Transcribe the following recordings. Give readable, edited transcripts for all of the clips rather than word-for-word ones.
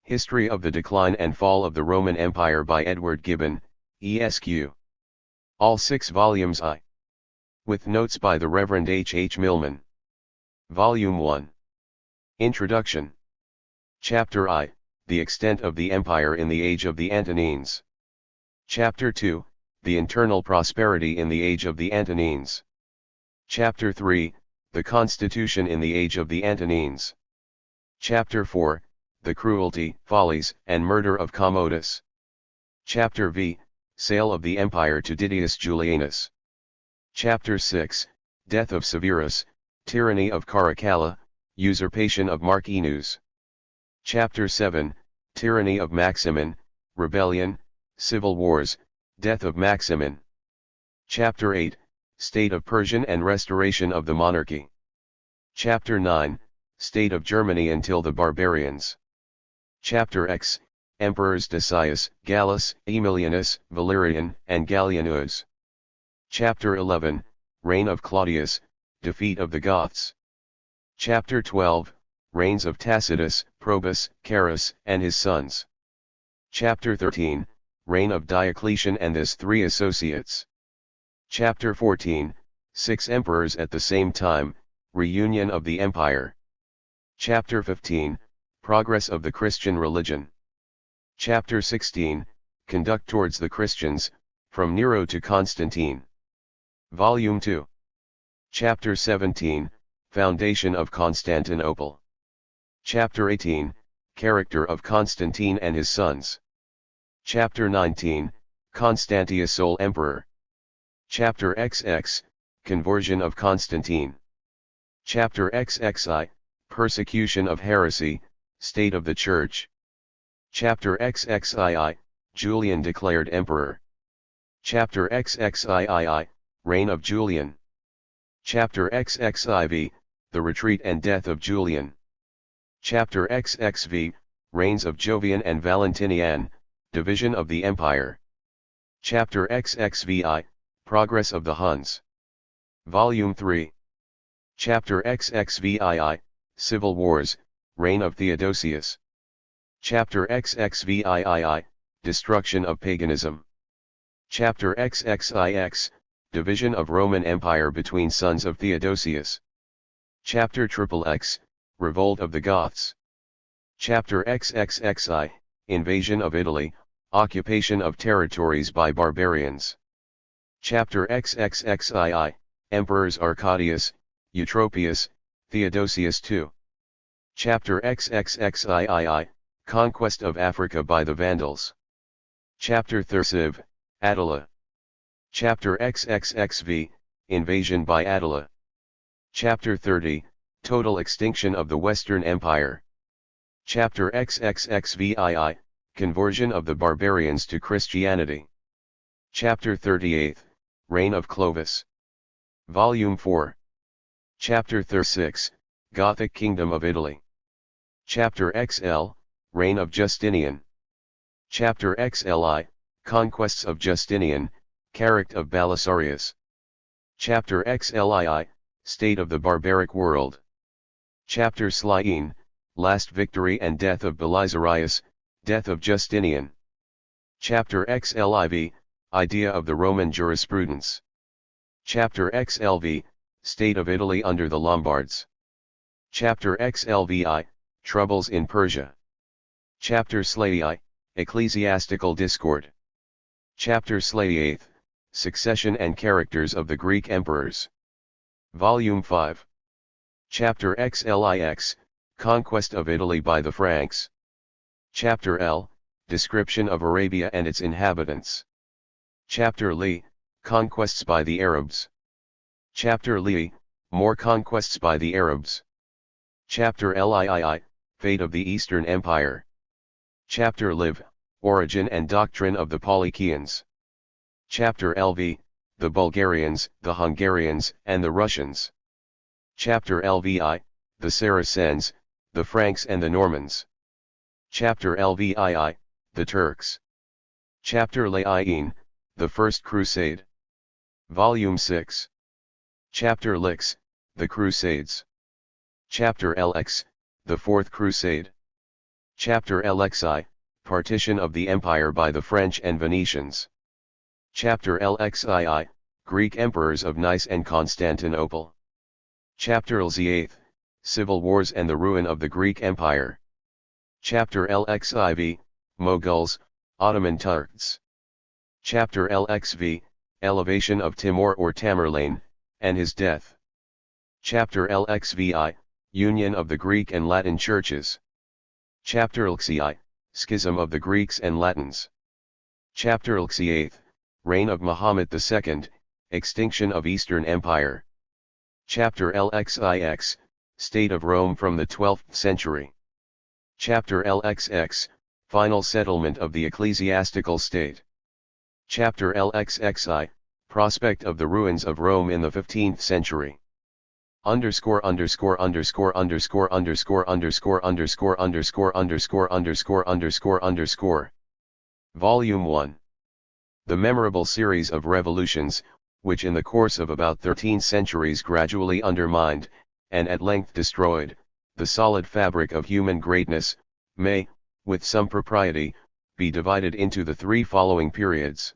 History of the Decline and Fall of the Roman Empire by Edward Gibbon, Esq. All 6 volumes I. With notes by the Reverend H. H. Millman. Volume 1. Introduction. Chapter I, The Extent of the Empire in the Age of the Antonines. Chapter 2, The Internal Prosperity in the Age of the Antonines. Chapter 3, The Constitution in the Age of the Antonines. Chapter 4, The Cruelty, Follies, and Murder of Commodus. Chapter V, Sale of the Empire to Didius Julianus. Chapter 6, Death of Severus, Tyranny of Caracalla, Usurpation of Marcinus. Chapter 7, Tyranny of Maximin, Rebellion, Civil Wars, Death of Maximin. Chapter 8, State of Persian and Restoration of the Monarchy. Chapter 9, State of Germany until the Barbarians. Chapter X, Emperors Decius, Gallus, Aemilianus, Valerian, and Gallienus. Chapter 11, Reign of Claudius, Defeat of the Goths. Chapter 12, Reigns of Tacitus, Probus, Carus, and his sons. Chapter 13, Reign of Diocletian and his 3 associates. Chapter 14, 6 Emperors at the same time, Reunion of the Empire. Chapter 15, Progress of the Christian Religion. Chapter 16, Conduct towards the Christians, from Nero to Constantine. Volume 2. Chapter 17, Foundation of Constantinople. Chapter 18, Character of Constantine and his sons. Chapter 19, Constantius sole emperor. Chapter XX, Conversion of Constantine. Chapter XXI, Persecution of heresy, State of the Church. Chapter XXII, Julian declared emperor. Chapter XXIII, Reign of Julian. Chapter XXIV, The Retreat and Death of Julian. Chapter XXV, Reigns of Jovian and Valentinian, Division of the Empire. Chapter XXVI, Progress of the Huns. Volume 3. Chapter XXVII, Civil Wars, Reign of Theodosius. Chapter XXVII, Destruction of Paganism. Chapter XXIX, Division of Roman Empire between sons of Theodosius. Chapter XXX, Revolt of the Goths. Chapter XXXI, Invasion of Italy, Occupation of territories by barbarians. Chapter XXXII, Emperors Arcadius, Eutropius, Theodosius II. Chapter XXXII, Conquest of Africa by the Vandals. Chapter XXXV, Attila. Chapter XXXV, Invasion by Attila. Chapter 30, Total extinction of the Western Empire. Chapter XXXVII, Conversion of the barbarians to Christianity. Chapter 38, Reign of Clovis. Volume 4. Chapter 36, Gothic Kingdom of Italy. Chapter XL, Reign of Justinian. Chapter XLI, Conquests of Justinian, Character of Belisarius. Chapter XLII, State of the Barbaric World. Chapter XLII, Last Victory and Death of Belisarius, Death of Justinian. Chapter XLIV, Idea of the Roman Jurisprudence. Chapter XLV, State of Italy under the Lombards. Chapter XLVI, Troubles in Persia. Chapter XLVIII, Ecclesiastical Discord. Chapter XLVIII, Succession and Characters of the Greek Emperors. Volume 5. Chapter XLIX, Conquest of Italy by the Franks. Chapter L, Description of Arabia and its inhabitants. Chapter Li, Conquests by the Arabs. Chapter Li, More conquests by the Arabs. Chapter Lii, Fate of the Eastern Empire. Chapter Liv, Origin and Doctrine of the Polycians. Chapter LV, The Bulgarians, the Hungarians, and the Russians. Chapter LVI, The Saracens, the Franks and the Normans. Chapter LVII, The Turks. Chapter Laïn, The First Crusade. Volume 6. Chapter Lix, The Crusades. Chapter LX, The Fourth Crusade. Chapter LXI, Partition of the Empire by the French and Venetians. Chapter LXII, Greek Emperors of Nice and Constantinople. Chapter LXVIII, Civil Wars and the Ruin of the Greek Empire. Chapter LXIV, Moguls, Ottoman Turks. Chapter LXV, Elevation of Timur or Tamerlane, and his death. Chapter LXVI, Union of the Greek and Latin Churches. Chapter LXVII, Schism of the Greeks and Latins. Chapter LXVIII, Reign of Muhammad II, Extinction of Eastern Empire. Chapter LXIX, State of Rome from the 12th century. Chapter LXX, Final settlement of the ecclesiastical state. Chapter LXXI, Prospect of the ruins of Rome in the 15th century. Underscore underscore underscore underscore underscore underscore underscore underscore underscore underscore underscore underscore. Volume 1. The memorable series of revolutions, which in the course of about 13 centuries gradually undermined, and at length destroyed, the solid fabric of human greatness, may, with some propriety, be divided into the three following periods.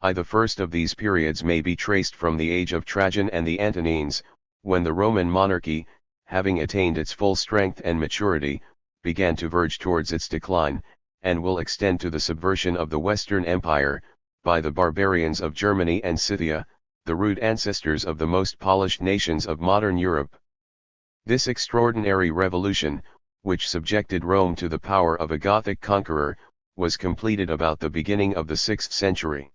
The first of these periods may be traced from the age of Trajan and the Antonines, when the Roman monarchy, having attained its full strength and maturity, began to verge towards its decline, and will extend to the subversion of the Western Empire, by the barbarians of Germany and Scythia, the rude ancestors of the most polished nations of modern Europe. This extraordinary revolution, which subjected Rome to the power of a Gothic conqueror, was completed about the beginning of the 6th century.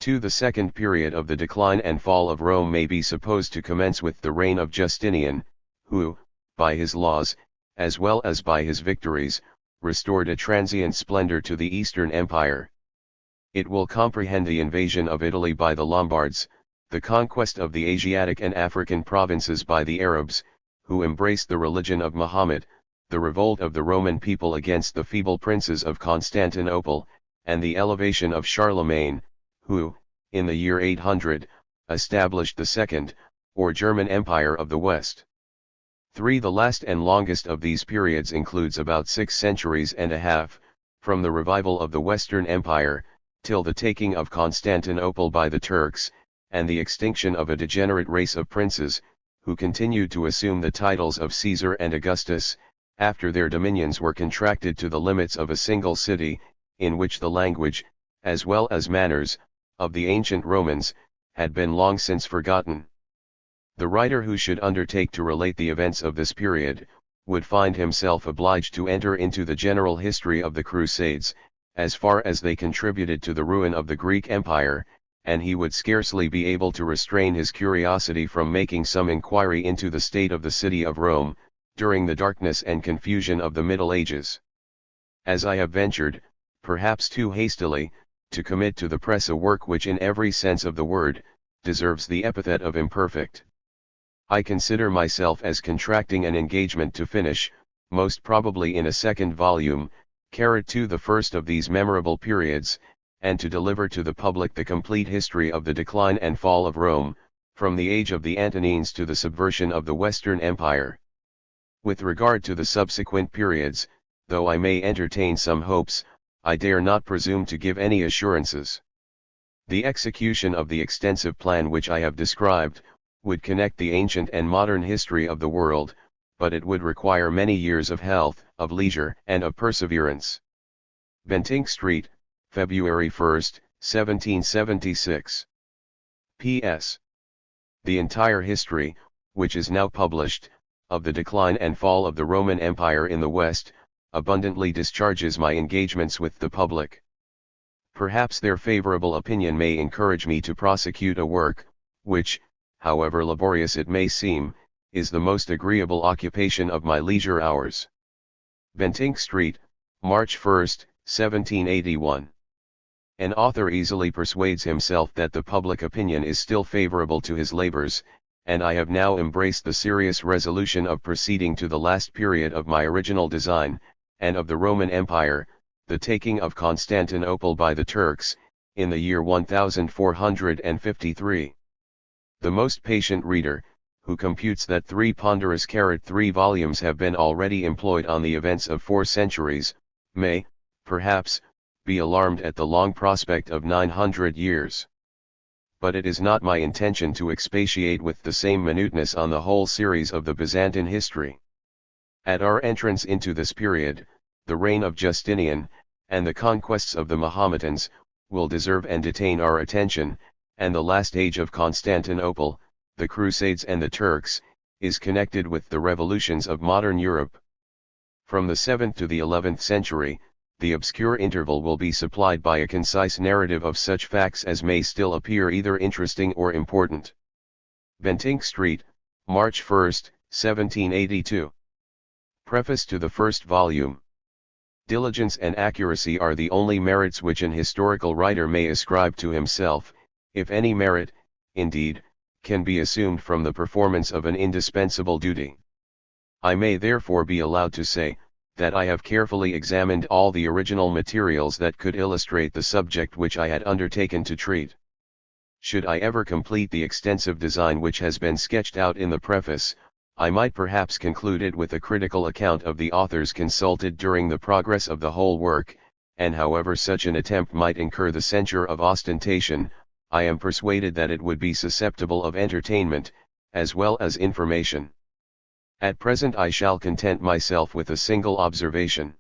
The second period of the decline and fall of Rome may be supposed to commence with the reign of Justinian, who, by his laws, as well as by his victories, restored a transient splendor to the Eastern Empire. It will comprehend the invasion of Italy by the Lombards, the conquest of the Asiatic and African provinces by the Arabs, who embraced the religion of Muhammad, the revolt of the Roman people against the feeble princes of Constantinople, and the elevation of Charlemagne, who, in the year 800, established the Second, or German Empire of the West. The last and longest of these periods includes about 6 centuries and a half, from the revival of the Western Empire, till the taking of Constantinople by the Turks, and the extinction of a degenerate race of princes, who continued to assume the titles of Caesar and Augustus, after their dominions were contracted to the limits of a single city, in which the language, as well as manners, of the ancient Romans, had been long since forgotten. The writer who should undertake to relate the events of this period, would find himself obliged to enter into the general history of the Crusades, as far as they contributed to the ruin of the Greek Empire, and he would scarcely be able to restrain his curiosity from making some inquiry into the state of the city of Rome, during the darkness and confusion of the Middle Ages. As I have ventured, perhaps too hastily, to commit to the press a work which in every sense of the word, deserves the epithet of imperfect, I consider myself as contracting an engagement to finish, most probably in a second volume, to the first of these memorable periods, and to deliver to the public the complete history of the decline and fall of Rome, from the age of the Antonines to the subversion of the Western Empire. With regard to the subsequent periods, though I may entertain some hopes, I dare not presume to give any assurances. The execution of the extensive plan which I have described, would connect the ancient and modern history of the world, but it would require many years of health, of leisure, and of perseverance. Bentinck Street, February 1, 1776. P.S. The entire history, which is now published, of the decline and fall of the Roman Empire in the West, abundantly discharges my engagements with the public. Perhaps their favorable opinion may encourage me to prosecute a work, which, however laborious it may seem, is the most agreeable occupation of my leisure hours. Bentinck Street, March 1, 1781. An author easily persuades himself that the public opinion is still favorable to his labors, and I have now embraced the serious resolution of proceeding to the last period of my original design, and of the Roman Empire, the taking of Constantinople by the Turks, in the year 1453. The most patient reader, who computes that 3 ponderous 3 volumes have been already employed on the events of 4 centuries, may, perhaps, be alarmed at the long prospect of 900 years. But it is not my intention to expatiate with the same minuteness on the whole series of the Byzantine history. At our entrance into this period, the reign of Justinian, and the conquests of the Mahometans, will deserve and detain our attention, and the last age of Constantinople, the Crusades and the Turks, is connected with the revolutions of modern Europe. From the 7th to the 11th century, the obscure interval will be supplied by a concise narrative of such facts as may still appear either interesting or important. Bentinck Street, March 1, 1782. Preface to the first volume. Diligence and accuracy are the only merits which an historical writer may ascribe to himself, if any merit, indeed, can be assumed from the performance of an indispensable duty. I may therefore be allowed to say, that I have carefully examined all the original materials that could illustrate the subject which I had undertaken to treat. Should I ever complete the extensive design which has been sketched out in the preface, I might perhaps conclude it with a critical account of the authors consulted during the progress of the whole work, and however such an attempt might incur the censure of ostentation, I am persuaded that it would be susceptible of entertainment, as well as information. At present I shall content myself with a single observation.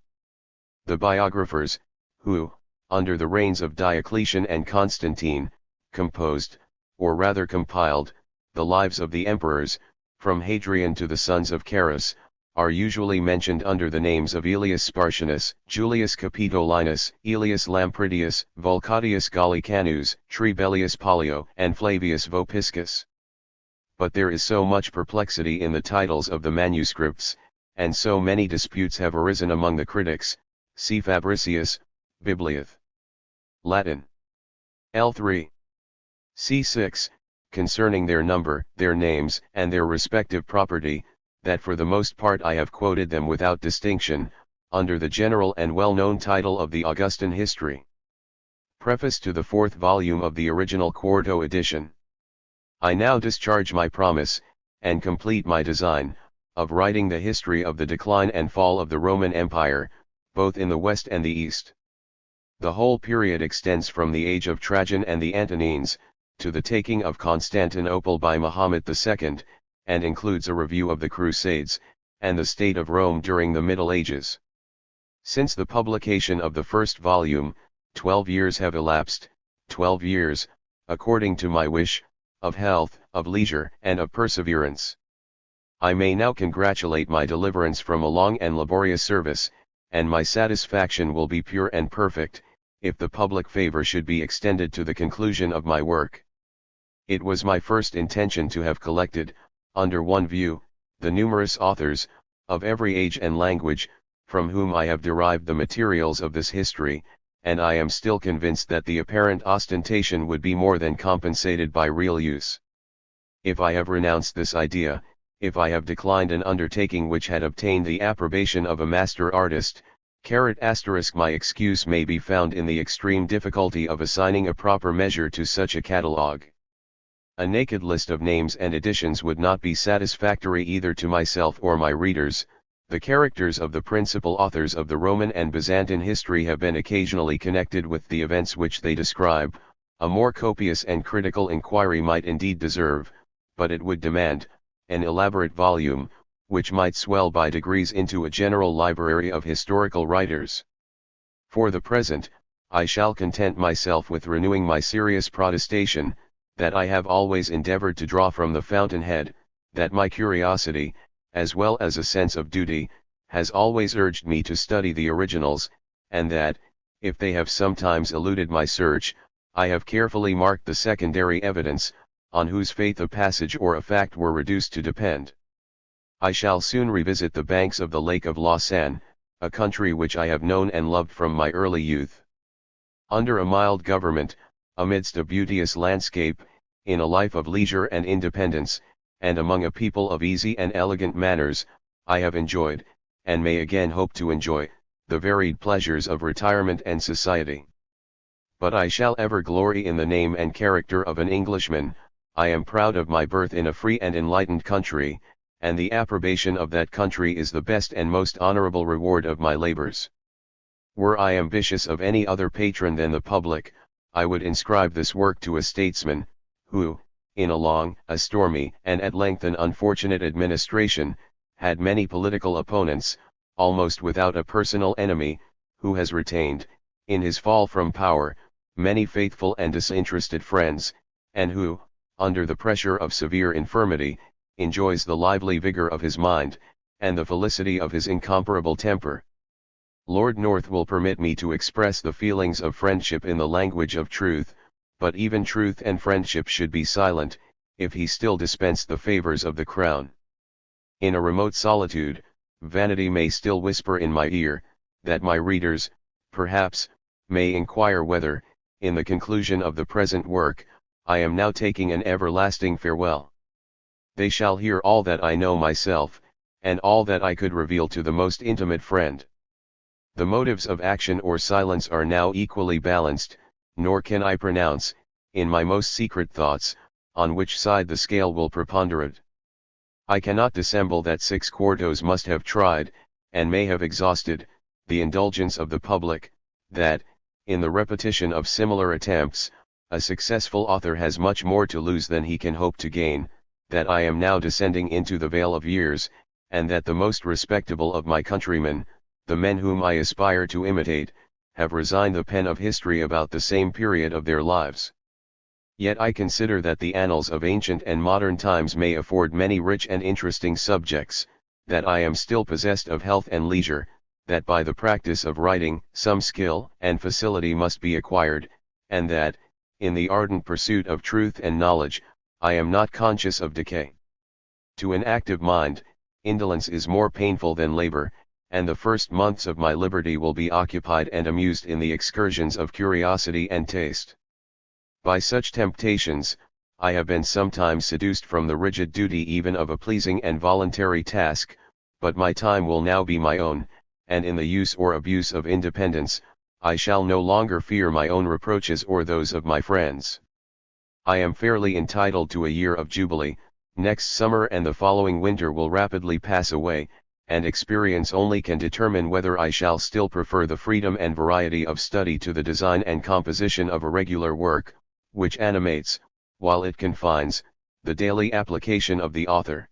The biographers, who, under the reigns of Diocletian and Constantine, composed, or rather compiled, the lives of the emperors, from Hadrian to the sons of Carus, are usually mentioned under the names of Aelius Spartianus, Julius Capitolinus, Aelius Lampridius, Vulcatius Gallicanus, Trebellius Pollio, and Flavius Vopiscus. But there is so much perplexity in the titles of the manuscripts, and so many disputes have arisen among the critics, see Fabricius, Bibliath. Latin. L3. C6, concerning their number, their names, and their respective property, that for the most part I have quoted them without distinction, under the general and well-known title of the Augustan History. Preface to the 4th volume of the original quarto edition. I now discharge my promise, and complete my design, of writing the history of the decline and fall of the Roman Empire, both in the West and the East. The whole period extends from the age of Trajan and the Antonines, to the taking of Constantinople by Muhammad II, and includes a review of the Crusades, and the state of Rome during the Middle Ages. Since the publication of the first volume, 12 years have elapsed, 12 years, according to my wish, of health, of leisure, and of perseverance. I may now congratulate my deliverance from a long and laborious service, and my satisfaction will be pure and perfect, if the public favor should be extended to the conclusion of my work. It was my first intention to have collected, under one view, the numerous authors, of every age and language, from whom I have derived the materials of this history, and I am still convinced that the apparent ostentation would be more than compensated by real use. If I have renounced this idea, if I have declined an undertaking which had obtained the approbation of a master artist, my excuse may be found in the extreme difficulty of assigning a proper measure to such a catalogue. A naked list of names and editions would not be satisfactory either to myself or my readers. The characters of the principal authors of the Roman and Byzantine history have been occasionally connected with the events which they describe. A more copious and critical inquiry might indeed deserve, but it would demand, an elaborate volume, which might swell by degrees into a general library of historical writers. For the present, I shall content myself with renewing my serious protestation, that I have always endeavored to draw from the fountainhead, that my curiosity, as well as a sense of duty, has always urged me to study the originals, and that, if they have sometimes eluded my search, I have carefully marked the secondary evidence, on whose faith a passage or a fact were reduced to depend. I shall soon revisit the banks of the Lake of Lausanne, a country which I have known and loved from my early youth. Under a mild government, amidst a beauteous landscape, in a life of leisure and independence, and among a people of easy and elegant manners, I have enjoyed, and may again hope to enjoy, the varied pleasures of retirement and society. But I shall ever glory in the name and character of an Englishman, I am proud of my birth in a free and enlightened country, and the approbation of that country is the best and most honorable reward of my labors. Were I ambitious of any other patron than the public, I would inscribe this work to a statesman, who, in a long, a stormy, and at length an unfortunate administration, had many political opponents, almost without a personal enemy, who has retained, in his fall from power, many faithful and disinterested friends, and who, under the pressure of severe infirmity, enjoys the lively vigor of his mind, and the felicity of his incomparable temper. Lord North will permit me to express the feelings of friendship in the language of truth, but even truth and friendship should be silent, if he still dispense the favors of the crown. In a remote solitude, vanity may still whisper in my ear, that my readers, perhaps, may inquire whether, in the conclusion of the present work, I am now taking an everlasting farewell. They shall hear all that I know myself, and all that I could reveal to the most intimate friend. The motives of action or silence are now equally balanced, nor can I pronounce, in my most secret thoughts, on which side the scale will preponderate. I cannot dissemble that 6 quartos must have tried, and may have exhausted, the indulgence of the public, that, in the repetition of similar attempts, a successful author has much more to lose than he can hope to gain, that I am now descending into the vale of years, and that the most respectable of my countrymen, the men whom I aspire to imitate, have resigned the pen of history about the same period of their lives. Yet I consider that the annals of ancient and modern times may afford many rich and interesting subjects, that I am still possessed of health and leisure, that by the practice of writing some skill and facility must be acquired, and that, in the ardent pursuit of truth and knowledge, I am not conscious of decay. To an active mind, indolence is more painful than labor, and the first months of my liberty will be occupied and amused in the excursions of curiosity and taste. By such temptations, I have been sometimes seduced from the rigid duty even of a pleasing and voluntary task, but my time will now be my own, and in the use or abuse of independence, I shall no longer fear my own reproaches or those of my friends. I am fairly entitled to a year of jubilee. Next summer and the following winter will rapidly pass away, and experience only can determine whether I shall still prefer the freedom and variety of study to the design and composition of a regular work, which animates, while it confines, the daily application of the author.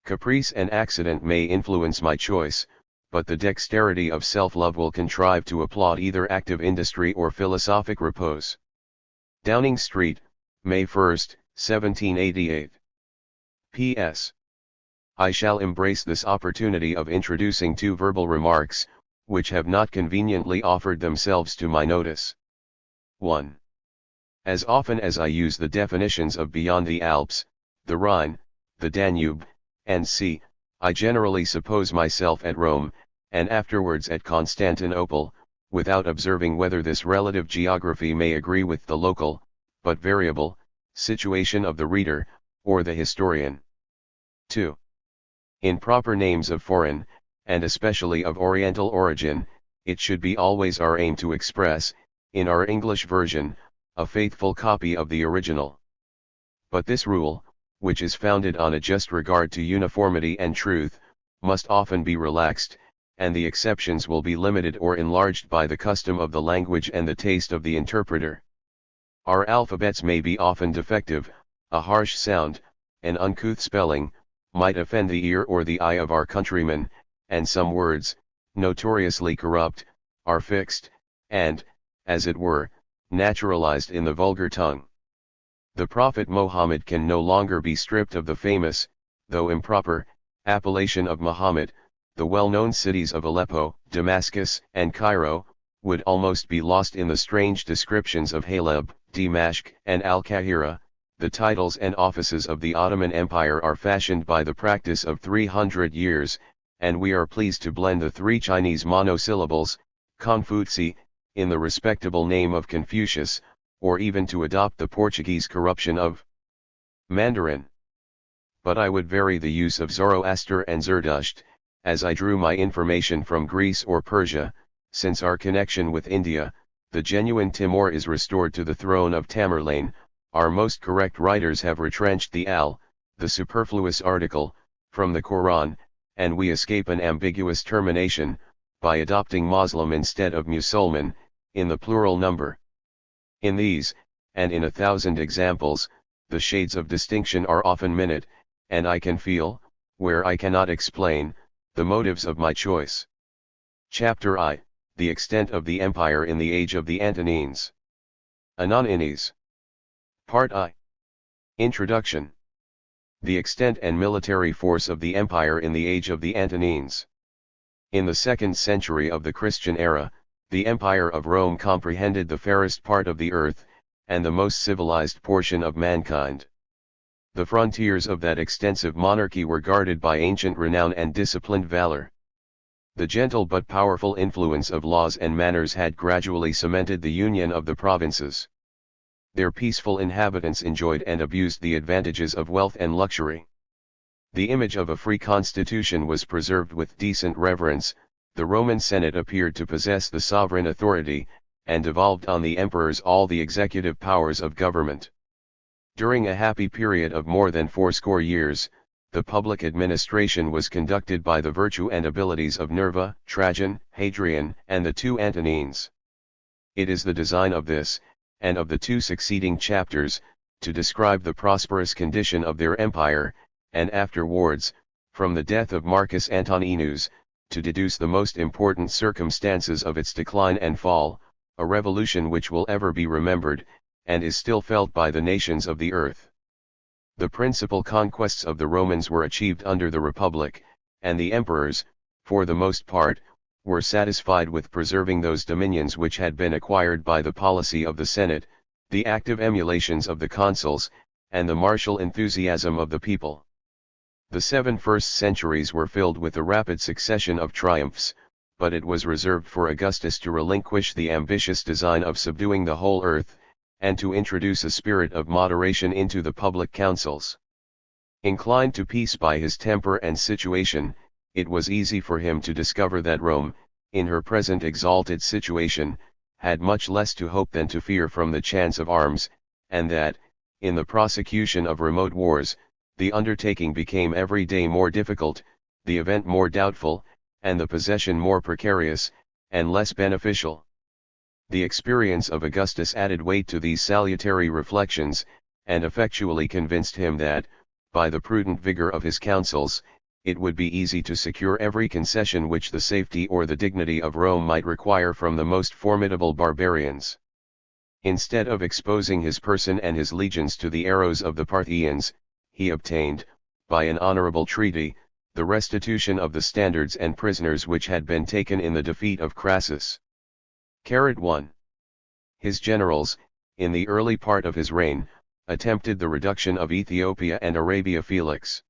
Caprice and accident may influence my choice, but the dexterity of self-love will contrive to applaud either active industry or philosophic repose. Downing Street, May 1, 1788. P.S. I shall embrace this opportunity of introducing 2 verbal remarks, which have not conveniently offered themselves to my notice. 1. As often as I use the definitions of beyond the Alps, the Rhine, the Danube, and sea, I generally suppose myself at Rome, and afterwards at Constantinople, without observing whether this relative geography may agree with the local, but variable, situation of the reader, or the historian. 2. In proper names of foreign, and especially of Oriental origin, it should be always our aim to express, in our English version, a faithful copy of the original. But this rule, which is founded on a just regard to uniformity and truth, must often be relaxed, and the exceptions will be limited or enlarged by the custom of the language and the taste of the interpreter. Our alphabets may be often defective, a harsh sound, an uncouth spelling, might offend the ear or the eye of our countrymen, and some words, notoriously corrupt, are fixed, and, as it were, naturalized in the vulgar tongue. The Prophet Mohammed can no longer be stripped of the famous, though improper, appellation of Muhammad. The well-known cities of Aleppo, Damascus, and Cairo, would almost be lost in the strange descriptions of Haleb, Dimashq, and Al-Qahira. The titles and offices of the Ottoman Empire are fashioned by the practice of 300 years, and we are pleased to blend the 3 Chinese monosyllables, Confuci, in the respectable name of Confucius, or even to adopt the Portuguese corruption of Mandarin. But I would vary the use of Zoroaster and Zerdusht, as I drew my information from Greece or Persia. Since our connection with India, the genuine Timur is restored to the throne of Tamerlane, Our most correct writers have retrenched the superfluous article, from the Quran, and we escape an ambiguous termination, by adopting Muslim instead of Musulman, in the plural number. In these, and in 1,000 examples, the shades of distinction are often minute, and I can feel, where I cannot explain, the motives of my choice. Chapter I, The Extent of the Empire in the Age of the Antonines. Antonines. Part I. Introduction. The extent and military force of the empire in the age of the Antonines. In the 2nd century of the Christian era, the Empire of Rome comprehended the fairest part of the earth, and the most civilized portion of mankind. The frontiers of that extensive monarchy were guarded by ancient renown and disciplined valor. The gentle but powerful influence of laws and manners had gradually cemented the union of the provinces. Their peaceful inhabitants enjoyed and abused the advantages of wealth and luxury. The image of a free constitution was preserved with decent reverence. The Roman Senate appeared to possess the sovereign authority, and devolved on the emperors all the executive powers of government. During a happy period of more than 80 years, the public administration was conducted by the virtue and abilities of Nerva, Trajan, Hadrian, and the 2 Antonines. It is the design of this, and of the 2 succeeding chapters, to describe the prosperous condition of their empire, and afterwards, from the death of Marcus Antoninus, to deduce the most important circumstances of its decline and fall, a revolution which will ever be remembered, and is still felt by the nations of the earth. The principal conquests of the Romans were achieved under the Republic, and the emperors, for the most part, were satisfied with preserving those dominions which had been acquired by the policy of the Senate, the active emulations of the consuls, and the martial enthusiasm of the people. The 7 first centuries were filled with a rapid succession of triumphs, but it was reserved for Augustus to relinquish the ambitious design of subduing the whole earth, and to introduce a spirit of moderation into the public councils. Inclined to peace by his temper and situation, it was easy for him to discover that Rome, in her present exalted situation, had much less to hope than to fear from the chance of arms, and that, in the prosecution of remote wars, the undertaking became every day more difficult, the event more doubtful, and the possession more precarious, and less beneficial. The experience of Augustus added weight to these salutary reflections, and effectually convinced him that, by the prudent vigor of his counsels, it would be easy to secure every concession which the safety or the dignity of Rome might require from the most formidable barbarians. Instead of exposing his person and his legions to the arrows of the Parthians, he obtained, by an honorable treaty, the restitution of the standards and prisoners which had been taken in the defeat of Crassus. 1. His generals, in the early part of his reign, attempted the reduction of Ethiopia and Arabia Felix.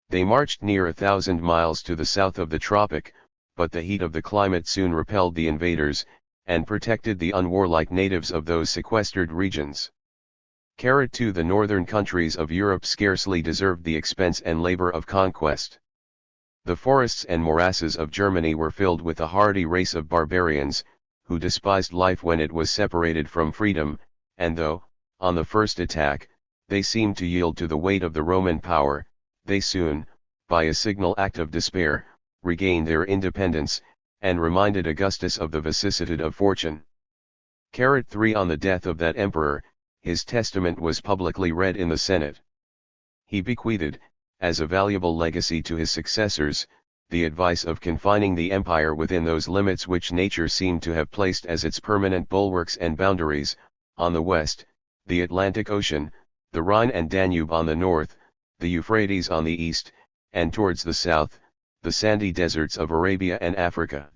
They marched near 1,000 miles to the south of the tropic, but the heat of the climate soon repelled the invaders, and protected the unwarlike natives of those sequestered regions. 2. The northern countries of Europe scarcely deserved the expense and labor of conquest. The forests and morasses of Germany were filled with a hardy race of barbarians, who despised life when it was separated from freedom, and though, on the first attack, they seemed to yield to the weight of the Roman power, they soon, by a signal act of despair, regained their independence, and reminded Augustus of the vicissitude of fortune. 3. On the death of that emperor, his testament was publicly read in the Senate. He bequeathed, as a valuable legacy to his successors, the advice of confining the empire within those limits which nature seemed to have placed as its permanent bulwarks and boundaries: on the west, the Atlantic Ocean, the Rhine and Danube on the north, the Euphrates on the east, and towards the south, the sandy deserts of Arabia and Africa.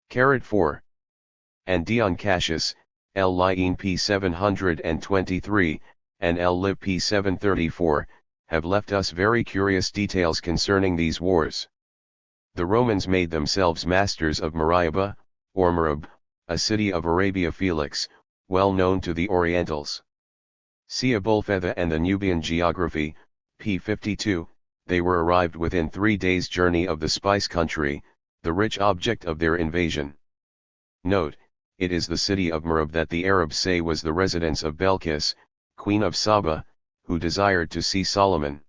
4. And Dion Cassius, L. Liene p. 723, and L. Lib p. 734, have left us very curious details concerning these wars. The Romans made themselves masters of Mariaba, or Marab, a city of Arabia Felix, well known to the Orientals. See Abulfeda and the Nubian Geography, p. 52, they were arrived within 3 days' journey of the Spice country, the rich object of their invasion. Note, it is the city of Marab that the Arabs say was the residence of Belkis, queen of Saba, who desired to see Solomon.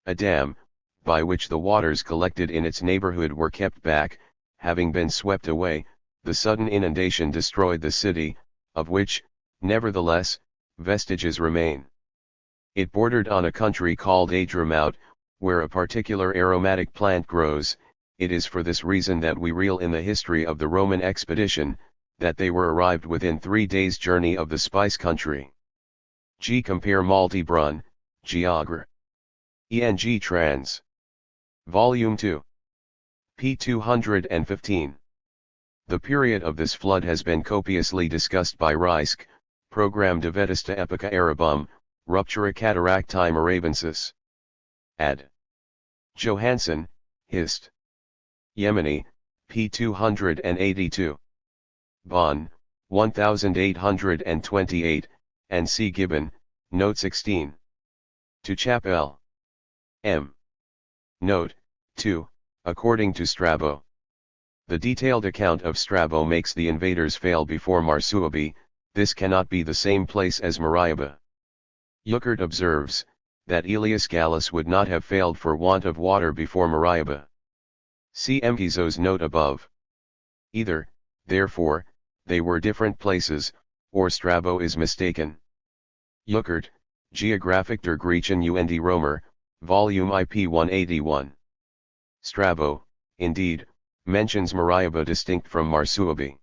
A dam, by which the waters collected in its neighborhood were kept back, having been swept away, the sudden inundation destroyed the city, of which, nevertheless, vestiges remain. It bordered on a country called Adramaut, where a particular aromatic plant grows. It is for this reason that we reel in the history of the Roman expedition, that they were arrived within 3 days' journey of the spice country. G. Compare Malti-Brun, Geogr. ENG Trans. Volume 2. p. 215. The period of this flood has been copiously discussed by Reisk, Programme de Vetista Epica Arabum, Ruptura Cataracti Moravensis. Ad. Johansson, Hist. Yemeni, p. 282. Bonn, 1828, and C. Gibbon, Note 16. To Chap L. M. Note, 2, according to Strabo. The detailed account of Strabo makes the invaders fail before Marsuabi. This cannot be the same place as Mariaba. Euchert observes, that Aelius Gallus would not have failed for want of water before Mariaba. See Mgizo's note above. Either, therefore, they were different places, or Strabo is mistaken. Euchert, Geographic der Griechen und Römer, Volume IP 181. Strabo, indeed, mentions Mariaba distinct from Marsuabi.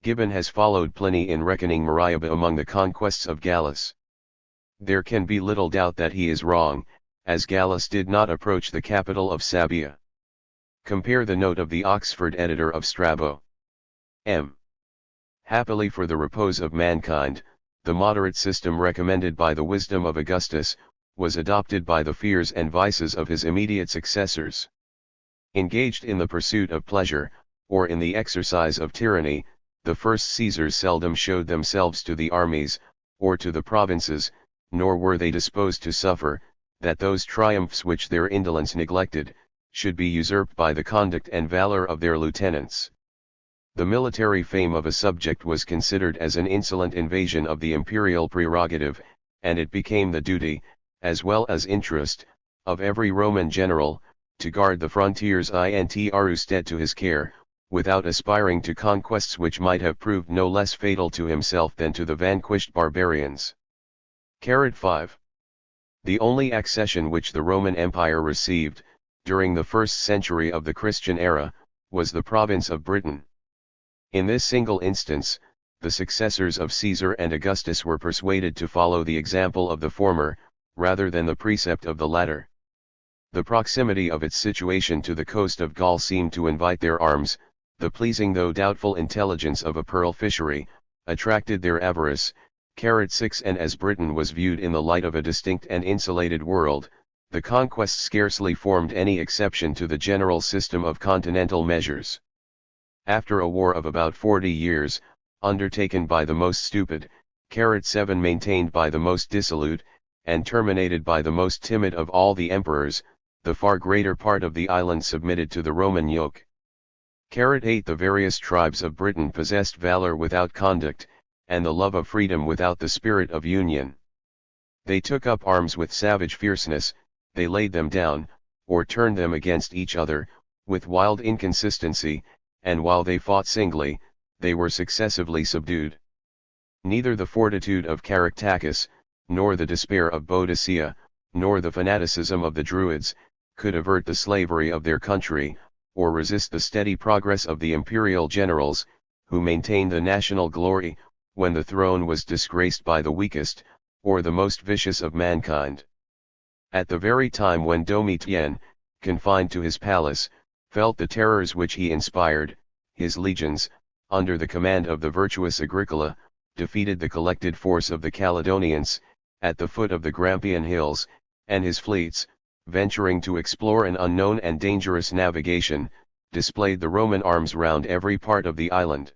Gibbon has followed Pliny in reckoning Mariaba among the conquests of Gallus. There can be little doubt that he is wrong, as Gallus did not approach the capital of Sabia. Compare the note of the Oxford editor of Strabo. M. Happily for the repose of mankind, the moderate system recommended by the wisdom of Augustus, was adopted by the fears and vices of his immediate successors. Engaged in the pursuit of pleasure, or in the exercise of tyranny, the first Caesars seldom showed themselves to the armies, or to the provinces, nor were they disposed to suffer, that those triumphs which their indolence neglected, should be usurped by the conduct and valor of their lieutenants. The military fame of a subject was considered as an insolent invasion of the imperial prerogative, and it became the duty, as well as interest, of every Roman general, to guard the frontiers intrusted to his care, without aspiring to conquests which might have proved no less fatal to himself than to the vanquished barbarians. 5. The only accession which the Roman Empire received, during the first century of the Christian era, was the province of Britain. In this single instance, the successors of Caesar and Augustus were persuaded to follow the example of the former, rather than the precept of the latter. The proximity of its situation to the coast of Gaul seemed to invite their arms. The pleasing though doubtful intelligence of a pearl fishery, attracted their avarice. 6 And as Britain was viewed in the light of a distinct and insulated world, the conquest scarcely formed any exception to the general system of continental measures. After a war of about 40 years, undertaken by the most stupid, 7 maintained by the most dissolute, and terminated by the most timid of all the emperors, the far greater part of the island submitted to the Roman yoke. 8 The various tribes of Britain possessed valor without conduct, and the love of freedom without the spirit of union. They took up arms with savage fierceness, they laid them down, or turned them against each other, with wild inconsistency, and while they fought singly, they were successively subdued. Neither the fortitude of Caractacus, nor the despair of Boadicea, nor the fanaticism of the Druids, could avert the slavery of their country, or resist the steady progress of the imperial generals, who maintained the national glory, when the throne was disgraced by the weakest, or the most vicious of mankind. At the very time when Domitian, confined to his palace, felt the terrors which he inspired, his legions, under the command of the virtuous Agricola, defeated the collected force of the Caledonians, at the foot of the Grampian hills, and his fleets, venturing to explore an unknown and dangerous navigation, displayed the Roman arms round every part of the island.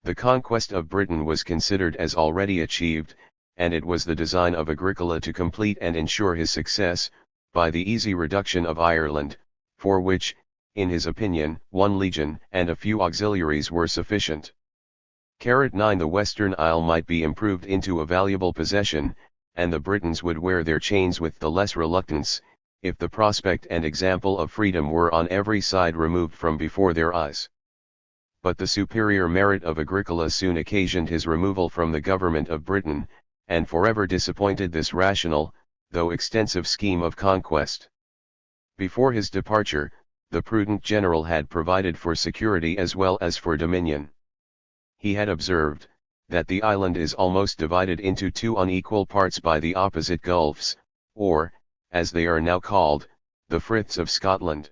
The conquest of Britain was considered as already achieved, and it was the design of Agricola to complete and ensure his success, by the easy reduction of Ireland, for which, in his opinion, 1 legion and a few auxiliaries were sufficient. 9 The Western Isle might be improved into a valuable possession, and the Britons would wear their chains with the less reluctance, if the prospect and example of freedom were on every side removed from before their eyes. But the superior merit of Agricola soon occasioned his removal from the government of Britain, and forever disappointed this rational, though extensive scheme of conquest. Before his departure, the prudent general had provided for security as well as for dominion. He had observed, that the island is almost divided into two unequal parts by the opposite gulfs, or, as they are now called, the Friths of Scotland.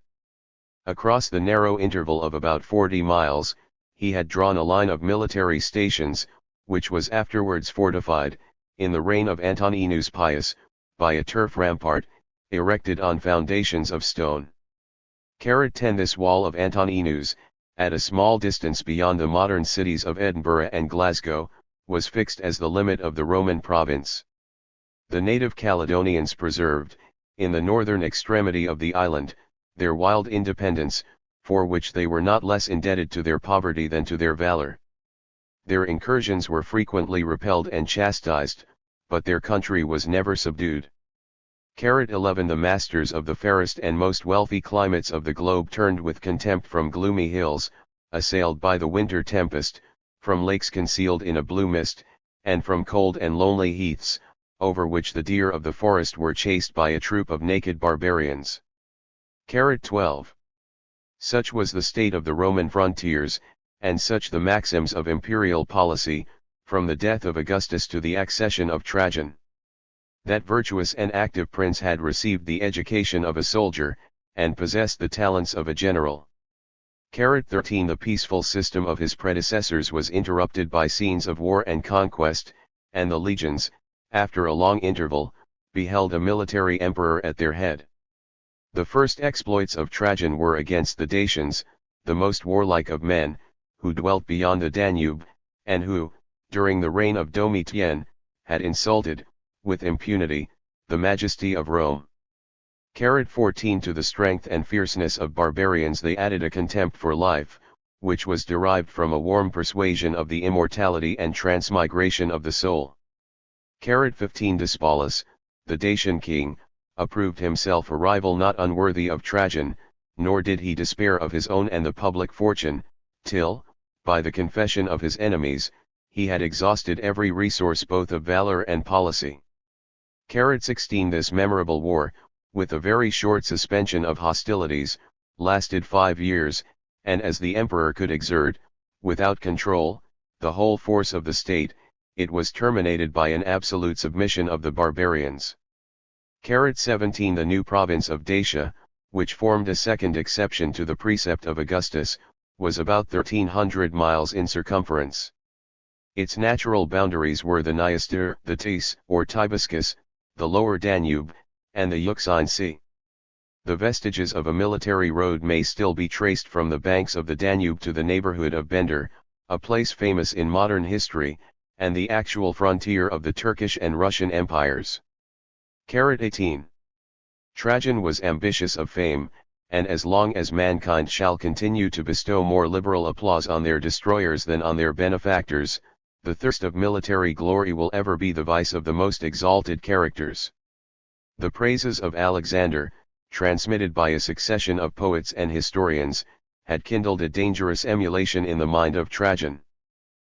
Across the narrow interval of about 40 miles, he had drawn a line of military stations, which was afterwards fortified, in the reign of Antoninus Pius, by a turf rampart, erected on foundations of stone. 10 This wall of Antoninus, at a small distance beyond the modern cities of Edinburgh and Glasgow, was fixed as the limit of the Roman province. The native Caledonians preserved, in the northern extremity of the island, their wild independence, for which they were not less indebted to their poverty than to their valor. Their incursions were frequently repelled and chastised, but their country was never subdued. 11 The masters of the fairest and most wealthy climates of the globe turned with contempt from gloomy hills, assailed by the winter tempest, from lakes concealed in a blue mist, and from cold and lonely heaths, over which the deer of the forest were chased by a troop of naked barbarians. 12 Such was the state of the Roman frontiers, and such the maxims of imperial policy, from the death of Augustus to the accession of Trajan. That virtuous and active prince had received the education of a soldier, and possessed the talents of a general. 13 The peaceful system of his predecessors was interrupted by scenes of war and conquest, and the legions, after a long interval, beheld a military emperor at their head. The first exploits of Trajan were against the Dacians, the most warlike of men, who dwelt beyond the Danube, and who, during the reign of Domitian, had insulted, with impunity, the majesty of Rome. 14 To the strength and fierceness of barbarians they added a contempt for life, which was derived from a warm persuasion of the immortality and transmigration of the soul. 15 Despolus, the Dacian king, approved himself a rival not unworthy of Trajan, nor did he despair of his own and the public fortune, till, by the confession of his enemies, he had exhausted every resource both of valor and policy. 16 This memorable war, with a very short suspension of hostilities, lasted 5 years, and as the emperor could exert, without control, the whole force of the state, it was terminated by an absolute submission of the barbarians. 17 The new province of Dacia, which formed a second exception to the precept of Augustus, was about 1,300 miles in circumference. Its natural boundaries were the Dniester, the Tis, or Tibuscus, the lower Danube, and the Euxine Sea. The vestiges of a military road may still be traced from the banks of the Danube to the neighborhood of Bender, a place famous in modern history, and the actual frontier of the Turkish and Russian empires. 18 Trajan was ambitious of fame, and as long as mankind shall continue to bestow more liberal applause on their destroyers than on their benefactors, the thirst of military glory will ever be the vice of the most exalted characters. The praises of Alexander, transmitted by a succession of poets and historians, had kindled a dangerous emulation in the mind of Trajan.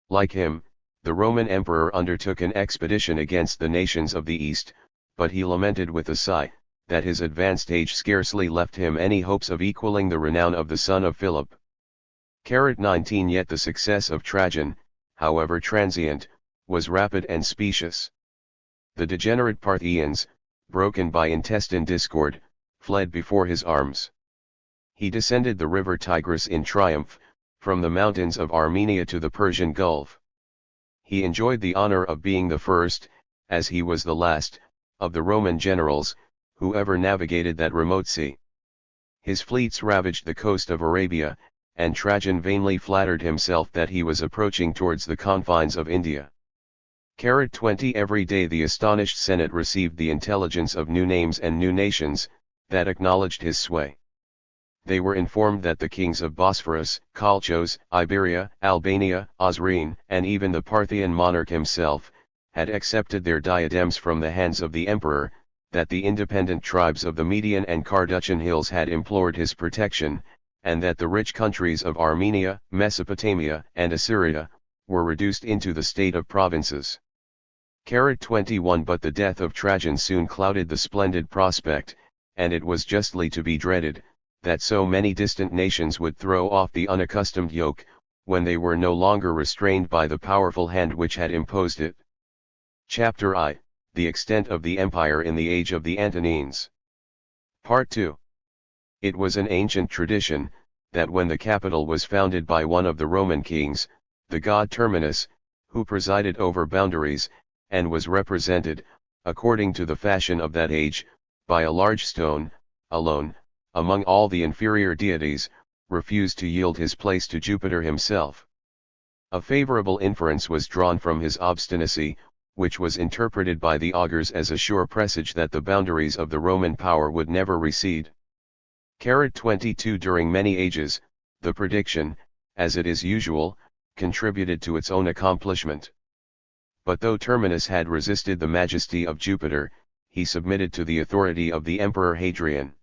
Like him, the Roman emperor undertook an expedition against the nations of the East, but he lamented with a sigh, that his advanced age scarcely left him any hopes of equaling the renown of the son of Philip. 19 Yet the success of Trajan, however transient, was rapid and specious. The degenerate Parthians, broken by intestine discord, fled before his arms. He descended the river Tigris in triumph, from the mountains of Armenia to the Persian Gulf. He enjoyed the honor of being the first, as he was the last, of the Roman generals, who ever navigated that remote sea. His fleets ravaged the coast of Arabia, and Trajan vainly flattered himself that he was approaching towards the confines of India. 20 Every day the astonished Senate received the intelligence of new names and new nations, that acknowledged his sway. they were informed that the kings of Bosphorus, Colchos, Iberia, Albania, Osrhoene, and even the Parthian monarch himself, had accepted their diadems from the hands of the emperor, that the independent tribes of the Median and Carduchian hills had implored his protection, and that the rich countries of Armenia, Mesopotamia, and Assyria, were reduced into the state of provinces. 21 But the death of Trajan soon clouded the splendid prospect, and it was justly to be dreaded, that so many distant nations would throw off the unaccustomed yoke, when they were no longer restrained by the powerful hand which had imposed it. Chapter I, The Extent of the Empire in the Age of the Antonines. Part 2. It was an ancient tradition, that when the capital was founded by one of the Roman kings, the god Terminus, who presided over boundaries, and was represented, according to the fashion of that age, by a large stone, alone, among all the inferior deities, refused to yield his place to Jupiter himself. A favorable inference was drawn from his obstinacy, which was interpreted by the augurs as a sure presage that the boundaries of the Roman power would never recede. 22 During many ages, the prediction, as it is usual, contributed to its own accomplishment. But though Terminus had resisted the majesty of Jupiter, he submitted to the authority of the Emperor Hadrian.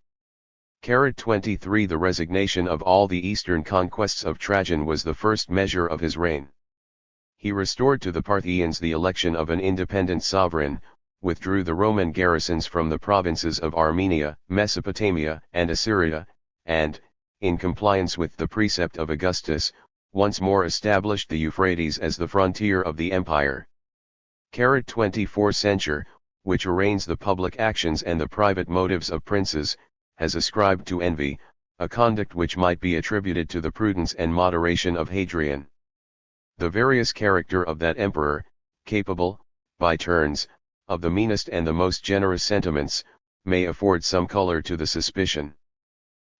23 The resignation of all the eastern conquests of Trajan was the first measure of his reign. He restored to the Parthians the election of an independent sovereign, withdrew the Roman garrisons from the provinces of Armenia, Mesopotamia, and Assyria, and, in compliance with the precept of Augustus, once more established the Euphrates as the frontier of the empire. 24 Censure, which arraigns the public actions and the private motives of princes, has ascribed to envy, a conduct which might be attributed to the prudence and moderation of Hadrian. The various character of that emperor, capable, by turns, of the meanest and the most generous sentiments, may afford some color to the suspicion.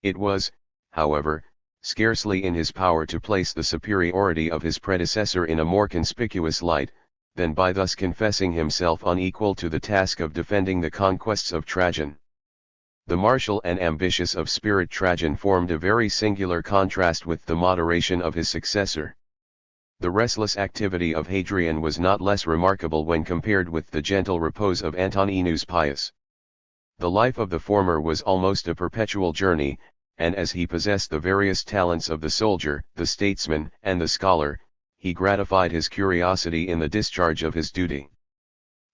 It was, however, scarcely in his power to place the superiority of his predecessor in a more conspicuous light, than by thus confessing himself unequal to the task of defending the conquests of Trajan. The martial and ambitious of spirit Trajan formed a very singular contrast with the moderation of his successor. The restless activity of Hadrian was not less remarkable when compared with the gentle repose of Antoninus Pius. The life of the former was almost a perpetual journey, and as he possessed the various talents of the soldier, the statesman, and the scholar, he gratified his curiosity in the discharge of his duty.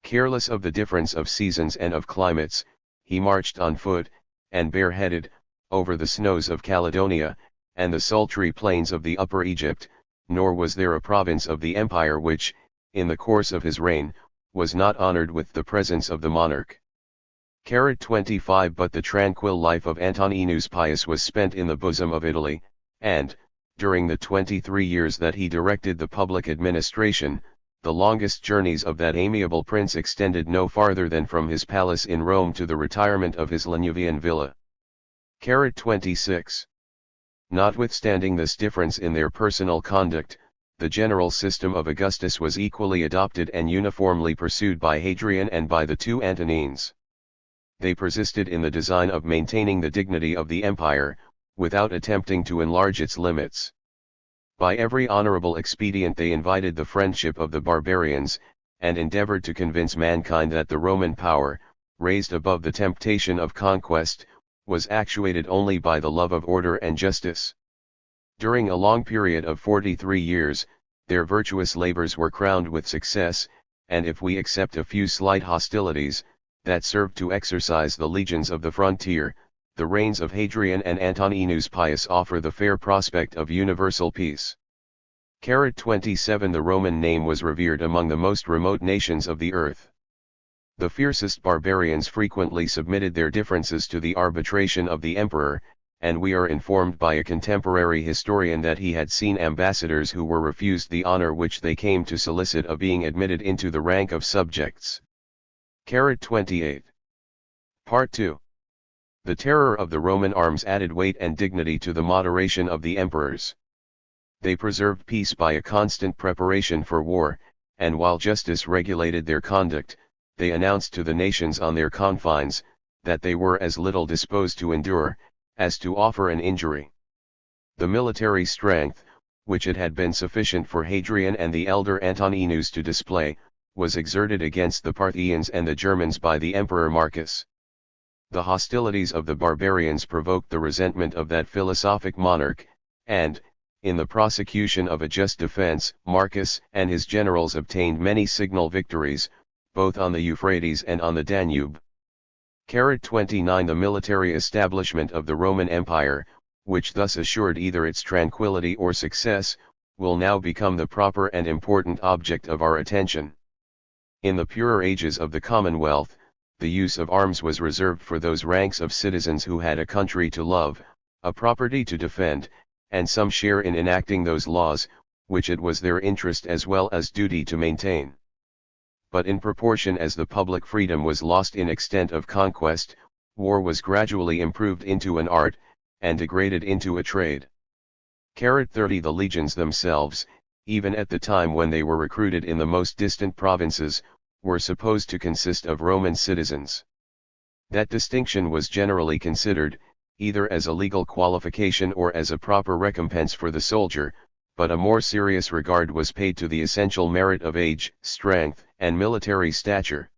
Careless of the difference of seasons and of climates, he marched on foot, and bareheaded, over the snows of Caledonia, and the sultry plains of the Upper Egypt, nor was there a province of the empire which, in the course of his reign, was not honored with the presence of the monarch. 25 But the tranquil life of Antoninus Pius was spent in the bosom of Italy, and, during the 23 years that he directed the public administration, the longest journeys of that amiable prince extended no farther than from his palace in Rome to the retirement of his Lanuvian villa. 26. Notwithstanding this difference in their personal conduct, the general system of Augustus was equally adopted and uniformly pursued by Hadrian and by the two Antonines. They persisted in the design of maintaining the dignity of the empire, without attempting to enlarge its limits. By every honorable expedient they invited the friendship of the barbarians, and endeavored to convince mankind that the Roman power, raised above the temptation of conquest, was actuated only by the love of order and justice. During a long period of 43 years, their virtuous labors were crowned with success, and if we except a few slight hostilities, that served to exercise the legions of the frontier, the reigns of Hadrian and Antoninus Pius offer the fair prospect of universal peace. 27 The Roman name was revered among the most remote nations of the earth. The fiercest barbarians frequently submitted their differences to the arbitration of the emperor, and we are informed by a contemporary historian that he had seen ambassadors who were refused the honor which they came to solicit of being admitted into the rank of subjects. 28. Part 2. The terror of the Roman arms added weight and dignity to the moderation of the emperors. They preserved peace by a constant preparation for war, and while justice regulated their conduct, they announced to the nations on their confines, that they were as little disposed to endure, as to offer an injury. The military strength, which it had been sufficient for Hadrian and the elder Antoninus to display, was exerted against the Parthians and the Germans by the Emperor Marcus. The hostilities of the barbarians provoked the resentment of that philosophic monarch, and, in the prosecution of a just defense, Marcus and his generals obtained many signal victories, both on the Euphrates and on the Danube. 29 The military establishment of the Roman Empire, which thus assured either its tranquility or success, will now become the proper and important object of our attention. In the purer ages of the Commonwealth, the use of arms was reserved for those ranks of citizens who had a country to love, a property to defend, and some share in enacting those laws, which it was their interest as well as duty to maintain. But in proportion as the public freedom was lost in extent of conquest, war was gradually improved into an art, and degraded into a trade. 30 The legions themselves, even at the time when they were recruited in the most distant provinces, were supposed to consist of Roman citizens. That distinction was generally considered, either as a legal qualification or as a proper recompense for the soldier, but a more serious regard was paid to the essential merit of age, strength, and military stature.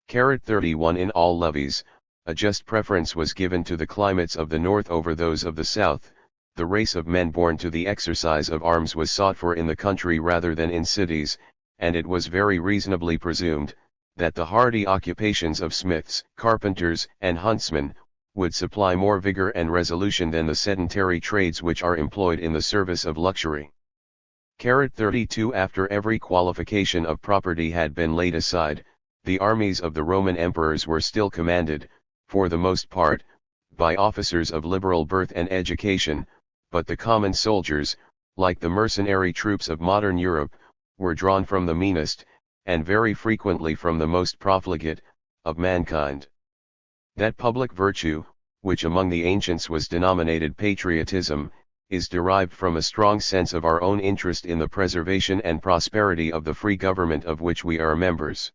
31 In all levies, a just preference was given to the climates of the north over those of the south. The race of men born to the exercise of arms was sought for in the country rather than in cities, and it was very reasonably presumed, that the hardy occupations of smiths, carpenters, and huntsmen, would supply more vigor and resolution than the sedentary trades which are employed in the service of luxury. 32 After every qualification of property had been laid aside, the armies of the Roman emperors were still commanded, for the most part, by officers of liberal birth and education, but the common soldiers, like the mercenary troops of modern Europe, were drawn from the meanest, and very frequently from the most profligate, of mankind. That public virtue, which among the ancients was denominated patriotism, is derived from a strong sense of our own interest in the preservation and prosperity of the free government of which we are members.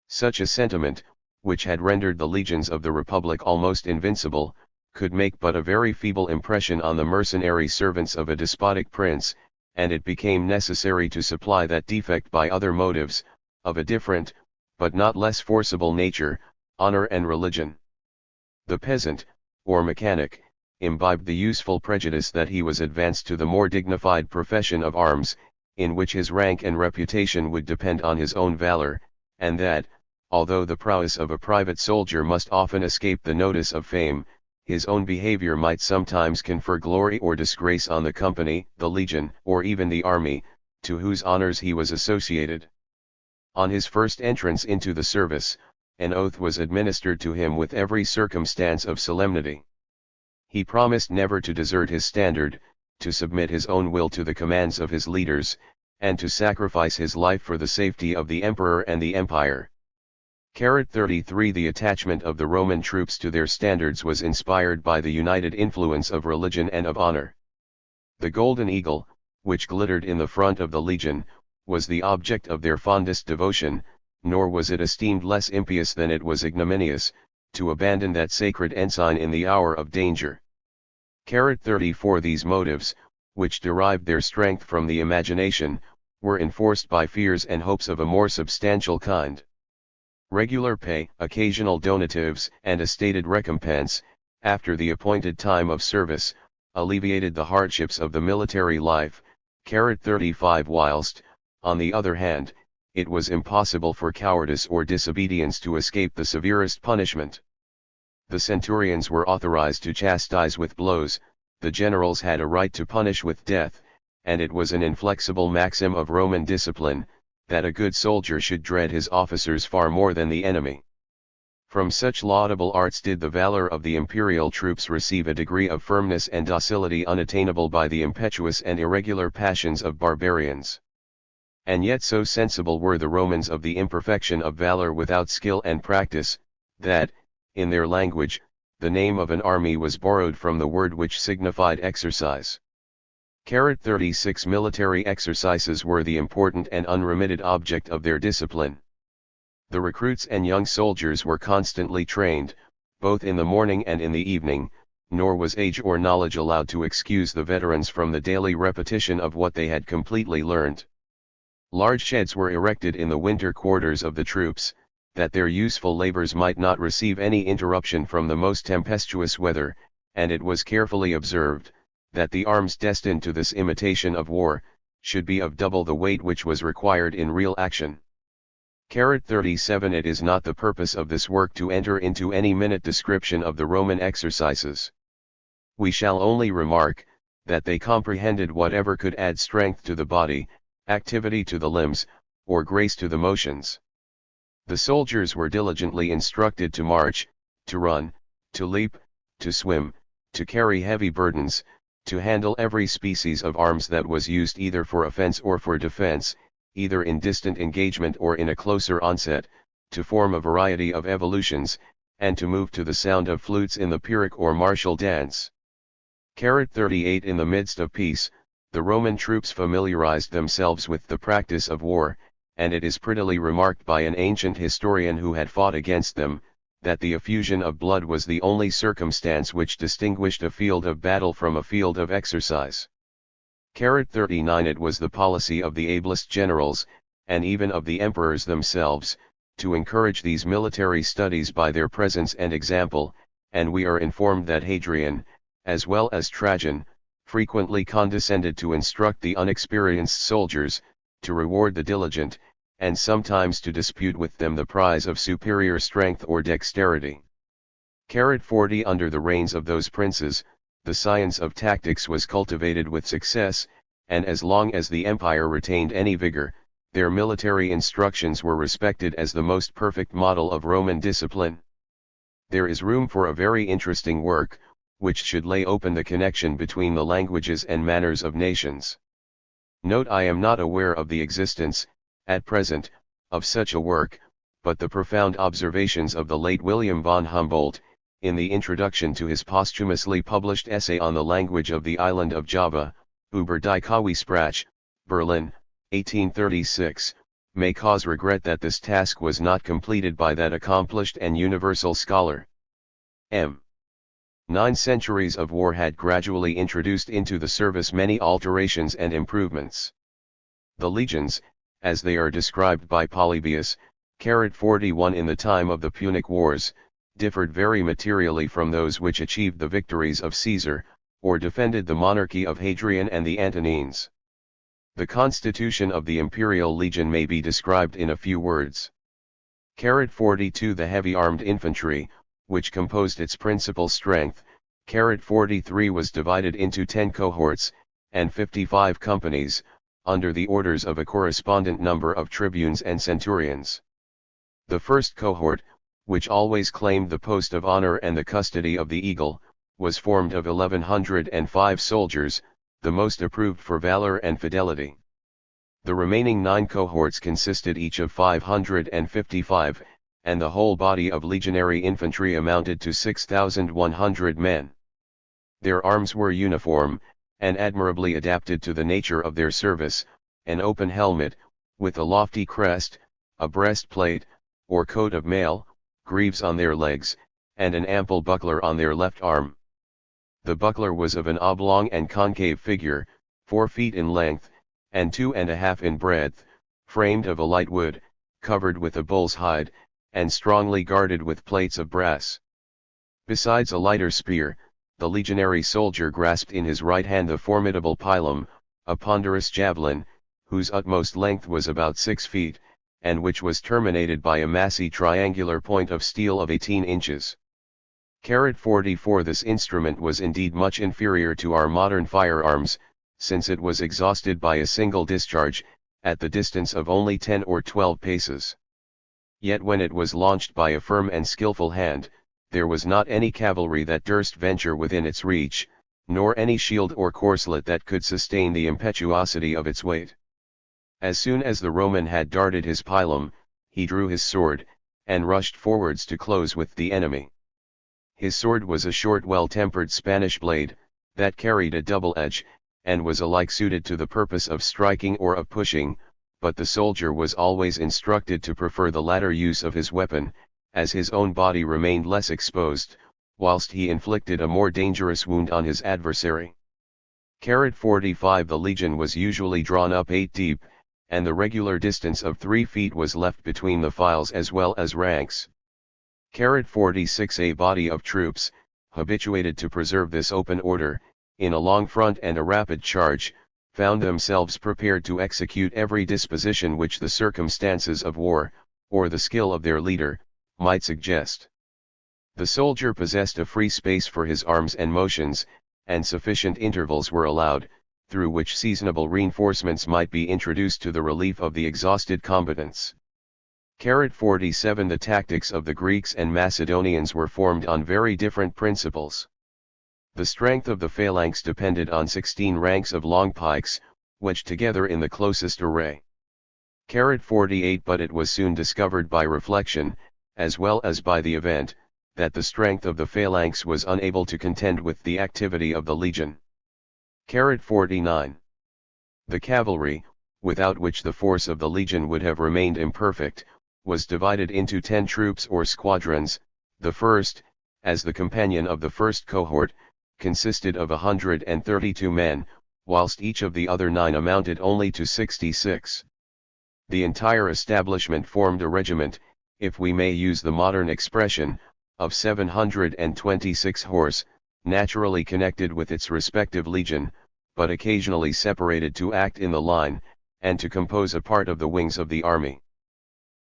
Such a sentiment, which had rendered the legions of the Republic almost invincible, could make but a very feeble impression on the mercenary servants of a despotic prince, and it became necessary to supply that defect by other motives, of a different, but not less forcible nature, honor and religion. The peasant, or mechanic, imbibed the useful prejudice that he was advanced to the more dignified profession of arms, in which his rank and reputation would depend on his own valor, and that, although the prowess of a private soldier must often escape the notice of fame, his own behavior might sometimes confer glory or disgrace on the company, the legion, or even the army, to whose honors he was associated. On his first entrance into the service, an oath was administered to him with every circumstance of solemnity. He promised never to desert his standard, to submit his own will to the commands of his leaders, and to sacrifice his life for the safety of the emperor and the empire. 33 The attachment of the Roman troops to their standards was inspired by the united influence of religion and of honor. The golden eagle, which glittered in the front of the legion, was the object of their fondest devotion, nor was it esteemed less impious than it was ignominious, to abandon that sacred ensign in the hour of danger. 34 These motives, which derived their strength from the imagination, were enforced by fears and hopes of a more substantial kind. Regular pay, occasional donatives, and a stated recompense, after the appointed time of service, alleviated the hardships of the military life. 35 Whilst, on the other hand, it was impossible for cowardice or disobedience to escape the severest punishment. The centurions were authorized to chastise with blows, the generals had a right to punish with death, and it was an inflexible maxim of Roman discipline, that a good soldier should dread his officers far more than the enemy. From such laudable arts did the valor of the imperial troops receive a degree of firmness and docility unattainable by the impetuous and irregular passions of barbarians. And yet so sensible were the Romans of the imperfection of valor without skill and practice, that, in their language, the name of an army was borrowed from the word which signified exercise. 36 Military exercises were the important and unremitted object of their discipline. The recruits and young soldiers were constantly trained, both in the morning and in the evening, nor was age or knowledge allowed to excuse the veterans from the daily repetition of what they had completely learned. Large sheds were erected in the winter quarters of the troops, that their useful labors might not receive any interruption from the most tempestuous weather, and it was carefully observed, that the arms destined to this imitation of war, should be of double the weight which was required in real action. 37 It is not the purpose of this work to enter into any minute description of the Roman exercises. We shall only remark, that they comprehended whatever could add strength to the body, activity to the limbs, or grace to the motions. The soldiers were diligently instructed to march, to run, to leap, to swim, to carry heavy burdens, to handle every species of arms that was used either for offense or for defense, either in distant engagement or in a closer onset, to form a variety of evolutions, and to move to the sound of flutes in the Pyrrhic or martial dance. 38 In the midst of peace, the Roman troops familiarized themselves with the practice of war, and it is prettily remarked by an ancient historian who had fought against them, that the effusion of blood was the only circumstance which distinguished a field of battle from a field of exercise. 39 It was the policy of the ablest generals, and even of the emperors themselves, to encourage these military studies by their presence and example, and we are informed that Hadrian, as well as Trajan, frequently condescended to instruct the unexperienced soldiers, to reward the diligent, and sometimes to dispute with them the prize of superior strength or dexterity. 40 Under the reigns of those princes, the science of tactics was cultivated with success, and as long as the empire retained any vigor, their military instructions were respected as the most perfect model of Roman discipline. There is room for a very interesting work, which should lay open the connection between the languages and manners of nations. Note: I am not aware of the existence, at present, of such a work, but the profound observations of the late William von Humboldt, in the introduction to his posthumously published essay on the language of the island of Java, Über die Kawi-Sprache, Berlin, 1836, may cause regret that this task was not completed by that accomplished and universal scholar. 9 centuries of war had gradually introduced into the service many alterations and improvements. The legions, as they are described by Polybius, 41 in the time of the Punic Wars, differed very materially from those which achieved the victories of Caesar, or defended the monarchy of Hadrian and the Antonines. The constitution of the imperial legion may be described in a few words. 42 The heavy armed infantry, which composed its principal strength, 43 was divided into 10 cohorts, and 55 companies, under the orders of a correspondent number of tribunes and centurions. The first cohort, which always claimed the post of honor and the custody of the eagle, was formed of 1,105 soldiers, the most approved for valor and fidelity. The remaining 9 cohorts consisted each of 555, and the whole body of legionary infantry amounted to 6,100 men. Their arms were uniform, and admirably adapted to the nature of their service: an open helmet, with a lofty crest, a breastplate, or coat of mail, greaves on their legs, and an ample buckler on their left arm. The buckler was of an oblong and concave figure, 4 feet in length, and 2.5 in breadth, framed of a light wood, covered with a bull's hide, and strongly guarded with plates of brass. Besides a lighter spear, the legionary soldier grasped in his right hand the formidable pilum, a ponderous javelin, whose utmost length was about 6 feet, and which was terminated by a massy triangular point of steel of 18 inches. 44 This instrument was indeed much inferior to our modern firearms, since it was exhausted by a single discharge, at the distance of only 10 or 12 paces. Yet when it was launched by a firm and skillful hand, there was not any cavalry that durst venture within its reach, nor any shield or corslet that could sustain the impetuosity of its weight. As soon as the Roman had darted his pilum, he drew his sword, and rushed forwards to close with the enemy. His sword was a short well-tempered Spanish blade, that carried a double edge, and was alike suited to the purpose of striking or of pushing, but the soldier was always instructed to prefer the latter use of his weapon, as his own body remained less exposed, whilst he inflicted a more dangerous wound on his adversary. 45 The legion was usually drawn up 8 deep, and the regular distance of 3 feet was left between the files as well as ranks. 46 A body of troops, habituated to preserve this open order, in a long front and a rapid charge, found themselves prepared to execute every disposition which the circumstances of war, or the skill of their leader, might suggest. The soldier possessed a free space for his arms and motions, and sufficient intervals were allowed, through which seasonable reinforcements might be introduced to the relief of the exhausted combatants. 47 The tactics of the Greeks and Macedonians were formed on very different principles. The strength of the phalanx depended on 16 ranks of long pikes, wedged together in the closest array. 48 But it was soon discovered by reflection, as well as by the event, that the strength of the phalanx was unable to contend with the activity of the legion. 49 The cavalry, without which the force of the legion would have remained imperfect, was divided into 10 troops or squadrons. The first, as the companion of the first cohort, consisted of 132 men, whilst each of the other 9 amounted only to 66. The entire establishment formed a regiment, if we may use the modern expression, of 726 horse, naturally connected with its respective legion, but occasionally separated to act in the line, and to compose a part of the wings of the army.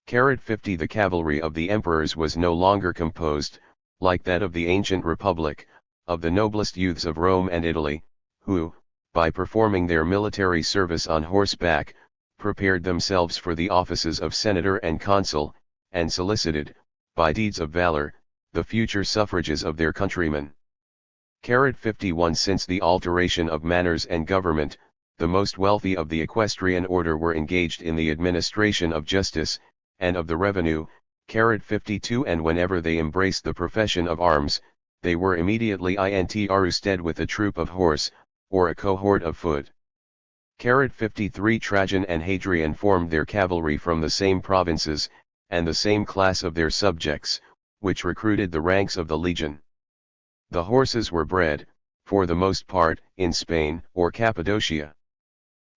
50 The cavalry of the emperors was no longer composed, like that of the ancient republic, of the noblest youths of Rome and Italy, who, by performing their military service on horseback, prepared themselves for the offices of senator and consul, and solicited, by deeds of valor, the future suffrages of their countrymen. 51 Since the alteration of manners and government, the most wealthy of the equestrian order were engaged in the administration of justice, and of the revenue. 52 And whenever they embraced the profession of arms, they were immediately intrusted with a troop of horse, or a cohort of foot. 53 Trajan and Hadrian formed their cavalry from the same provinces, and the same class of their subjects, which recruited the ranks of the legion. The horses were bred, for the most part, in Spain or Cappadocia.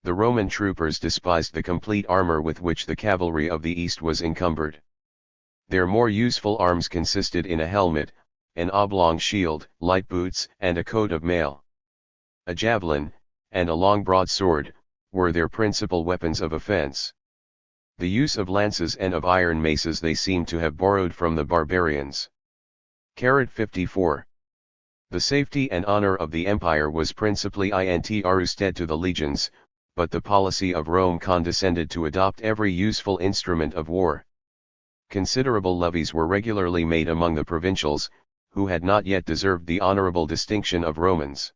The Roman troopers despised the complete armor with which the cavalry of the East was encumbered. Their more useful arms consisted in a helmet, an oblong shield, light boots, and a coat of mail. A javelin, and a long broadsword, were their principal weapons of offense. The use of lances and of iron maces they seem to have borrowed from the barbarians. 54 The safety and honor of the empire was principally intrusted to the legions, but the policy of Rome condescended to adopt every useful instrument of war. Considerable levies were regularly made among the provincials, who had not yet deserved the honorable distinction of Romans.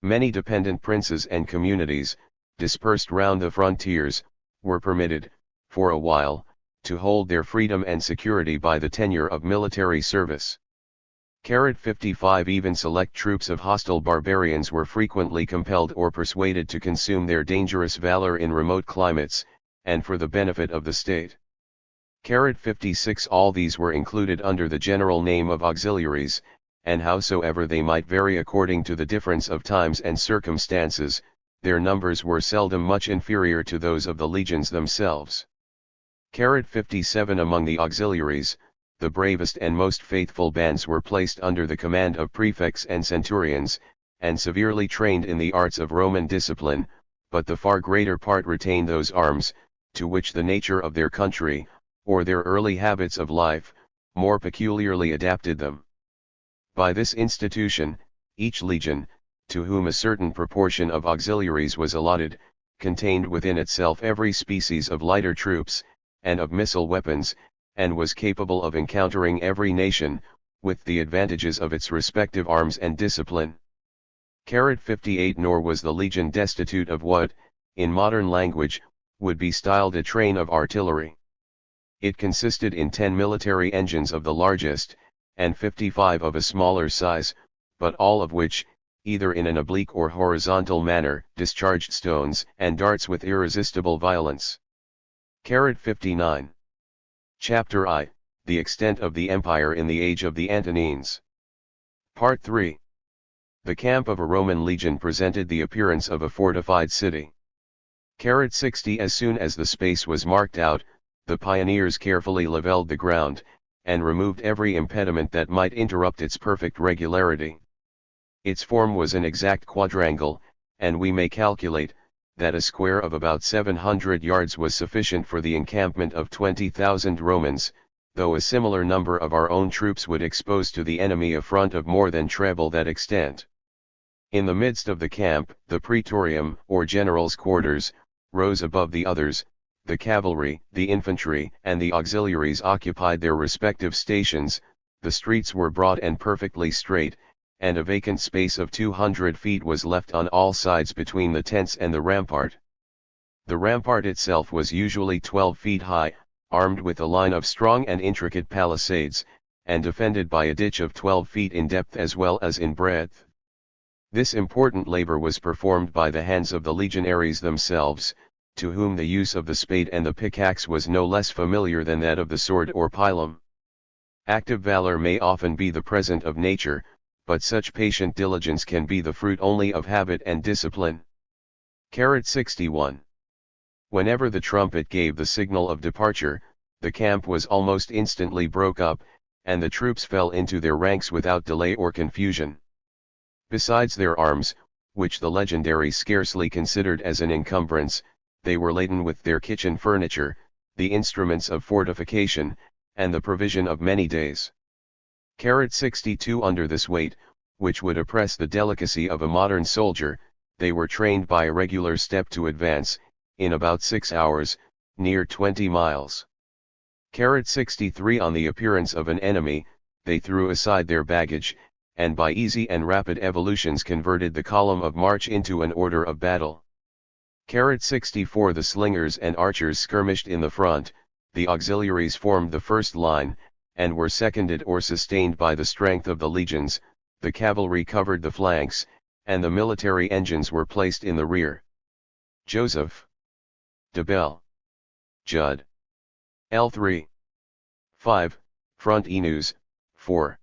Many dependent princes and communities, dispersed round the frontiers, were permitted, for a while, to hold their freedom and security by the tenure of military service. 55 Even select troops of hostile barbarians were frequently compelled or persuaded to consume their dangerous valor in remote climates, and for the benefit of the state. 56 All these were included under the general name of auxiliaries, and howsoever they might vary according to the difference of times and circumstances, their numbers were seldom much inferior to those of the legions themselves. 57 Among the auxiliaries, the bravest and most faithful bands were placed under the command of prefects and centurions, and severely trained in the arts of Roman discipline, but the far greater part retained those arms, to which the nature of their country, or their early habits of life, more peculiarly adapted them. By this institution, each legion, to whom a certain proportion of auxiliaries was allotted, contained within itself every species of lighter troops, and of missile weapons, and was capable of encountering every nation, with the advantages of its respective arms and discipline. 58 Nor was the legion destitute of what, in modern language, would be styled a train of artillery. It consisted in 10 military engines of the largest, and 55 of a smaller size, but all of which, either in an oblique or horizontal manner, discharged stones and darts with irresistible violence. 59 Chapter I, The extent of the empire in the age of the Antonines. Part 3. The camp of a Roman legion presented the appearance of a fortified city. 60. As soon as the space was marked out, the pioneers carefully leveled the ground, and removed every impediment that might interrupt its perfect regularity. Its form was an exact quadrangle, and we may calculate that a square of about 700 yards was sufficient for the encampment of 20,000 Romans, though a similar number of our own troops would expose to the enemy a front of more than treble that extent. In the midst of the camp, the praetorium, or general's quarters, rose above the others. The cavalry, the infantry, and the auxiliaries occupied their respective stations. The streets were broad and perfectly straight, and a vacant space of 200 feet was left on all sides between the tents and the rampart. The rampart itself was usually 12 feet high, armed with a line of strong and intricate palisades, and defended by a ditch of 12 feet in depth as well as in breadth. This important labor was performed by the hands of the legionaries themselves, to whom the use of the spade and the pickaxe was no less familiar than that of the sword or pilum. Active valor may often be the present of nature, but such patient diligence can be the fruit only of habit and discipline. 61. Whenever the trumpet gave the signal of departure, the camp was almost instantly broke up, and the troops fell into their ranks without delay or confusion. Besides their arms, which the legendaries scarcely considered as an encumbrance, they were laden with their kitchen furniture, the instruments of fortification, and the provision of many days. 62. Under this weight, which would oppress the delicacy of a modern soldier, they were trained by a regular step to advance, in about 6 hours, near 20 miles. 63. On the appearance of an enemy, they threw aside their baggage, and by easy and rapid evolutions converted the column of march into an order of battle. 64. The slingers and archers skirmished in the front, the auxiliaries formed the first line, and were seconded or sustained by the strength of the legions. The cavalry covered the flanks, and the military engines were placed in the rear. Joseph. De Bell. Judd. L3. 5. Front Enus. 4.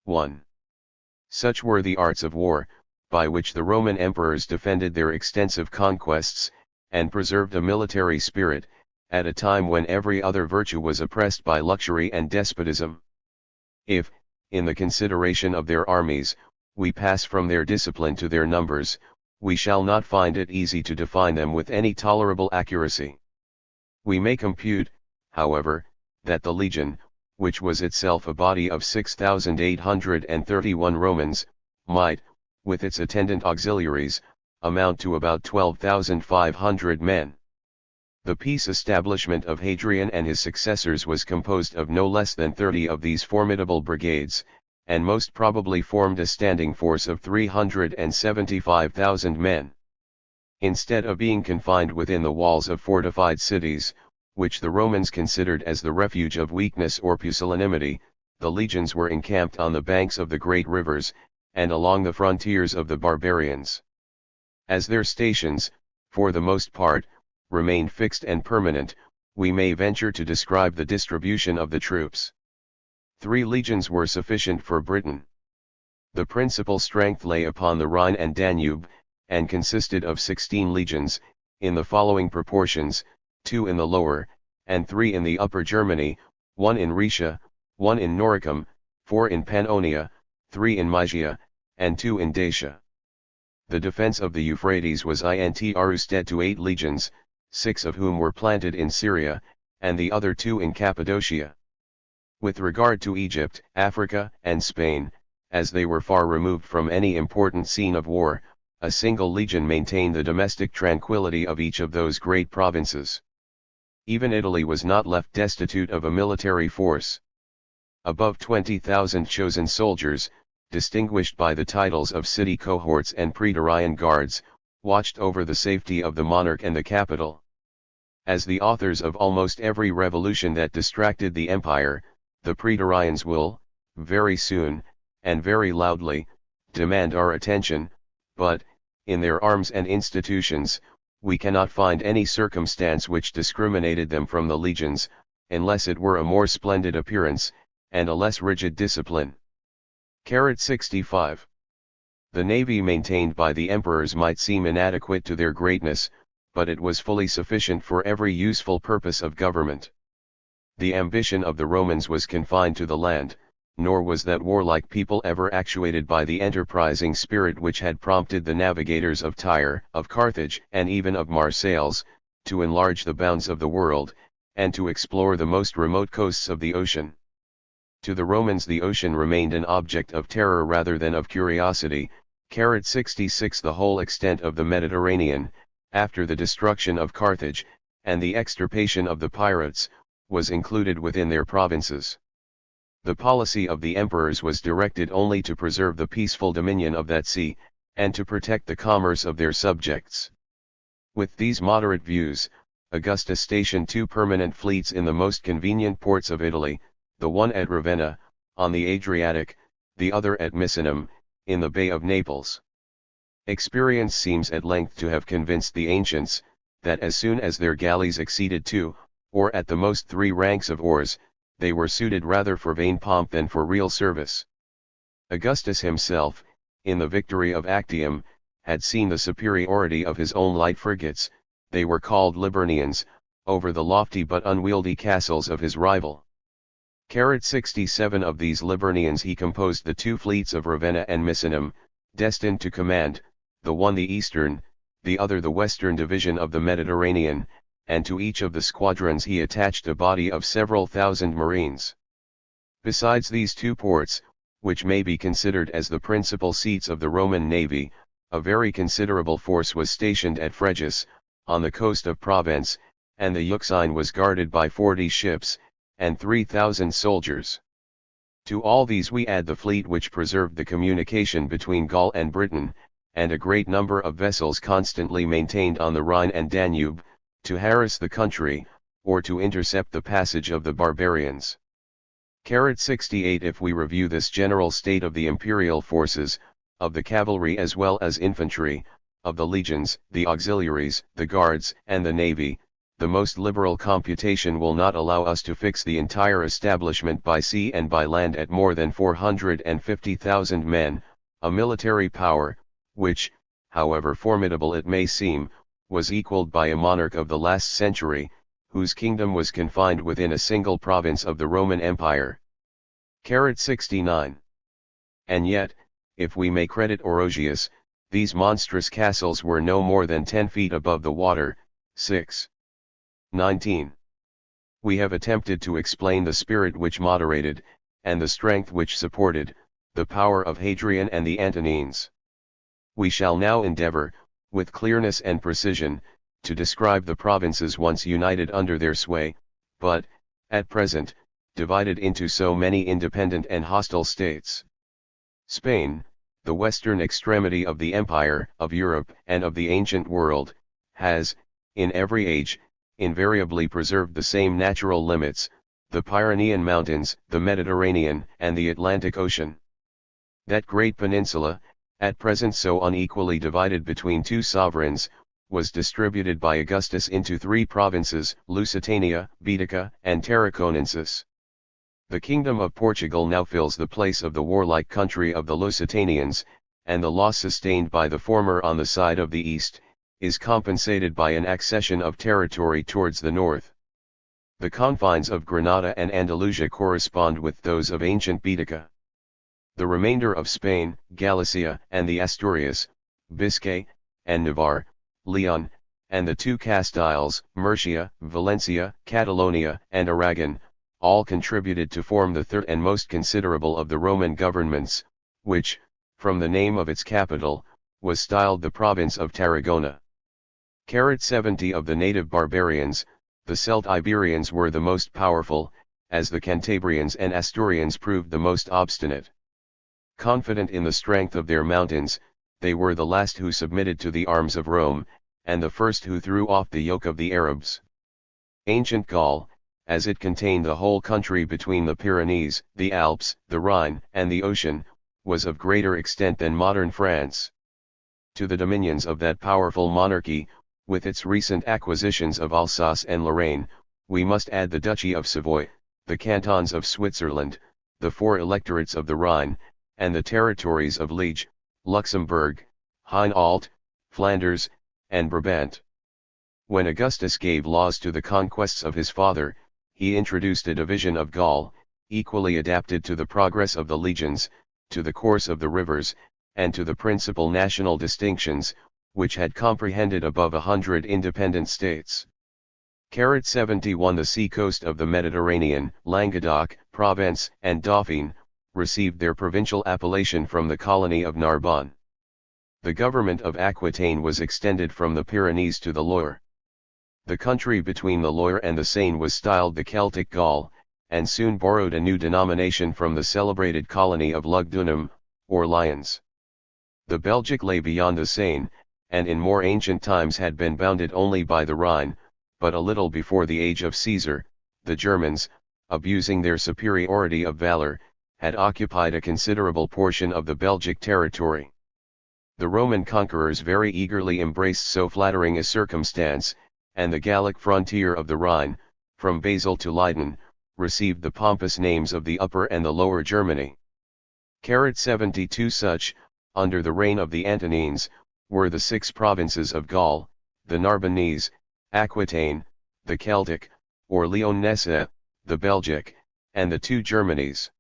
1. Such were the arts of war, by which the Roman emperors defended their extensive conquests, and preserved a military spirit, at a time when every other virtue was oppressed by luxury and despotism. If, in the consideration of their armies, we pass from their discipline to their numbers, we shall not find it easy to define them with any tolerable accuracy. We may compute, however, that the legion, which was itself a body of 6,831 Romans, might, with its attendant auxiliaries, amount to about 12,500 men. The peace establishment of Hadrian and his successors was composed of no less than 30 of these formidable brigades, and most probably formed a standing force of 375,000 men. Instead of being confined within the walls of fortified cities, which the Romans considered as the refuge of weakness or pusillanimity, the legions were encamped on the banks of the great rivers, and along the frontiers of the barbarians. As their stations, for the most part, remained fixed and permanent, we may venture to describe the distribution of the troops. 3 legions were sufficient for Britain. The principal strength lay upon the Rhine and Danube, and consisted of 16 legions, in the following proportions: 2 in the lower, and 3 in the upper Germany, 1 in Rhaetia, 1 in Noricum, 4 in Pannonia, 3 in Mysia, and 2 in Dacia. The defense of the Euphrates was intrusted to 8 legions, 6 of whom were planted in Syria, and the other 2 in Cappadocia. With regard to Egypt, Africa, and Spain, as they were far removed from any important scene of war, a single legion maintained the domestic tranquility of each of those great provinces. Even Italy was not left destitute of a military force. Above 20,000 chosen soldiers, distinguished by the titles of city cohorts and praetorian guards, watched over the safety of the monarch and the capital. As the authors of almost every revolution that distracted the empire, the praetorians will, very soon, and very loudly, demand our attention, but, in their arms and institutions, we cannot find any circumstance which discriminated them from the legions, unless it were a more splendid appearance, and a less rigid discipline. 65. The navy maintained by the emperors might seem inadequate to their greatness, but it was fully sufficient for every useful purpose of government. The ambition of the Romans was confined to the land, nor was that warlike people ever actuated by the enterprising spirit which had prompted the navigators of Tyre, of Carthage, and even of Marseilles, to enlarge the bounds of the world, and to explore the most remote coasts of the ocean. To the Romans the ocean remained an object of terror rather than of curiosity. 66 The whole extent of the Mediterranean, after the destruction of Carthage, and the extirpation of the pirates, was included within their provinces. The policy of the emperors was directed only to preserve the peaceful dominion of that sea, and to protect the commerce of their subjects. With these moderate views, Augustus stationed 2 permanent fleets in the most convenient ports of Italy, the one at Ravenna, on the Adriatic, the other at Misenum, in the Bay of Naples. Experience seems at length to have convinced the ancients, that as soon as their galleys exceeded 2, or at the most 3 ranks of oars, they were suited rather for vain pomp than for real service. Augustus himself, in the victory of Actium, had seen the superiority of his own light frigates, they were called Liburnians, over the lofty but unwieldy castles of his rival. 67 Of these Liburnians he composed the 2 fleets of Ravenna and Misenum, destined to command, the one the eastern, the other the western division of the Mediterranean, and to each of the squadrons he attached a body of several thousand marines. Besides these 2 ports, which may be considered as the principal seats of the Roman navy, a very considerable force was stationed at Frejus, on the coast of Provence, and the Euxine was guarded by 40 ships, and 3,000 soldiers. To all these we add the fleet which preserved the communication between Gaul and Britain, and a great number of vessels constantly maintained on the Rhine and Danube, to harass the country, or to intercept the passage of the barbarians. 68 If we review this general state of the imperial forces, of the cavalry as well as infantry, of the legions, the auxiliaries, the guards, and the navy, the most liberal computation will not allow us to fix the entire establishment by sea and by land at more than 450,000 men, a military power, which, however formidable it may seem, was equalled by a monarch of the last century, whose kingdom was confined within a single province of the Roman Empire. 69. And yet, if we may credit Orosius, these monstrous castles were no more than 10 feet above the water. 6. 19. We have attempted to explain the spirit which moderated, and the strength which supported, the power of Hadrian and the Antonines. We shall now endeavor, with clearness and precision, to describe the provinces once united under their sway, but, at present, divided into so many independent and hostile states. Spain, the western extremity of the empire, of Europe, and of the ancient world, has, in every age, invariably preserved the same natural limits, the Pyrenean mountains, the Mediterranean, and the Atlantic Ocean. That great peninsula, at present so unequally divided between 2 sovereigns, was distributed by Augustus into 3 provinces, Lusitania, Baetica, and Tarraconensis. The kingdom of Portugal now fills the place of the warlike country of the Lusitanians, and the loss sustained by the former on the side of the east, is compensated by an accession of territory towards the north. The confines of Granada and Andalusia correspond with those of ancient Baetica. The remainder of Spain, Galicia, and the Asturias, Biscay, and Navarre, Leon, and the 2 Castiles, Murcia, Valencia, Catalonia, and Aragon, all contributed to form the third and most considerable of the Roman governments, which, from the name of its capital, was styled the province of Tarragona. 70 Of the native barbarians, the Celt-Iberians were the most powerful, as the Cantabrians and Asturians proved the most obstinate. Confident in the strength of their mountains, they were the last who submitted to the arms of Rome, and the first who threw off the yoke of the Arabs. Ancient Gaul, as it contained the whole country between the Pyrenees, the Alps, the Rhine, and the ocean, was of greater extent than modern France. To the dominions of that powerful monarchy, with its recent acquisitions of Alsace and Lorraine, we must add the Duchy of Savoy, the cantons of Switzerland, the 4 electorates of the Rhine, and the territories of Liege, Luxembourg, Hainault, Flanders, and Brabant. When Augustus gave laws to the conquests of his father, he introduced a division of Gaul, equally adapted to the progress of the legions, to the course of the rivers, and to the principal national distinctions, which had comprehended above 100 independent states. 71 The sea-coast of the Mediterranean, Languedoc, Provence, and Dauphine, received their provincial appellation from the colony of Narbonne. The government of Aquitaine was extended from the Pyrenees to the Loire. The country between the Loire and the Seine was styled the Celtic Gaul, and soon borrowed a new denomination from the celebrated colony of Lugdunum, or Lions. The Belgic lay beyond the Seine, and in more ancient times had been bounded only by the Rhine, but a little before the age of Caesar, the Germans, abusing their superiority of valor, had occupied a considerable portion of the Belgic territory. The Roman conquerors very eagerly embraced so flattering a circumstance, and the Gallic frontier of the Rhine, from Basel to Leiden, received the pompous names of the Upper and the Lower Germany. 72 Such, under the reign of the Antonines, were the 6 provinces of Gaul, the Narbonnese, Aquitaine, the Celtic, or Lyonesse, the Belgic, and the 2 Germanies.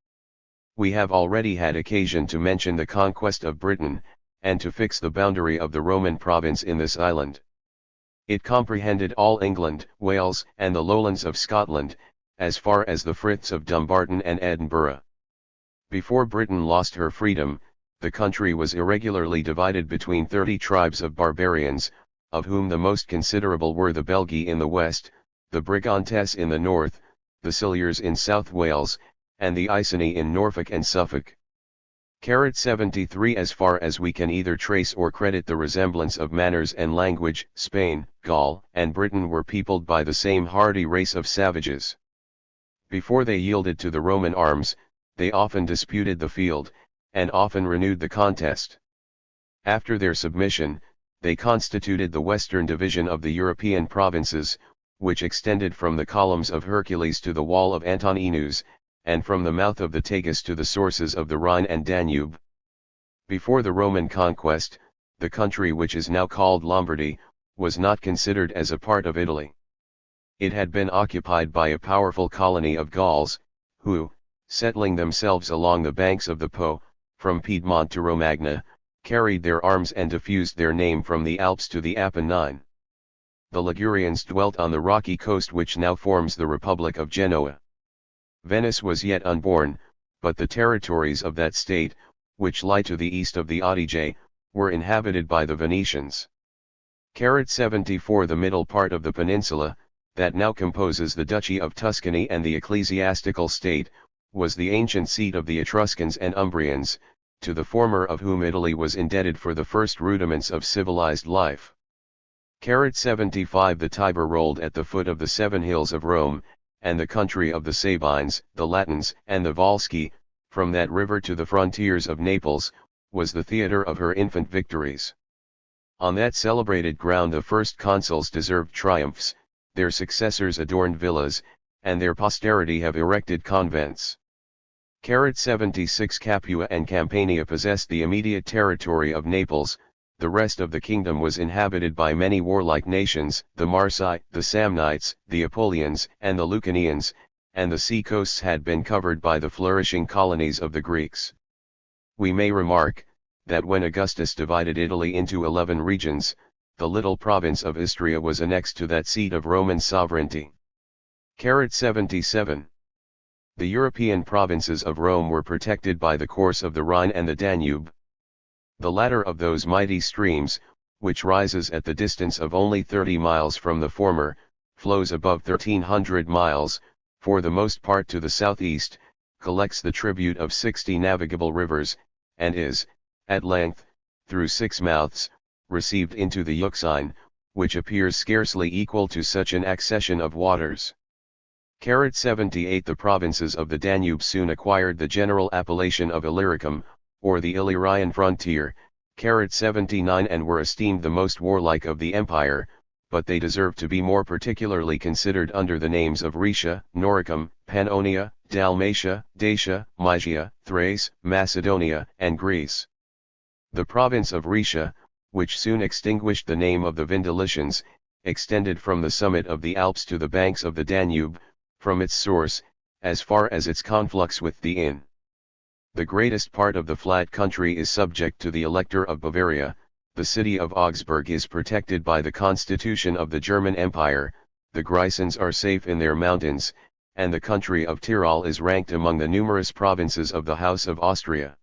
We have already had occasion to mention the conquest of Britain, and to fix the boundary of the Roman province in this island. It comprehended all England, Wales, and the lowlands of Scotland, as far as the friths of Dumbarton and Edinburgh. Before Britain lost her freedom, the country was irregularly divided between 30 tribes of barbarians, of whom the most considerable were the Belgae in the west, the Brigantes in the north, the Silures in South Wales, and the Iceni in Norfolk and Suffolk. 73 As far as we can either trace or credit the resemblance of manners and language, Spain, Gaul, and Britain were peopled by the same hardy race of savages. Before they yielded to the Roman arms, they often disputed the field, and often renewed the contest. After their submission, they constituted the western division of the European provinces, which extended from the columns of Hercules to the wall of Antoninus, and from the mouth of the Tagus to the sources of the Rhine and Danube. Before the Roman conquest, the country which is now called Lombardy, was not considered as a part of Italy. It had been occupied by a powerful colony of Gauls, who, settling themselves along the banks of the Po, from Piedmont to Romagna, carried their arms and diffused their name from the Alps to the Apennine. The Ligurians dwelt on the rocky coast which now forms the Republic of Genoa. Venice was yet unborn, but the territories of that state, which lie to the east of the Adige, were inhabited by the Venetians. 74 The middle part of the peninsula, that now composes the Duchy of Tuscany and the ecclesiastical state, was the ancient seat of the Etruscans and Umbrians, to the former of whom Italy was indebted for the first rudiments of civilized life. 75 The Tiber rolled at the foot of the 7 hills of Rome, and the country of the Sabines, the Latins, and the Volsci, from that river to the frontiers of Naples, was the theatre of her infant victories. On that celebrated ground the first consuls deserved triumphs, their successors adorned villas, and their posterity have erected convents. 76 Capua and Campania possessed the immediate territory of Naples. The rest of the kingdom was inhabited by many warlike nations, the Marsi, the Samnites, the Apulians, and the Lucanians, and the sea coasts had been covered by the flourishing colonies of the Greeks. We may remark, that when Augustus divided Italy into 11 regions, the little province of Istria was annexed to that seat of Roman sovereignty. 77 The European provinces of Rome were protected by the course of the Rhine and the Danube. The latter of those mighty streams, which rises at the distance of only 30 miles from the former, flows above 1,300 miles, for the most part to the southeast, collects the tribute of 60 navigable rivers, and is, at length, through 6 mouths, received into the Euxine, which appears scarcely equal to such an accession of waters. 78 The provinces of the Danube soon acquired the general appellation of Illyricum, or the Illyrian frontier, 79 and were esteemed the most warlike of the empire, but they deserve to be more particularly considered under the names of Rhaetia, Noricum, Pannonia, Dalmatia, Dacia, Mysia, Thrace, Macedonia, and Greece. The province of Rhaetia, which soon extinguished the name of the Vindelians, extended from the summit of the Alps to the banks of the Danube, from its source, as far as its conflux with the Inn. The greatest part of the flat country is subject to the Elector of Bavaria, the city of Augsburg is protected by the constitution of the German Empire, the Grisons are safe in their mountains, and the country of Tyrol is ranked among the numerous provinces of the House of Austria.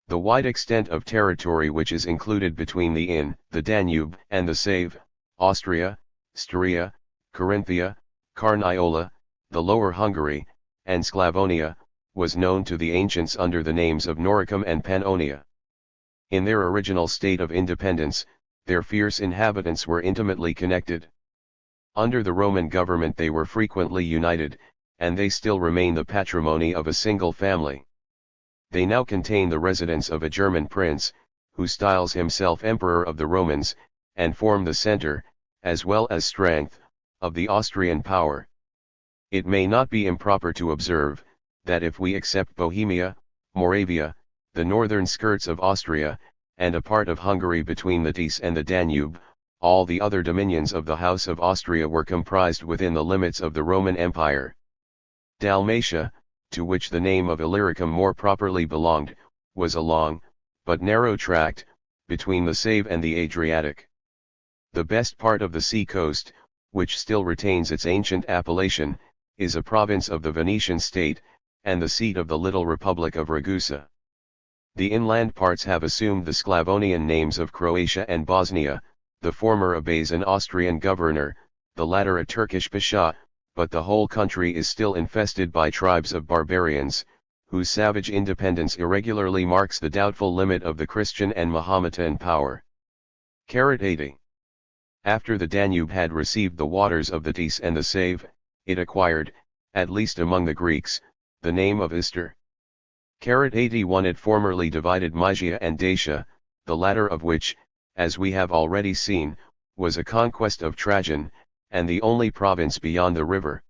The wide extent of territory which is included between the Inn, the Danube, and the Save, Austria, Styria, Carinthia, Carniola, the Lower Hungary, and Sclavonia, was known to the ancients under the names of Noricum and Pannonia. In their original state of independence, their fierce inhabitants were intimately connected. Under the Roman government they were frequently united, and they still remain the patrimony of a single family. They now contain the residence of a German prince, who styles himself Emperor of the Romans, and form the center, as well as strength, of the Austrian power. It may not be improper to observe, that if we except Bohemia, Moravia, the northern skirts of Austria, and a part of Hungary between the Theiss and the Danube, all the other dominions of the House of Austria were comprised within the limits of the Roman Empire. Dalmatia, to which the name of Illyricum more properly belonged, was a long, but narrow tract, between the Save and the Adriatic. The best part of the sea coast, which still retains its ancient appellation, is a province of the Venetian state, and the seat of the little republic of Ragusa. The inland parts have assumed the Sclavonian names of Croatia and Bosnia, the former obeys an Austrian governor, the latter a Turkish pasha, but the whole country is still infested by tribes of barbarians, whose savage independence irregularly marks the doubtful limit of the Christian and Mahometan power. 80. After the Danube had received the waters of the Theiss and the Save, it acquired, at least among the Greeks, the name of Ister. 81. It formerly divided Mysia and Dacia, the latter of which, as we have already seen, was a conquest of Trajan, and the only province beyond the river.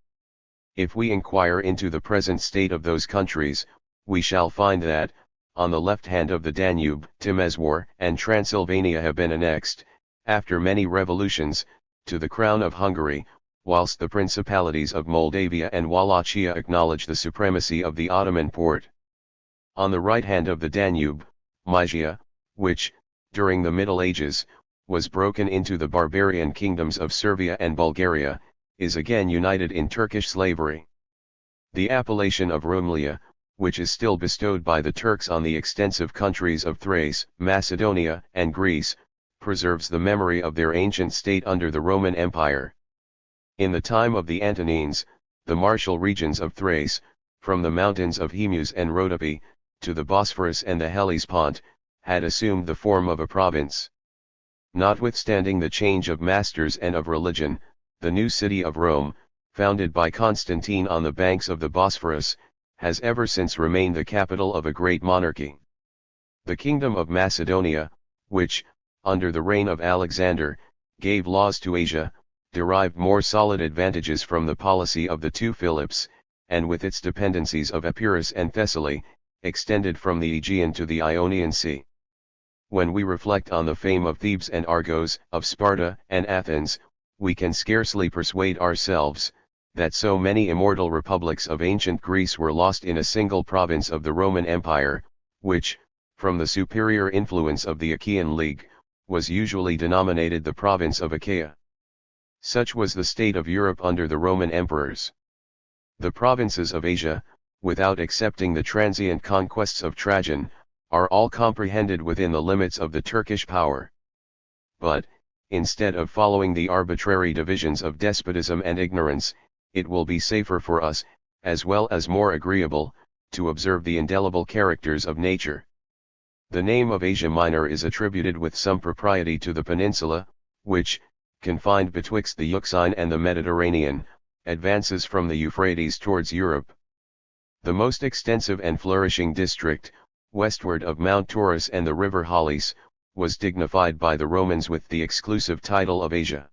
If we inquire into the present state of those countries, we shall find that, on the left hand of the Danube, Timeswar and Transylvania have been annexed, after many revolutions, to the crown of Hungary, whilst the principalities of Moldavia and Wallachia acknowledge the supremacy of the Ottoman Porte. On the right hand of the Danube, Mysia, which, during the Middle Ages, was broken into the barbarian kingdoms of Servia and Bulgaria, is again united in Turkish slavery. The appellation of Rumelia, which is still bestowed by the Turks on the extensive countries of Thrace, Macedonia, and Greece, preserves the memory of their ancient state under the Roman Empire. In the time of the Antonines, the martial regions of Thrace, from the mountains of Haemus and Rhodope, to the Bosphorus and the Hellespont, had assumed the form of a province. Notwithstanding the change of masters and of religion, the new city of Rome, founded by Constantine on the banks of the Bosphorus, has ever since remained the capital of a great monarchy. The kingdom of Macedonia, which, under the reign of Alexander, gave laws to Asia, derived more solid advantages from the policy of the two Philips, and with its dependencies of Epirus and Thessaly, extended from the Aegean to the Ionian Sea. When we reflect on the fame of Thebes and Argos, of Sparta and Athens, we can scarcely persuade ourselves, that so many immortal republics of ancient Greece were lost in a single province of the Roman Empire, which, from the superior influence of the Achaean League, was usually denominated the province of Achaia. Such was the state of Europe under the Roman emperors. The provinces of Asia, without excepting the transient conquests of Trajan, are all comprehended within the limits of the Turkish power. But, instead of following the arbitrary divisions of despotism and ignorance, it will be safer for us, as well as more agreeable, to observe the indelible characters of nature. The name of Asia Minor is attributed with some propriety to the peninsula, which, confined betwixt the Euxine and the Mediterranean, advances from the Euphrates towards Europe. The most extensive and flourishing district, westward of Mount Taurus and the river Halys, was dignified by the Romans with the exclusive title of Asia.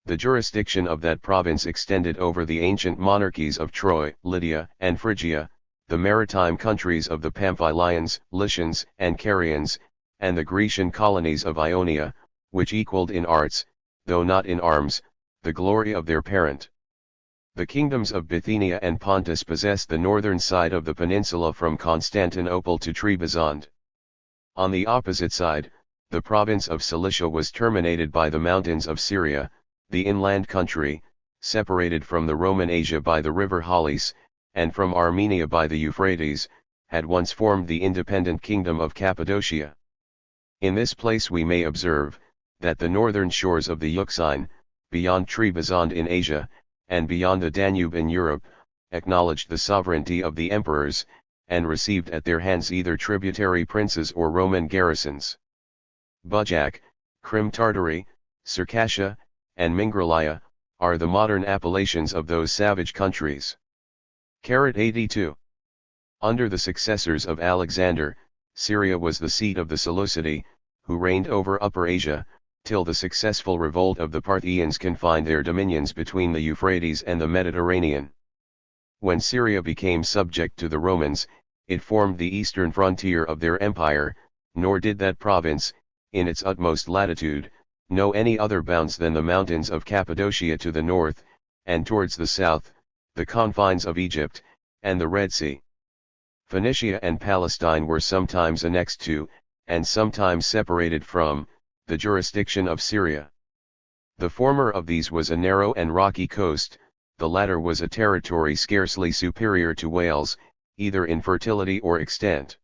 The jurisdiction of that province extended over the ancient monarchies of Troy, Lydia, and Phrygia, the maritime countries of the Pamphylians, Lycians, and Carians, and the Grecian colonies of Ionia, which equaled in arts, though not in arms, the glory of their parent. The kingdoms of Bithynia and Pontus possessed the northern side of the peninsula from Constantinople to Trebizond. On the opposite side, the province of Cilicia was terminated by the mountains of Syria, the inland country, separated from the Roman Asia by the river Halys, and from Armenia by the Euphrates, had once formed the independent kingdom of Cappadocia. In this place we may observe, that the northern shores of the Euxine, beyond Trebizond in Asia, and beyond the Danube in Europe, acknowledged the sovereignty of the emperors, and received at their hands either tributary princes or Roman garrisons. Bujak, Crim-Tartary, Circassia, and Mingralia, are the modern appellations of those savage countries. 82. Under the successors of Alexander, Syria was the seat of the Seleucidae, who reigned over Upper Asia, till the successful revolt of the Parthians confined their dominions between the Euphrates and the Mediterranean. When Syria became subject to the Romans, it formed the eastern frontier of their empire, nor did that province, in its utmost latitude, know any other bounds than the mountains of Cappadocia to the north, and towards the south, the confines of Egypt, and the Red Sea. Phoenicia and Palestine were sometimes annexed to, and sometimes separated from, the jurisdiction of Syria. The former of these was a narrow and rocky coast, the latter was a territory scarcely superior to Wales, either in fertility or extent.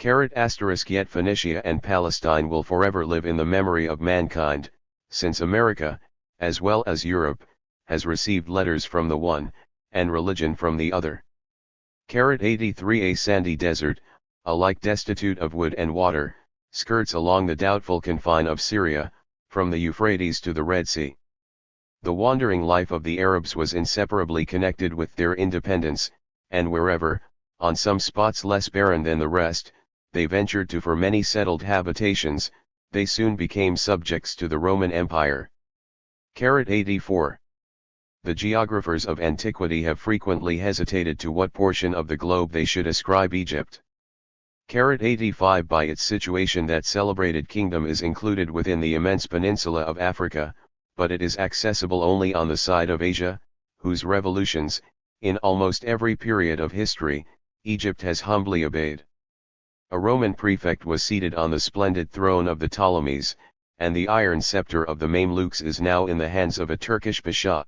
Yet Phoenicia and Palestine will forever live in the memory of mankind, since America, as well as Europe, has received letters from the one, and religion from the other. 83. A sandy desert, alike destitute of wood and water, skirts along the doubtful confine of Syria, from the Euphrates to the Red Sea. The wandering life of the Arabs was inseparably connected with their independence, and wherever, on some spots less barren than the rest, they ventured to for many settled habitations, they soon became subjects to the Roman Empire. 84. The geographers of antiquity have frequently hesitated to what portion of the globe they should ascribe Egypt. 85. By its situation that celebrated kingdom is included within the immense peninsula of Africa, but it is accessible only on the side of Asia, whose revolutions, in almost every period of history, Egypt has humbly obeyed. A Roman prefect was seated on the splendid throne of the Ptolemies, and the iron scepter of the Mamluks is now in the hands of a Turkish pasha.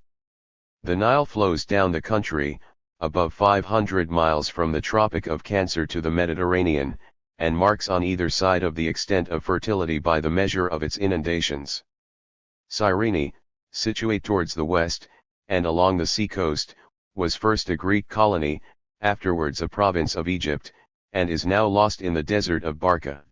The Nile flows down the country, above 500 miles from the Tropic of Cancer to the Mediterranean, and marks on either side of the extent of fertility by the measure of its inundations. Cyrene, situate towards the west, and along the sea coast, was first a Greek colony, afterwards a province of Egypt, and is now lost in the desert of Barca.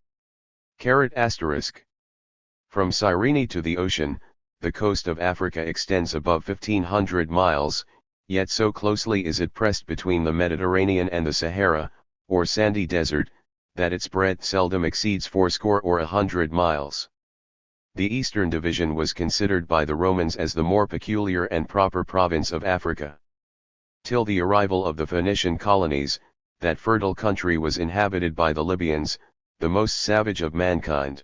From Cyrene to the ocean, the coast of Africa extends above 1,500 miles, yet so closely is it pressed between the Mediterranean and the Sahara, or sandy desert, that its breadth seldom exceeds 80 or 100 miles. The eastern division was considered by the Romans as the more peculiar and proper province of Africa. Till the arrival of the Phoenician colonies, that fertile country was inhabited by the Libyans, the most savage of mankind.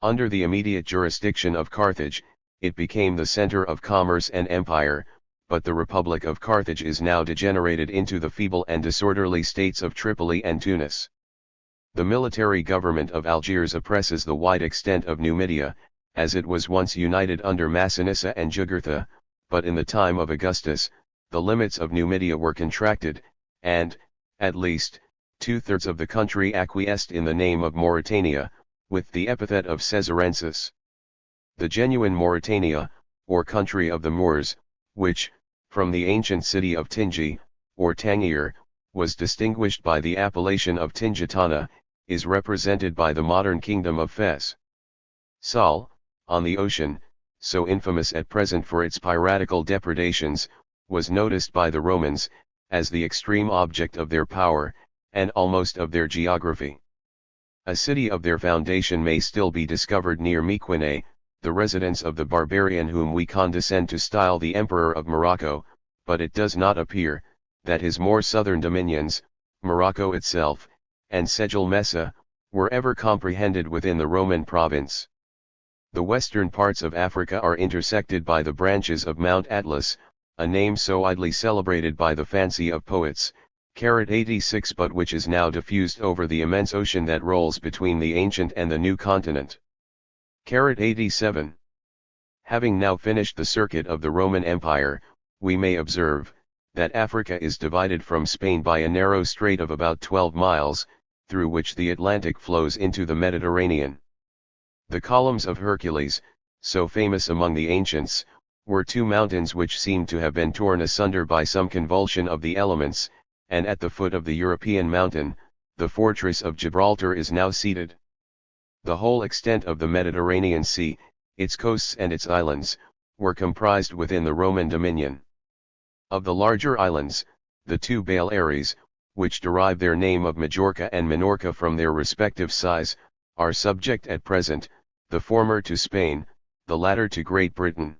Under the immediate jurisdiction of Carthage, it became the center of commerce and empire, but the Republic of Carthage is now degenerated into the feeble and disorderly states of Tripoli and Tunis. The military government of Algiers oppresses the wide extent of Numidia, as it was once united under Massinissa and Jugurtha, but in the time of Augustus, the limits of Numidia were contracted, and, at least, 2/3 of the country acquiesced in the name of Mauritania, with the epithet of Caesarensis. The genuine Mauritania, or country of the Moors, which, from the ancient city of Tingi, or Tangier, was distinguished by the appellation of Tingitana, is represented by the modern kingdom of Fez. Sal, on the ocean, so infamous at present for its piratical depredations, was noticed by the Romans, as the extreme object of their power, and almost of their geography. A city of their foundation may still be discovered near Mycenae, the residence of the barbarian whom we condescend to style the Emperor of Morocco, but it does not appear, that his more southern dominions, Morocco itself, and Sejel Messa, were ever comprehended within the Roman province. The western parts of Africa are intersected by the branches of Mount Atlas, a name so idly celebrated by the fancy of poets, 86 but which is now diffused over the immense ocean that rolls between the ancient and the new continent. 87. Having now finished the circuit of the Roman Empire, we may observe, that Africa is divided from Spain by a narrow strait of about 12 miles, through which the Atlantic flows into the Mediterranean. The columns of Hercules, so famous among the ancients, were two mountains which seem to have been torn asunder by some convulsion of the elements, and at the foot of the European mountain, the fortress of Gibraltar is now seated. The whole extent of the Mediterranean Sea, its coasts and its islands, were comprised within the Roman dominion. Of the larger islands, the two Baleares, which derive their name of Majorca and Minorca from their respective size, are subject at present, the former to Spain, the latter to Great Britain.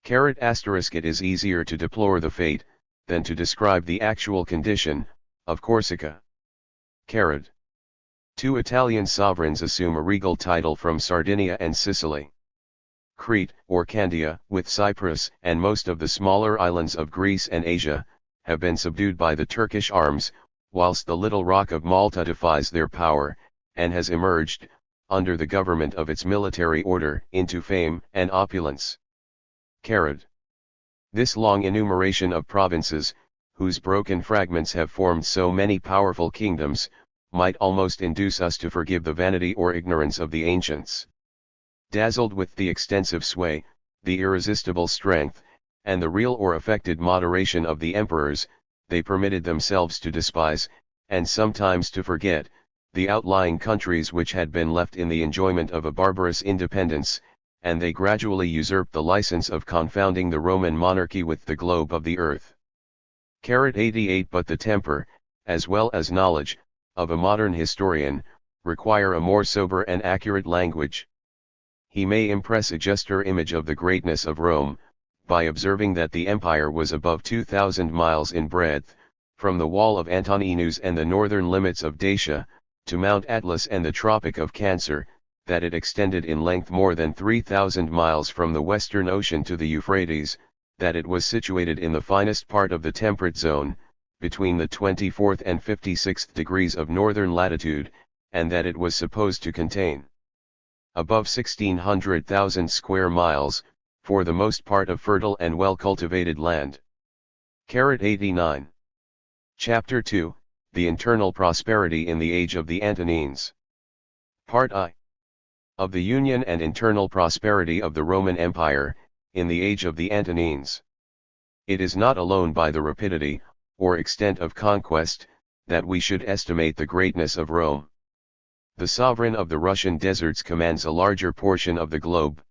It is easier to deplore the fate, than to describe the actual condition, of Corsica. Two Italian sovereigns assume a regal title from Sardinia and Sicily. Crete, or Candia, with Cyprus and most of the smaller islands of Greece and Asia, have been subdued by the Turkish arms, whilst the little rock of Malta defies their power, and has emerged, under the government of its military order, into fame and opulence. This long enumeration of provinces, whose broken fragments have formed so many powerful kingdoms, might almost induce us to forgive the vanity or ignorance of the ancients. Dazzled with the extensive sway, the irresistible strength, and the real or affected moderation of the emperors, they permitted themselves to despise, and sometimes to forget, the outlying countries which had been left in the enjoyment of a barbarous independence, and they gradually usurped the license of confounding the Roman monarchy with the globe of the earth. 88 But the temper, as well as knowledge, of a modern historian, require a more sober and accurate language. He may impress a juster image of the greatness of Rome, by observing that the empire was above 2,000 miles in breadth, from the wall of Antoninus and the northern limits of Dacia, to Mount Atlas and the Tropic of Cancer, that it extended in length more than 3,000 miles from the western ocean to the Euphrates, that it was situated in the finest part of the temperate zone, between the 24th and 56th degrees of northern latitude, and that it was supposed to contain above 1,600,000 square miles, for the most part of fertile and well-cultivated land. 89. Chapter 2, The Internal Prosperity in the Age of the Antonines. Part I. Of the union and internal prosperity of the Roman Empire, in the age of the Antonines. It is not alone by the rapidity, or extent of conquest, that we should estimate the greatness of Rome. The sovereign of the Russian deserts commands a larger portion of the globe.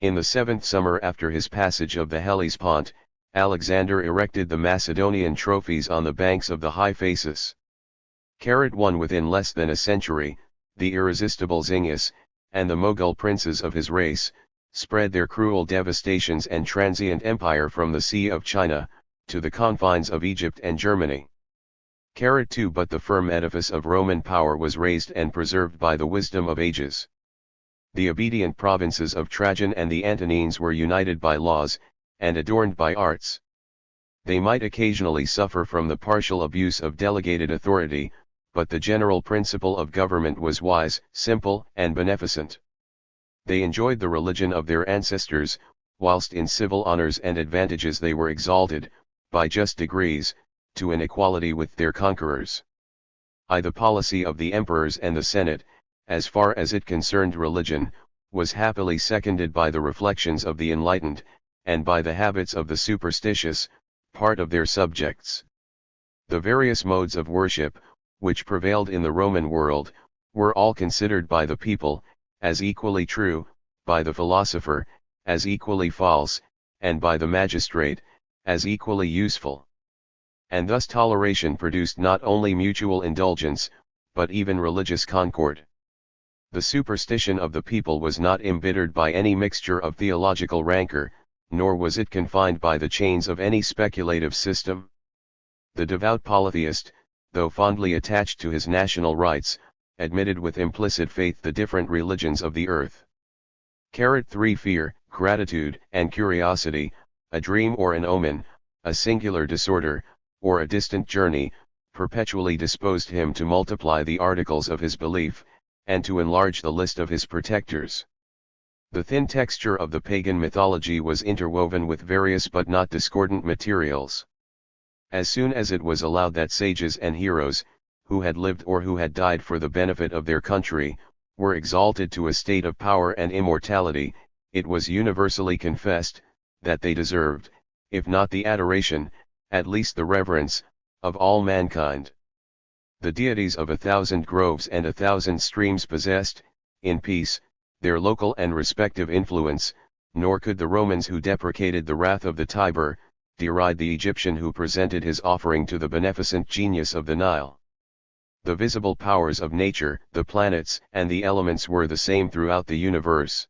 In the 7th summer after his passage of the Hellespont, Alexander erected the Macedonian trophies on the banks of the high Phasis. 1 Within less than a century, the irresistible Zingis, and the Mughal princes of his race, spread their cruel devastations and transient empire from the Sea of China, to the confines of Egypt and Germany. 2 But the firm edifice of Roman power was raised and preserved by the wisdom of ages. The obedient provinces of Trajan and the Antonines were united by laws, and adorned by arts. They might occasionally suffer from the partial abuse of delegated authority, but the general principle of government was wise, simple, and beneficent. They enjoyed the religion of their ancestors, whilst in civil honors and advantages they were exalted, by just degrees, to an equality with their conquerors. The policy of the emperors and the Senate, as far as it concerned religion, was happily seconded by the reflections of the enlightened, and by the habits of the superstitious, part of their subjects. The various modes of worship, which prevailed in the Roman world, were all considered by the people, as equally true, by the philosopher, as equally false, and by the magistrate, as equally useful. And thus toleration produced not only mutual indulgence, but even religious concord. The superstition of the people was not embittered by any mixture of theological rancor, nor was it confined by the chains of any speculative system. The devout polytheist, though fondly attached to his national rites, admitted with implicit faith the different religions of the earth. 3. Fear, gratitude, and curiosity, a dream or an omen, a singular disorder, or a distant journey, perpetually disposed him to multiply the articles of his belief, and to enlarge the list of his protectors. The thin texture of the pagan mythology was interwoven with various but not discordant materials. As soon as it was allowed that sages and heroes, who had lived or who had died for the benefit of their country, were exalted to a state of power and immortality, it was universally confessed, that they deserved, if not the adoration, at least the reverence, of all mankind. The deities of 1,000 groves and 1,000 streams possessed, in peace, their local and respective influence, nor could the Romans who deprecated the wrath of the Tiber, deride the Egyptian who presented his offering to the beneficent genius of the Nile. The visible powers of nature, the planets and the elements were the same throughout the universe.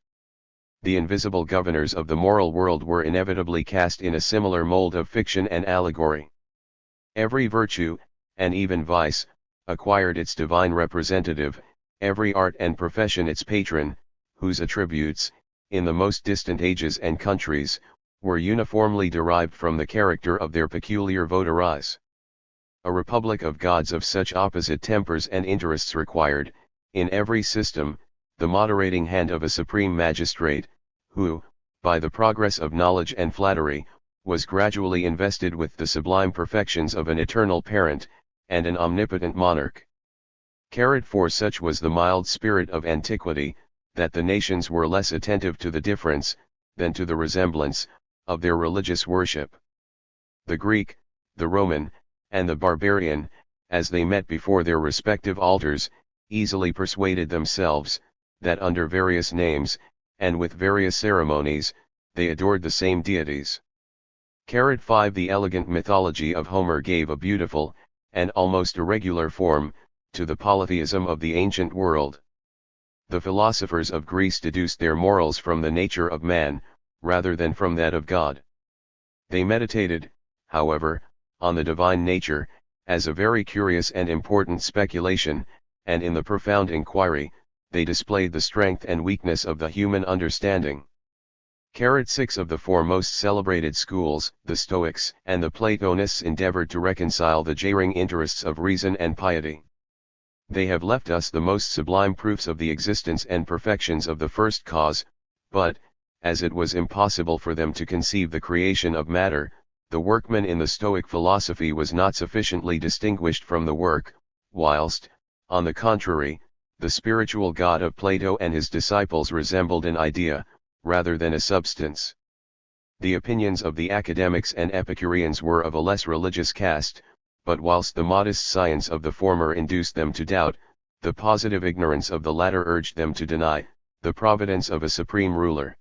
The invisible governors of the moral world were inevitably cast in a similar mold of fiction and allegory. Every virtue, and even vice, acquired its divine representative, every art and profession its patron, whose attributes, in the most distant ages and countries, were uniformly derived from the character of their peculiar votaries. A republic of gods of such opposite tempers and interests required, in every system, the moderating hand of a supreme magistrate, who, by the progress of knowledge and flattery, was gradually invested with the sublime perfections of an eternal parent, and an omnipotent monarch. 4. Such was the mild spirit of antiquity, that the nations were less attentive to the difference, than to the resemblance, of their religious worship. The Greek, the Roman, and the barbarian, as they met before their respective altars, easily persuaded themselves, that under various names, and with various ceremonies, they adored the same deities. 5. The elegant mythology of Homer gave a beautiful, and almost irregular form, to the polytheism of the ancient world. The philosophers of Greece deduced their morals from the nature of man, rather than from that of God. They meditated, however, on the divine nature, as a very curious and important speculation, and in the profound inquiry, they displayed the strength and weakness of the human understanding. 6. Of the four most celebrated schools, the Stoics and the Platonists endeavored to reconcile the jarring interests of reason and piety. They have left us the most sublime proofs of the existence and perfections of the first cause, but, as it was impossible for them to conceive the creation of matter, the workman in the Stoic philosophy was not sufficiently distinguished from the work, whilst, on the contrary, the spiritual God of Plato and his disciples resembled an idea, rather than a substance. The opinions of the academics and Epicureans were of a less religious cast, but whilst the modest science of the former induced them to doubt, the positive ignorance of the latter urged them to deny the providence of a supreme ruler.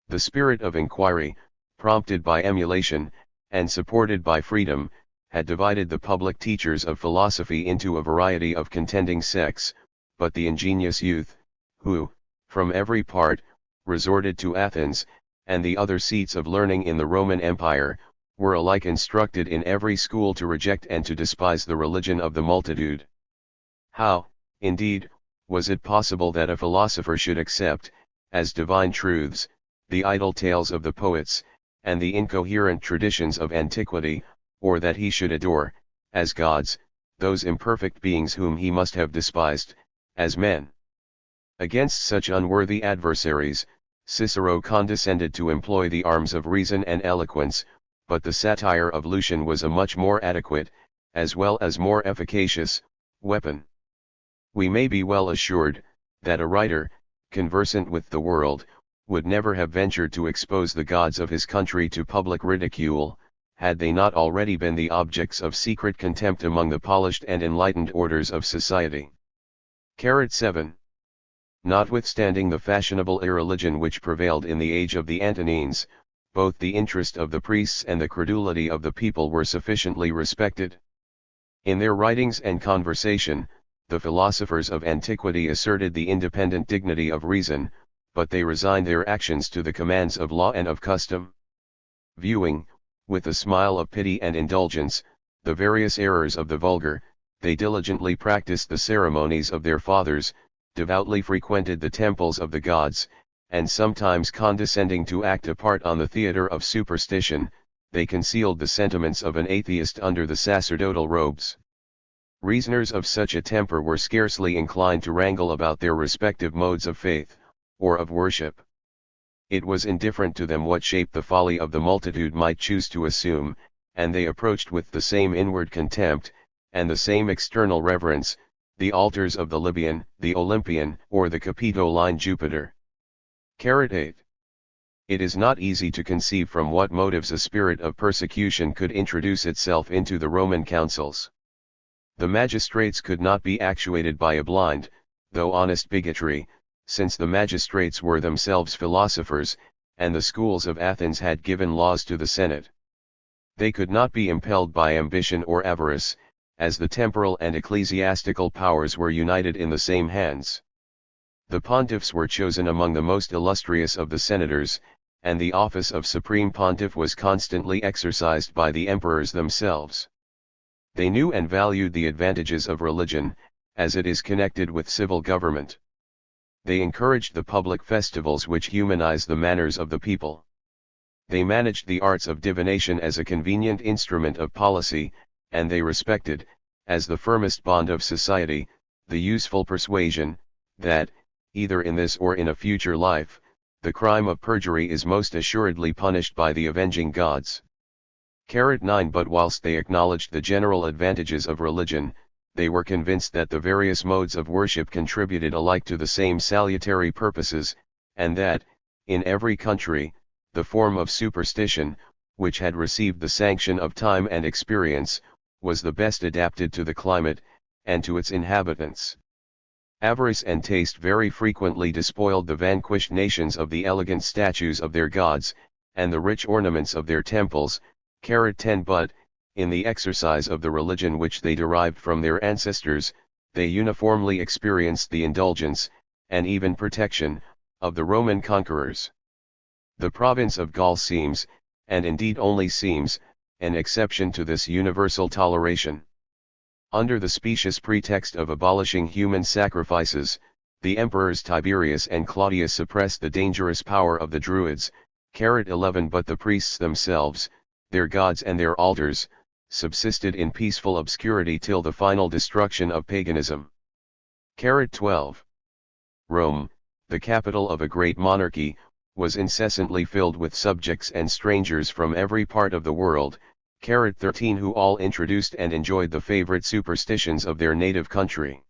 The spirit of inquiry, prompted by emulation, and supported by freedom, had divided the public teachers of philosophy into a variety of contending sects, but the ingenious youth, who, from every part, resorted to Athens, and the other seats of learning in the Roman Empire, were alike instructed in every school to reject and to despise the religion of the multitude. How, indeed, was it possible that a philosopher should accept, as divine truths, the idle tales of the poets, and the incoherent traditions of antiquity, or that he should adore, as gods, those imperfect beings whom he must have despised, as men? Against such unworthy adversaries, Cicero condescended to employ the arms of reason and eloquence, but the satire of Lucian was a much more adequate, as well as more efficacious, weapon. We may be well assured, that a writer, conversant with the world, would never have ventured to expose the gods of his country to public ridicule, had they not already been the objects of secret contempt among the polished and enlightened orders of society. 7. Notwithstanding the fashionable irreligion which prevailed in the age of the Antonines, both the interest of the priests and the credulity of the people were sufficiently respected. In their writings and conversation, the philosophers of antiquity asserted the independent dignity of reason, but they resigned their actions to the commands of law and of custom. Viewing, with a smile of pity and indulgence, the various errors of the vulgar, they diligently practiced the ceremonies of their fathers, devoutly frequented the temples of the gods, and sometimes condescending to act a part on the theatre of superstition, they concealed the sentiments of an atheist under the sacerdotal robes. Reasoners of such a temper were scarcely inclined to wrangle about their respective modes of faith, or of worship. It was indifferent to them what shape the folly of the multitude might choose to assume, and they approached with the same inward contempt, and the same external reverence, the altars of the Libyan, the Olympian, or the Capitoline Jupiter. 8. It is not easy to conceive from what motives a spirit of persecution could introduce itself into the Roman councils. The magistrates could not be actuated by a blind, though honest bigotry, since the magistrates were themselves philosophers, and the schools of Athens had given laws to the Senate. They could not be impelled by ambition or avarice, as the temporal and ecclesiastical powers were united in the same hands. The pontiffs were chosen among the most illustrious of the senators, and the office of supreme pontiff was constantly exercised by the emperors themselves. They knew and valued the advantages of religion, as it is connected with civil government. They encouraged the public festivals which humanize the manners of the people. They managed the arts of divination as a convenient instrument of policy, and they respected, as the firmest bond of society, the useful persuasion, that, either in this or in a future life, the crime of perjury is most assuredly punished by the avenging gods. 9. But whilst they acknowledged the general advantages of religion, they were convinced that the various modes of worship contributed alike to the same salutary purposes, and that, in every country, the form of superstition, which had received the sanction of time and experience, was the best adapted to the climate, and to its inhabitants. Avarice and taste very frequently despoiled the vanquished nations of the elegant statues of their gods, and the rich ornaments of their temples. 10. But, in the exercise of the religion which they derived from their ancestors, they uniformly experienced the indulgence, and even protection, of the Roman conquerors. The province of Gaul seems, and indeed only seems, an exception to this universal toleration. Under the specious pretext of abolishing human sacrifices, the emperors Tiberius and Claudius suppressed the dangerous power of the Druids. 11. But the priests themselves, their gods and their altars, subsisted in peaceful obscurity till the final destruction of paganism. 12. Rome, the capital of a great monarchy, was incessantly filled with subjects and strangers from every part of the world. 13. Who all introduced and enjoyed the favorite superstitions of their native country.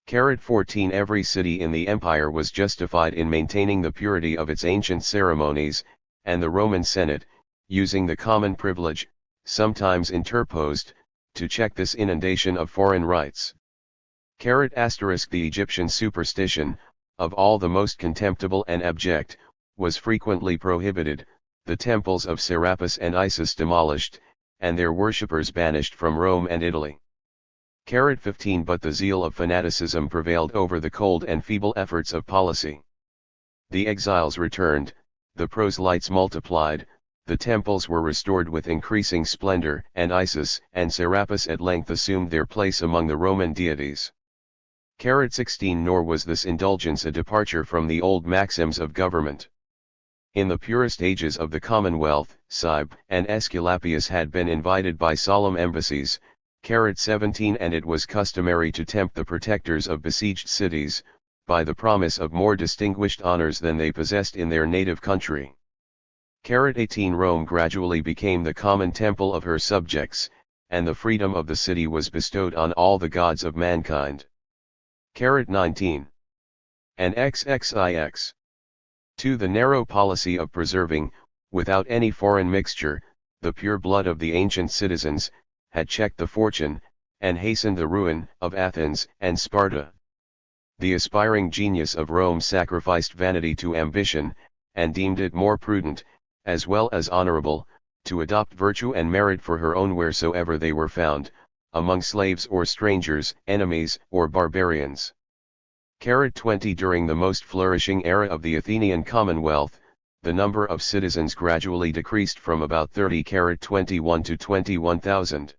14. Every city in the empire was justified in maintaining the purity of its ancient ceremonies, and the Roman Senate, using the common privilege, sometimes interposed, to check this inundation of foreign rites. The Egyptian superstition, of all the most contemptible and abject, was frequently prohibited, the temples of Serapis and Isis demolished, and their worshippers banished from Rome and Italy. 15. But the zeal of fanaticism prevailed over the cold and feeble efforts of policy. The exiles returned, the proselytes multiplied, the temples were restored with increasing splendor, and Isis and Serapis at length assumed their place among the Roman deities. 16. Nor was this indulgence a departure from the old maxims of government. In the purest ages of the Commonwealth, Cybele and Aesculapius had been invited by solemn embassies. 17. And it was customary to tempt the protectors of besieged cities, by the promise of more distinguished honors than they possessed in their native country. 18. Rome gradually became the common temple of her subjects, and the freedom of the city was bestowed on all the gods of mankind. 19. And XXIX. 2. The narrow policy of preserving, without any foreign mixture, the pure blood of the ancient citizens, had checked the fortune, and hastened the ruin, of Athens and Sparta. The aspiring genius of Rome sacrificed vanity to ambition, and deemed it more prudent, as well as honorable, to adopt virtue and merit for her own wheresoever they were found, among slaves or strangers, enemies, or barbarians. 20 During the most flourishing era of the Athenian Commonwealth, the number of citizens gradually decreased from about 30-21 to 21,000.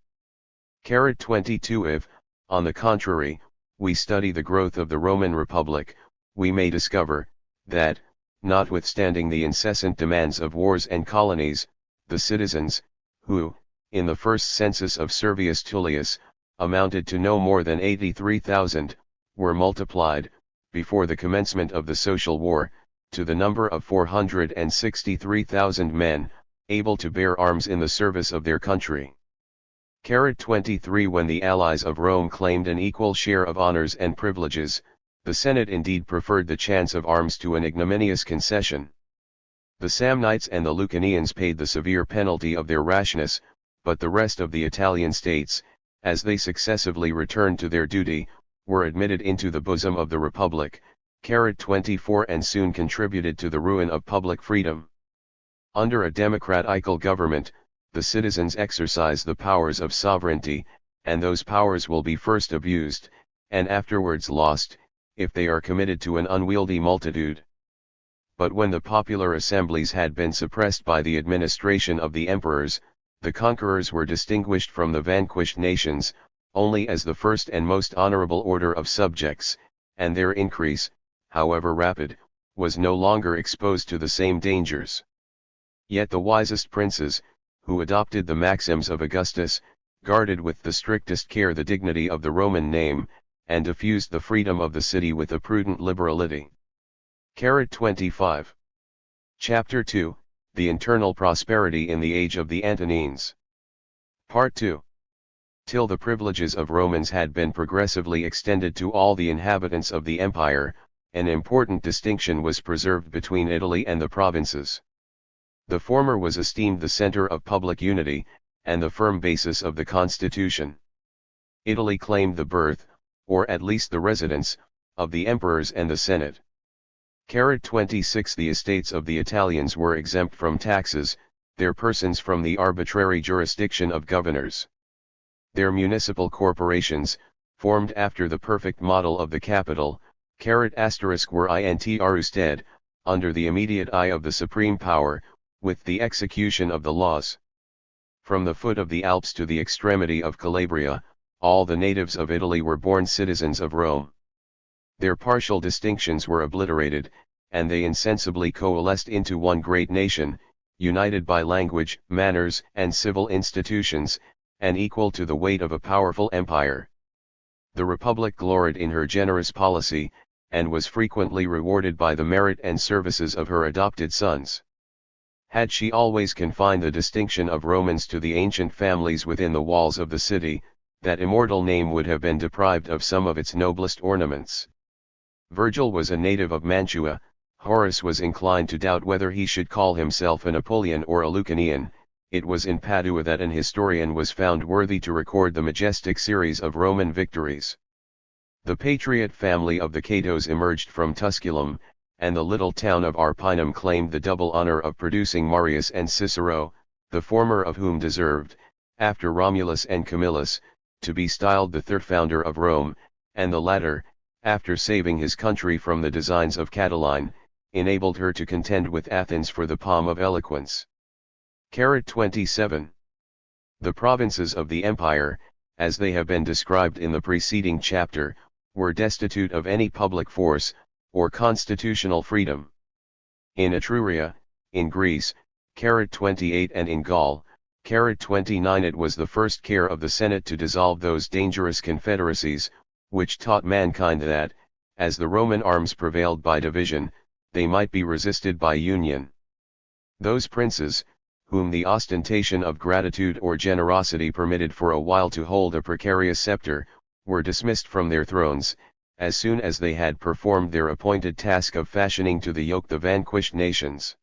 22 If, on the contrary, we study the growth of the Roman Republic, we may discover, that, notwithstanding the incessant demands of wars and colonies, the citizens, who, in the first census of Servius Tullius, amounted to no more than 83,000, were multiplied, before the commencement of the social war, to the number of 463,000 men, able to bear arms in the service of their country. 23 When the allies of Rome claimed an equal share of honors and privileges, the Senate indeed preferred the chance of arms to an ignominious concession. The Samnites and the Lucanians paid the severe penalty of their rashness, but the rest of the Italian states, as they successively returned to their duty, were admitted into the bosom of the Republic, 24 and soon contributed to the ruin of public freedom. Under a democratical government, the citizens exercise the powers of sovereignty, and those powers will be first abused, and afterwards lost, if they are committed to an unwieldy multitude. But when the popular assemblies had been suppressed by the administration of the emperors, the conquerors were distinguished from the vanquished nations, only as the first and most honorable order of subjects, and their increase, however rapid, was no longer exposed to the same dangers. Yet the wisest princes, who adopted the maxims of Augustus, guarded with the strictest care the dignity of the Roman name, and diffused the freedom of the city with a prudent liberality. 25. Chapter 2, The Internal Prosperity in the Age of the Antonines. Part 2. Till the privileges of Romans had been progressively extended to all the inhabitants of the empire, an important distinction was preserved between Italy and the provinces. The former was esteemed the center of public unity, and the firm basis of the constitution. Italy claimed the birth, or at least the residence, of the emperors and the Senate. 26 The estates of the Italians were exempt from taxes, their persons from the arbitrary jurisdiction of governors. Their municipal corporations, formed after the perfect model of the capital, were intrusted, under the immediate eye of the supreme power, with the execution of the laws. From the foot of the Alps to the extremity of Calabria, all the natives of Italy were born citizens of Rome. Their partial distinctions were obliterated, and they insensibly coalesced into one great nation, united by language, manners, and civil institutions, and equal to the weight of a powerful empire. The Republic gloried in her generous policy, and was frequently rewarded by the merit and services of her adopted sons. Had she always confined the distinction of Romans to the ancient families within the walls of the city, that immortal name would have been deprived of some of its noblest ornaments. Virgil was a native of Mantua. Horace was inclined to doubt whether he should call himself a Napoleon or a Lucanian. It was in Padua that an historian was found worthy to record the majestic series of Roman victories. The patriot family of the Catos emerged from Tusculum, and the little town of Arpinum claimed the double honor of producing Marius and Cicero, the former of whom deserved, after Romulus and Camillus, to be styled the third founder of Rome, and the latter, after saving his country from the designs of Catiline, enabled her to contend with Athens for the palm of eloquence. 27. The provinces of the empire, as they have been described in the preceding chapter, were destitute of any public force, or constitutional freedom. In Etruria, in Greece, 28 and in Gaul, 29 it was the first care of the Senate to dissolve those dangerous confederacies, which taught mankind that, as the Roman arms prevailed by division, they might be resisted by union. Those princes, whom the ostentation of gratitude or generosity permitted for a while to hold a precarious scepter, were dismissed from their thrones, as soon as they had performed their appointed task of fashioning to the yoke the vanquished nations.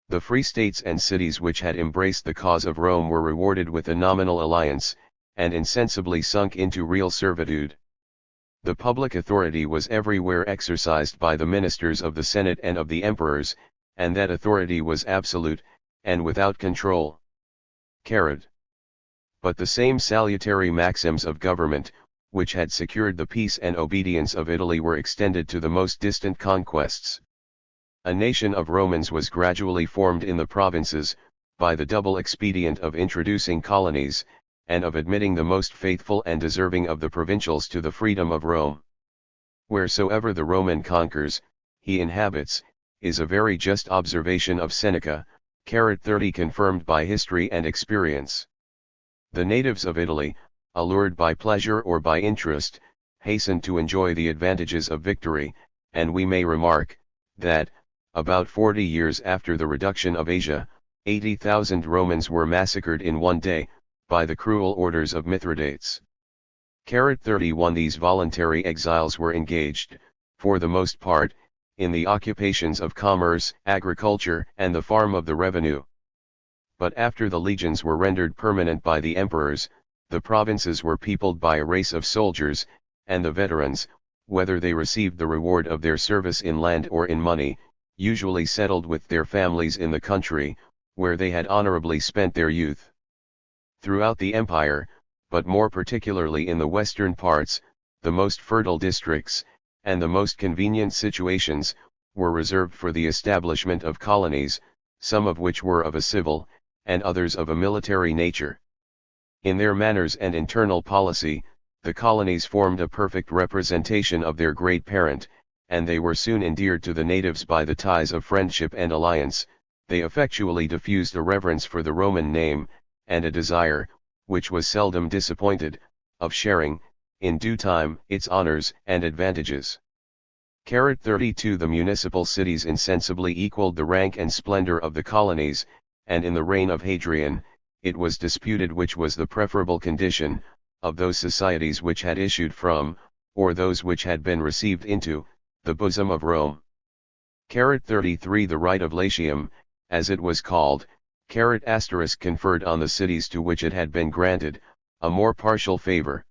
The free states and cities which had embraced the cause of Rome were rewarded with a nominal alliance, and insensibly sunk into real servitude. The public authority was everywhere exercised by the ministers of the Senate and of the emperors, and that authority was absolute, and without control. But the same salutary maxims of government, which had secured the peace and obedience of Italy, were extended to the most distant conquests. A nation of Romans was gradually formed in the provinces, by the double expedient of introducing colonies, and of admitting the most faithful and deserving of the provincials to the freedom of Rome. Wheresoever the Roman conquers, he inhabits, is a very just observation of Seneca, 30 confirmed by history and experience. The natives of Italy, allured by pleasure or by interest, hasten to enjoy the advantages of victory, and we may remark, that, about 40 years after the reduction of Asia, 80,000 Romans were massacred in one day, by the cruel orders of Mithridates. 31 These voluntary exiles were engaged, for the most part, in the occupations of commerce, agriculture, and the farm of the revenue. But after the legions were rendered permanent by the emperors, the provinces were peopled by a race of soldiers, and the veterans, whether they received the reward of their service in land or in money, usually settled with their families in the country, where they had honorably spent their youth. Throughout the empire, but more particularly in the western parts, the most fertile districts, and the most convenient situations, were reserved for the establishment of colonies, some of which were of a civil, and others of a military nature. In their manners and internal policy, the colonies formed a perfect representation of their great parent, and they were soon endeared to the natives by the ties of friendship and alliance. They effectually diffused a reverence for the Roman name, and a desire, which was seldom disappointed, of sharing, in due time, its honors and advantages. 32 The municipal cities insensibly equaled the rank and splendor of the colonies, and in the reign of Hadrian, it was disputed which was the preferable condition, of those societies which had issued from, or those which had been received into, the bosom of Rome. 33 The right of Latium, as it was called, conferred on the cities to which it had been granted, a more partial favor.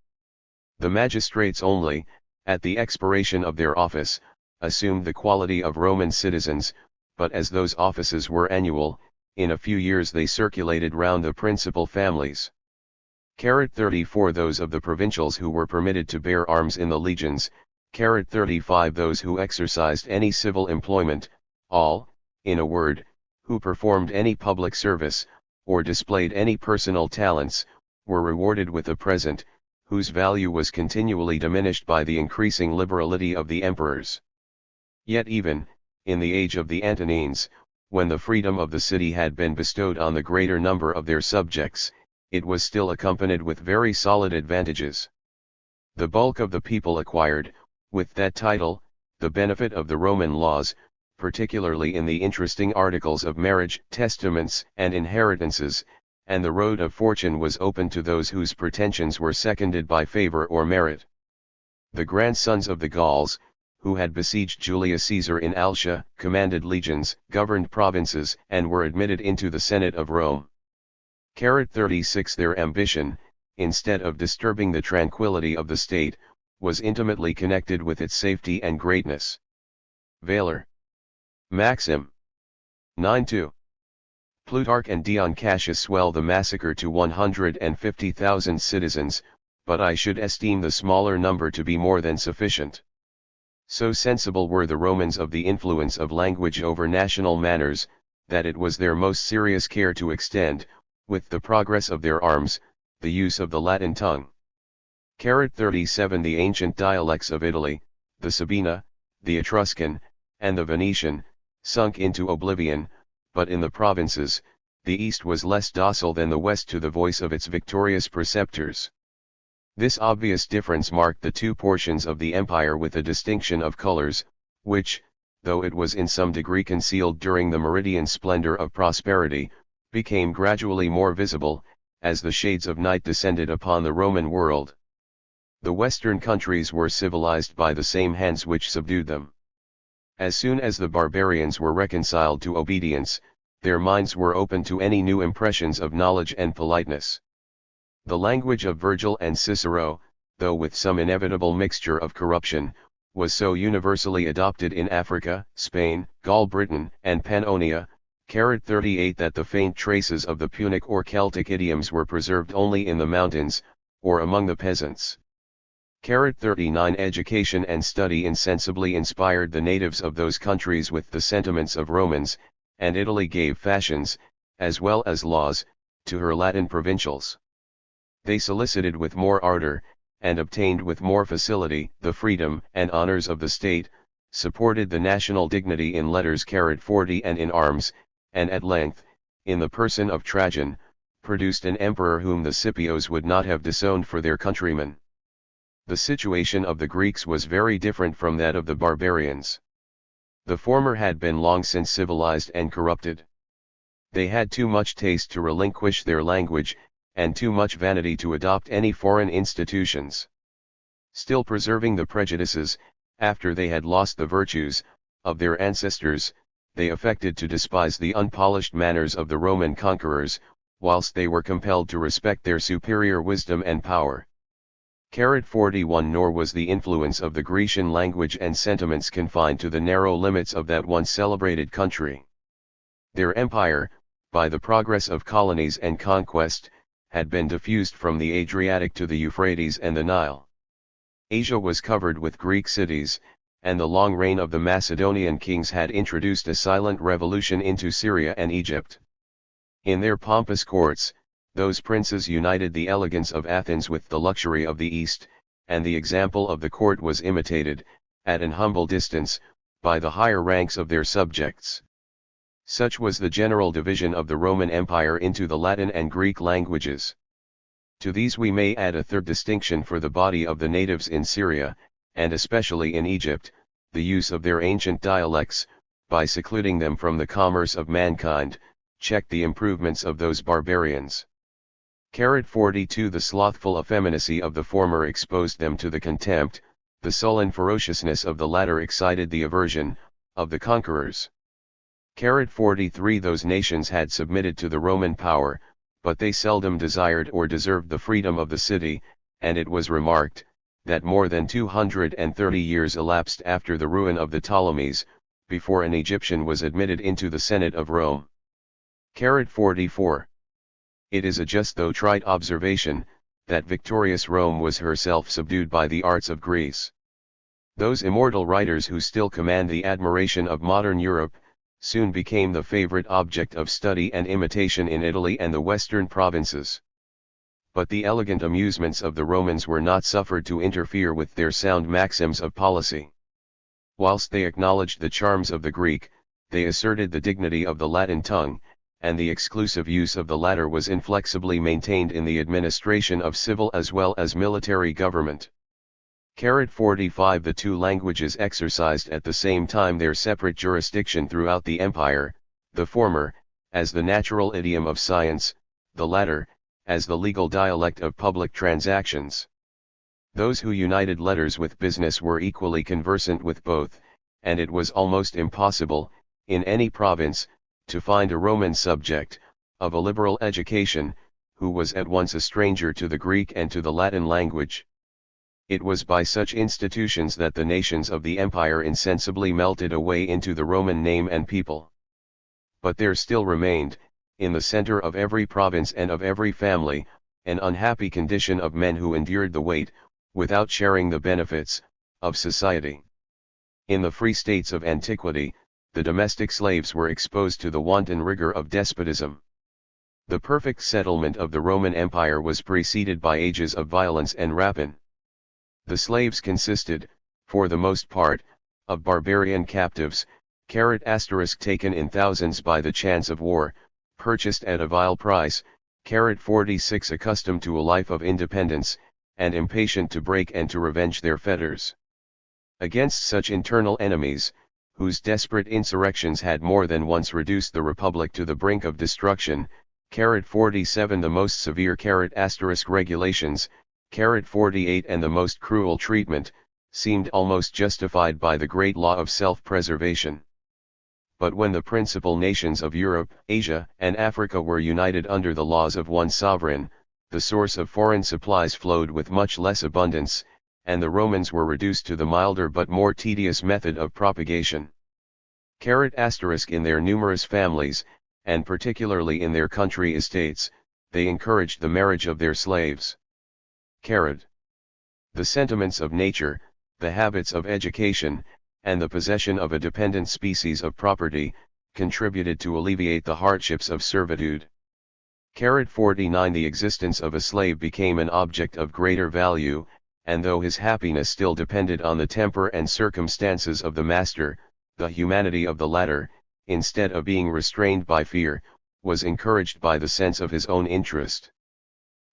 The magistrates only, at the expiration of their office, assumed the quality of Roman citizens, but as those offices were annual, in a few years they circulated round the principal families. 34 Those of the provincials who were permitted to bear arms in the legions, 35 Those who exercised any civil employment, all, in a word, who performed any public service, or displayed any personal talents, were rewarded with a present, whose value was continually diminished by the increasing liberality of the emperors. Yet even, in the age of the Antonines, when the freedom of the city had been bestowed on the greater number of their subjects, it was still accompanied with very solid advantages. The bulk of the people acquired, with that title, the benefit of the Roman laws, particularly in the interesting articles of marriage, testaments, and inheritances, and the road of fortune was open to those whose pretensions were seconded by favor or merit. The grandsons of the Gauls, who had besieged Julius Caesar in Altia, commanded legions, governed provinces, and were admitted into the Senate of Rome. 36 Their ambition, instead of disturbing the tranquility of the state, was intimately connected with its safety and greatness. Valor. Maxim. 9-2. Plutarch and Dion Cassius swell the massacre to 150,000 citizens, but I should esteem the smaller number to be more than sufficient. So sensible were the Romans of the influence of language over national manners, that it was their most serious care to extend, with the progress of their arms, the use of the Latin tongue. 37 The ancient dialects of Italy, the Sabina, the Etruscan, and the Venetian, sunk into oblivion, but in the provinces, the East was less docile than the West to the voice of its victorious preceptors. This obvious difference marked the two portions of the empire with a distinction of colors, which, though it was in some degree concealed during the meridian splendor of prosperity, became gradually more visible, as the shades of night descended upon the Roman world. The western countries were civilized by the same hands which subdued them. As soon as the barbarians were reconciled to obedience, their minds were open to any new impressions of knowledge and politeness. The language of Virgil and Cicero, though with some inevitable mixture of corruption, was so universally adopted in Africa, Spain, Gaul Britain, and Pannonia, 38 That the faint traces of the Punic or Celtic idioms were preserved only in the mountains, or among the peasants. 39 Education and study insensibly inspired the natives of those countries with the sentiments of Romans, and Italy gave fashions, as well as laws, to her Latin provincials. They solicited with more ardor, and obtained with more facility, the freedom and honors of the state, supported the national dignity in letters 40 and in arms, and at length, in the person of Trajan, produced an emperor whom the Scipios would not have disowned for their countrymen. The situation of the Greeks was very different from that of the barbarians. The former had been long since civilized and corrupted. They had too much taste to relinquish their language, and too much vanity to adopt any foreign institutions. Still preserving the prejudices, after they had lost the virtues, of their ancestors, they affected to despise the unpolished manners of the Roman conquerors, whilst they were compelled to respect their superior wisdom and power. 41 Nor was the influence of the Grecian language and sentiments confined to the narrow limits of that once celebrated country. Their empire, by the progress of colonies and conquest, had been diffused from the Adriatic to the Euphrates and the Nile. Asia was covered with Greek cities, and the long reign of the Macedonian kings had introduced a silent revolution into Syria and Egypt. In their pompous courts, those princes united the elegance of Athens with the luxury of the East, and the example of the court was imitated, at an humble distance, by the higher ranks of their subjects. Such was the general division of the Roman Empire into the Latin and Greek languages. To these we may add a third distinction for the body of the natives in Syria, and especially in Egypt, the use of their ancient dialects, by secluding them from the commerce of mankind, checked the improvements of those barbarians. 42 The slothful effeminacy of the former exposed them to the contempt, the sullen ferociousness of the latter excited the aversion, of the conquerors. 43 Those nations had submitted to the Roman power, but they seldom desired or deserved the freedom of the city, and it was remarked, that more than 230 years elapsed after the ruin of the Ptolemies, before an Egyptian was admitted into the Senate of Rome. 44 It is a just though trite observation, that victorious Rome was herself subdued by the arts of Greece. Those immortal writers who still command the admiration of modern Europe, soon became the favorite object of study and imitation in Italy and the western provinces. But the elegant amusements of the Romans were not suffered to interfere with their sound maxims of policy. Whilst they acknowledged the charms of the Greek, they asserted the dignity of the Latin tongue, and the exclusive use of the latter was inflexibly maintained in the administration of civil as well as military government. 45 The two languages exercised at the same time their separate jurisdiction throughout the empire, the former, as the natural idiom of science, the latter, as the legal dialect of public transactions. Those who united letters with business were equally conversant with both, and it was almost impossible, in any province, to find a Roman subject, of a liberal education, who was at once a stranger to the Greek and to the Latin language. It was by such institutions that the nations of the empire insensibly melted away into the Roman name and people. But there still remained, in the center of every province and of every family, an unhappy condition of men who endured the weight, without sharing the benefits, of society. In the free states of antiquity, the domestic slaves were exposed to the wanton rigor of despotism. The perfect settlement of the Roman Empire was preceded by ages of violence and rapine. The slaves consisted, for the most part, of barbarian captives, taken in thousands by the chance of war, purchased at a vile price, 46 accustomed to a life of independence, and impatient to break and to revenge their fetters. Against such internal enemies, whose desperate insurrections had more than once reduced the Republic to the brink of destruction, 47 The most severe regulations, 48 and the most cruel treatment, seemed almost justified by the great law of self-preservation. But when the principal nations of Europe, Asia, and Africa were united under the laws of one sovereign, the source of foreign supplies flowed with much less abundance, and the Romans were reduced to the milder but more tedious method of propagation. In their numerous families, and particularly in their country estates, they encouraged the marriage of their slaves. The sentiments of nature, the habits of education, and the possession of a dependent species of property, contributed to alleviate the hardships of servitude. 49 The existence of a slave became an object of greater value, and though his happiness still depended on the temper and circumstances of the master, the humanity of the latter, instead of being restrained by fear, was encouraged by the sense of his own interest.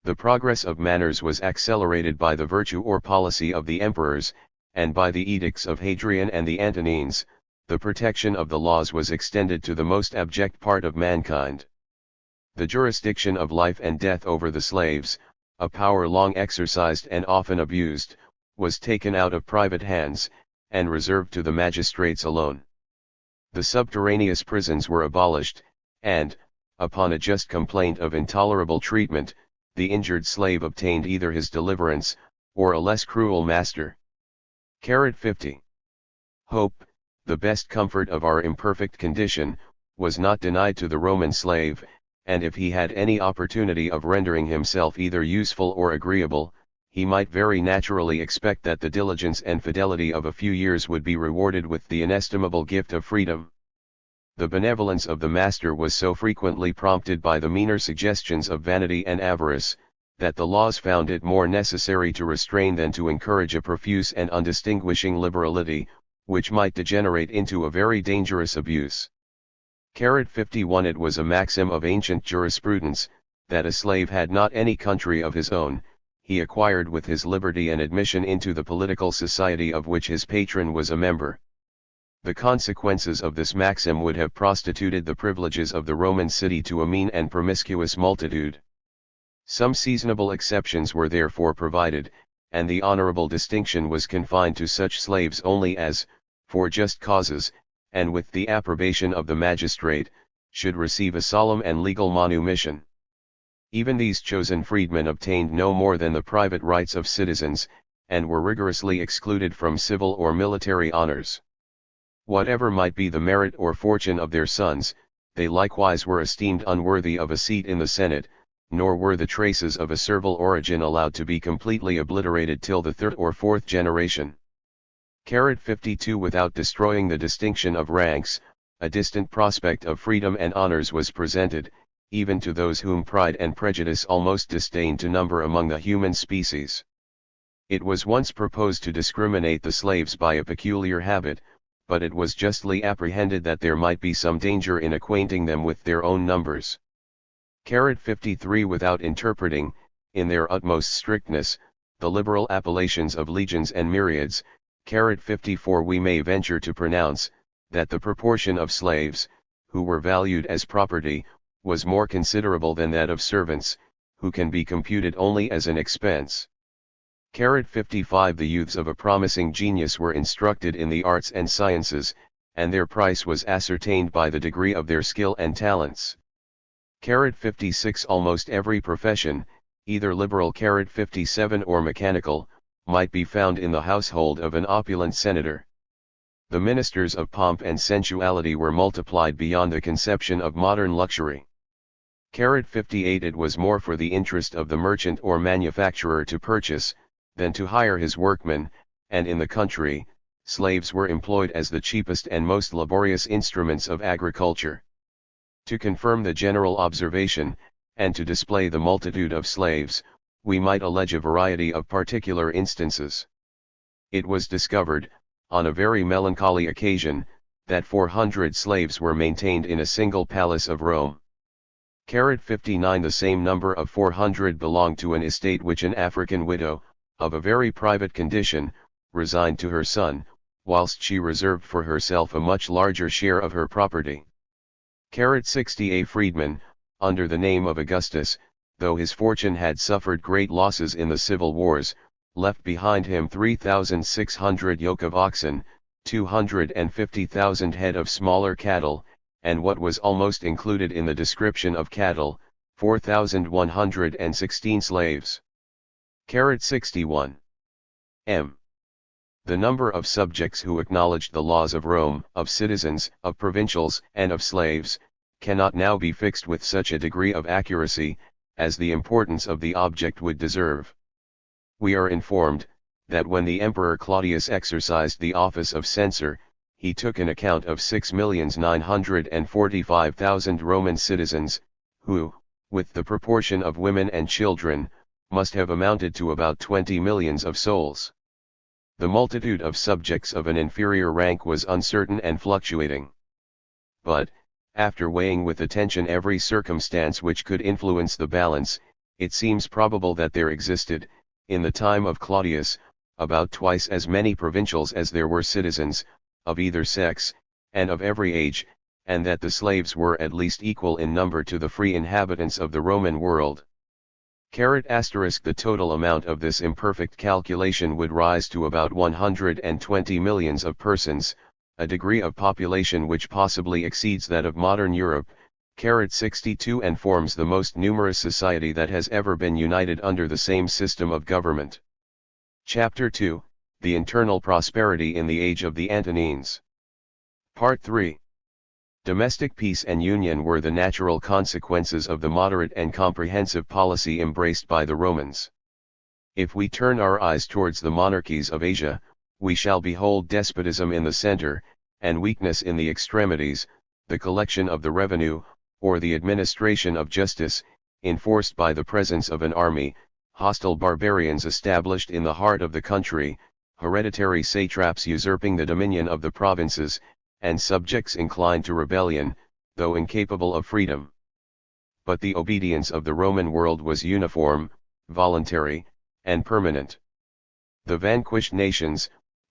The progress of manners was accelerated by the virtue or policy of the emperors, and by the edicts of Hadrian and the Antonines. The protection of the laws was extended to the most abject part of mankind. The jurisdiction of life and death over the slaves, a power long exercised and often abused, was taken out of private hands, and reserved to the magistrates alone. The subterraneous prisons were abolished, and, upon a just complaint of intolerable treatment, the injured slave obtained either his deliverance, or a less cruel master. 50. Hope, the best comfort of our imperfect condition, was not denied to the Roman slave, and if he had any opportunity of rendering himself either useful or agreeable, he might very naturally expect that the diligence and fidelity of a few years would be rewarded with the inestimable gift of freedom. The benevolence of the master was so frequently prompted by the meaner suggestions of vanity and avarice, that the laws found it more necessary to restrain than to encourage a profuse and undistinguishing liberality, which might degenerate into a very dangerous abuse. 51 It was a maxim of ancient jurisprudence, that a slave had not any country of his own, he acquired with his liberty an admission into the political society of which his patron was a member. The consequences of this maxim would have prostituted the privileges of the Roman city to a mean and promiscuous multitude. Some seasonable exceptions were therefore provided, and the honorable distinction was confined to such slaves only as, for just causes, and with the approbation of the magistrate, should receive a solemn and legal manumission. Even these chosen freedmen obtained no more than the private rights of citizens, and were rigorously excluded from civil or military honors. Whatever might be the merit or fortune of their sons, they likewise were esteemed unworthy of a seat in the Senate, nor were the traces of a servile origin allowed to be completely obliterated till the third or fourth generation. 52 Without destroying the distinction of ranks, a distant prospect of freedom and honors was presented, even to those whom pride and prejudice almost disdained to number among the human species. It was once proposed to discriminate the slaves by a peculiar habit, but it was justly apprehended that there might be some danger in acquainting them with their own numbers. 53 Without interpreting, in their utmost strictness, the liberal appellations of legions and myriads, 54 we may venture to pronounce, that the proportion of slaves, who were valued as property, was more considerable than that of servants, who can be computed only as an expense. 55 The youths of a promising genius were instructed in the arts and sciences, and their price was ascertained by the degree of their skill and talents. 56 Almost every profession, either liberal 57 or mechanical, might be found in the household of an opulent senator. The ministers of pomp and sensuality were multiplied beyond the conception of modern luxury. 58 It was more for the interest of the merchant or manufacturer to purchase, than to hire his workmen, and in the country, slaves were employed as the cheapest and most laborious instruments of agriculture. To confirm the general observation, and to display the multitude of slaves, we might allege a variety of particular instances. It was discovered, on a very melancholy occasion, that 400 slaves were maintained in a single palace of Rome. 59 The same number of 400 belonged to an estate which an African widow, of a very private condition, resigned to her son, whilst she reserved for herself a much larger share of her property. 60 A freedman, under the name of Augustus, though his fortune had suffered great losses in the civil wars, left behind him 3,600 yoke of oxen, 250,000 head of smaller cattle, and what was almost included in the description of cattle, 4,116 slaves. 61. M. The number of subjects who acknowledged the laws of Rome, of citizens, of provincials, and of slaves, cannot now be fixed with such a degree of accuracy, as the importance of the object would deserve. We are informed, that when the Emperor Claudius exercised the office of censor, he took an account of 6,945,000 Roman citizens, who, with the proportion of women and children, must have amounted to about 20 millions of souls. The multitude of subjects of an inferior rank was uncertain and fluctuating. But, after weighing with attention every circumstance which could influence the balance, it seems probable that there existed, in the time of Claudius, about twice as many provincials as there were citizens, of either sex, and of every age, and that the slaves were at least equal in number to the free inhabitants of the Roman world. The total amount of this imperfect calculation would rise to about 120 millions of persons, a degree of population which possibly exceeds that of modern Europe, 62, and forms the most numerous society that has ever been united under the same system of government. Chapter 2, The Internal Prosperity in the Age of the Antonines. Part 3. Domestic peace and union were the natural consequences of the moderate and comprehensive policy embraced by the Romans. If we turn our eyes towards the monarchies of Asia, we shall behold despotism in the center, and weakness in the extremities, the collection of the revenue, or the administration of justice, enforced by the presence of an army, hostile barbarians established in the heart of the country, hereditary satraps usurping the dominion of the provinces, and subjects inclined to rebellion, though incapable of freedom. But the obedience of the Roman world was uniform, voluntary, and permanent. The vanquished nations,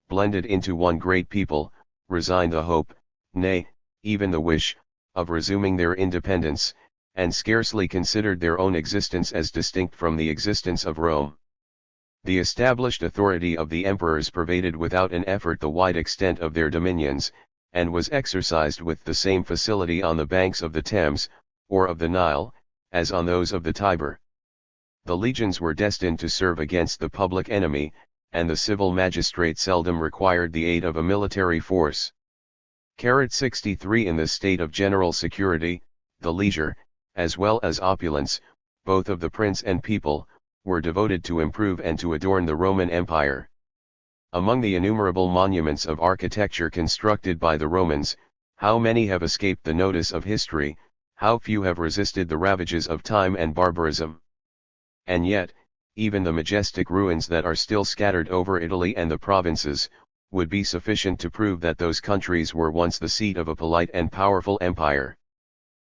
blended into one great people, resigned the hope, nay, even the wish, of resuming their independence, and scarcely considered their own existence as distinct from the existence of Rome. The established authority of the emperors pervaded without an effort the wide extent of their dominions, and was exercised with the same facility on the banks of the Thames, or of the Nile, as on those of the Tiber. The legions were destined to serve against the public enemy, and the civil magistrate seldom required the aid of a military force. 63 In the state of general security, the leisure, as well as opulence, both of the prince and people, were devoted to improve and to adorn the Roman Empire. Among the innumerable monuments of architecture constructed by the Romans, how many have escaped the notice of history, how few have resisted the ravages of time and barbarism. And yet, even the majestic ruins that are still scattered over Italy and the provinces, would be sufficient to prove that those countries were once the seat of a polite and powerful empire.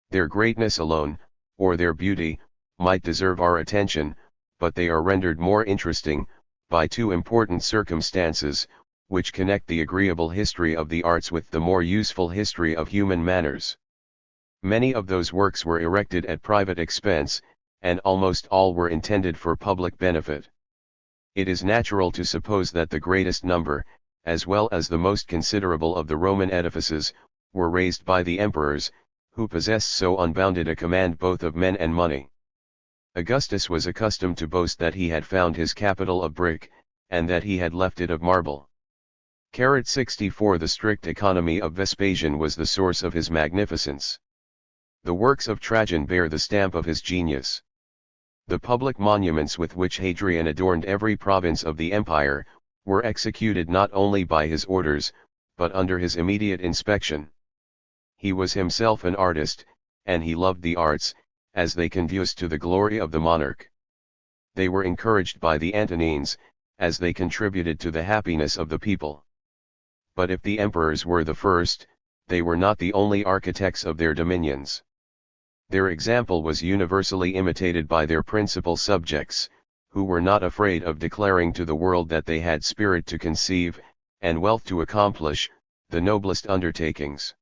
Their greatness alone, or their beauty, might deserve our attention, but they are rendered more interesting, by two important circumstances, which connect the agreeable history of the arts with the more useful history of human manners. Many of those works were erected at private expense, and almost all were intended for public benefit. It is natural to suppose that the greatest number, as well as the most considerable of the Roman edifices, were raised by the emperors, who possessed so unbounded a command both of men and money. Augustus was accustomed to boast that he had found his capital of brick, and that he had left it of marble. 64 The strict economy of Vespasian was the source of his magnificence. The works of Trajan bear the stamp of his genius. The public monuments with which Hadrian adorned every province of the empire, were executed not only by his orders, but under his immediate inspection. He was himself an artist, and he loved the arts, as they conduced to the glory of the monarch. They were encouraged by the Antonines, as they contributed to the happiness of the people. But if the emperors were the first, they were not the only architects of their dominions. Their example was universally imitated by their principal subjects, who were not afraid of declaring to the world that they had spirit to conceive, and wealth to accomplish, the noblest undertakings.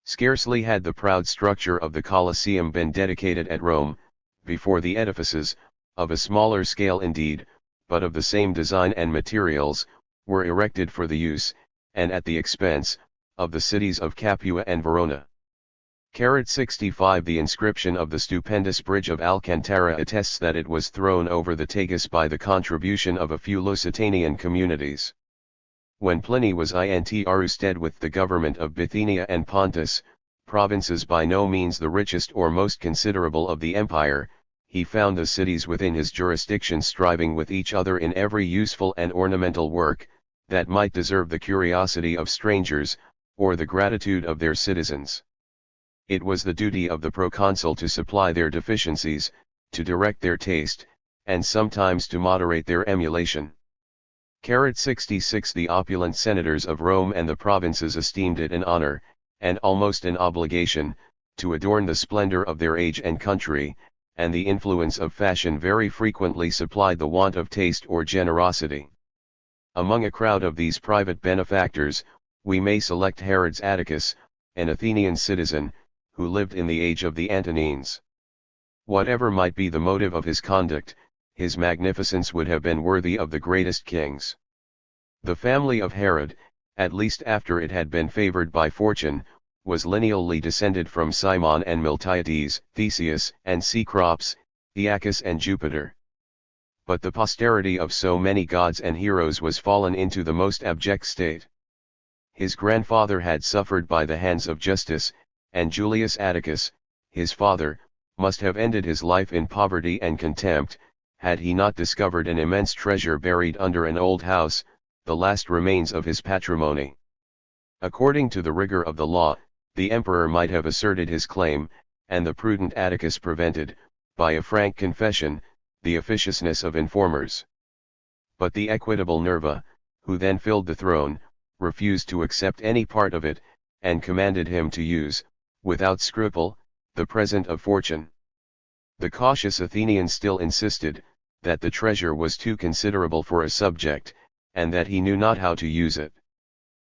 Scarcely had the proud structure of the Colosseum been dedicated at Rome, before the edifices, of a smaller scale indeed, but of the same design and materials, were erected for the use, and at the expense, of the cities of Capua and Verona. 65 The inscription of the stupendous bridge of Alcantara attests that it was thrown over the Tagus by the contribution of a few Lusitanian communities. When Pliny was in Arusted with the government of Bithynia and Pontus, provinces by no means the richest or most considerable of the empire, he found the cities within his jurisdiction striving with each other in every useful and ornamental work, that might deserve the curiosity of strangers, or the gratitude of their citizens. It was the duty of the proconsul to supply their deficiencies, to direct their taste, and sometimes to moderate their emulation. 66 The opulent senators of Rome and the provinces esteemed it an honor, and almost an obligation, to adorn the splendor of their age and country, and the influence of fashion very frequently supplied the want of taste or generosity. Among a crowd of these private benefactors, we may select Herod's Atticus, an Athenian citizen, who lived in the age of the Antonines. Whatever might be the motive of his conduct, his magnificence would have been worthy of the greatest kings. The family of Herod, at least after it had been favored by fortune, was lineally descended from Cimon and Miltiades, Theseus and Cecrops, Aeacus and Jupiter. But the posterity of so many gods and heroes was fallen into the most abject state. His grandfather had suffered by the hands of Justus, and Julius Atticus, his father, must have ended his life in poverty and contempt, had he not discovered an immense treasure buried under an old house, the last remains of his patrimony. According to the rigor of the law, the emperor might have asserted his claim, and the prudent Atticus prevented, by a frank confession, the officiousness of informers. But the equitable Nerva, who then filled the throne, refused to accept any part of it, and commanded him to use, without scruple, the present of fortune. The cautious Athenian still insisted, that the treasure was too considerable for a subject, and that he knew not how to use it.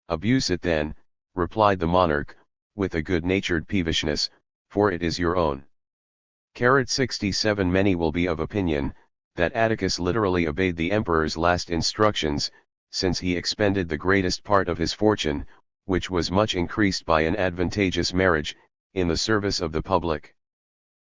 Abuse it then, replied the monarch, with a good-natured peevishness, for it is your own. 67 Many will be of opinion, that Atticus literally obeyed the emperor's last instructions, since he expended the greatest part of his fortune, which was much increased by an advantageous marriage, in the service of the public.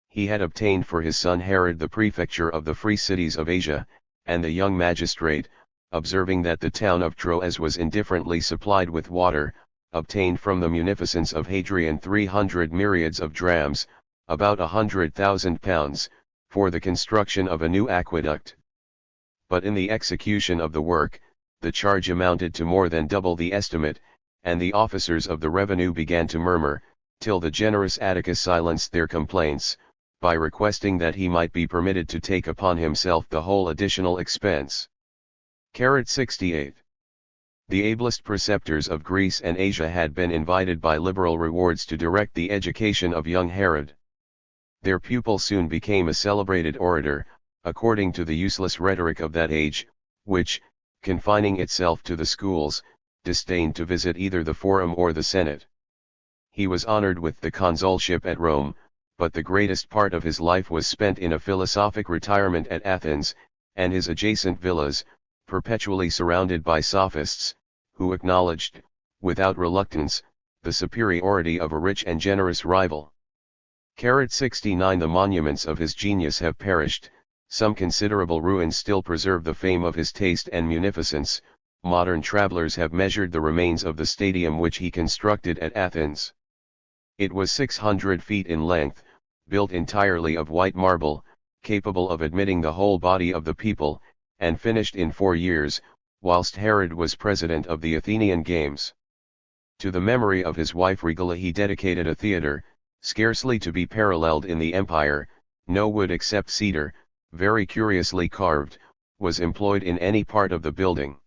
He had obtained for his son Herod the prefecture of the free cities of Asia, and the young magistrate, observing that the town of Troas was indifferently supplied with water, obtained from the munificence of Hadrian 300 myriads of drams, about 100,000 pounds, for the construction of a new aqueduct. But in the execution of the work, the charge amounted to more than double the estimate, and the officers of the revenue began to murmur, till the generous Atticus silenced their complaints, by requesting that he might be permitted to take upon himself the whole additional expense. 68. The ablest preceptors of Greece and Asia had been invited by liberal rewards to direct the education of young Herod. Their pupil soon became a celebrated orator, according to the useless rhetoric of that age, which, confining itself to the schools, disdained to visit either the Forum or the Senate. He was honored with the consulship at Rome, but the greatest part of his life was spent in a philosophic retirement at Athens, and his adjacent villas, perpetually surrounded by sophists, who acknowledged, without reluctance, the superiority of a rich and generous rival. 69 The monuments of his genius have perished, some considerable ruins still preserve the fame of his taste and munificence. Modern travelers have measured the remains of the stadium which he constructed at Athens. It was 600 feet in length, built entirely of white marble, capable of admitting the whole body of the people, and finished in 4 years, whilst Herod was president of the Athenian Games. To the memory of his wife Regilla he dedicated a theatre, scarcely to be paralleled in the empire. No wood except cedar, very curiously carved, was employed in any part of the building.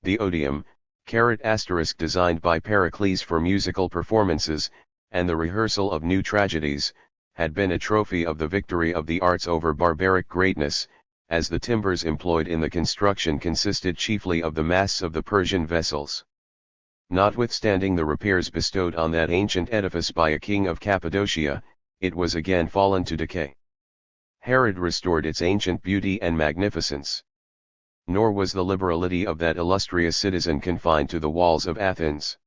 The Odeum, designed by Pericles for musical performances, and the rehearsal of new tragedies, had been a trophy of the victory of the arts over barbaric greatness, as the timbers employed in the construction consisted chiefly of the masts of the Persian vessels. Notwithstanding the repairs bestowed on that ancient edifice by a king of Cappadocia, it was again fallen to decay. Herod restored its ancient beauty and magnificence. Nor was the liberality of that illustrious citizen confined to the walls of Athens.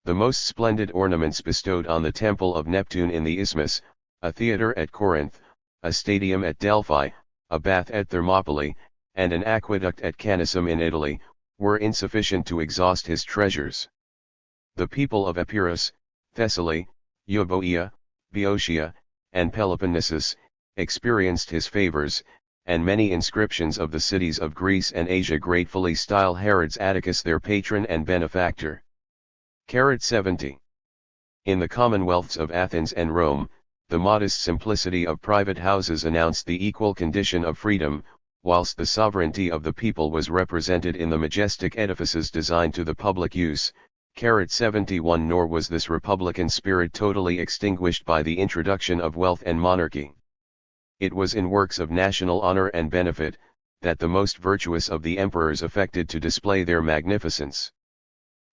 The most splendid ornaments bestowed on the temple of Neptune in the Isthmus, a theatre at Corinth, a stadium at Delphi, a bath at Thermopylae, and an aqueduct at Canisum in Italy, were insufficient to exhaust his treasures. The people of Epirus, Thessaly, Euboea, Boeotia, and Peloponnesus, experienced his favors, and many inscriptions of the cities of Greece and Asia gratefully style Herod's Atticus their patron and benefactor. 70. In the commonwealths of Athens and Rome, the modest simplicity of private houses announced the equal condition of freedom, whilst the sovereignty of the people was represented in the majestic edifices designed to the public use. 71. Nor was this republican spirit totally extinguished by the introduction of wealth and monarchy. It was in works of national honor and benefit, that the most virtuous of the emperors affected to display their magnificence.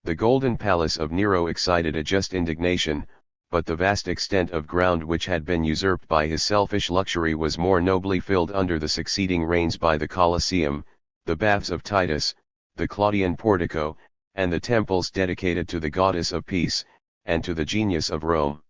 The golden palace of Nero excited a just indignation, but the vast extent of ground which had been usurped by his selfish luxury was more nobly filled under the succeeding reigns by the Colosseum, the baths of Titus, the Claudian portico, and the temples dedicated to the goddess of peace, and to the genius of Rome.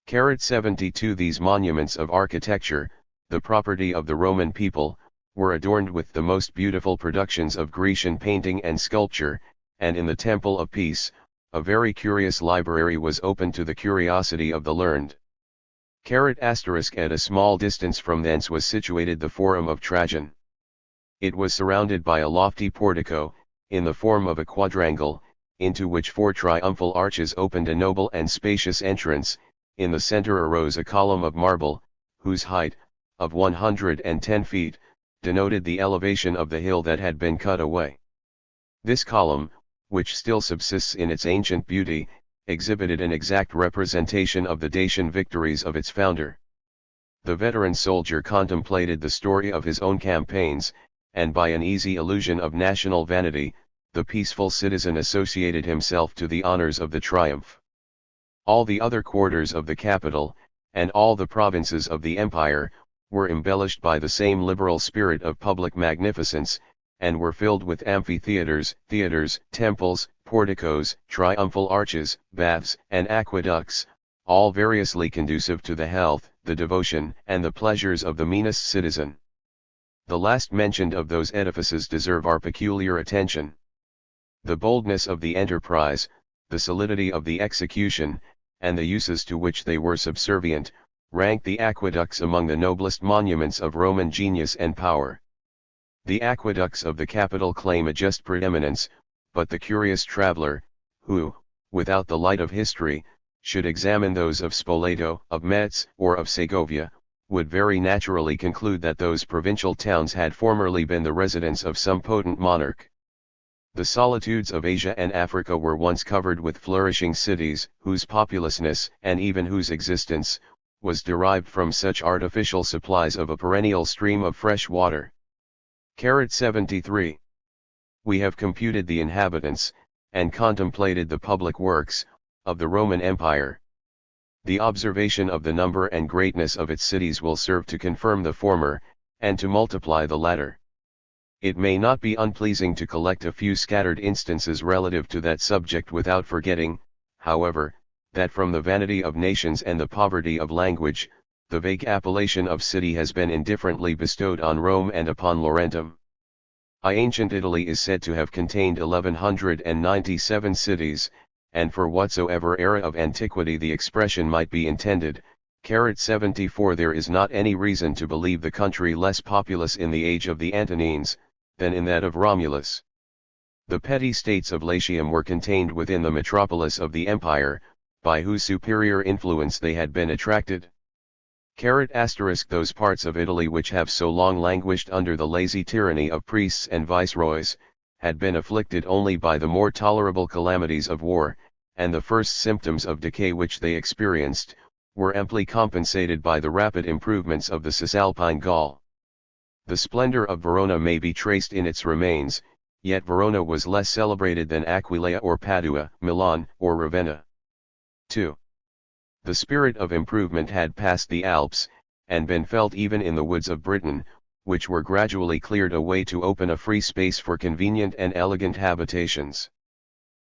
72. These monuments of architecture, the property of the Roman people, were adorned with the most beautiful productions of Grecian painting and sculpture, and in the Temple of Peace, a very curious library was open to the curiosity of the learned. At a small distance from thence was situated the Forum of Trajan. It was surrounded by a lofty portico, in the form of a quadrangle, into which 4 triumphal arches opened a noble and spacious entrance. In the center arose a column of marble, whose height, of 110 feet, denoted the elevation of the hill that had been cut away. This column, which still subsists in its ancient beauty, exhibited an exact representation of the Dacian victories of its founder. The veteran soldier contemplated the story of his own campaigns, and by an easy illusion of national vanity, the peaceful citizen associated himself to the honors of the triumph. All the other quarters of the capital, and all the provinces of the empire, were embellished by the same liberal spirit of public magnificence, and were filled with amphitheaters, theaters, temples, porticos, triumphal arches, baths, and aqueducts, all variously conducive to the health, the devotion, and the pleasures of the meanest citizen. The last mentioned of those edifices deserve our peculiar attention. The boldness of the enterprise, the solidity of the execution, and the uses to which they were subservient, rank the aqueducts among the noblest monuments of Roman genius and power. The aqueducts of the capital claim a just preeminence, but the curious traveler, who, without the light of history, should examine those of Spoleto, of Metz, or of Segovia, would very naturally conclude that those provincial towns had formerly been the residence of some potent monarch. The solitudes of Asia and Africa were once covered with flourishing cities, whose populousness, and even whose existence, was derived from such artificial supplies of a perennial stream of fresh water. 73. We have computed the inhabitants, and contemplated the public works, of the Roman Empire. The observation of the number and greatness of its cities will serve to confirm the former, and to multiply the latter. It may not be unpleasing to collect a few scattered instances relative to that subject without forgetting, however, that from the vanity of nations and the poverty of language, the vague appellation of city has been indifferently bestowed on Rome and upon Laurentum. Ancient Italy is said to have contained 1197 cities, and for whatsoever era of antiquity the expression might be intended, 74 there is not any reason to believe the country less populous in the age of the Antonines, than in that of Romulus. The petty states of Latium were contained within the metropolis of the empire, by whose superior influence they had been attracted. Those parts of Italy which have so long languished under the lazy tyranny of priests and viceroys, had been afflicted only by the more tolerable calamities of war, and the first symptoms of decay which they experienced, were amply compensated by the rapid improvements of the Cisalpine Gaul. The splendor of Verona may be traced in its remains, yet Verona was less celebrated than Aquileia or Padua, Milan, or Ravenna. 2. The spirit of improvement had passed the Alps, and been felt even in the woods of Britain, which were gradually cleared away to open a free space for convenient and elegant habitations.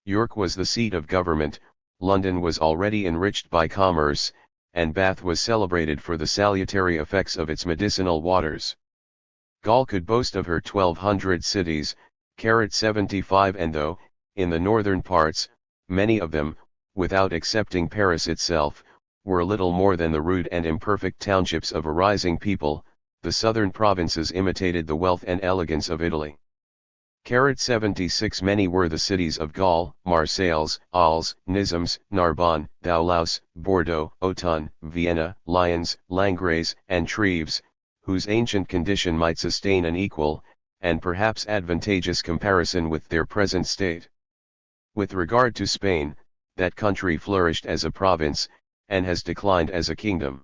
York was the seat of government, London was already enriched by commerce, and Bath was celebrated for the salutary effects of its medicinal waters. Gaul could boast of her 1200 cities, 75, and though, in the northern parts, many of them, without excepting Paris itself, were little more than the rude and imperfect townships of a rising people. The southern provinces imitated the wealth and elegance of Italy. 76 Many were the cities of Gaul, Marseilles, Arles, Nizams, Narbonne, Toulouse, Bordeaux, Autun, Vienna, Lyons, Langres, and Treves, whose ancient condition might sustain an equal, and perhaps advantageous comparison with their present state. With regard to Spain, that country flourished as a province, and has declined as a kingdom.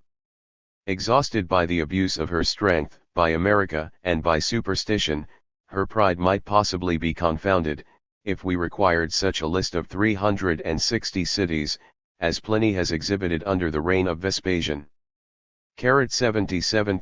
Exhausted by the abuse of her strength, by America, and by superstition, her pride might possibly be confounded, if we required such a list of 360 cities, as Pliny has exhibited under the reign of Vespasian. 77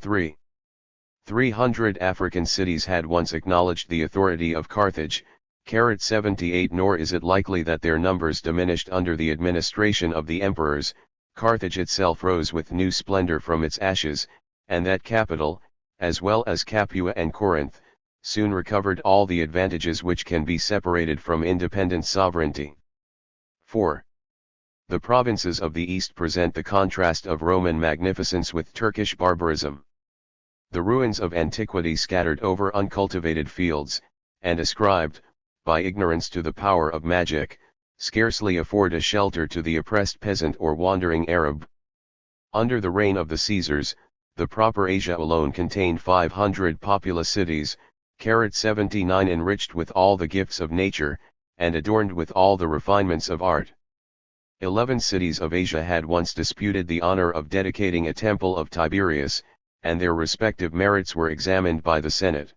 300 African cities had once acknowledged the authority of Carthage. 78 Nor is it likely that their numbers diminished under the administration of the emperors. Carthage itself rose with new splendor from its ashes, and that capital, as well as Capua and Corinth, soon recovered all the advantages which can be separated from independent sovereignty. 4. The provinces of the East present the contrast of Roman magnificence with Turkish barbarism. The ruins of antiquity scattered over uncultivated fields, and ascribed, by ignorance to the power of magic, scarcely afford a shelter to the oppressed peasant or wandering Arab. Under the reign of the Caesars, the proper Asia alone contained 500 populous cities, 79 enriched with all the gifts of nature, and adorned with all the refinements of art. 11 cities of Asia had once disputed the honor of dedicating a temple of Tiberius, and their respective merits were examined by the Senate.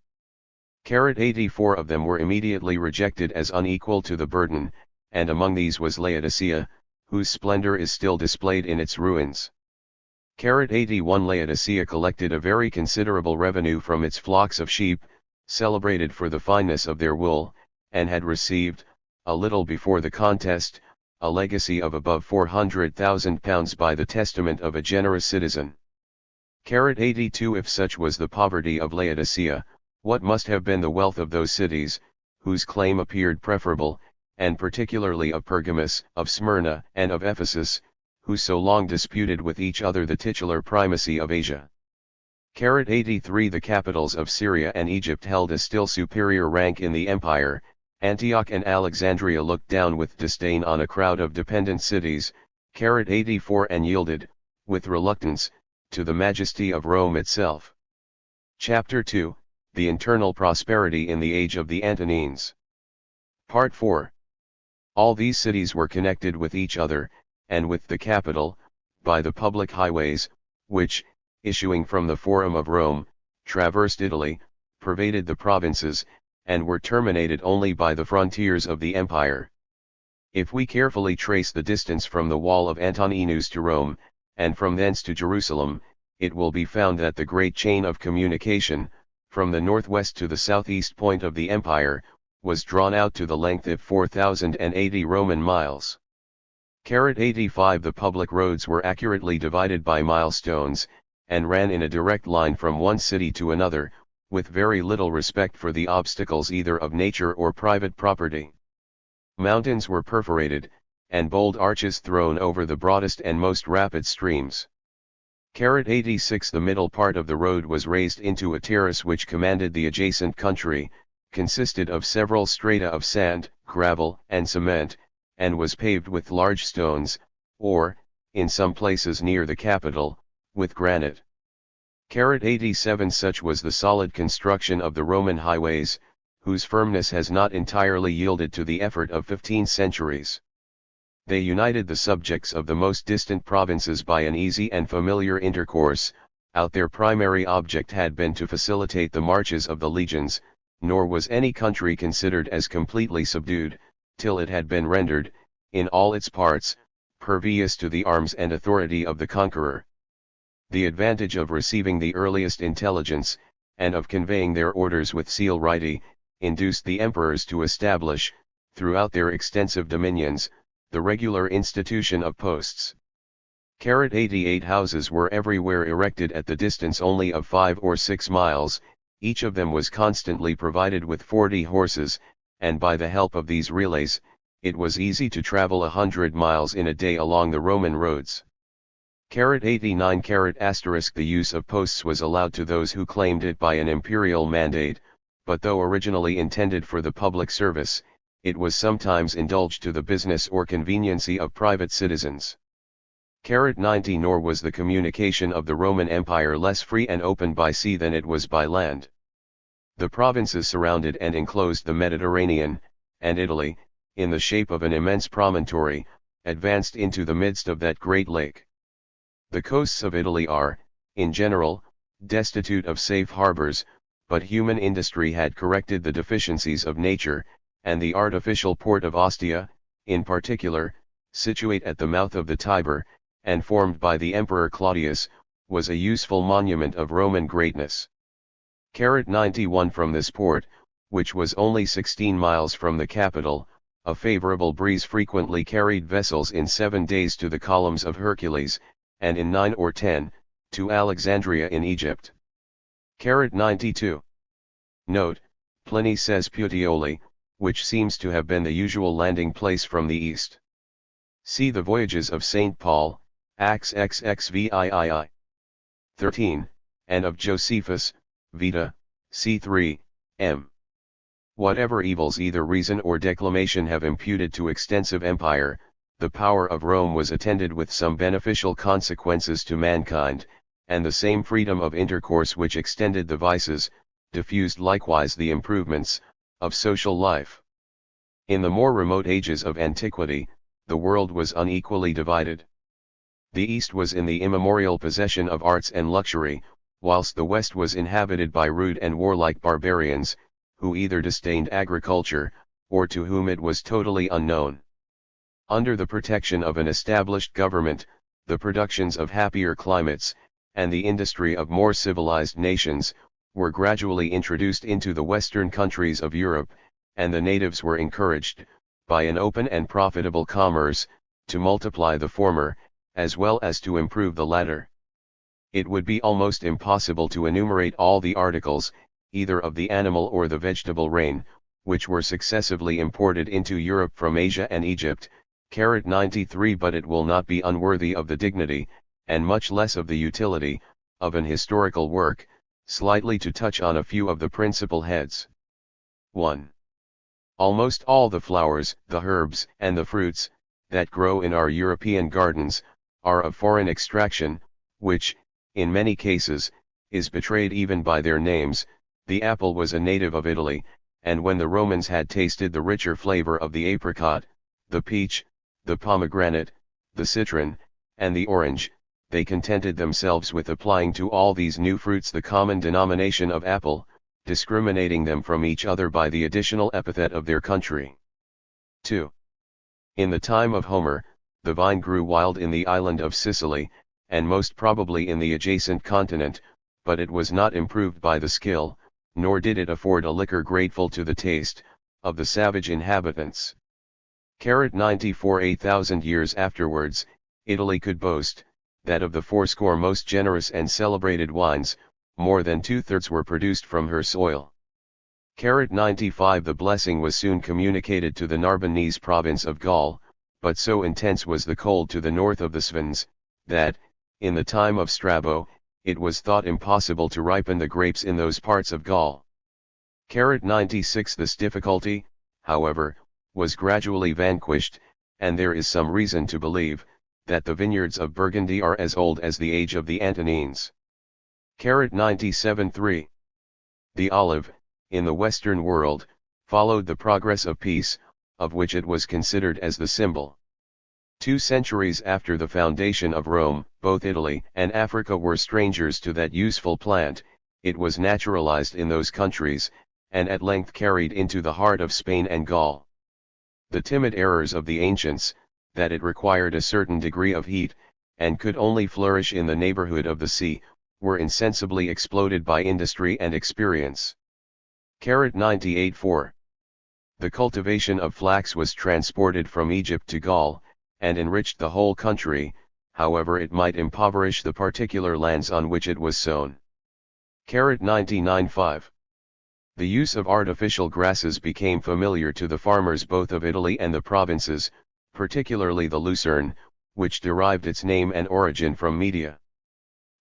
84 of them were immediately rejected as unequal to the burden, and among these was Laodicea, whose splendor is still displayed in its ruins. 81 Laodicea collected a very considerable revenue from its flocks of sheep, celebrated for the fineness of their wool, and had received, a little before the contest, a legacy of above £400,000 by the testament of a generous citizen. 82 If such was the poverty of Laodicea, what must have been the wealth of those cities, whose claim appeared preferable, and particularly of Pergamus, of Smyrna, and of Ephesus, who so long disputed with each other the titular primacy of Asia. 83 The capitals of Syria and Egypt held a still superior rank in the empire. Antioch and Alexandria looked down with disdain on a crowd of dependent cities. 84 And yielded, with reluctance, to the majesty of Rome itself. Chapter 2, The Internal Prosperity in the Age of the Antonines. Part 4. All these cities were connected with each other, and with the capital, by the public highways, which, issuing from the Forum of Rome, traversed Italy, pervaded the provinces, and were terminated only by the frontiers of the empire. If we carefully trace the distance from the wall of Antoninus to Rome, and from thence to Jerusalem, it will be found that the great chain of communication, from the northwest to the southeast point of the empire, was drawn out to the length of 4,080 Roman miles. 85 The public roads were accurately divided by milestones, and ran in a direct line from one city to another, with very little respect for the obstacles either of nature or private property. Mountains were perforated, and bold arches thrown over the broadest and most rapid streams. 86 The middle part of the road was raised into a terrace which commanded the adjacent country, consisted of several strata of sand, gravel, and cement, and was paved with large stones, or, in some places near the capital, with granite. 87 Such was the solid construction of the Roman highways, whose firmness has not entirely yielded to the effort of 15 centuries. They united the subjects of the most distant provinces by an easy and familiar intercourse, out their primary object had been to facilitate the marches of the legions, nor was any country considered as completely subdued, till it had been rendered, in all its parts, pervious to the arms and authority of the conqueror. The advantage of receiving the earliest intelligence, and of conveying their orders with seal writing, induced the emperors to establish, throughout their extensive dominions, the regular institution of posts. 88 houses were everywhere erected at the distance only of 5 or 6 miles, each of them was constantly provided with 40 horses, and by the help of these relays, it was easy to travel 100 miles in a day along the Roman roads. 89 ***. The use of posts was allowed to those who claimed it by an imperial mandate, but though originally intended for the public service, it was sometimes indulged to the business or conveniency of private citizens. 90 Nor was the communication of the Roman Empire less free and open by sea than it was by land. The provinces surrounded and enclosed the Mediterranean, and Italy, in the shape of an immense promontory, advanced into the midst of that great lake. The coasts of Italy are, in general, destitute of safe harbors, but human industry had corrected the deficiencies of nature, and the artificial port of Ostia, in particular, situate at the mouth of the Tiber, and formed by the Emperor Claudius, was a useful monument of Roman greatness. 91 From this port, which was only 16 miles from the capital, a favorable breeze frequently carried vessels in 7 days to the columns of Hercules, and in 9 or 10, to Alexandria in Egypt. 92. Note, Pliny says Puteoli, which seems to have been the usual landing place from the east. See the Voyages of St. Paul, Acts XXVIII. 13, and of Josephus, Vita, c. 3, m. Whatever evils either reason or declamation have imputed to extensive empire, the power of Rome was attended with some beneficial consequences to mankind, and the same freedom of intercourse which extended the vices, diffused likewise the improvements, of social life. In the more remote ages of antiquity, the world was unequally divided. The East was in the immemorial possession of arts and luxury, whilst the West was inhabited by rude and warlike barbarians, who either disdained agriculture, or to whom it was totally unknown. Under the protection of an established government, the productions of happier climates, and the industry of more civilized nations, were gradually introduced into the western countries of Europe, and the natives were encouraged, by an open and profitable commerce, to multiply the former, as well as to improve the latter. It would be almost impossible to enumerate all the articles, either of the animal or the vegetable reign, which were successively imported into Europe from Asia and Egypt. 93 But it will not be unworthy of the dignity, and much less of the utility, of an historical work, slightly to touch on a few of the principal heads. 1. Almost all the flowers, the herbs, and the fruits, that grow in our European gardens, are of foreign extraction, which, in many cases, is betrayed even by their names. The apple was a native of Italy, and when the Romans had tasted the richer flavor of the apricot, the peach, the pomegranate, the citron, and the orange, they contented themselves with applying to all these new fruits the common denomination of apple, discriminating them from each other by the additional epithet of their country. 2. In the time of Homer, the vine grew wild in the island of Sicily, and most probably in the adjacent continent, but it was not improved by the skill, nor did it afford a liquor grateful to the taste, of the savage inhabitants. 94 8,000 years afterwards, Italy could boast, that of the 80 most generous and celebrated wines, more than 2/3 were produced from her soil. 95 The blessing was soon communicated to the Narbonnese province of Gaul, but so intense was the cold to the north of the Svans, that, in the time of Strabo, it was thought impossible to ripen the grapes in those parts of Gaul. 96 This difficulty, however, was gradually vanquished, and there is some reason to believe, that the vineyards of Burgundy are as old as the age of the Antonines. 97 3. The olive, in the Western world, followed the progress of peace, of which it was considered as the symbol. 2 centuries after the foundation of Rome, both Italy and Africa were strangers to that useful plant. It was naturalized in those countries, and at length carried into the heart of Spain and Gaul. The timid errors of the ancients, that it required a certain degree of heat, and could only flourish in the neighborhood of the sea, were insensibly exploded by industry and experience. 98 4. The cultivation of flax was transported from Egypt to Gaul, and enriched the whole country, however it might impoverish the particular lands on which it was sown. 99 5. The use of artificial grasses became familiar to the farmers both of Italy and the provinces, particularly the lucerne, which derived its name and origin from media.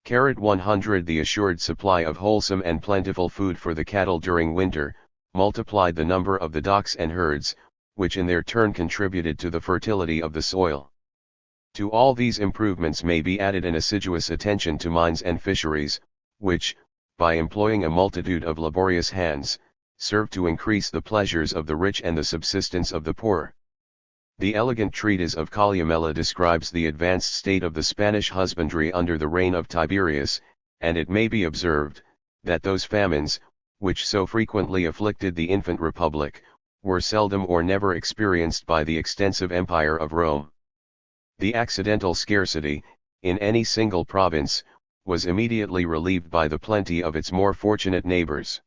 100 The assured supply of wholesome and plentiful food for the cattle during winter, multiplied the number of the docks and herds, which in their turn contributed to the fertility of the soil. To all these improvements may be added an assiduous attention to mines and fisheries, which, by employing a multitude of laborious hands, serve to increase the pleasures of the rich and the subsistence of the poor. The elegant treatise of Columella describes the advanced state of the Spanish husbandry under the reign of Tiberius, and it may be observed, that those famines, which so frequently afflicted the infant republic, were seldom or never experienced by the extensive empire of Rome. The accidental scarcity, in any single province, was immediately relieved by the plenty of its more fortunate neighbors.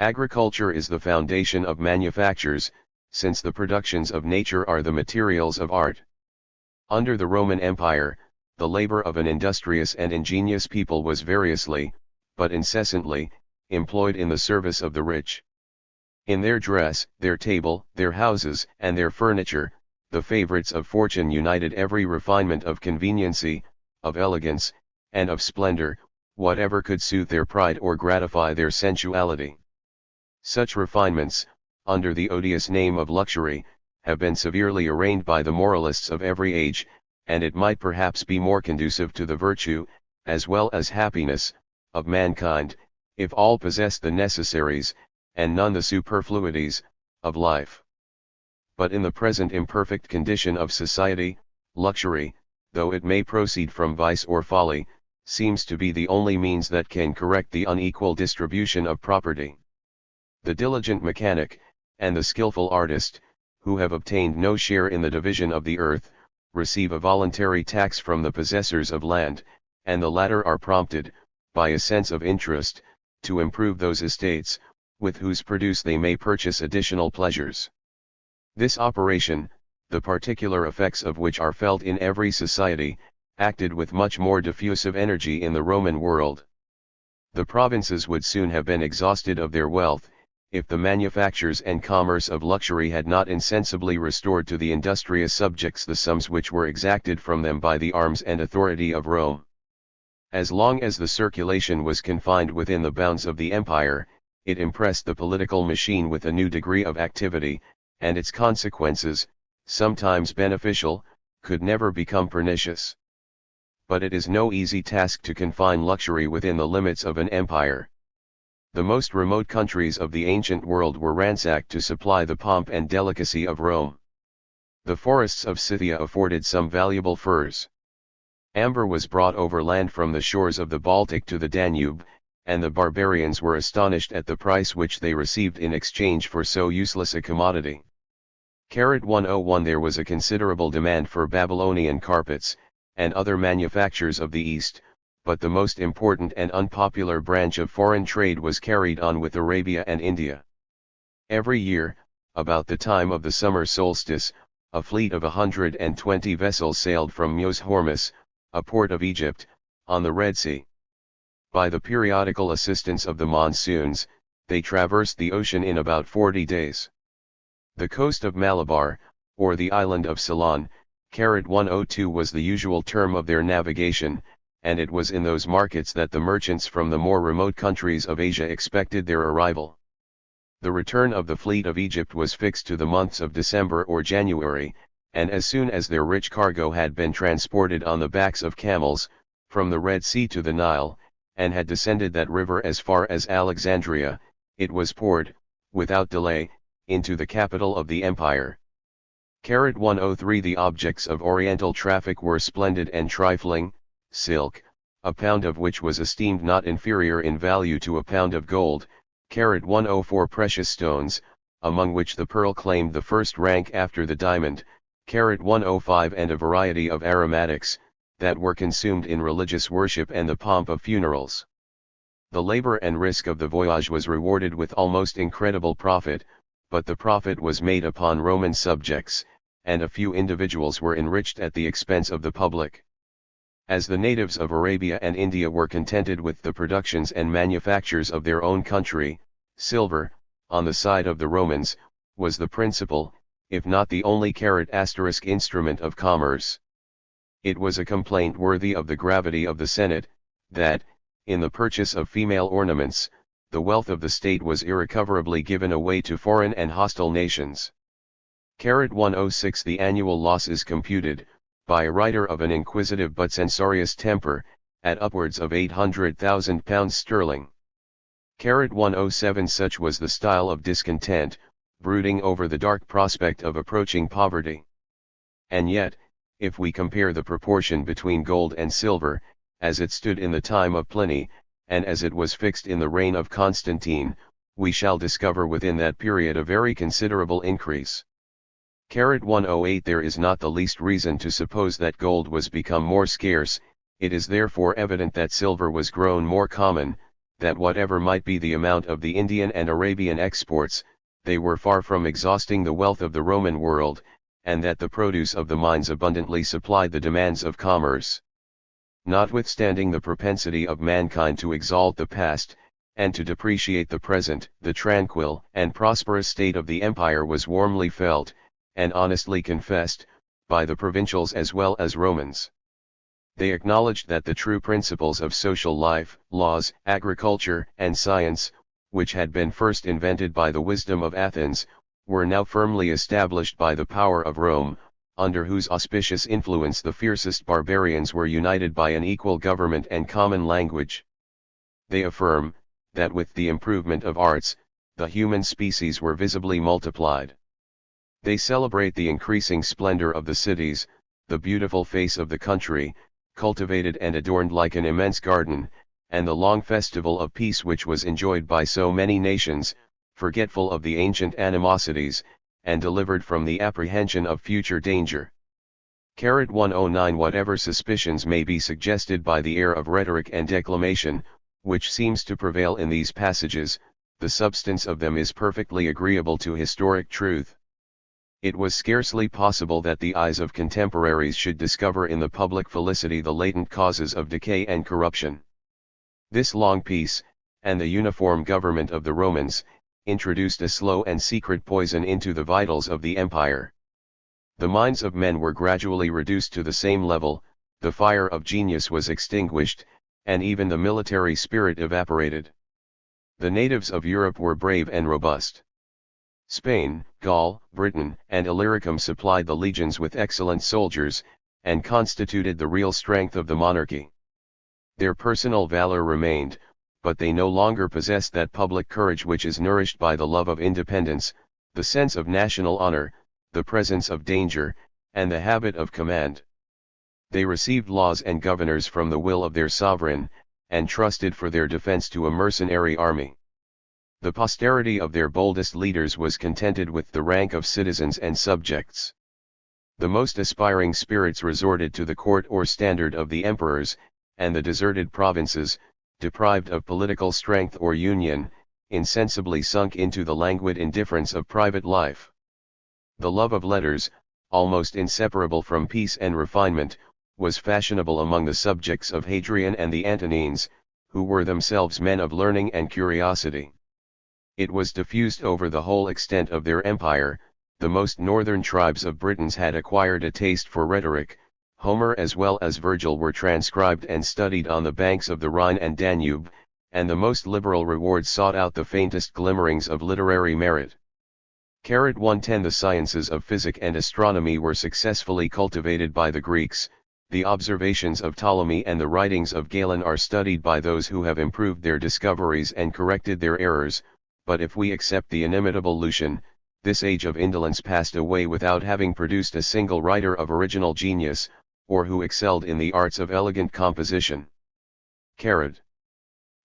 Agriculture is the foundation of manufactures, since the productions of nature are the materials of art. Under the Roman Empire, the labor of an industrious and ingenious people was variously, but incessantly, employed in the service of the rich. In their dress, their table, their houses, and their furniture, the favorites of fortune united every refinement of conveniency, of elegance, and of splendor, whatever could soothe their pride or gratify their sensuality. Such refinements, under the odious name of luxury, have been severely arraigned by the moralists of every age, and it might perhaps be more conducive to the virtue, as well as happiness, of mankind, if all possessed the necessaries, and none the superfluities, of life. But in the present imperfect condition of society, luxury, though it may proceed from vice or folly, seems to be the only means that can correct the unequal distribution of property. The diligent mechanic, and the skillful artist, who have obtained no share in the division of the earth, receive a voluntary tax from the possessors of land, and the latter are prompted, by a sense of interest, to improve those estates, with whose produce they may purchase additional pleasures. This operation, the particular effects of which are felt in every society, acted with much more diffusive energy in the Roman world. The provinces would soon have been exhausted of their wealth, if the manufactures and commerce of luxury had not insensibly restored to the industrious subjects the sums which were exacted from them by the arms and authority of Rome. As long as the circulation was confined within the bounds of the empire, it impressed the political machine with a new degree of activity, and its consequences, sometimes beneficial, could never become pernicious. But it is no easy task to confine luxury within the limits of an empire. The most remote countries of the ancient world were ransacked to supply the pomp and delicacy of Rome. The forests of Scythia afforded some valuable furs. Amber was brought overland from the shores of the Baltic to the Danube, and the barbarians were astonished at the price which they received in exchange for so useless a commodity. 101 There was a considerable demand for Babylonian carpets, and other manufactures of the East, but the most important and unpopular branch of foreign trade was carried on with Arabia and India. Every year, about the time of the summer solstice, a fleet of 120 vessels sailed from Meos Hormuz, a port of Egypt, on the Red Sea. By the periodical assistance of the monsoons, they traversed the ocean in about 40 days. The coast of Malabar, or the island of Ceylon, 102 was the usual term of their navigation, and it was in those markets that the merchants from the more remote countries of Asia expected their arrival. The return of the fleet of Egypt was fixed to the months of December or January, and as soon as their rich cargo had been transported on the backs of camels, from the Red Sea to the Nile, and had descended that river as far as Alexandria, it was poured, without delay, into the capital of the empire. 103 The objects of oriental traffic were splendid and trifling, silk, a pound of which was esteemed not inferior in value to a pound of gold, 104 Precious stones, among which the pearl claimed the first rank after the diamond, 105 And a variety of aromatics, that were consumed in religious worship and the pomp of funerals. The labor and risk of the voyage was rewarded with almost incredible profit, but the profit was made upon Roman subjects, and a few individuals were enriched at the expense of the public. As the natives of Arabia and India were contented with the productions and manufactures of their own country, silver, on the side of the Romans, was the principal, if not the only instrument of commerce. It was a complaint worthy of the gravity of the Senate, that, in the purchase of female ornaments, the wealth of the state was irrecoverably given away to foreign and hostile nations. 106 The annual loss is computed, by a writer of an inquisitive but censorious temper, at upwards of £800,000 sterling. 107 Such was the style of discontent, brooding over the dark prospect of approaching poverty. And yet, if we compare the proportion between gold and silver, as it stood in the time of Pliny, and as it was fixed in the reign of Constantine, we shall discover within that period a very considerable increase. 108 There is not the least reason to suppose that gold was become more scarce, it is therefore evident that silver was grown more common, that whatever might be the amount of the Indian and Arabian exports, they were far from exhausting the wealth of the Roman world, and that the produce of the mines abundantly supplied the demands of commerce. Notwithstanding the propensity of mankind to exalt the past, and to depreciate the present, the tranquil and prosperous state of the empire was warmly felt, and honestly confessed, by the provincials as well as Romans. They acknowledged that the true principles of social life, laws, agriculture, and science, which had been first invented by the wisdom of Athens, were now firmly established by the power of Rome, under whose auspicious influence the fiercest barbarians were united by an equal government and common language. They affirm, that with the improvement of arts, the human species were visibly multiplied. They celebrate the increasing splendor of the cities, the beautiful face of the country, cultivated and adorned like an immense garden, and the long festival of peace which was enjoyed by so many nations, forgetful of the ancient animosities, and delivered from the apprehension of future danger. 109 Whatever suspicions may be suggested by the air of rhetoric and declamation, which seems to prevail in these passages, the substance of them is perfectly agreeable to historic truth. It was scarcely possible that the eyes of contemporaries should discover in the public felicity the latent causes of decay and corruption. This long peace, and the uniform government of the Romans, introduced a slow and secret poison into the vitals of the empire. The minds of men were gradually reduced to the same level, the fire of genius was extinguished, and even the military spirit evaporated. The natives of Europe were brave and robust. Spain, Gaul, Britain, and Illyricum supplied the legions with excellent soldiers, and constituted the real strength of the monarchy. Their personal valor remained, but they no longer possessed that public courage which is nourished by the love of independence, the sense of national honor, the presence of danger, and the habit of command. They received laws and governors from the will of their sovereign, and trusted for their defense to a mercenary army. The posterity of their boldest leaders was contented with the rank of citizens and subjects. The most aspiring spirits resorted to the court or standard of the emperors, and the deserted provinces, deprived of political strength or union, insensibly sunk into the languid indifference of private life. The love of letters, almost inseparable from peace and refinement, was fashionable among the subjects of Hadrian and the Antonines, who were themselves men of learning and curiosity. It was diffused over the whole extent of their empire. The most northern tribes of Britons had acquired a taste for rhetoric. Homer as well as Virgil were transcribed and studied on the banks of the Rhine and Danube, and the most liberal rewards sought out the faintest glimmerings of literary merit. 110 The sciences of physic and astronomy were successfully cultivated by the Greeks. The observations of Ptolemy and the writings of Galen are studied by those who have improved their discoveries and corrected their errors, but if we accept the inimitable Lucian, this age of indolence passed away without having produced a single writer of original genius, or who excelled in the arts of elegant composition.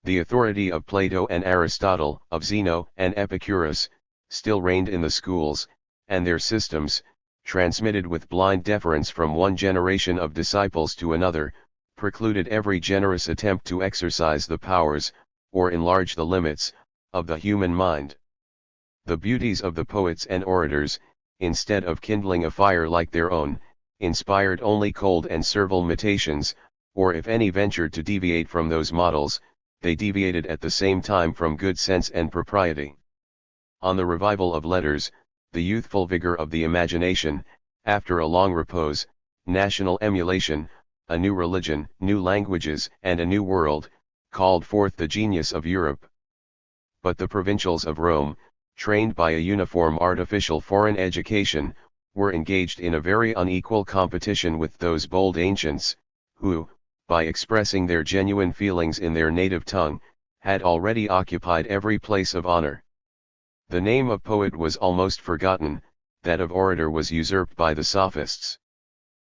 The authority of Plato and Aristotle, of Zeno and Epicurus, still reigned in the schools, and their systems, transmitted with blind deference from one generation of disciples to another, precluded every generous attempt to exercise the powers, or enlarge the limits, of the human mind. The beauties of the poets and orators, instead of kindling a fire like their own, inspired only cold and servile imitations, or if any ventured to deviate from those models, they deviated at the same time from good sense and propriety. On the revival of letters, the youthful vigor of the imagination, after a long repose, national emulation, a new religion, new languages, and a new world, called forth the genius of Europe. But the provincials of Rome, trained by a uniform artificial foreign education, were engaged in a very unequal competition with those bold ancients, who, by expressing their genuine feelings in their native tongue, had already occupied every place of honor. The name of poet was almost forgotten, that of orator was usurped by the sophists.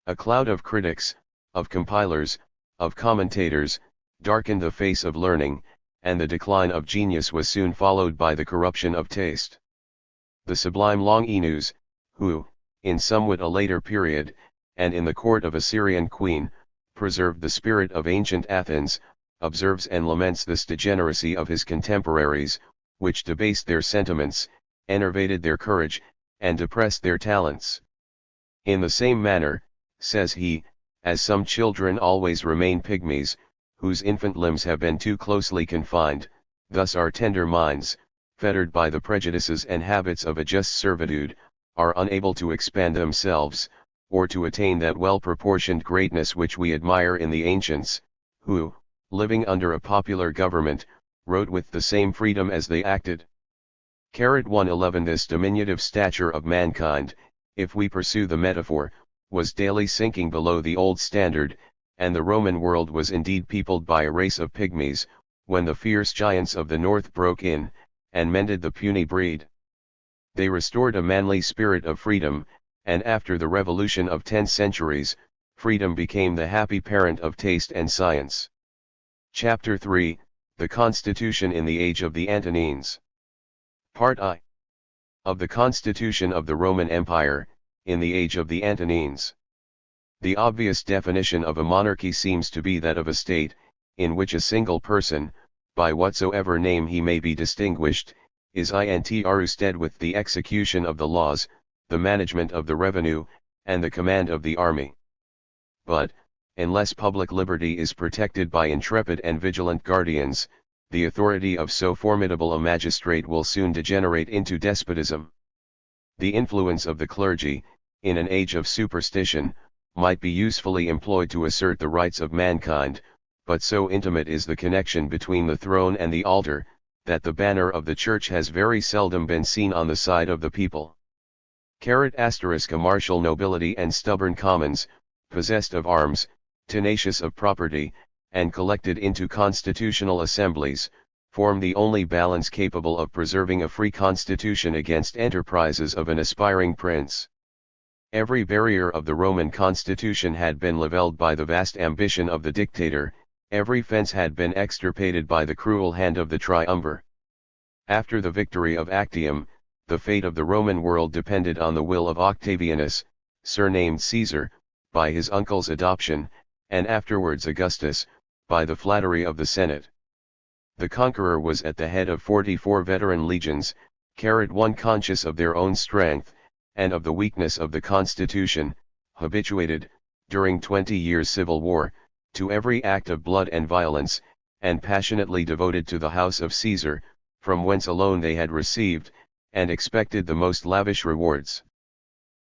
A cloud of critics, of compilers, of commentators, darkened the face of learning, and the decline of genius was soon followed by the corruption of taste. The sublime Longinus, who, in somewhat a later period, and in the court of a Syrian queen, preserved the spirit of ancient Athens, observes and laments this degeneracy of his contemporaries, which debased their sentiments, enervated their courage, and depressed their talents. In the same manner, says he, as some children always remain pygmies, whose infant limbs have been too closely confined, thus our tender minds, fettered by the prejudices and habits of a just servitude, are unable to expand themselves, or to attain that well-proportioned greatness which we admire in the ancients, who, living under a popular government, wrote with the same freedom as they acted. 111 This diminutive stature of mankind, if we pursue the metaphor, was daily sinking below the old standard, and the Roman world was indeed peopled by a race of pygmies, when the fierce giants of the north broke in, and mended the puny breed. They restored a manly spirit of freedom, and after the revolution of 10 centuries, freedom became the happy parent of taste and science. Chapter 3, The Constitution in the Age of the Antonines. Part I. Of the Constitution of the Roman Empire, in the Age of the Antonines. The obvious definition of a monarchy seems to be that of a state, in which a single person, by whatsoever name he may be distinguished, is entrusted with the execution of the laws, the management of the revenue, and the command of the army. But, unless public liberty is protected by intrepid and vigilant guardians, the authority of so formidable a magistrate will soon degenerate into despotism. The influence of the clergy, in an age of superstition, might be usefully employed to assert the rights of mankind, but so intimate is the connection between the throne and the altar, that the banner of the Church has very seldom been seen on the side of the people. A martial nobility and stubborn commons, possessed of arms, tenacious of property, and collected into constitutional assemblies, form the only balance capable of preserving a free constitution against enterprises of an aspiring prince. Every barrier of the Roman constitution had been levelled by the vast ambition of the dictator, every fence had been extirpated by the cruel hand of the triumvir. After the victory of Actium, the fate of the Roman world depended on the will of Octavianus, surnamed Caesar, by his uncle's adoption, and afterwards Augustus, by the flattery of the Senate. The conqueror was at the head of 44 veteran legions, one conscious of their own strength, and of the weakness of the constitution, habituated, during 20 years' civil war, to every act of blood and violence, and passionately devoted to the house of Caesar, from whence alone they had received, and expected the most lavish rewards.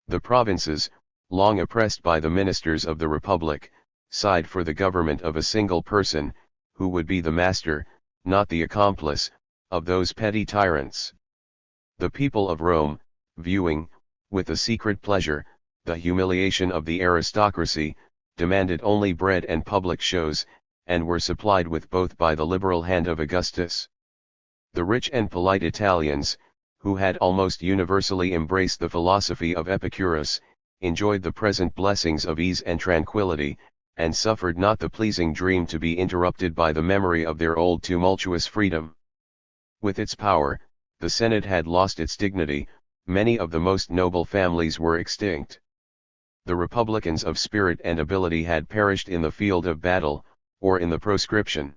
The provinces, long oppressed by the ministers of the Republic, sighed for the government of a single person, who would be the master, not the accomplice, of those petty tyrants. The people of Rome, viewing, with a secret pleasure, the humiliation of the aristocracy, demanded only bread and public shows, and were supplied with both by the liberal hand of Augustus. The rich and polite Italians, who had almost universally embraced the philosophy of Epicurus, enjoyed the present blessings of ease and tranquility, and suffered not the pleasing dream to be interrupted by the memory of their old tumultuous freedom. With its power, the Senate had lost its dignity, many of the most noble families were extinct. The republicans of spirit and ability had perished in the field of battle, or in the proscription.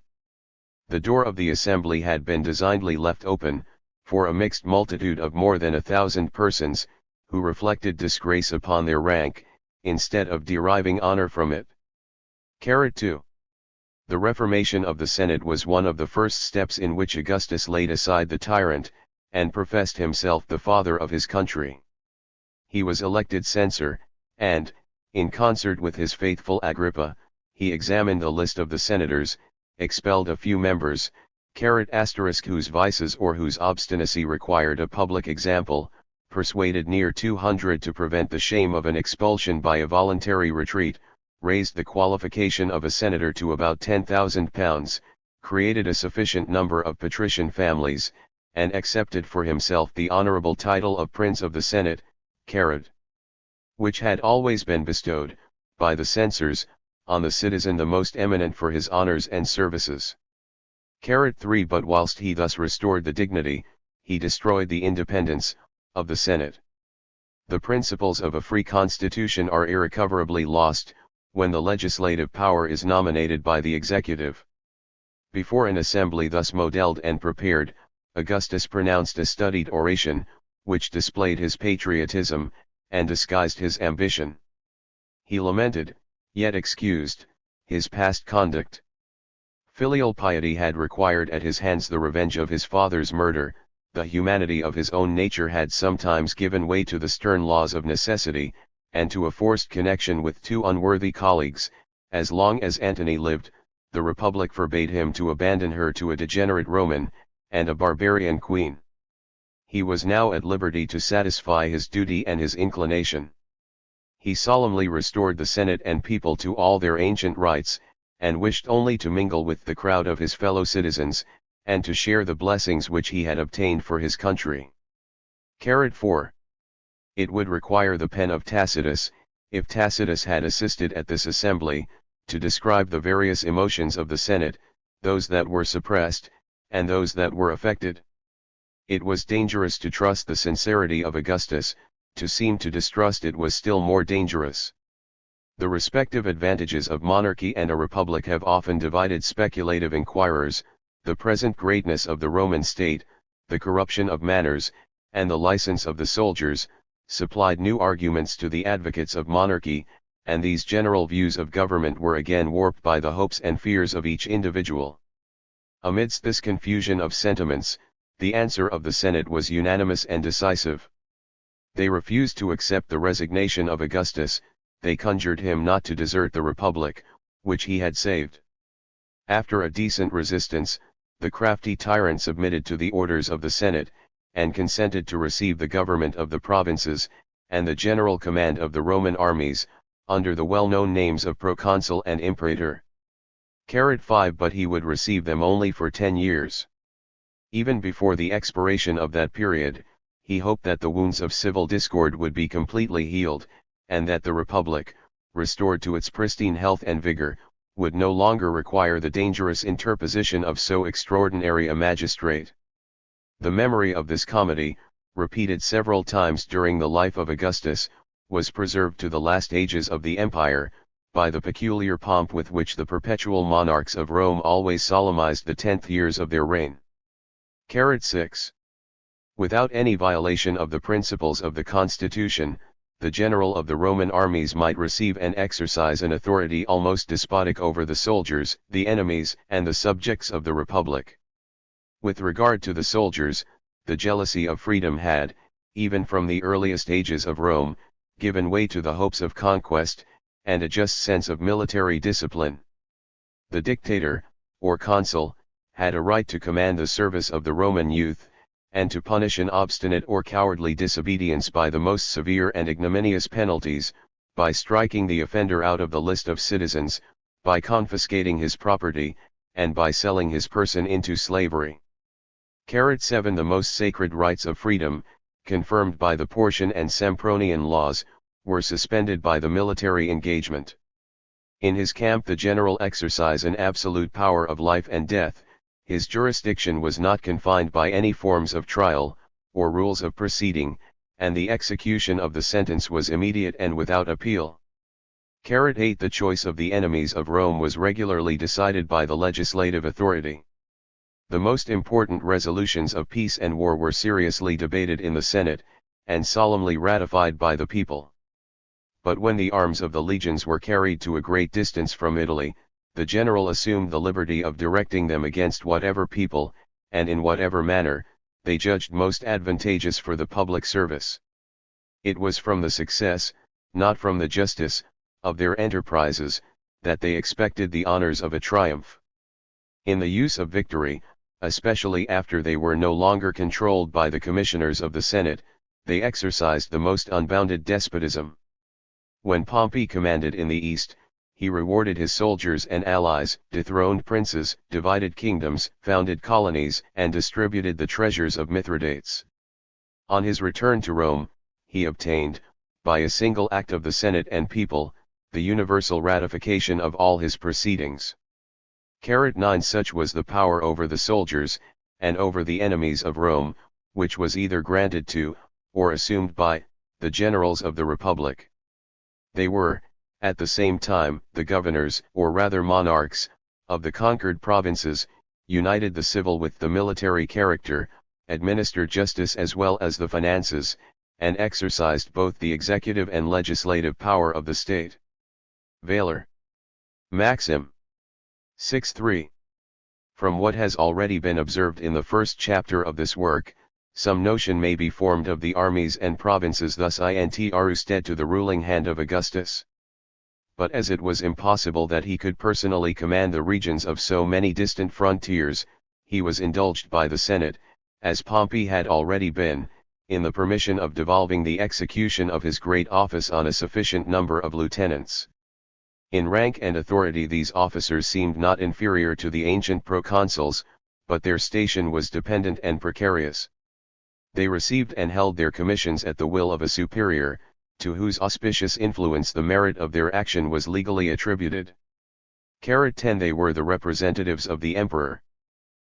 The door of the assembly had been designedly left open, for a mixed multitude of more than 1,000 persons, who reflected disgrace upon their rank, instead of deriving honor from it. 2. The reformation of the Senate was one of the first steps in which Augustus laid aside the tyrant, and professed himself the father of his country. He was elected censor, and, In concert with his faithful Agrippa, he examined the list of the senators, expelled a few members, whose vices or whose obstinacy required a public example, persuaded near 200 to prevent the shame of an expulsion by a voluntary retreat, raised the qualification of a senator to about £10,000, created a sufficient number of patrician families, and accepted for himself the honorable title of Prince of the Senate, which had always been bestowed, by the censors, on the citizen the most eminent for his honors and services. 3. But whilst he thus restored the dignity, he destroyed the independence, of the Senate. The principles of a free constitution are irrecoverably lost, when the legislative power is nominated by the executive. Before an assembly thus modelled and prepared, Augustus pronounced a studied oration, which displayed his patriotism, and disguised his ambition. He lamented, yet excused, his past conduct. Filial piety had required at his hands the revenge of his father's murder, the humanity of his own nature had sometimes given way to the stern laws of necessity, and to a forced connection with two unworthy colleagues. As long as Antony lived, the Republic forbade him to abandon her to a degenerate Roman, and a barbarian queen. He was now at liberty to satisfy his duty and his inclination. He solemnly restored the Senate and people to all their ancient rights, and wished only to mingle with the crowd of his fellow citizens, and to share the blessings which he had obtained for his country. 4. It would require the pen of Tacitus, if Tacitus had assisted at this assembly, to describe the various emotions of the Senate, those that were suppressed, and those that were affected. It was dangerous to trust the sincerity of Augustus, to seem to distrust it was still more dangerous. The respective advantages of monarchy and a republic have often divided speculative inquirers. The present greatness of the Roman state, the corruption of manners, and the license of the soldiers, supplied new arguments to the advocates of monarchy, and these general views of government were again warped by the hopes and fears of each individual. Amidst this confusion of sentiments, the answer of the Senate was unanimous and decisive. They refused to accept the resignation of Augustus, they conjured him not to desert the Republic, which he had saved. After a decent resistance, the crafty tyrant submitted to the orders of the Senate, and consented to receive the government of the provinces, and the general command of the Roman armies, under the well-known names of proconsul and imperator. 5. But he would receive them only for 10 years. Even before the expiration of that period, he hoped that the wounds of civil discord would be completely healed, and that the Republic, restored to its pristine health and vigor, would no longer require the dangerous interposition of so extraordinary a magistrate. The memory of this comedy, repeated several times during the life of Augustus, was preserved to the last ages of the empire, by the peculiar pomp with which the perpetual monarchs of Rome always solemnized the 10th years of their reign. 6. Without any violation of the principles of the constitution, the general of the Roman armies might receive and exercise an authority almost despotic over the soldiers, the enemies, and the subjects of the Republic. With regard to the soldiers, the jealousy of freedom had, even from the earliest ages of Rome, given way to the hopes of conquest, and a just sense of military discipline. The dictator, or consul, had a right to command the service of the Roman youth, and to punish an obstinate or cowardly disobedience by the most severe and ignominious penalties, by striking the offender out of the list of citizens, by confiscating his property, and by selling his person into slavery. 7. The most sacred rights of freedom, confirmed by the Porcian and Sempronian laws, were suspended by the military engagement. In his camp the general exercised an absolute power of life and death. His jurisdiction was not confined by any forms of trial, or rules of proceeding, and the execution of the sentence was immediate and without appeal. 8. The choice of the enemies of Rome was regularly decided by the legislative authority. The most important resolutions of peace and war were seriously debated in the Senate, and solemnly ratified by the people. But when the arms of the legions were carried to a great distance from Italy, the general assumed the liberty of directing them against whatever people, and in whatever manner, they judged most advantageous for the public service. It was from the success, not from the justice, of their enterprises, that they expected the honors of a triumph. In the use of victory, especially after they were no longer controlled by the commissioners of the Senate, they exercised the most unbounded despotism. When Pompey commanded in the East, he rewarded his soldiers and allies, dethroned princes, divided kingdoms, founded colonies, and distributed the treasures of Mithridates. On his return to Rome, he obtained, by a single act of the Senate and people, the universal ratification of all his proceedings. 9 Such was the power over the soldiers, and over the enemies of Rome, which was either granted to, or assumed by, the generals of the Republic. They were, at the same time, the governors, or rather monarchs, of the conquered provinces, united the civil with the military character, administered justice as well as the finances, and exercised both the executive and legislative power of the state. Valor. Maxim. 6.3. From what has already been observed in the first chapter of this work, some notion may be formed of the armies and provinces thus intrusted to the ruling hand of Augustus. But as it was impossible that he could personally command the regions of so many distant frontiers, he was indulged by the Senate, as Pompey had already been, in the permission of devolving the execution of his great office on a sufficient number of lieutenants. In rank and authority these officers seemed not inferior to the ancient proconsuls, but their station was dependent and precarious. They received and held their commissions at the will of a superior, to whose auspicious influence the merit of their action was legally attributed. 10 They were the representatives of the emperor.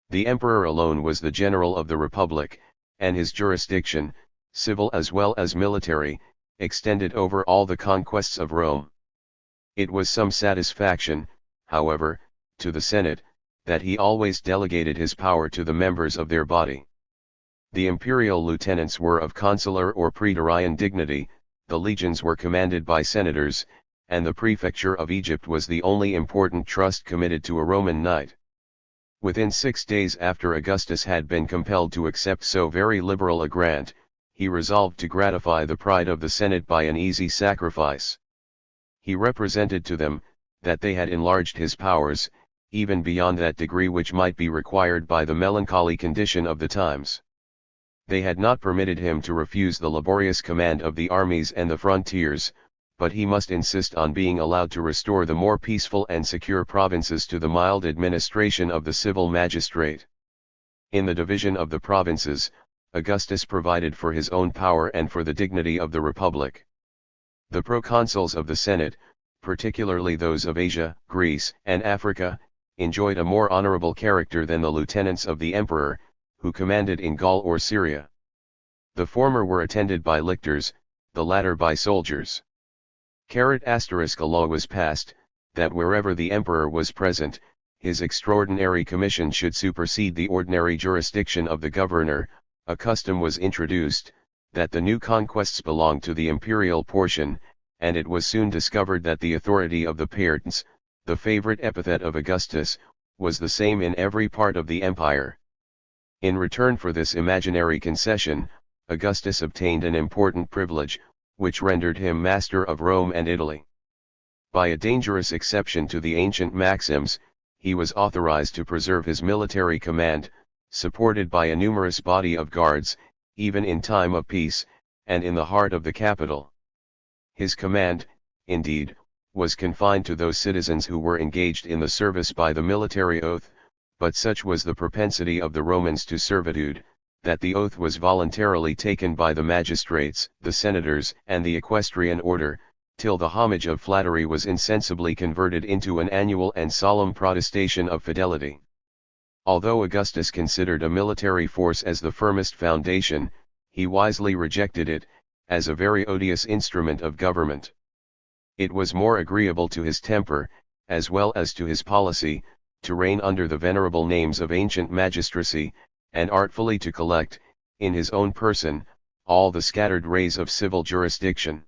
The emperor alone was the general of the republic, and his jurisdiction, civil as well as military, extended over all the conquests of Rome. It was some satisfaction, however, to the Senate, that he always delegated his power to the members of their body. The imperial lieutenants were of consular or praetorian dignity, the legions were commanded by senators, and the prefecture of Egypt was the only important trust committed to a Roman knight. Within 6 days after Augustus had been compelled to accept so very liberal a grant, he resolved to gratify the pride of the Senate by an easy sacrifice. He represented to them, that they had enlarged his powers, even beyond that degree which might be required by the melancholy condition of the times. They had not permitted him to refuse the laborious command of the armies and the frontiers, but he must insist on being allowed to restore the more peaceful and secure provinces to the mild administration of the civil magistrate. In the division of the provinces, Augustus provided for his own power and for the dignity of the republic. The proconsuls of the Senate, particularly those of Asia, Greece, and Africa, enjoyed a more honorable character than the lieutenants of the emperor, who commanded in Gaul or Syria. The former were attended by lictors, the latter by soldiers. A law was passed, that wherever the emperor was present, his extraordinary commission should supersede the ordinary jurisdiction of the governor. A custom was introduced, that the new conquests belonged to the imperial portion, and it was soon discovered that the authority of the Parents, the favorite epithet of Augustus, was the same in every part of the empire. In return for this imaginary concession, Augustus obtained an important privilege, which rendered him master of Rome and Italy. By a dangerous exception to the ancient maxims, he was authorized to preserve his military command, supported by a numerous body of guards, even in time of peace, and in the heart of the capital. His command, indeed, was confined to those citizens who were engaged in the service by the military oath, but such was the propensity of the Romans to servitude, that the oath was voluntarily taken by the magistrates, the senators, and the equestrian order, till the homage of flattery was insensibly converted into an annual and solemn protestation of fidelity. Although Augustus considered a military force as the firmest foundation, he wisely rejected it, as a very odious instrument of government. It was more agreeable to his temper, as well as to his policy, to reign under the venerable names of ancient magistracy, and artfully to collect, in his own person, all the scattered rays of civil jurisdiction.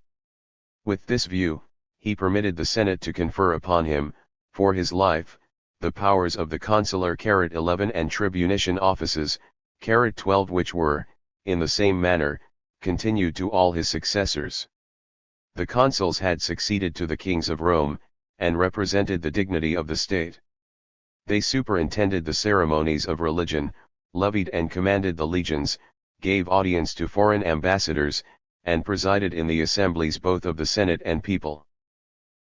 With this view, he permitted the Senate to confer upon him, for his life, the powers of the consular 11 and tribunician offices, 12 which were, in the same manner, continued to all his successors. The consuls had succeeded to the kings of Rome, and represented the dignity of the state. They superintended the ceremonies of religion, levied and commanded the legions, gave audience to foreign ambassadors, and presided in the assemblies both of the Senate and people.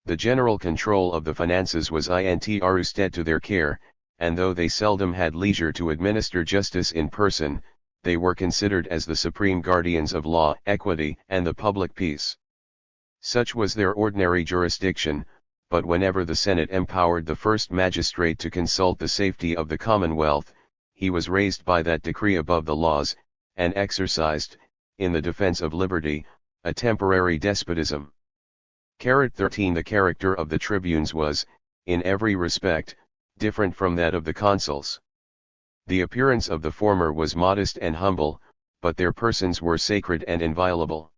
The general control of the finances was entrusted to their care, and though they seldom had leisure to administer justice in person, they were considered as the supreme guardians of law, equity, and the public peace. Such was their ordinary jurisdiction, but whenever the Senate empowered the first magistrate to consult the safety of the commonwealth, he was raised by that decree above the laws, and exercised, in the defense of liberty, a temporary despotism. 13 The character of the tribunes was, in every respect, different from that of the consuls. The appearance of the former was modest and humble, but their persons were sacred and inviolable.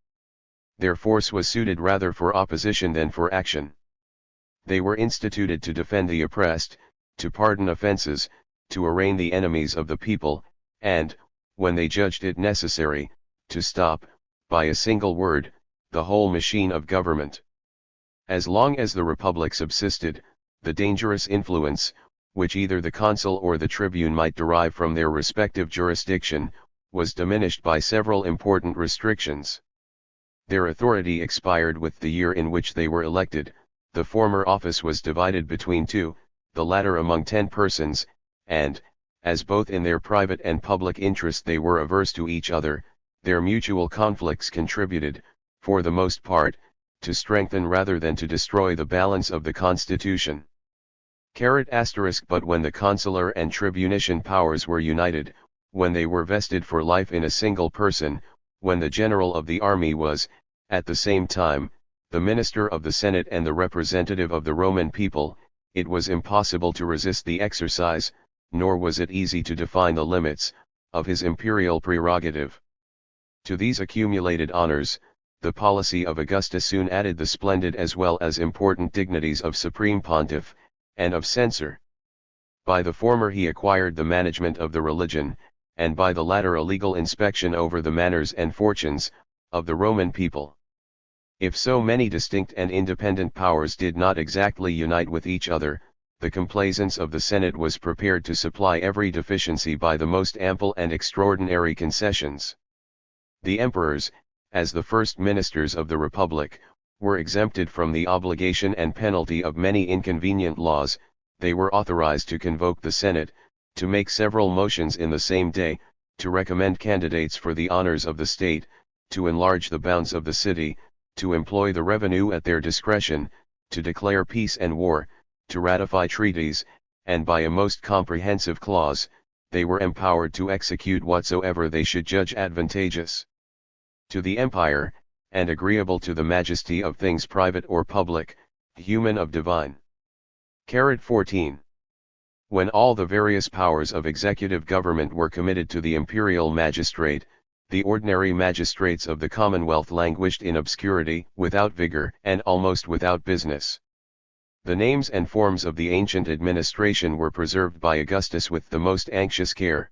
Their force was suited rather for opposition than for action. They were instituted to defend the oppressed, to pardon offenses, to arraign the enemies of the people, and, when they judged it necessary, to stop, by a single word, the whole machine of government. As long as the republic subsisted, the dangerous influence, which either the consul or the tribune might derive from their respective jurisdiction, was diminished by several important restrictions. Their authority expired with the year in which they were elected. The former office was divided between two, the latter among 10 persons, and, as both in their private and public interest they were averse to each other, their mutual conflicts contributed, for the most part, to strengthen rather than to destroy the balance of the constitution. But when the consular and tribunician powers were united, when they were vested for life in a single person, when the general of the army was, at the same time, the minister of the Senate and the representative of the Roman people, it was impossible to resist the exercise, nor was it easy to define the limits, of his imperial prerogative. To these accumulated honors, the policy of Augustus soon added the splendid as well as important dignities of supreme pontiff, and of censor. By the former he acquired the management of the religion, and by the latter a legal inspection over the manners and fortunes, of the Roman people. If so many distinct and independent powers did not exactly unite with each other, the complaisance of the Senate was prepared to supply every deficiency by the most ample and extraordinary concessions. The emperors, as the first ministers of the Republic, were exempted from the obligation and penalty of many inconvenient laws. They were authorized to convoke the Senate, to make several motions in the same day, to recommend candidates for the honors of the state, to enlarge the bounds of the city, to employ the revenue at their discretion, to declare peace and war, to ratify treaties, and by a most comprehensive clause, they were empowered to execute whatsoever they should judge advantageous to the empire, and agreeable to the majesty of things private or public, human or divine. 14. When all the various powers of executive government were committed to the imperial magistrate, the ordinary magistrates of the Commonwealth languished in obscurity, without vigor, and almost without business. The names and forms of the ancient administration were preserved by Augustus with the most anxious care.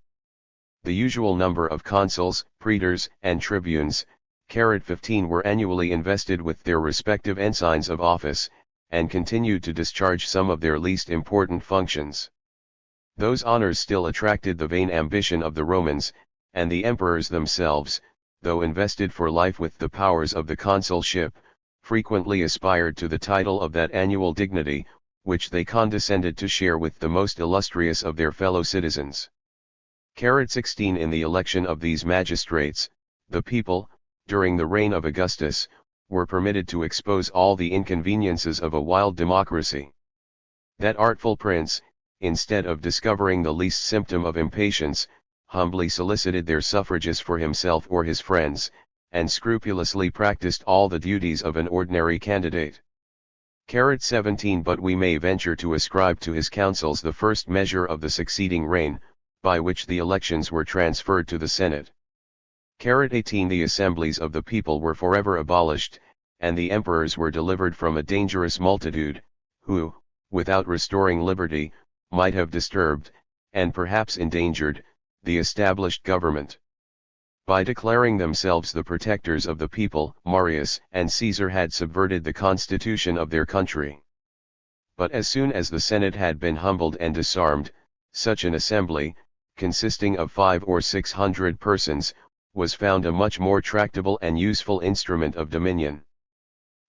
The usual number of consuls, praetors, and tribunes, 15, were annually invested with their respective ensigns of office, and continued to discharge some of their least important functions. Those honors still attracted the vain ambition of the Romans, and the emperors themselves, though invested for life with the powers of the consulship, frequently aspired to the title of that annual dignity, which they condescended to share with the most illustrious of their fellow citizens. 16 In the election of these magistrates, the people, during the reign of Augustus, were permitted to expose all the inconveniences of a wild democracy. That artful prince, instead of discovering the least symptom of impatience, humbly solicited their suffrages for himself or his friends, and scrupulously practiced all the duties of an ordinary candidate. 17 But we may venture to ascribe to his counsels the first measure of the succeeding reign, by which the elections were transferred to the Senate. 18 The assemblies of the people were forever abolished, and the emperors were delivered from a dangerous multitude, who, without restoring liberty, might have disturbed, and perhaps endangered, the established government. By declaring themselves the protectors of the people, Marius and Caesar had subverted the constitution of their country. But as soon as the Senate had been humbled and disarmed, such an assembly, consisting of 500 or 600 persons, was found a much more tractable and useful instrument of dominion.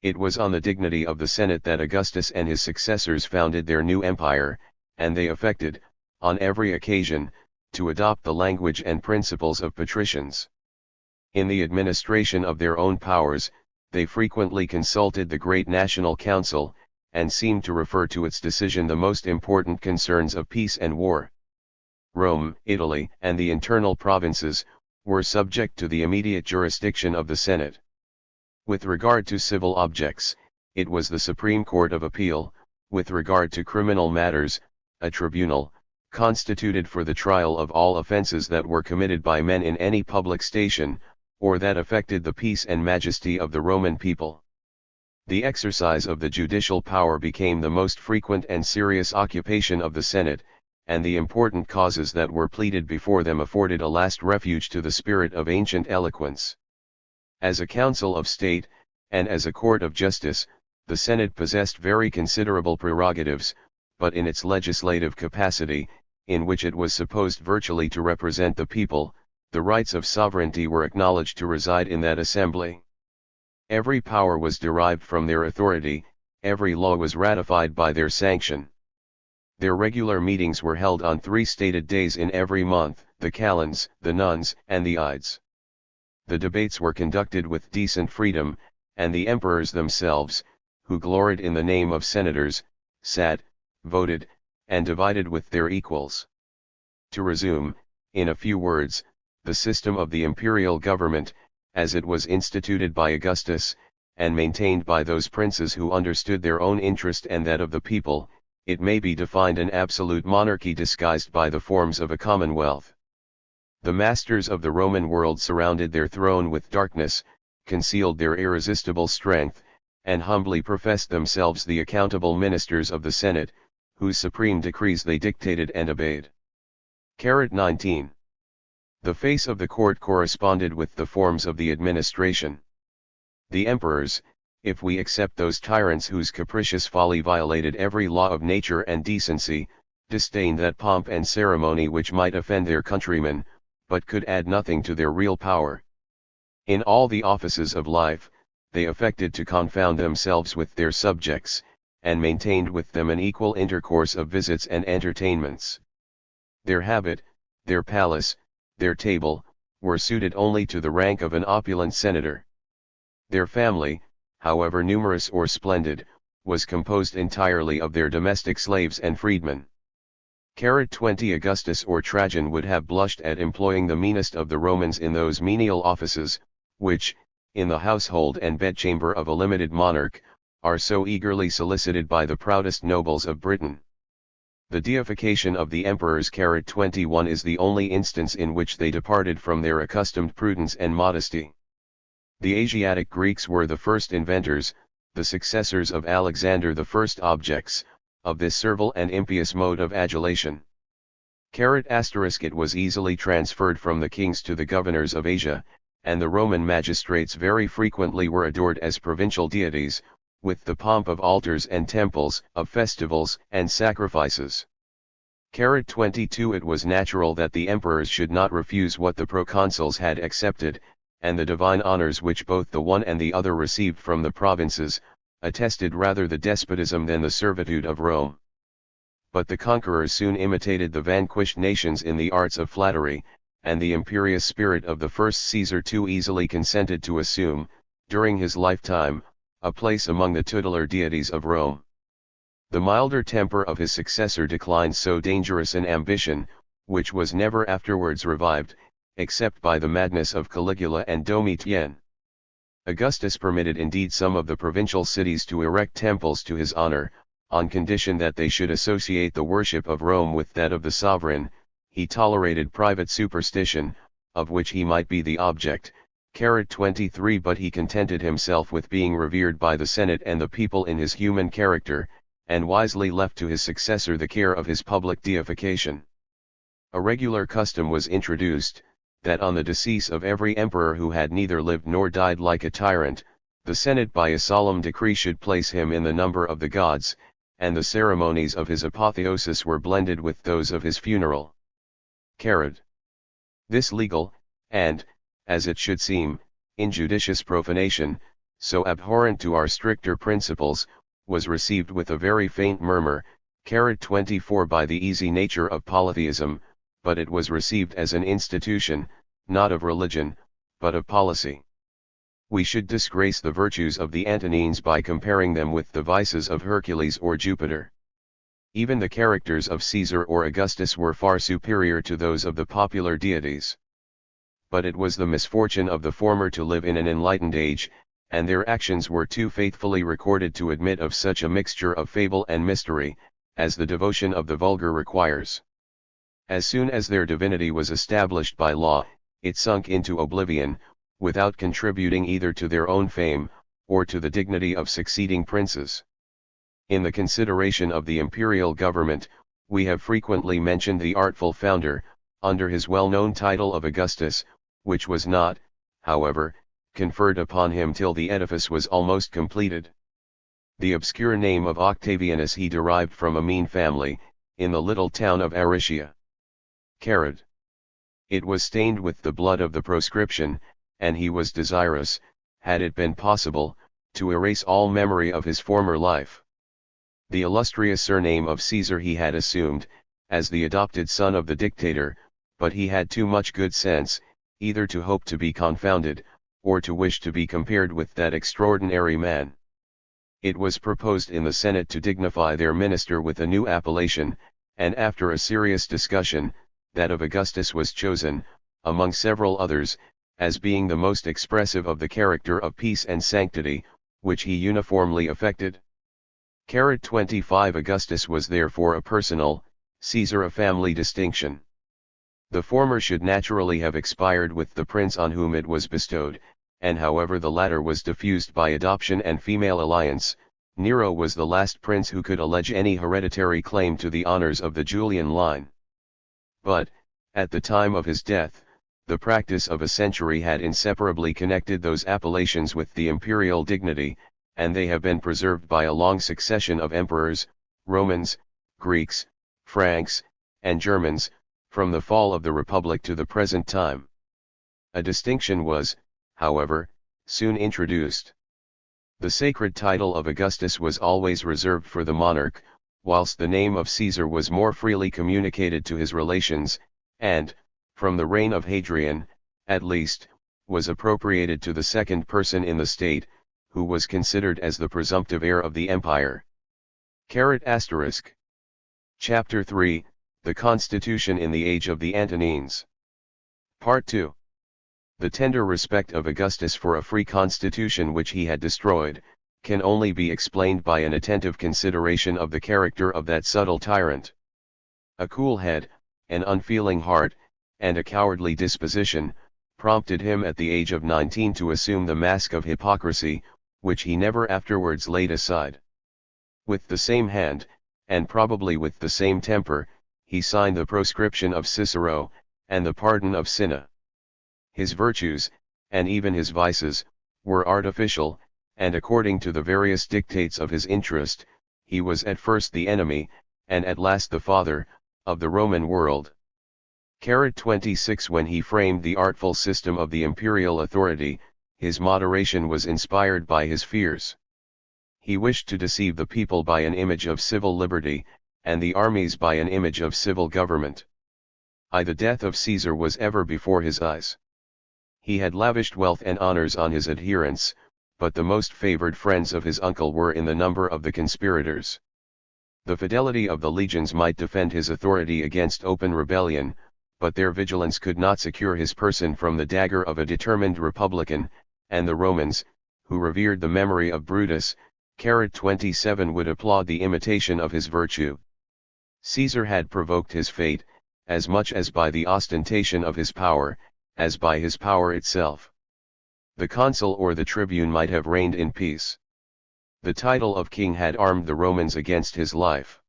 It was on the dignity of the Senate that Augustus and his successors founded their new empire, and they affected, on every occasion, to adopt the language and principles of patricians. In the administration of their own powers, they frequently consulted the great national council, and seemed to refer to its decision the most important concerns of peace and war. Rome, Italy, and the internal provinces, were subject to the immediate jurisdiction of the Senate. With regard to civil objects, it was the Supreme Court of Appeal; with regard to criminal matters, a tribunal, constituted for the trial of all offenses that were committed by men in any public station, or that affected the peace and majesty of the Roman people. The exercise of the judicial power became the most frequent and serious occupation of the Senate, and the important causes that were pleaded before them afforded a last refuge to the spirit of ancient eloquence. As a council of state, and as a court of justice, the Senate possessed very considerable prerogatives, but in its legislative capacity, in which it was supposed virtually to represent the people, the rights of sovereignty were acknowledged to reside in that assembly. Every power was derived from their authority, every law was ratified by their sanction. Their regular meetings were held on 3 stated days in every month, the calends, the nuns, and the ides. The debates were conducted with decent freedom, and the emperors themselves, who gloried in the name of senators, sat, voted, and divided with their equals. To resume, in a few words, the system of the imperial government, as it was instituted by Augustus, and maintained by those princes who understood their own interest and that of the people, it may be defined an absolute monarchy disguised by the forms of a commonwealth. The masters of the Roman world surrounded their throne with darkness, concealed their irresistible strength, and humbly professed themselves the accountable ministers of the Senate, whose supreme decrees they dictated and obeyed. 19. The face of the court corresponded with the forms of the administration. The emperors, if we except those tyrants whose capricious folly violated every law of nature and decency, disdained that pomp and ceremony which might offend their countrymen, but could add nothing to their real power. In all the offices of life, they affected to confound themselves with their subjects, and maintained with them an equal intercourse of visits and entertainments. Their habit, their palace, their table, were suited only to the rank of an opulent senator. Their family, however numerous or splendid, was composed entirely of their domestic slaves and freedmen. 20 Augustus or Trajan would have blushed at employing the meanest of the Romans in those menial offices, which, in the household and bedchamber of a limited monarch, are so eagerly solicited by the proudest nobles of Britain. The deification of the emperors 21 is the only instance in which they departed from their accustomed prudence and modesty. The Asiatic Greeks were the first inventors, the successors of Alexander the first objects, of this servile and impious mode of adulation. It was easily transferred from the kings to the governors of Asia, and the Roman magistrates very frequently were adored as provincial deities, with the pomp of altars and temples, of festivals and sacrifices. 22 It was natural that the emperors should not refuse what the proconsuls had accepted, and the divine honors which both the one and the other received from the provinces, attested rather the despotism than the servitude of Rome. But the conquerors soon imitated the vanquished nations in the arts of flattery, and the imperious spirit of the first Caesar too easily consented to assume, during his lifetime, a place among the tutelar deities of Rome. The milder temper of his successor declined so dangerous an ambition, which was never afterwards revived, except by the madness of Caligula and Domitian. Augustus permitted indeed some of the provincial cities to erect temples to his honor, on condition that they should associate the worship of Rome with that of the sovereign. He tolerated private superstition, of which he might be the object, 23 but he contented himself with being revered by the Senate and the people in his human character, and wisely left to his successor the care of his public deification. A regular custom was introduced, that on the decease of every emperor who had neither lived nor died like a tyrant, the Senate by a solemn decree should place him in the number of the gods, and the ceremonies of his apotheosis were blended with those of his funeral. This legal, and, as it should seem, injudicious profanation, so abhorrent to our stricter principles, was received with a very faint murmur, 24 by the easy nature of polytheism, but it was received as an institution, not of religion, but of policy. We should disgrace the virtues of the Antonines by comparing them with the vices of Hercules or Jupiter. Even the characters of Caesar or Augustus were far superior to those of the popular deities. But it was the misfortune of the former to live in an enlightened age, and their actions were too faithfully recorded to admit of such a mixture of fable and mystery, as the devotion of the vulgar requires. As soon as their divinity was established by law, it sunk into oblivion, without contributing either to their own fame, or to the dignity of succeeding princes. In the consideration of the imperial government, we have frequently mentioned the artful founder, under his well-known title of Augustus, which was not, however, conferred upon him till the edifice was almost completed. The obscure name of Octavianus he derived from a mean family, in the little town of Aricia. It was stained with the blood of the proscription, and he was desirous, had it been possible, to erase all memory of his former life. The illustrious surname of Caesar he had assumed, as the adopted son of the dictator, but he had too much good sense, either to hope to be confounded, or to wish to be compared with that extraordinary man. It was proposed in the Senate to dignify their minister with a new appellation, and after a serious discussion, that of Augustus was chosen, among several others, as being the most expressive of the character of peace and sanctity, which he uniformly affected. 25 Augustus was therefore a personal, Caesar a family distinction. The former should naturally have expired with the prince on whom it was bestowed, and however the latter was diffused by adoption and female alliance, Nero was the last prince who could allege any hereditary claim to the honors of the Julian line. But, at the time of his death, the practice of a century had inseparably connected those appellations with the imperial dignity, and they have been preserved by a long succession of emperors, Romans, Greeks, Franks, and Germans, from the fall of the Republic to the present time. A distinction was, however, soon introduced. The sacred title of Augustus was always reserved for the monarch, whilst the name of Caesar was more freely communicated to his relations, and, from the reign of Hadrian, at least, was appropriated to the second person in the state, who was considered as the presumptive heir of the empire. Chapter 3, The Constitution in the Age of the Antonines. Part 2. The tender respect of Augustus for a free constitution which he had destroyed, can only be explained by an attentive consideration of the character of that subtle tyrant. A cool head, an unfeeling heart, and a cowardly disposition, prompted him at the age of 19 to assume the mask of hypocrisy, which he never afterwards laid aside. With the same hand, and probably with the same temper, he signed the proscription of Cicero, and the pardon of Cinna. His virtues, and even his vices, were artificial, and according to the various dictates of his interest, he was at first the enemy, and at last the father, of the Roman world. 26 When he framed the artful system of the imperial authority, his moderation was inspired by his fears. He wished to deceive the people by an image of civil liberty, and the armies by an image of civil government. The death of Caesar was ever before his eyes. He had lavished wealth and honors on his adherents, but the most favored friends of his uncle were in the number of the conspirators. The fidelity of the legions might defend his authority against open rebellion, but their vigilance could not secure his person from the dagger of a determined republican, and the Romans, who revered the memory of Brutus, 27 would applaud the imitation of his virtue. Caesar had provoked his fate, as much as by the ostentation of his power, as by his power itself. The consul or the tribune might have reigned in peace. The title of king had armed the Romans against his life.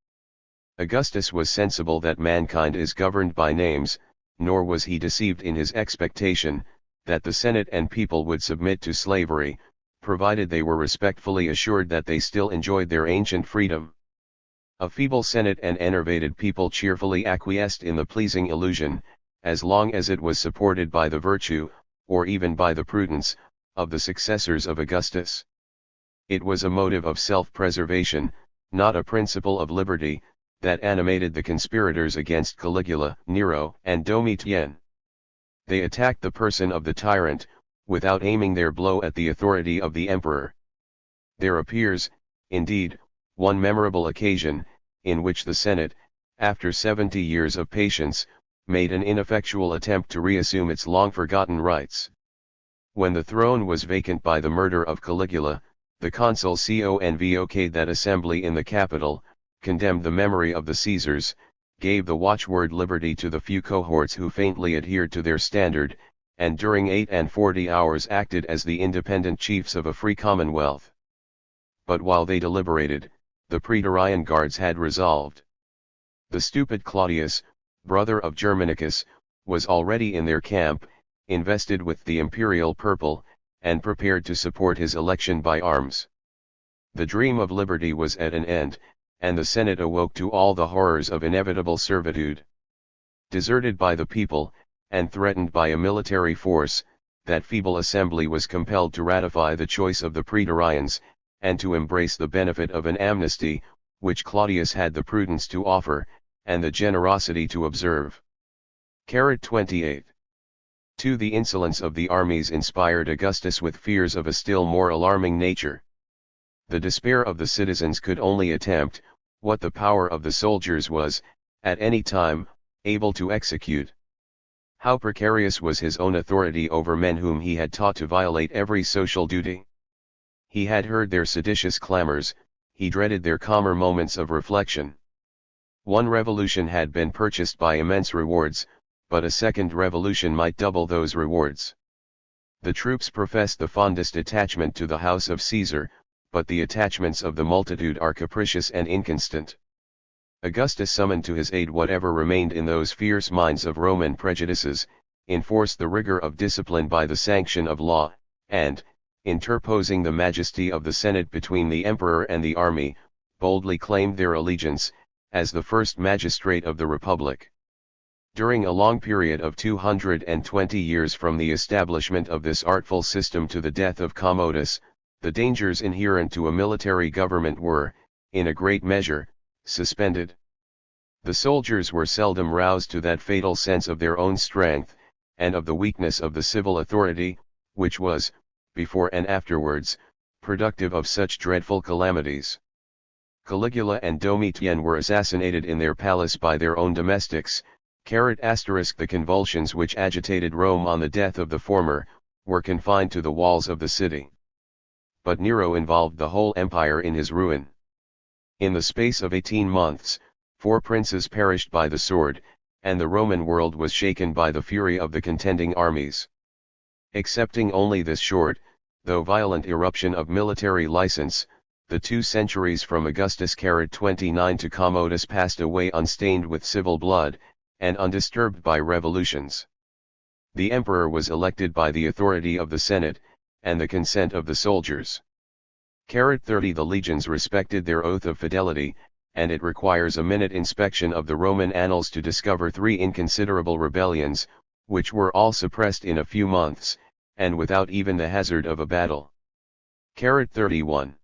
Augustus was sensible that mankind is governed by names, nor was he deceived in his expectation, that the Senate and people would submit to slavery, provided they were respectfully assured that they still enjoyed their ancient freedom. A feeble Senate and enervated people cheerfully acquiesced in the pleasing illusion, as long as it was supported by the virtue, or even by the prudence, of the successors of Augustus. It was a motive of self-preservation, not a principle of liberty, that animated the conspirators against Caligula, Nero, and Domitian. They attacked the person of the tyrant, without aiming their blow at the authority of the emperor. There appears, indeed, one memorable occasion, in which the Senate, after 70 years of patience, made an ineffectual attempt to reassume its long-forgotten rights. When the throne was vacant by the murder of Caligula, the consul convoked that assembly in the Capitol, condemned the memory of the Caesars, gave the watchword liberty to the few cohorts who faintly adhered to their standard, and during 48 hours acted as the independent chiefs of a free commonwealth. But while they deliberated, the Praetorian guards had resolved. The stupid Claudius, brother of Germanicus, was already in their camp, invested with the imperial purple, and prepared to support his election by arms. The dream of liberty was at an end, and the Senate awoke to all the horrors of inevitable servitude. Deserted by the people, and threatened by a military force, that feeble assembly was compelled to ratify the choice of the Praetorians, and to embrace the benefit of an amnesty, which Claudius had the prudence to offer, and the generosity to observe. 28. 2. The insolence of the armies inspired Augustus with fears of a still more alarming nature. The despair of the citizens could only attempt, what the power of the soldiers was, at any time, able to execute. How precarious was his own authority over men whom he had taught to violate every social duty. He had heard their seditious clamors, he dreaded their calmer moments of reflection. One revolution had been purchased by immense rewards, but a second revolution might double those rewards. The troops professed the fondest attachment to the house of Caesar, but the attachments of the multitude are capricious and inconstant. Augustus summoned to his aid whatever remained in those fierce minds of Roman prejudices, enforced the rigor of discipline by the sanction of law, and, interposing the majesty of the Senate between the emperor and the army, boldly claimed their allegiance, as the first magistrate of the Republic. During a long period of 220 years from the establishment of this artful system to the death of Commodus, the dangers inherent to a military government were, in a great measure, suspended. The soldiers were seldom roused to that fatal sense of their own strength, and of the weakness of the civil authority, which was, before and afterwards, productive of such dreadful calamities. Caligula and Domitian were assassinated in their palace by their own domestics. The convulsions which agitated Rome on the death of the former, were confined to the walls of the city. But Nero involved the whole empire in his ruin. In the space of 18 months, 4 princes perished by the sword, and the Roman world was shaken by the fury of the contending armies. Excepting only this short, though violent eruption of military license, the 2 centuries from Augustus 29 to Commodus passed away unstained with civil blood, and undisturbed by revolutions. The emperor was elected by the authority of the Senate, and the consent of the soldiers. 30 The legions respected their oath of fidelity, and it requires a minute inspection of the Roman annals to discover 3 inconsiderable rebellions, which were all suppressed in a few months, and without even the hazard of a battle. 31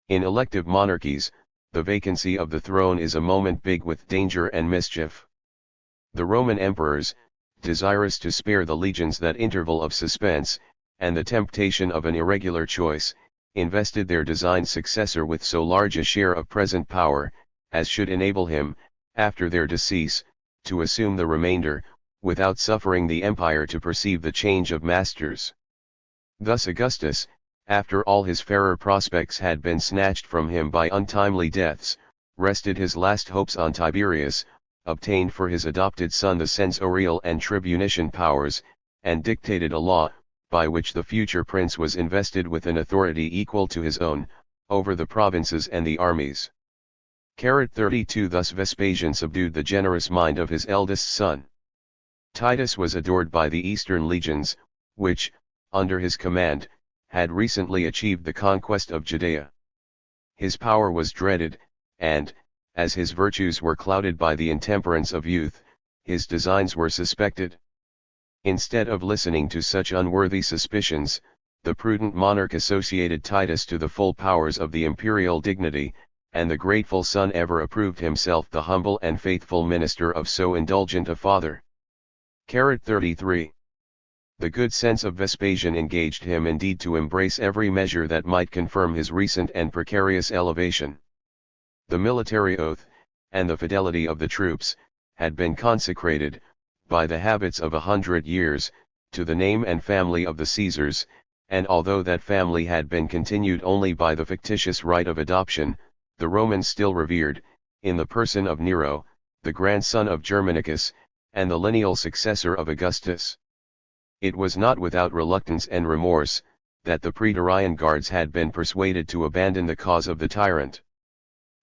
In elective monarchies, the vacancy of the throne is a moment big with danger and mischief. The Roman emperors, desirous to spare the legions that interval of suspense, and the temptation of an irregular choice, invested their designed successor with so large a share of present power, as should enable him, after their decease, to assume the remainder, without suffering the empire to perceive the change of masters. Thus Augustus, after all his fairer prospects had been snatched from him by untimely deaths, rested his last hopes on Tiberius, obtained for his adopted son the censorial and tribunician powers, and dictated a law, by which the future prince was invested with an authority equal to his own, over the provinces and the armies. 32 Thus Vespasian subdued the generous mind of his eldest son. Titus was adored by the Eastern legions, which, under his command, had recently achieved the conquest of Judea. His power was dreaded, and, as his virtues were clouded by the intemperance of youth, his designs were suspected. Instead of listening to such unworthy suspicions, the prudent monarch associated Titus to the full powers of the imperial dignity, and the grateful son ever approved himself the humble and faithful minister of so indulgent a father. 33. The good sense of Vespasian engaged him indeed to embrace every measure that might confirm his recent and precarious elevation. The military oath, and the fidelity of the troops, had been consecrated, by the habits of 100 years, to the name and family of the Caesars, and although that family had been continued only by the fictitious right of adoption, the Romans still revered, in the person of Nero, the grandson of Germanicus, and the lineal successor of Augustus. It was not without reluctance and remorse, that the Praetorian guards had been persuaded to abandon the cause of the tyrant.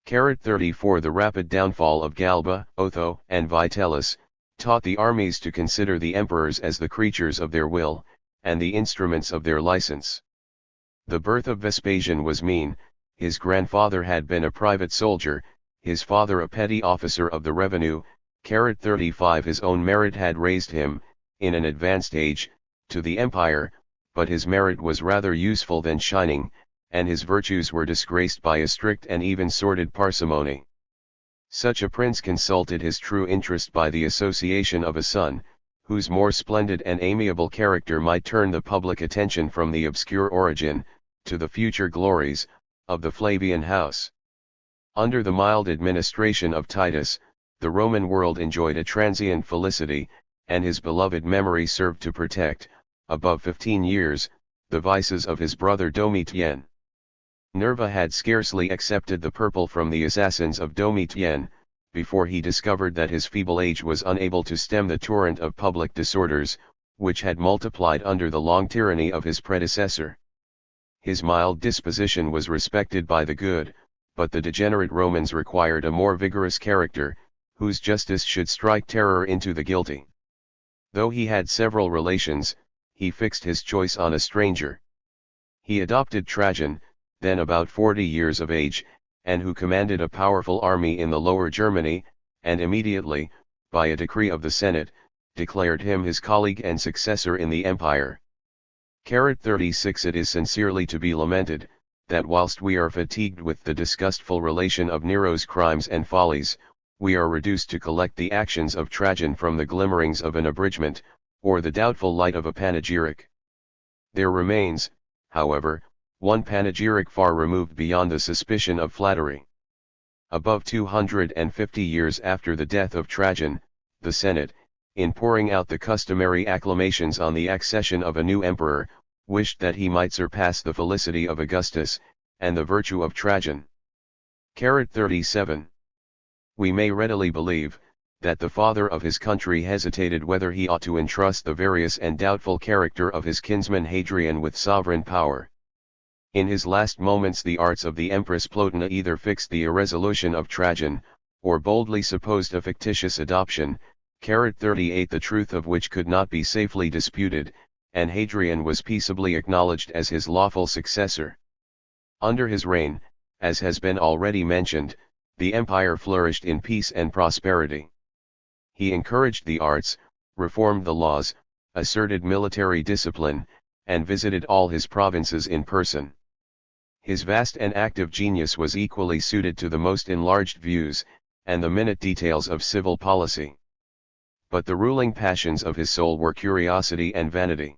34. The rapid downfall of Galba, Otho, and Vitellius, taught the armies to consider the emperors as the creatures of their will, and the instruments of their license. The birth of Vespasian was mean. His grandfather had been a private soldier, his father a petty officer of the revenue. 35. His own merit had raised him, in an advanced age, to the empire, but his merit was rather useful than shining, and his virtues were disgraced by a strict and even sordid parsimony. Such a prince consulted his true interest by the association of a son, whose more splendid and amiable character might turn the public attention from the obscure origin, to the future glories, of the Flavian house. Under the mild administration of Titus, the Roman world enjoyed a transient felicity, and his beloved memory served to protect, above 15 years, the vices of his brother Domitian. Nerva had scarcely accepted the purple from the assassins of Domitian, before he discovered that his feeble age was unable to stem the torrent of public disorders, which had multiplied under the long tyranny of his predecessor. His mild disposition was respected by the good, but the degenerate Romans required a more vigorous character, whose justice should strike terror into the guilty. Though he had several relations, he fixed his choice on a stranger. He adopted Trajan, then about 40 years of age, and who commanded a powerful army in the Lower Germany, and immediately, by a decree of the Senate, declared him his colleague and successor in the empire. 36. It is sincerely to be lamented, that whilst we are fatigued with the disgustful relation of Nero's crimes and follies, we are reduced to collect the actions of Trajan from the glimmerings of an abridgment, or the doubtful light of a panegyric. There remains, however, one panegyric far removed beyond the suspicion of flattery. Above 250 years after the death of Trajan, the Senate, in pouring out the customary acclamations on the accession of a new emperor, wished that he might surpass the felicity of Augustus, and the virtue of Trajan. 37. We may readily believe, that the father of his country hesitated whether he ought to entrust the various and doubtful character of his kinsman Hadrian with sovereign power. In his last moments the arts of the Empress Plotina either fixed the irresolution of Trajan, or boldly supposed a fictitious adoption, 38, the truth of which could not be safely disputed, and Hadrian was peaceably acknowledged as his lawful successor. Under his reign, as has been already mentioned, the empire flourished in peace and prosperity. He encouraged the arts, reformed the laws, asserted military discipline, and visited all his provinces in person. His vast and active genius was equally suited to the most enlarged views, and the minute details of civil policy. But the ruling passions of his soul were curiosity and vanity.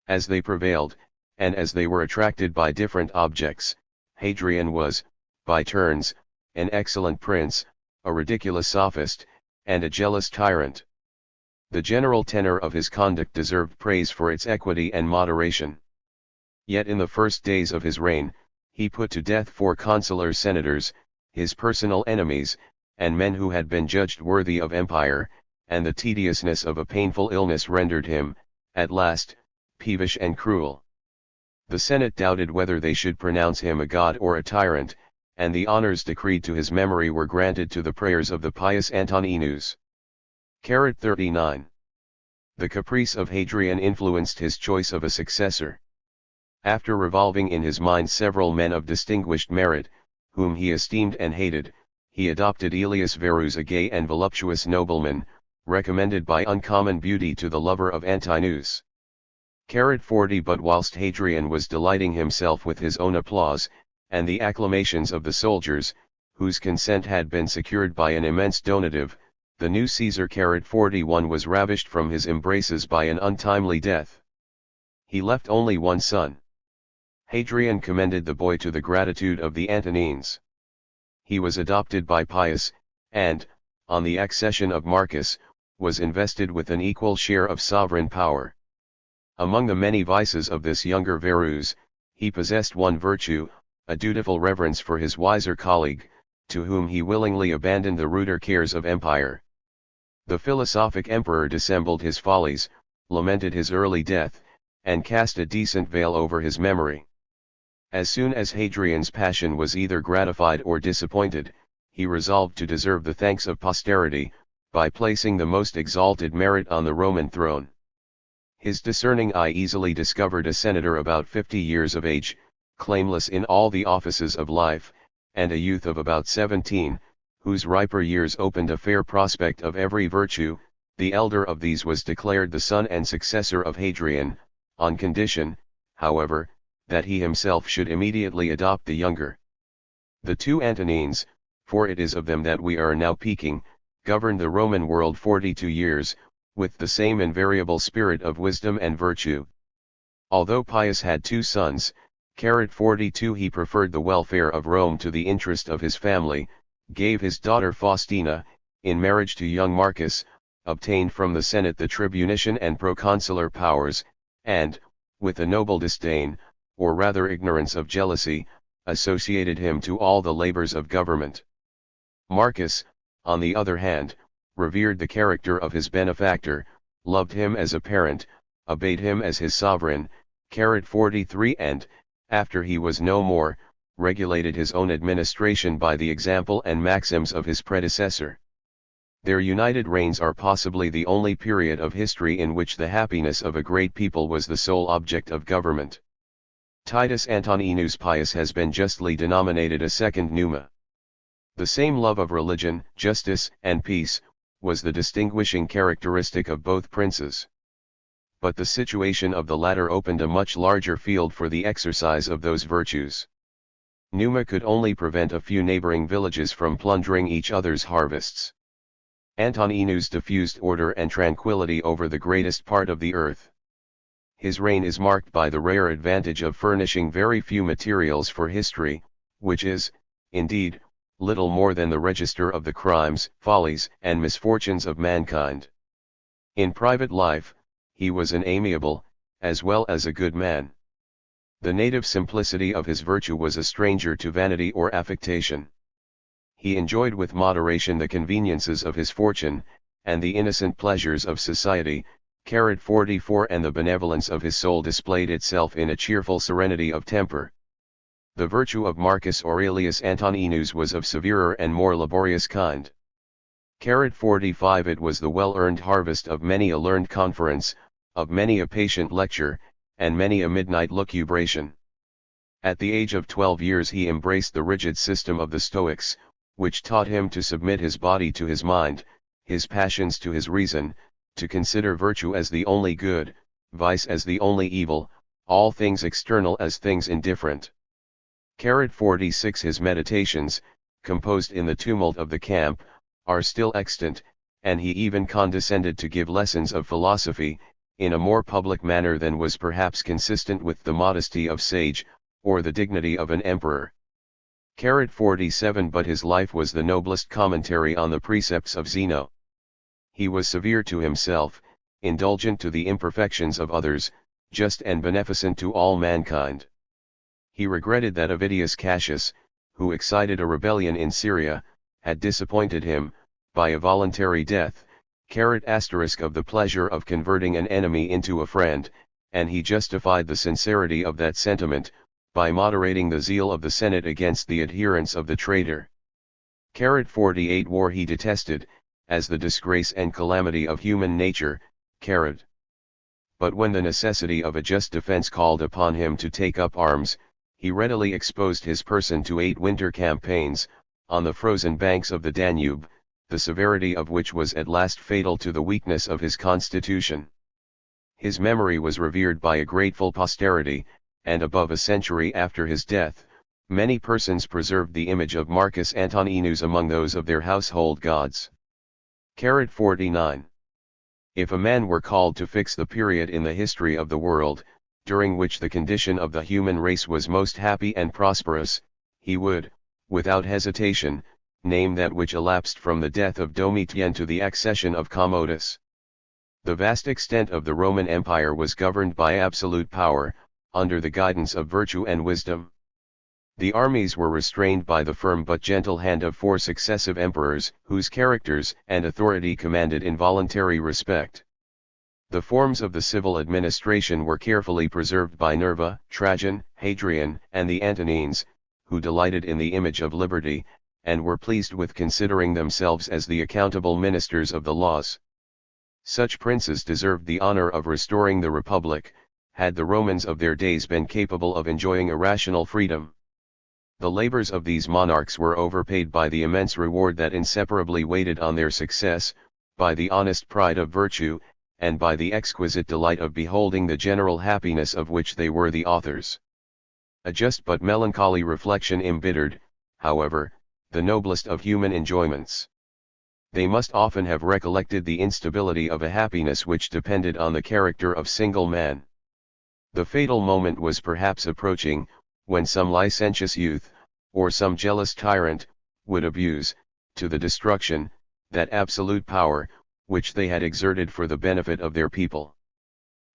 As they prevailed, and as they were attracted by different objects, Hadrian was, by turns, an excellent prince, a ridiculous sophist, and a jealous tyrant. The general tenor of his conduct deserved praise for its equity and moderation. Yet in the first days of his reign, he put to death 4 consular senators, his personal enemies, and men who had been judged worthy of empire, and the tediousness of a painful illness rendered him, at last, peevish and cruel. The Senate doubted whether they should pronounce him a god or a tyrant, and the honors decreed to his memory were granted to the prayers of the pious Antoninus. 39. The caprice of Hadrian influenced his choice of a successor. After revolving in his mind several men of distinguished merit, whom he esteemed and hated, he adopted Aelius Verus, a gay and voluptuous nobleman, recommended by uncommon beauty to the lover of Antinous. 40 But whilst Hadrian was delighting himself with his own applause, and the acclamations of the soldiers, whose consent had been secured by an immense donative, the new Caesar 41 was ravished from his embraces by an untimely death. He left only one son. Hadrian commended the boy to the gratitude of the Antonines. He was adopted by Pius, and, on the accession of Marcus, was invested with an equal share of sovereign power. Among the many vices of this younger Verus, he possessed one virtue, a dutiful reverence for his wiser colleague, to whom he willingly abandoned the ruder cares of empire. The philosophic emperor dissembled his follies, lamented his early death, and cast a decent veil over his memory. As soon as Hadrian's passion was either gratified or disappointed, he resolved to deserve the thanks of posterity, by placing the most exalted merit on the Roman throne. His discerning eye easily discovered a senator about 50 years of age, claimless in all the offices of life, and a youth of about 17, whose riper years opened a fair prospect of every virtue. The elder of these was declared the son and successor of Hadrian, on condition, however, that he himself should immediately adopt the younger. The two Antonines, for it is of them that we are now speaking, governed the Roman world 42 years, with the same invariable spirit of wisdom and virtue. Although Pius had two sons, 42 he preferred the welfare of Rome to the interest of his family, gave his daughter Faustina, in marriage to young Marcus, obtained from the Senate the tribunician and proconsular powers, and, with a noble disdain, or rather ignorance of jealousy, associated him to all the labors of government. Marcus, on the other hand, revered the character of his benefactor, loved him as a parent, obeyed him as his sovereign, 43 and, after he was no more, regulated his own administration by the example and maxims of his predecessor. Their united reigns are possibly the only period of history in which the happiness of a great people was the sole object of government. Titus Antoninus Pius has been justly denominated a second Numa. The same love of religion, justice, and peace, was the distinguishing characteristic of both princes. But the situation of the latter opened a much larger field for the exercise of those virtues. Numa could only prevent a few neighboring villages from plundering each other's harvests. Antoninus diffused order and tranquility over the greatest part of the earth. His reign is marked by the rare advantage of furnishing very few materials for history, which is, indeed, little more than the register of the crimes, follies, and misfortunes of mankind. In private life, he was an amiable, as well as a good man. The native simplicity of his virtue was a stranger to vanity or affectation. He enjoyed with moderation the conveniences of his fortune, and the innocent pleasures of society, 44 and the benevolence of his soul displayed itself in a cheerful serenity of temper. The virtue of Marcus Aurelius Antoninus was of severer and more laborious kind. 45 It was the well-earned harvest of many a learned conference, of many a patient lecture, and many a midnight lucubration. At the age of 12 years he embraced the rigid system of the Stoics, which taught him to submit his body to his mind, his passions to his reason, to consider virtue as the only good, vice as the only evil, all things external as things indifferent. 46 His meditations, composed in the tumult of the camp, are still extant, and he even condescended to give lessons of philosophy, in a more public manner than was perhaps consistent with the modesty of sage, or the dignity of an emperor. 47 But his life was the noblest commentary on the precepts of Zeno. He was severe to himself, indulgent to the imperfections of others, just and beneficent to all mankind. He regretted that Avidius Cassius, who excited a rebellion in Syria, had disappointed him, by a voluntary death, of the pleasure of converting an enemy into a friend, and he justified the sincerity of that sentiment, by moderating the zeal of the Senate against the adherents of the traitor. 48 War he detested, as the disgrace and calamity of human nature, Carrot. But when the necessity of a just defense called upon him to take up arms, he readily exposed his person to 8 winter campaigns, on the frozen banks of the Danube, the severity of which was at last fatal to the weakness of his constitution. His memory was revered by a grateful posterity, and above a century after his death, many persons preserved the image of Marcus Antoninus among those of their household gods. 49. If a man were called to fix the period in the history of the world, during which the condition of the human race was most happy and prosperous, he would, without hesitation, name that which elapsed from the death of Domitian to the accession of Commodus. The vast extent of the Roman Empire was governed by absolute power, under the guidance of virtue and wisdom. The armies were restrained by the firm but gentle hand of 4 successive emperors, whose characters and authority commanded involuntary respect. The forms of the civil administration were carefully preserved by Nerva, Trajan, Hadrian, and the Antonines, who delighted in the image of liberty, and were pleased with considering themselves as the accountable ministers of the laws. Such princes deserved the honor of restoring the republic, had the Romans of their days been capable of enjoying a rational freedom. The labors of these monarchs were overpaid by the immense reward that inseparably waited on their success, by the honest pride of virtue, and by the exquisite delight of beholding the general happiness of which they were the authors. A just but melancholy reflection embittered, however, the noblest of human enjoyments. They must often have recollected the instability of a happiness which depended on the character of single man. The fatal moment was perhaps approaching, when some licentious youth, or some jealous tyrant, would abuse, to the destruction, that absolute power, which they had exerted for the benefit of their people.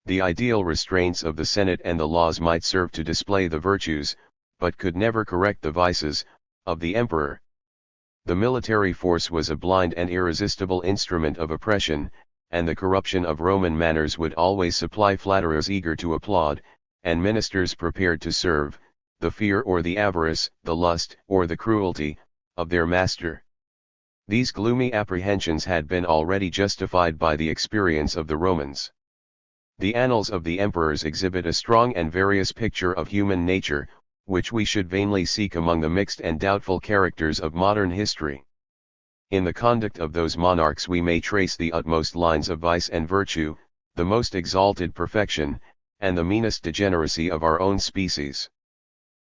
The ideal restraints of the Senate and the laws might serve to display the virtues, but could never correct the vices, of the emperor. The military force was a blind and irresistible instrument of oppression, and the corruption of Roman manners would always supply flatterers eager to applaud, and ministers prepared to serve, the fear or the avarice, the lust or the cruelty, of their master. These gloomy apprehensions had been already justified by the experience of the Romans. The annals of the emperors exhibit a strong and various picture of human nature, which we should vainly seek among the mixed and doubtful characters of modern history. In the conduct of those monarchs we may trace the utmost lines of vice and virtue, the most exalted perfection, and the meanest degeneracy of our own species.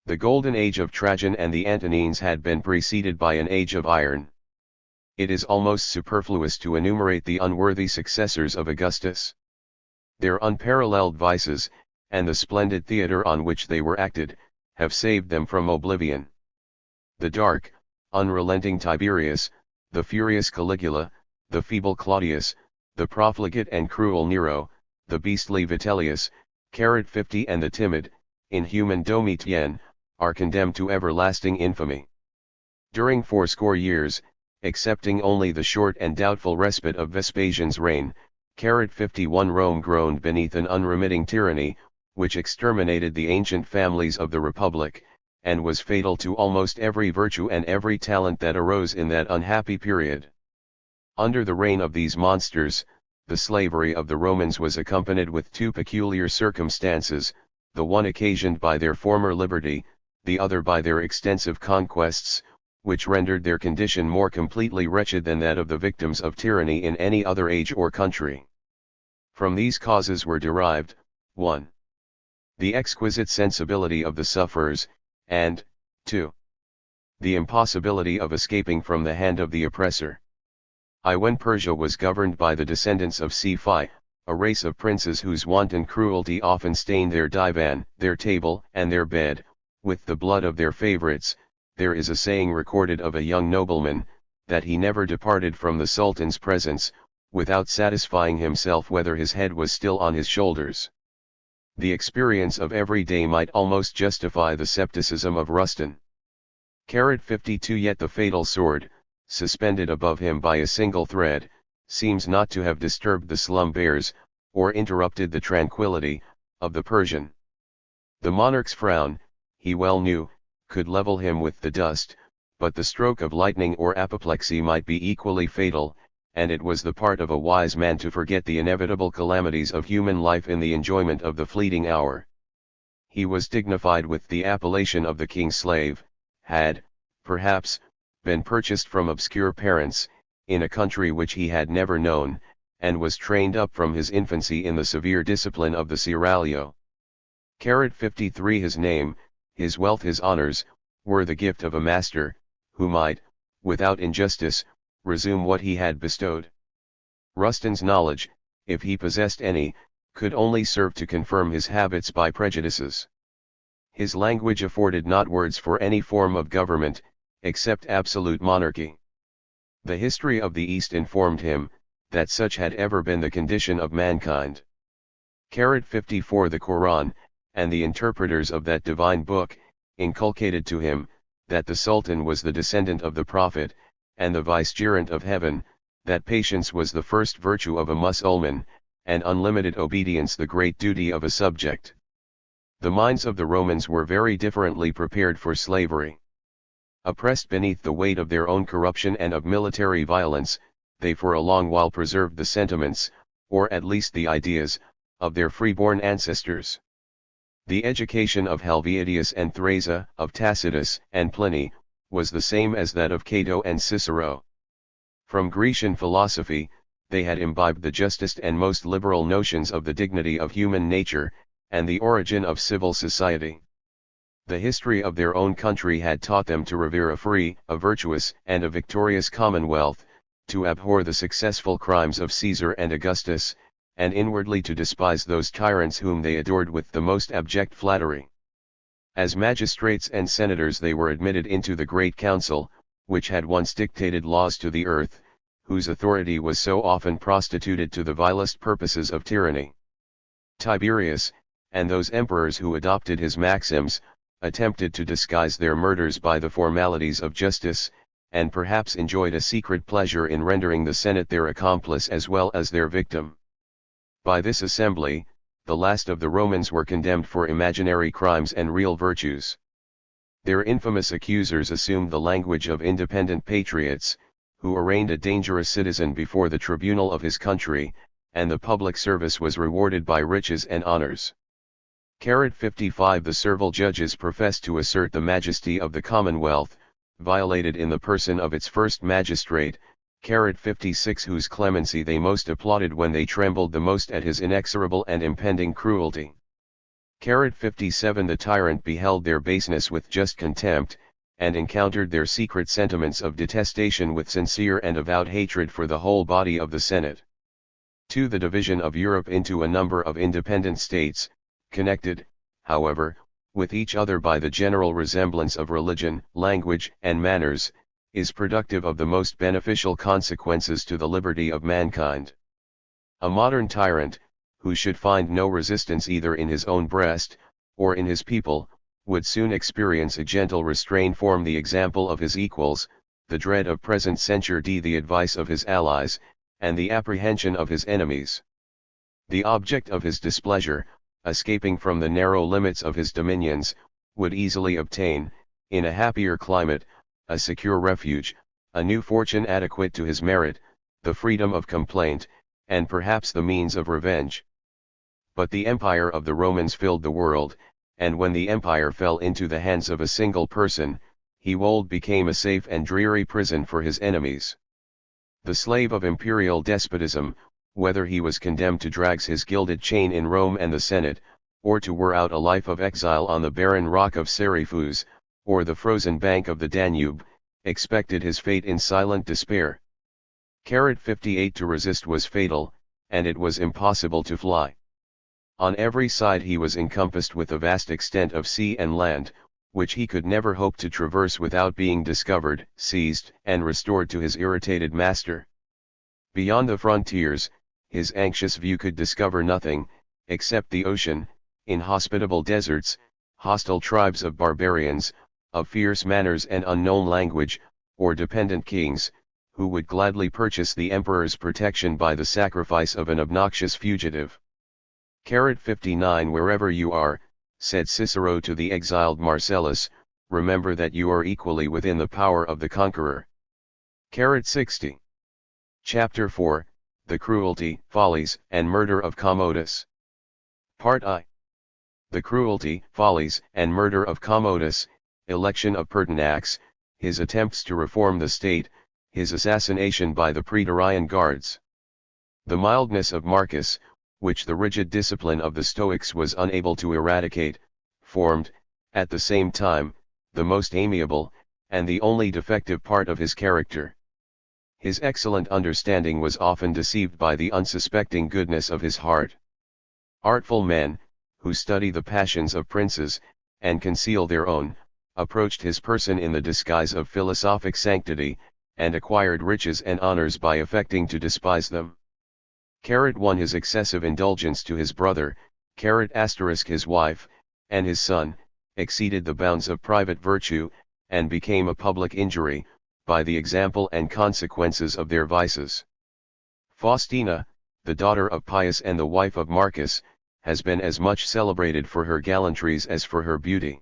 The golden age of Trajan and the Antonines had been preceded by an age of iron. It is almost superfluous to enumerate the unworthy successors of Augustus. Their unparalleled vices, and the splendid theatre on which they were acted, have saved them from oblivion. The dark, unrelenting Tiberius, the furious Caligula, the feeble Claudius, the profligate and cruel Nero, the beastly Vitellius, 50 and the timid, inhuman Domitian, are condemned to everlasting infamy. During 80 years, excepting only the short and doubtful respite of Vespasian's reign, 51 Rome groaned beneath an unremitting tyranny, which exterminated the ancient families of the Republic, and was fatal to almost every virtue and every talent that arose in that unhappy period. Under the reign of these monsters, the slavery of the Romans was accompanied with 2 peculiar circumstances, the one occasioned by their former liberty, the other by their extensive conquests, which rendered their condition more completely wretched than that of the victims of tyranny in any other age or country. From these causes were derived, 1. The exquisite sensibility of the sufferers, and, 2. The impossibility of escaping from the hand of the oppressor. When Persia was governed by the descendants of Sephi, a race of princes whose wanton cruelty often stained their divan, their table, and their bed, with the blood of their favorites, there is a saying recorded of a young nobleman, that he never departed from the Sultan's presence, without satisfying himself whether his head was still on his shoulders. The experience of every day might almost justify the scepticism of Rustan. 52 Yet the fatal sword, suspended above him by a single thread, seems not to have disturbed the slumbers, or interrupted the tranquility, of the Persian. The monarch's frown, he well knew, could level him with the dust, but the stroke of lightning or apoplexy might be equally fatal, and it was the part of a wise man to forget the inevitable calamities of human life in the enjoyment of the fleeting hour. He was dignified with the appellation of the king's slave, had, perhaps, been purchased from obscure parents, in a country which he had never known, and was trained up from his infancy in the severe discipline of the seraglio. 53 His name, his wealth, his honors, were the gift of a master, who might, without injustice, resume what he had bestowed. Ruston's knowledge, if he possessed any, could only serve to confirm his habits by prejudices. His language afforded not words for any form of government, except absolute monarchy. The history of the East informed him, that such had ever been the condition of mankind. 54 The Quran, and the interpreters of that divine book, inculcated to him, that the Sultan was the descendant of the Prophet, and the vicegerent of heaven, that patience was the first virtue of a Mussulman, and unlimited obedience the great duty of a subject. The minds of the Romans were very differently prepared for slavery. Oppressed beneath the weight of their own corruption and of military violence, they for a long while preserved the sentiments, or at least the ideas, of their freeborn ancestors. The education of Helvidius and Thrasea, of Tacitus and Pliny, was the same as that of Cato and Cicero. From Grecian philosophy, they had imbibed the justest and most liberal notions of the dignity of human nature, and the origin of civil society. The history of their own country had taught them to revere a free, a virtuous, and a victorious commonwealth, to abhor the successful crimes of Caesar and Augustus, and inwardly to despise those tyrants whom they adored with the most abject flattery. As magistrates and senators they were admitted into the great council, which had once dictated laws to the earth, whose authority was so often prostituted to the vilest purposes of tyranny. Tiberius, and those emperors who adopted his maxims, attempted to disguise their murders by the formalities of justice, and perhaps enjoyed a secret pleasure in rendering the Senate their accomplice as well as their victim. By this assembly, the last of the Romans were condemned for imaginary crimes and real virtues. Their infamous accusers assumed the language of independent patriots, who arraigned a dangerous citizen before the tribunal of his country, and the public service was rewarded by riches and honors. 55 The servile judges professed to assert the majesty of the commonwealth, violated in the person of its first magistrate, 56 whose clemency they most applauded when they trembled the most at his inexorable and impending cruelty. 57 The tyrant beheld their baseness with just contempt, and encountered their secret sentiments of detestation with sincere and avowed hatred for the whole body of the Senate. 2 The division of Europe into a number of independent states, connected, however, with each other by the general resemblance of religion, language, and manners, is productive of the most beneficial consequences to the liberty of mankind. A modern tyrant, who should find no resistance either in his own breast, or in his people, would soon experience a gentle restraint form the example of his equals, the dread of present censure the advice of his allies, and the apprehension of his enemies. The object of his displeasure, escaping from the narrow limits of his dominions, would easily obtain, in a happier climate, a secure refuge, a new fortune adequate to his merit, the freedom of complaint, and perhaps the means of revenge. But the empire of the Romans filled the world, and when the empire fell into the hands of a single person, he became a safe and dreary prison for his enemies. The slave of imperial despotism, whether he was condemned to drag his gilded chain in Rome and the Senate, or to wear out a life of exile on the barren rock of Seriphus, or the frozen bank of the Danube, expected his fate in silent despair. 58 To resist was fatal, and it was impossible to fly. On every side he was encompassed with a vast extent of sea and land, which he could never hope to traverse without being discovered, seized, and restored to his irritated master. Beyond the frontiers, his anxious view could discover nothing, except the ocean, inhospitable deserts, hostile tribes of barbarians, of fierce manners and unknown language, or dependent kings, who would gladly purchase the emperor's protection by the sacrifice of an obnoxious fugitive. 59 Wherever you are, said Cicero to the exiled Marcellus, remember that you are equally within the power of the conqueror. 60 Chapter 4, The Cruelty, Follies, and Murder of Commodus. Part I. The cruelty, follies, and murder of Commodus, election of Pertinax, his attempts to reform the state, his assassination by the Praetorian guards. The mildness of Marcus, which the rigid discipline of the Stoics was unable to eradicate, formed, at the same time, the most amiable, and the only defective part of his character. His excellent understanding was often deceived by the unsuspecting goodness of his heart. Artful men, who study the passions of princes, and conceal their own, approached his person in the disguise of philosophic sanctity, and acquired riches and honors by affecting to despise them. 1. His excessive indulgence to his brother, his wife, and his son, exceeded the bounds of private virtue, and became a public injury, by the example and consequences of their vices. Faustina, the daughter of Pius and the wife of Marcus, has been as much celebrated for her gallantries as for her beauty.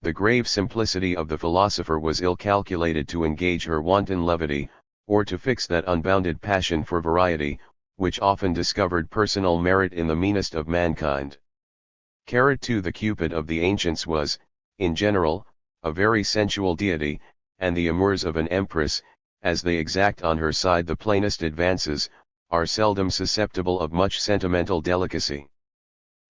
The grave simplicity of the philosopher was ill calculated to engage her wanton levity, or to fix that unbounded passion for variety, which often discovered personal merit in the meanest of mankind. 2. The Cupid of the ancients was, in general, a very sensual deity, and the amours of an empress, as they exact on her side the plainest advances, are seldom susceptible of much sentimental delicacy.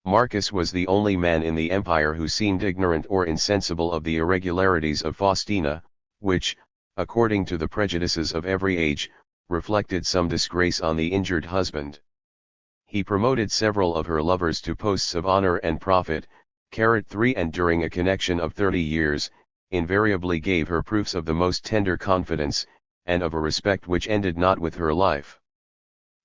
Marcus was the only man in the empire who seemed ignorant or insensible of the irregularities of Faustina, which, according to the prejudices of every age, reflected some disgrace on the injured husband. He promoted several of her lovers to posts of honor and profit, 3. And during a connection of 30 years, invariably gave her proofs of the most tender confidence, and of a respect which ended not with her life.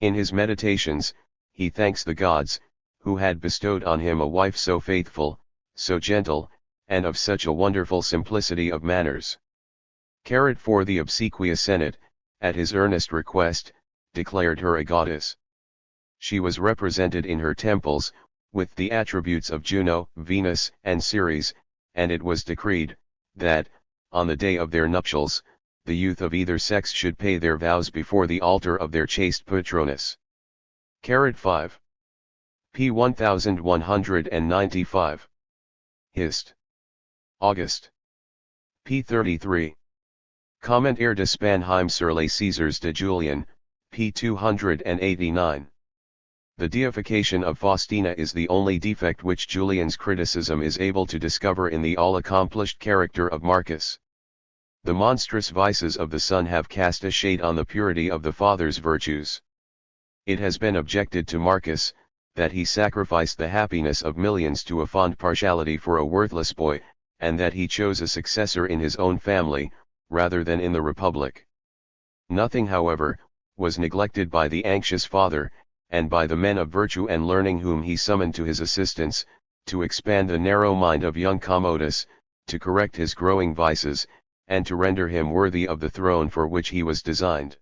In his meditations, he thanks the gods, who had bestowed on him a wife so faithful, so gentle, and of such a wonderful simplicity of manners. 4. The obsequious Senate, at his earnest request, declared her a goddess. She was represented in her temples, with the attributes of Juno, Venus, and Ceres, and it was decreed, that, on the day of their nuptials, the youth of either sex should pay their vows before the altar of their chaste patroness. 5. p. 1195. Hist. August. p. 33. Commentaire de Spanheim sur les Caesars de Julian, p. 289. The deification of Faustina is the only defect which Julian's criticism is able to discover in the all-accomplished character of Marcus. The monstrous vices of the son have cast a shade on the purity of the father's virtues. It has been objected to Marcus, that he sacrificed the happiness of millions to a fond partiality for a worthless boy, and that he chose a successor in his own family, rather than in the Republic. Nothing, however, was neglected by the anxious father, and by the men of virtue and learning whom he summoned to his assistance, to expand the narrow mind of young Commodus, to correct his growing vices, and to render him worthy of the throne for which he was designed.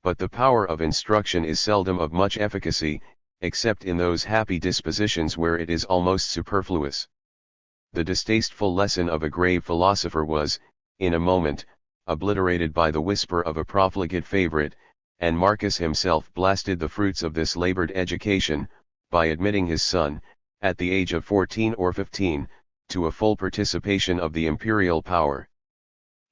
But the power of instruction is seldom of much efficacy, except in those happy dispositions where it is almost superfluous. The distasteful lesson of a grave philosopher was, in a moment, obliterated by the whisper of a profligate favorite, and Marcus himself blasted the fruits of this labored education, by admitting his son, at the age of 14 or 15, to a full participation of the imperial power.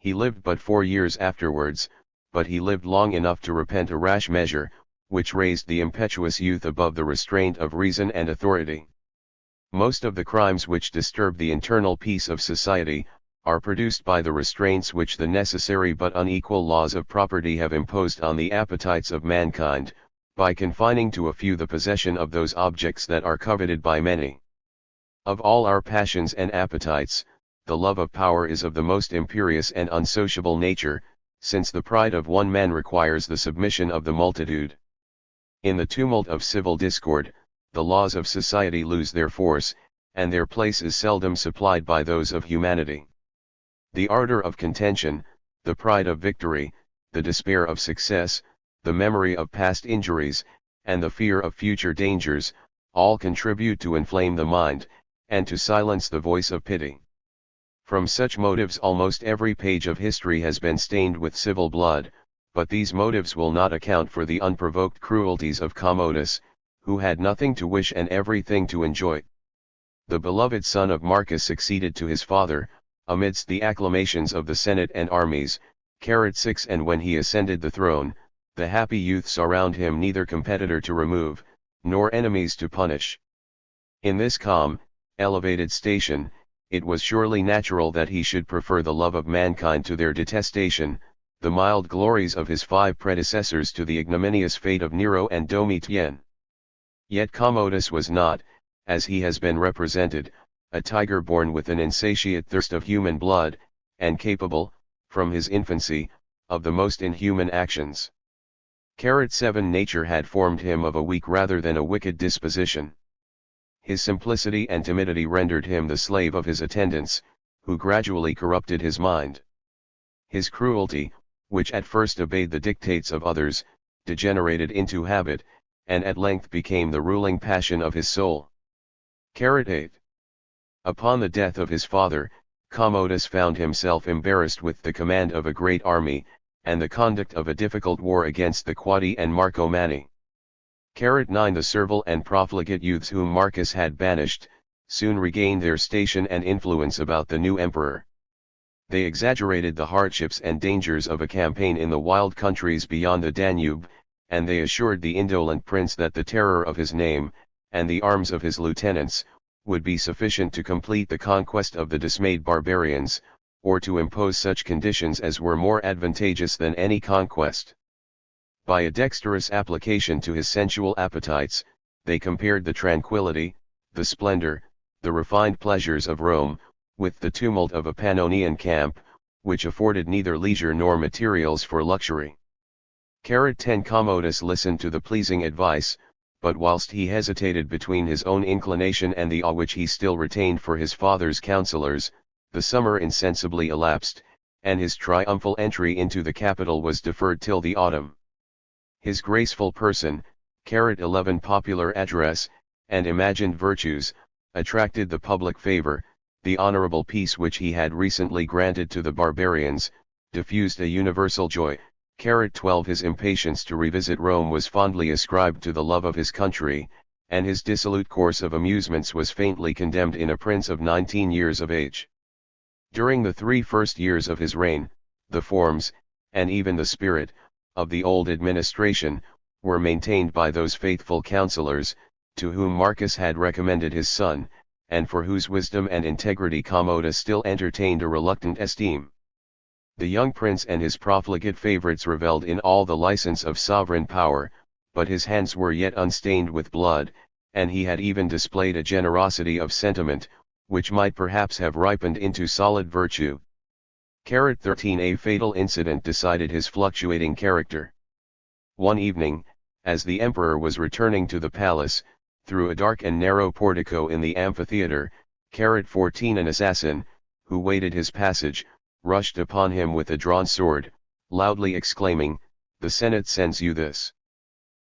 He lived but 4 years afterwards, but he lived long enough to repent a rash measure, which raised the impetuous youth above the restraint of reason and authority. Most of the crimes which disturb the internal peace of society, are produced by the restraints which the necessary but unequal laws of property have imposed on the appetites of mankind, by confining to a few the possession of those objects that are coveted by many. Of all our passions and appetites, the love of power is of the most imperious and unsociable nature, since the pride of one man requires the submission of the multitude. In the tumult of civil discord, the laws of society lose their force, and their place is seldom supplied by those of humanity. The ardor of contention, the pride of victory, the despair of success, the memory of past injuries, and the fear of future dangers, all contribute to inflame the mind, and to silence the voice of pity. From such motives almost every page of history has been stained with civil blood, but these motives will not account for the unprovoked cruelties of Commodus, who had nothing to wish and everything to enjoy. The beloved son of Marcus succeeded to his father, amidst the acclamations of the Senate and armies. 6 And when he ascended the throne, the happy youths around him neither competitor to remove, nor enemies to punish. In this calm, elevated station, it was surely natural that he should prefer the love of mankind to their detestation, the mild glories of his 5 predecessors to the ignominious fate of Nero and Domitian. Yet Commodus was not, as he has been represented, a tiger born with an insatiate thirst of human blood, and capable, from his infancy, of the most inhuman actions. 7 Nature had formed him of a weak rather than a wicked disposition. His simplicity and timidity rendered him the slave of his attendants, who gradually corrupted his mind. His cruelty, which at first obeyed the dictates of others, degenerated into habit, and at length became the ruling passion of his soul. 8. Upon the death of his father, Commodus found himself embarrassed with the command of a great army, and the conduct of a difficult war against the Quadi and Marcomanni. 9 The servile and profligate youths whom Marcus had banished, soon regained their station and influence about the new emperor. They exaggerated the hardships and dangers of a campaign in the wild countries beyond the Danube, and they assured the indolent prince that the terror of his name, and the arms of his lieutenants, would be sufficient to complete the conquest of the dismayed barbarians, or to impose such conditions as were more advantageous than any conquest. By a dexterous application to his sensual appetites, they compared the tranquility, the splendor, the refined pleasures of Rome, with the tumult of a Pannonian camp, which afforded neither leisure nor materials for luxury. 10 Commodus listened to the pleasing advice, but whilst he hesitated between his own inclination and the awe which he still retained for his father's counsellors, the summer insensibly elapsed, and his triumphal entry into the capital was deferred till the autumn. His graceful person, 11 popular address, and imagined virtues, attracted the public favor. The honorable peace which he had recently granted to the barbarians, diffused a universal joy. 12 His impatience to revisit Rome was fondly ascribed to the love of his country, and his dissolute course of amusements was faintly condemned in a prince of 19 years of age. During the 3 first years of his reign, the forms, and even the spirit, of the old administration, were maintained by those faithful counsellors, to whom Marcus had recommended his son, and for whose wisdom and integrity Commodus still entertained a reluctant esteem. The young prince and his profligate favorites revelled in all the license of sovereign power, but his hands were yet unstained with blood, and he had even displayed a generosity of sentiment, which might perhaps have ripened into solid virtue. 13 A fatal incident decided his fluctuating character. One evening, as the emperor was returning to the palace, through a dark and narrow portico in the amphitheatre, 14 An assassin, who waited his passage, rushed upon him with a drawn sword, loudly exclaiming, "The Senate sends you this."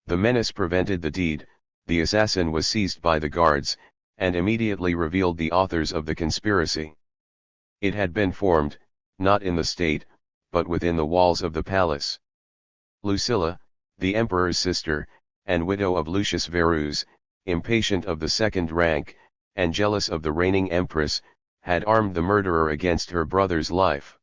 The menace prevented the deed, the assassin was seized by the guards, and immediately revealed the authors of the conspiracy. It had been formed, not in the state, but within the walls of the palace. Lucilla, the emperor's sister, and widow of Lucius Verus, impatient of the second rank, and jealous of the reigning empress, had armed the murderer against her brother's life.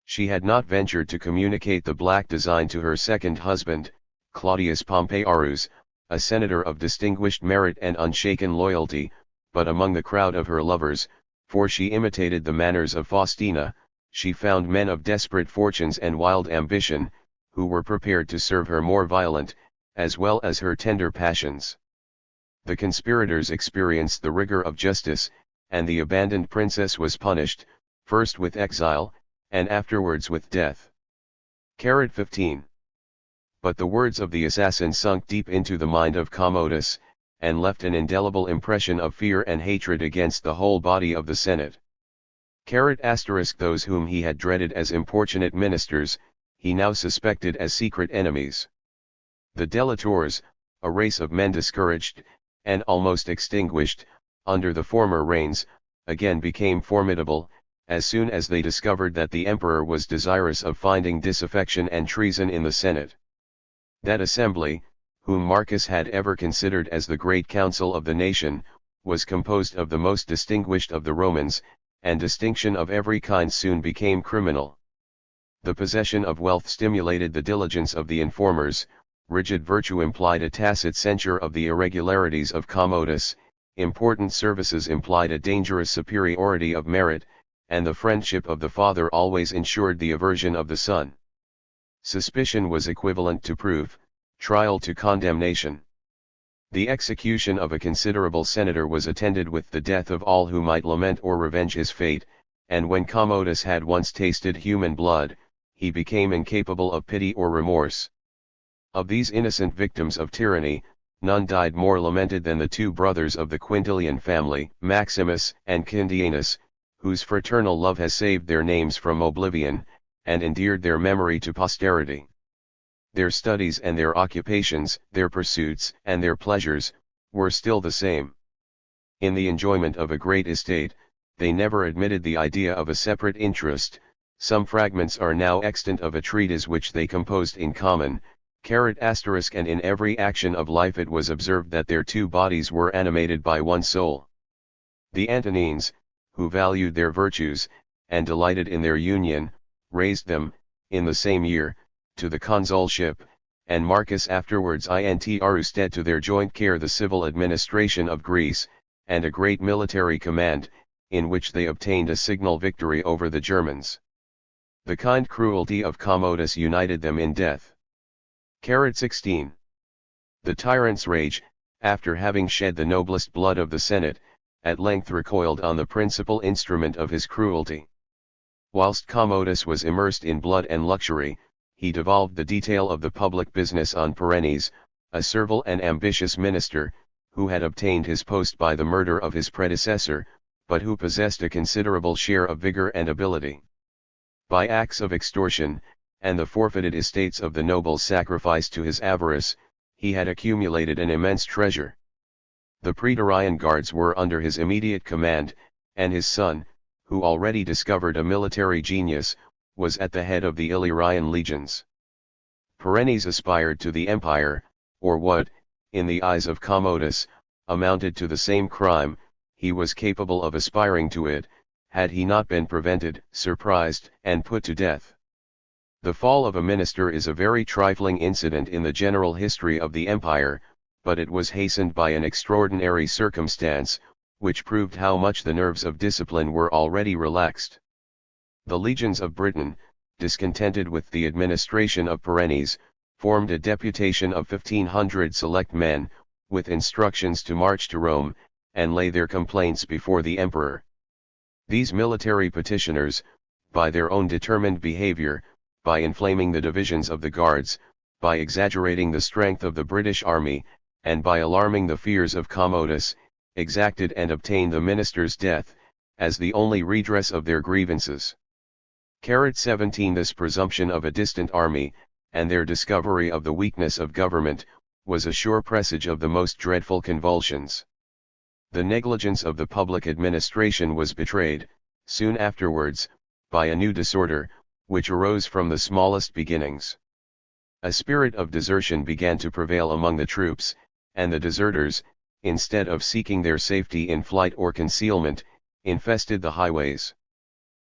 She had not ventured to communicate the black design to her second husband, Claudius Pompeiarus, a senator of distinguished merit and unshaken loyalty, but among the crowd of her lovers, for she imitated the manners of Faustina, she found men of desperate fortunes and wild ambition, who were prepared to serve her more violent, as well as her tender passions. The conspirators experienced the rigor of justice, and the abandoned princess was punished, first with exile, and afterwards with death. 15 But the words of the assassin sunk deep into the mind of Commodus, and left an indelible impression of fear and hatred against the whole body of the Senate. Those whom he had dreaded as importunate ministers, he now suspected as secret enemies. The delators, a race of men discouraged, and almost extinguished, under the former reigns, again became formidable, as soon as they discovered that the emperor was desirous of finding disaffection and treason in the Senate. That assembly, whom Marcus had ever considered as the great council of the nation, was composed of the most distinguished of the Romans, and distinction of every kind soon became criminal. The possession of wealth stimulated the diligence of the informers, rigid virtue implied a tacit censure of the irregularities of Commodus, important services implied a dangerous superiority of merit, and the friendship of the father always ensured the aversion of the son. Suspicion was equivalent to proof, trial to condemnation. The execution of a considerable senator was attended with the death of all who might lament or revenge his fate, and when Commodus had once tasted human blood, he became incapable of pity or remorse. Of these innocent victims of tyranny, none died more lamented than the two brothers of the Quintilian family, Maximus and Cindianus, whose fraternal love has saved their names from oblivion, and endeared their memory to posterity. Their studies and their occupations, their pursuits and their pleasures, were still the same. In the enjoyment of a great estate, they never admitted the idea of a separate interest. Some fragments are now extant of a treatise which they composed in common, and in every action of life it was observed that their two bodies were animated by one soul. The Antonines, who valued their virtues, and delighted in their union, raised them, in the same year, to the consulship, and Marcus afterwards intrusted to their joint care the civil administration of Greece, and a great military command, in which they obtained a signal victory over the Germans. The kind cruelty of Commodus united them in death. 16. The tyrant's rage, after having shed the noblest blood of the Senate, at length recoiled on the principal instrument of his cruelty. Whilst Commodus was immersed in blood and luxury, he devolved the detail of the public business on Perennes, a servile and ambitious minister, who had obtained his post by the murder of his predecessor, but who possessed a considerable share of vigor and ability. By acts of extortion, and the forfeited estates of the nobles sacrificed to his avarice, he had accumulated an immense treasure. The Praetorian guards were under his immediate command, and his son, who already discovered a military genius, was at the head of the Illyrian legions. Perennes aspired to the empire, or what, in the eyes of Commodus, amounted to the same crime, he was capable of aspiring to it, had he not been prevented, surprised, and put to death. The fall of a minister is a very trifling incident in the general history of the empire, but it was hastened by an extraordinary circumstance, which proved how much the nerves of discipline were already relaxed. The legions of Britain, discontented with the administration of Perennes, formed a deputation of 1,500 select men, with instructions to march to Rome, and lay their complaints before the emperor. These military petitioners, by their own determined behavior, by inflaming the divisions of the guards, by exaggerating the strength of the British army, and by alarming the fears of Commodus, exacted and obtained the minister's death, as the only redress of their grievances. 17. This presumption of a distant army, and their discovery of the weakness of government, was a sure presage of the most dreadful convulsions. The negligence of the public administration was betrayed, soon afterwards, by a new disorder, which arose from the smallest beginnings. A spirit of desertion began to prevail among the troops, and the deserters, instead of seeking their safety in flight or concealment, infested the highways.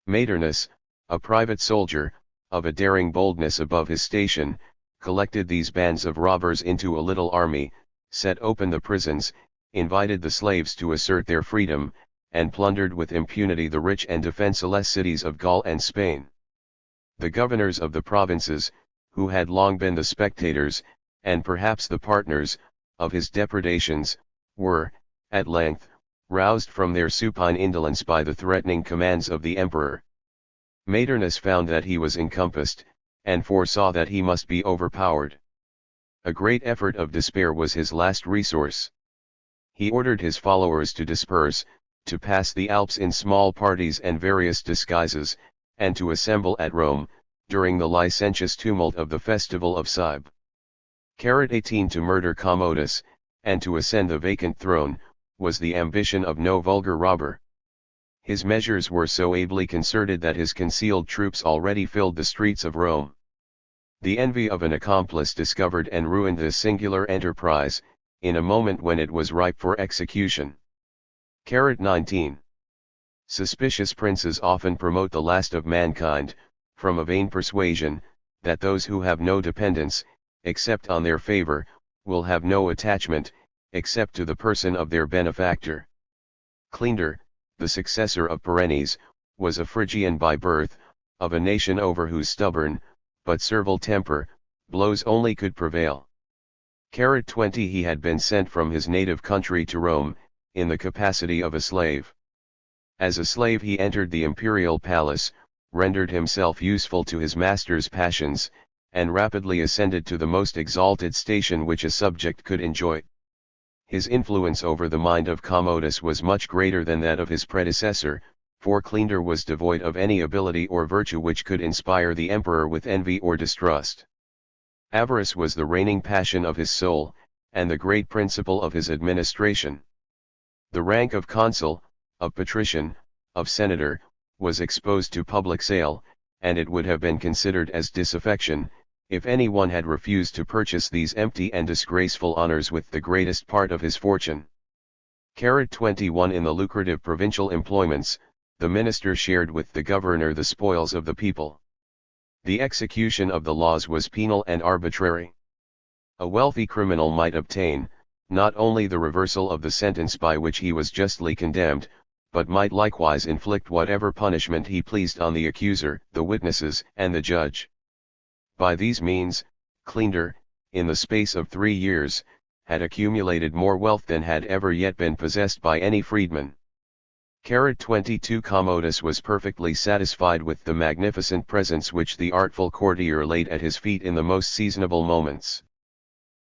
Maternus, a private soldier, of a daring boldness above his station, collected these bands of robbers into a little army, set open the prisons, invited the slaves to assert their freedom, and plundered with impunity the rich and defenseless cities of Gaul and Spain. The governors of the provinces, who had long been the spectators, and perhaps the partners, of his depredations, were, at length, roused from their supine indolence by the threatening commands of the emperor. Maternus found that he was encompassed, and foresaw that he must be overpowered. A great effort of despair was his last resource. He ordered his followers to disperse, to pass the Alps in small parties and various disguises, and to assemble at Rome, during the licentious tumult of the festival of Cybele. 18. To murder Commodus, and to ascend the vacant throne, was the ambition of no vulgar robber. His measures were so ably concerted that his concealed troops already filled the streets of Rome. The envy of an accomplice discovered and ruined this singular enterprise, in a moment when it was ripe for execution. 19. Suspicious princes often promote the last of mankind, from a vain persuasion, that those who have no dependence, except on their favor, will have no attachment, except to the person of their benefactor. Cleander, the successor of Perennes, was a Phrygian by birth, of a nation over whose stubborn, but servile temper, blows only could prevail. 20. He had been sent from his native country to Rome, in the capacity of a slave. As a slave he entered the imperial palace, rendered himself useful to his master's passions, and rapidly ascended to the most exalted station which a subject could enjoy. His influence over the mind of Commodus was much greater than that of his predecessor, for Cleander was devoid of any ability or virtue which could inspire the emperor with envy or distrust. Avarice was the reigning passion of his soul, and the great principle of his administration. The rank of consul, of patrician, of senator, was exposed to public sale, and it would have been considered as disaffection, if any one had refused to purchase these empty and disgraceful honors with the greatest part of his fortune. 21. In the lucrative provincial employments, the minister shared with the governor the spoils of the people. The execution of the laws was penal and arbitrary. A wealthy criminal might obtain, not only the reversal of the sentence by which he was justly condemned, but might likewise inflict whatever punishment he pleased on the accuser, the witnesses, and the judge. By these means, Cleander, in the space of 3 years, had accumulated more wealth than had ever yet been possessed by any freedman. 22. Commodus was perfectly satisfied with the magnificent presents which the artful courtier laid at his feet in the most seasonable moments.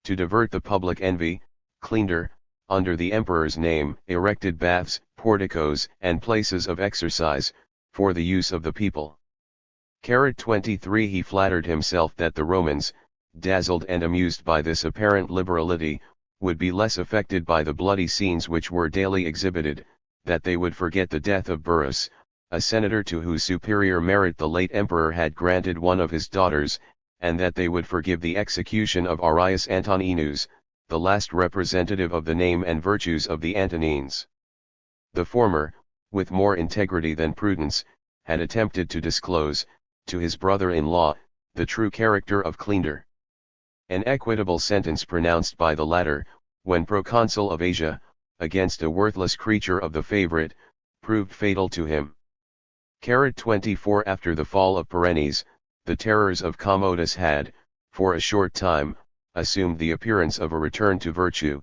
To divert the public envy, Cleander, under the emperor's name, erected baths, porticos, and places of exercise, for the use of the people. 23. He flattered himself that the Romans, dazzled and amused by this apparent liberality, would be less affected by the bloody scenes which were daily exhibited, that they would forget the death of Burrus, a senator to whose superior merit the late emperor had granted one of his daughters, and that they would forgive the execution of Arrius Antoninus, the last representative of the name and virtues of the Antonines. The former, with more integrity than prudence, had attempted to disclose, to his brother-in-law, the true character of Cleander. An equitable sentence pronounced by the latter, when proconsul of Asia, against a worthless creature of the favorite, proved fatal to him. 24. After the fall of Perennes, the terrors of Commodus had, for a short time, assumed the appearance of a return to virtue.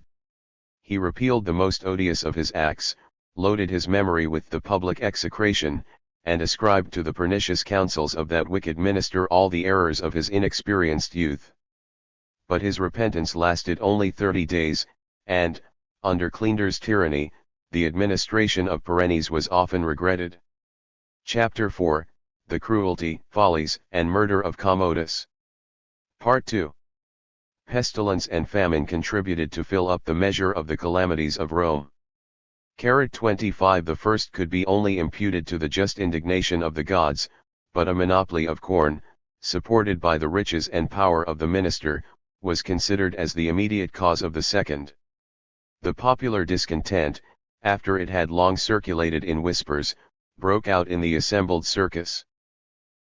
He repealed the most odious of his acts, loaded his memory with the public execration, and ascribed to the pernicious counsels of that wicked minister all the errors of his inexperienced youth. But his repentance lasted only 30 days, and, under Cleander's tyranny, the administration of Perennes was often regretted. Chapter 4, The Cruelty, Follies, and Murder of Commodus. Part 2. Pestilence and famine contributed to fill up the measure of the calamities of Rome. 25. The first could be only imputed to the just indignation of the gods, but a monopoly of corn, supported by the riches and power of the minister, was considered as the immediate cause of the second. The popular discontent, after it had long circulated in whispers, broke out in the assembled circus.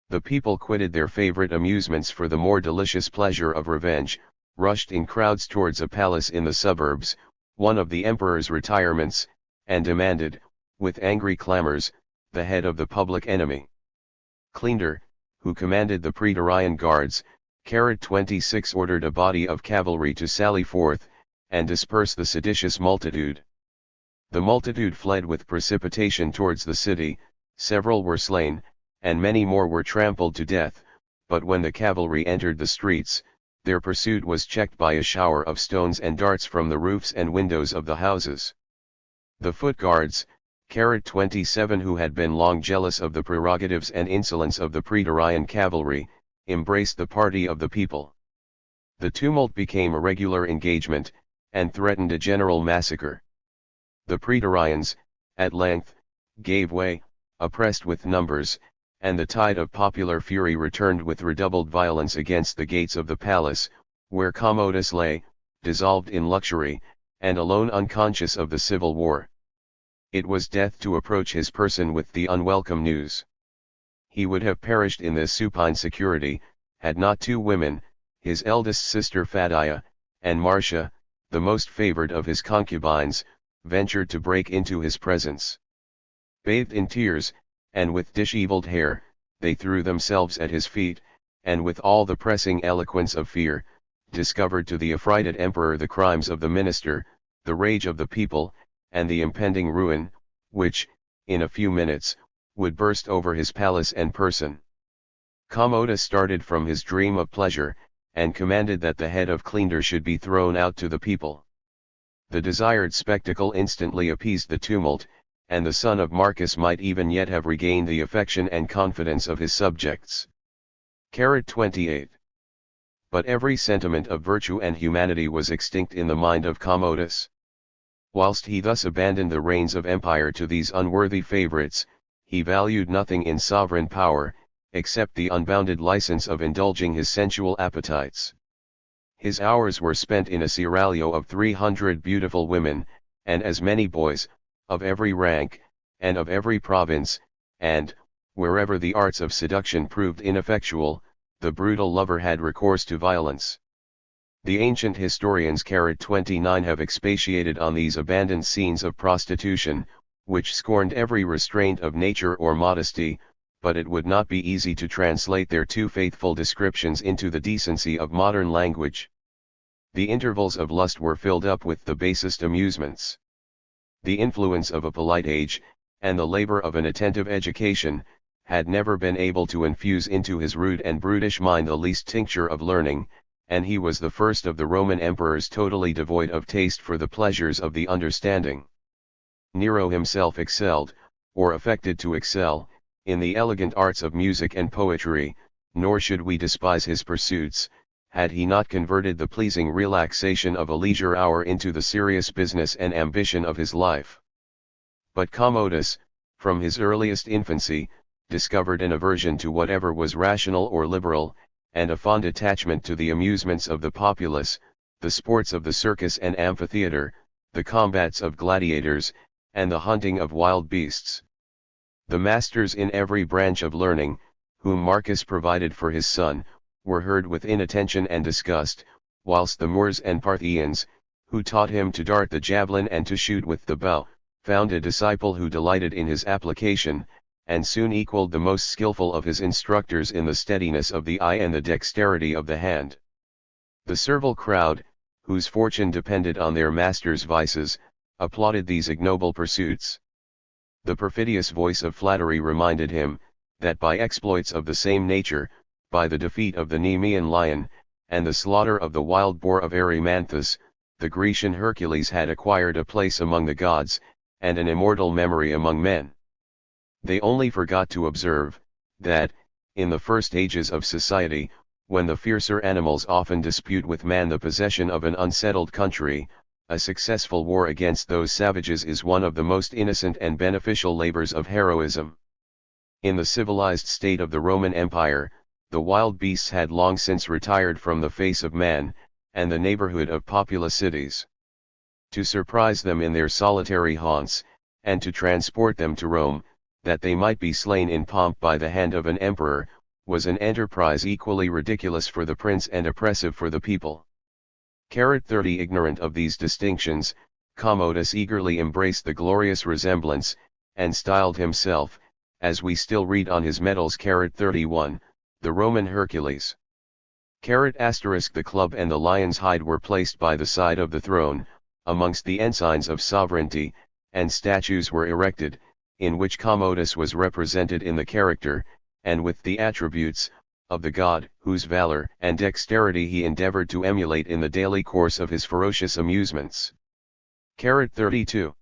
The people quitted their favorite amusements for the more delicious pleasure of revenge, rushed in crowds towards a palace in the suburbs, one of the emperor's retirements, and demanded, with angry clamors, the head of the public enemy. Cleander, who commanded the Praetorian guards, 26 ordered a body of cavalry to sally forth, and disperse the seditious multitude. The multitude fled with precipitation towards the city, several were slain, and many more were trampled to death, but when the cavalry entered the streets, their pursuit was checked by a shower of stones and darts from the roofs and windows of the houses. The foot guards, 27, who had been long jealous of the prerogatives and insolence of the Praetorian cavalry, embraced the party of the people. The tumult became a regular engagement, and threatened a general massacre. The Praetorians, at length, gave way, oppressed with numbers, and the tide of popular fury returned with redoubled violence against the gates of the palace, where Commodus lay, dissolved in luxury, and alone unconscious of the civil war. It was death to approach his person with the unwelcome news. He would have perished in this supine security, had not two women, his eldest sister Fadia, and Marcia, the most favored of his concubines, ventured to break into his presence. Bathed in tears, and with dishevelled hair, they threw themselves at his feet, and with all the pressing eloquence of fear, discovered to the affrighted emperor the crimes of the minister, the rage of the people, and the impending ruin, which, in a few minutes, would burst over his palace and person. Commodus started from his dream of pleasure, and commanded that the head of Cleander should be thrown out to the people. The desired spectacle instantly appeased the tumult, and the son of Marcus might even yet have regained the affection and confidence of his subjects. 28. But every sentiment of virtue and humanity was extinct in the mind of Commodus. Whilst he thus abandoned the reins of empire to these unworthy favorites, he valued nothing in sovereign power, except the unbounded license of indulging his sensual appetites. His hours were spent in a seraglio of 300 beautiful women, and as many boys, of every rank, and of every province, and, wherever the arts of seduction proved ineffectual, the brutal lover had recourse to violence. The ancient historians 29 have expatiated on these abandoned scenes of prostitution, which scorned every restraint of nature or modesty, but it would not be easy to translate their too faithful descriptions into the decency of modern language. The intervals of lust were filled up with the basest amusements. The influence of a polite age, and the labor of an attentive education, had never been able to infuse into his rude and brutish mind the least tincture of learning, and he was the first of the Roman emperors totally devoid of taste for the pleasures of the understanding. Nero himself excelled, or affected to excel, in the elegant arts of music and poetry, nor should we despise his pursuits, had he not converted the pleasing relaxation of a leisure hour into the serious business and ambition of his life. But Commodus, from his earliest infancy, discovered an aversion to whatever was rational or liberal, and a fond attachment to the amusements of the populace, the sports of the circus and amphitheatre, the combats of gladiators, and the hunting of wild beasts. The masters in every branch of learning, whom Marcus provided for his son, were heard with inattention and disgust, whilst the Moors and Parthians, who taught him to dart the javelin and to shoot with the bow, found a disciple who delighted in his application, and soon equalled the most skilful of his instructors in the steadiness of the eye and the dexterity of the hand. The servile crowd, whose fortune depended on their master's vices, applauded these ignoble pursuits. The perfidious voice of flattery reminded him, that by exploits of the same nature, by the defeat of the Nemean lion, and the slaughter of the wild boar of Erymanthus, the Grecian Hercules had acquired a place among the gods, and an immortal memory among men. They only forgot to observe, that, in the first ages of society, when the fiercer animals often dispute with man the possession of an unsettled country, a successful war against those savages is one of the most innocent and beneficial labors of heroism. In the civilized state of the Roman Empire, the wild beasts had long since retired from the face of man, and the neighborhood of populous cities. To surprise them in their solitary haunts, and to transport them to Rome, that they might be slain in pomp by the hand of an emperor, was an enterprise equally ridiculous for the prince and oppressive for the people. 30 Ignorant of these distinctions, Commodus eagerly embraced the glorious resemblance, and styled himself, as we still read on his medals 31, the Roman Hercules. The club and the lion's hide were placed by the side of the throne, amongst the ensigns of sovereignty, and statues were erected, in which Commodus was represented in the character, and with the attributes, of the god, whose valor and dexterity he endeavored to emulate in the daily course of his ferocious amusements. 32.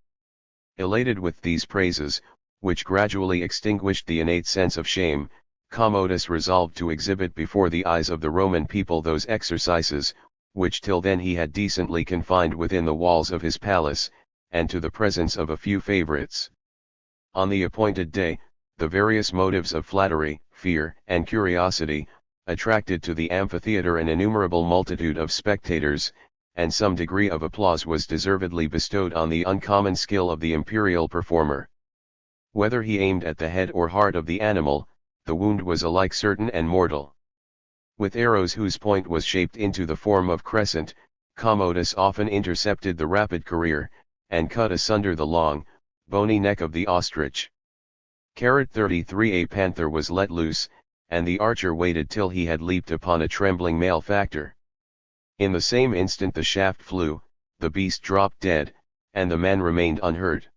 Elated with these praises, which gradually extinguished the innate sense of shame, Commodus resolved to exhibit before the eyes of the Roman people those exercises, which till then he had decently confined within the walls of his palace, and to the presence of a few favorites. On the appointed day, the various motives of flattery, fear, and curiosity, attracted to the amphitheatre an innumerable multitude of spectators, and some degree of applause was deservedly bestowed on the uncommon skill of the imperial performer. Whether he aimed at the head or heart of the animal, the wound was alike certain and mortal. With arrows whose point was shaped into the form of crescent, Commodus often intercepted the rapid career, and cut asunder the long, bony neck of the ostrich. 33 A panther was let loose, and the archer waited till he had leaped upon a trembling malefactor. In the same instant the shaft flew, the beast dropped dead, and the man remained unhurt.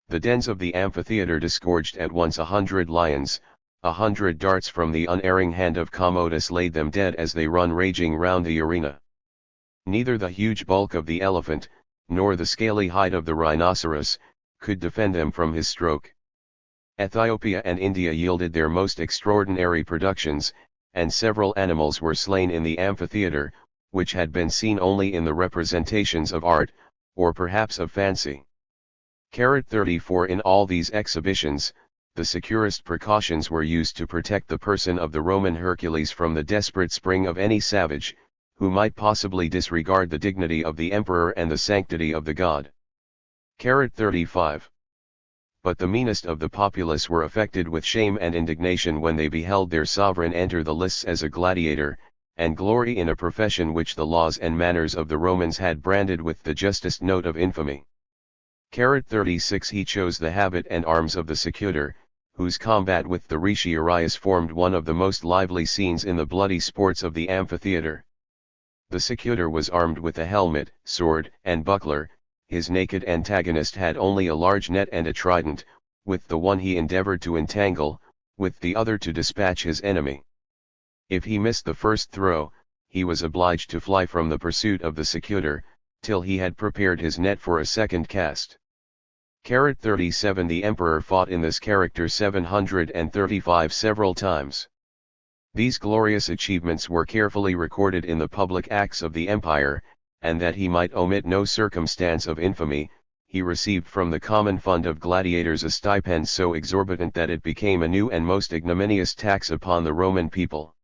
The dens of the amphitheatre disgorged at once 100 lions, 100 darts from the unerring hand of Commodus laid them dead as they run raging round the arena. Neither the huge bulk of the elephant, nor the scaly hide of the rhinoceros, could defend them from his stroke. Ethiopia and India yielded their most extraordinary productions, and several animals were slain in the amphitheatre, which had been seen only in the representations of art, or perhaps of fancy. 34 In all these exhibitions, the securest precautions were used to protect the person of the Roman Hercules from the desperate spring of any savage, who might possibly disregard the dignity of the emperor and the sanctity of the god. 35 But the meanest of the populace were affected with shame and indignation when they beheld their sovereign enter the lists as a gladiator, and glory in a profession which the laws and manners of the Romans had branded with the justest note of infamy. 36 He chose the habit and arms of the secutor, whose combat with the Retiarius formed one of the most lively scenes in the bloody sports of the amphitheatre. The secutor was armed with a helmet, sword, and buckler. His naked antagonist had only a large net and a trident, with the one he endeavored to entangle, with the other to dispatch his enemy. If he missed the first throw, he was obliged to fly from the pursuit of the secutor, till he had prepared his net for a second cast. 37 The emperor fought in this character 735 several times. These glorious achievements were carefully recorded in the public acts of the empire, and that he might omit no circumstance of infamy, he received from the common fund of gladiators a stipend so exorbitant that it became a new and most ignominious tax upon the Roman people.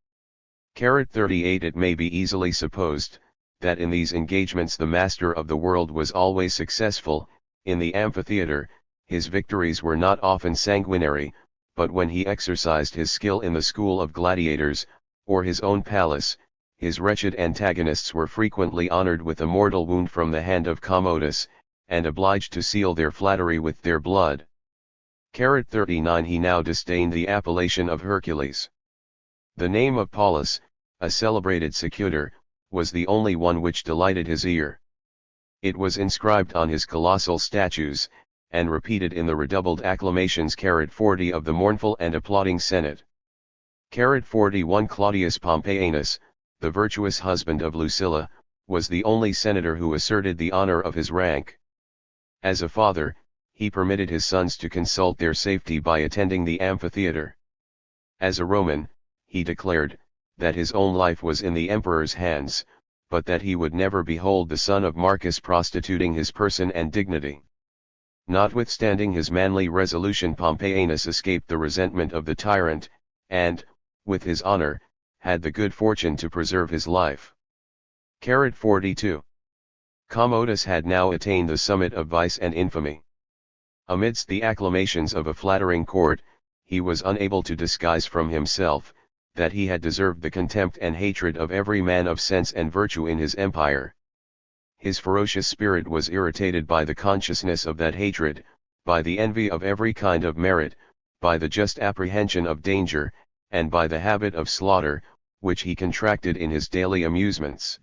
38 It may be easily supposed, that in these engagements the master of the world was always successful. In the amphitheatre, his victories were not often sanguinary, but when he exercised his skill in the school of gladiators, or his own palace, his wretched antagonists were frequently honored with a mortal wound from the hand of Commodus, and obliged to seal their flattery with their blood. 39 He now disdained the appellation of Hercules. The name of Paulus, a celebrated secutor, was the only one which delighted his ear. It was inscribed on his colossal statues, and repeated in the redoubled acclamations 40 of the mournful and applauding Senate. 41 Claudius Pompeianus, the virtuous husband of Lucilla, was the only senator who asserted the honor of his rank. As a father, he permitted his sons to consult their safety by attending the amphitheatre. As a Roman, he declared, that his own life was in the emperor's hands, but that he would never behold the son of Marcus prostituting his person and dignity. Notwithstanding his manly resolution, Pompeianus escaped the resentment of the tyrant, and, with his honor, had the good fortune to preserve his life. 42 Commodus had now attained the summit of vice and infamy. Amidst the acclamations of a flattering court, he was unable to disguise from himself, that he had deserved the contempt and hatred of every man of sense and virtue in his empire. His ferocious spirit was irritated by the consciousness of that hatred, by the envy of every kind of merit, by the just apprehension of danger, and by the habit of slaughter, which he contracted in his daily amusements.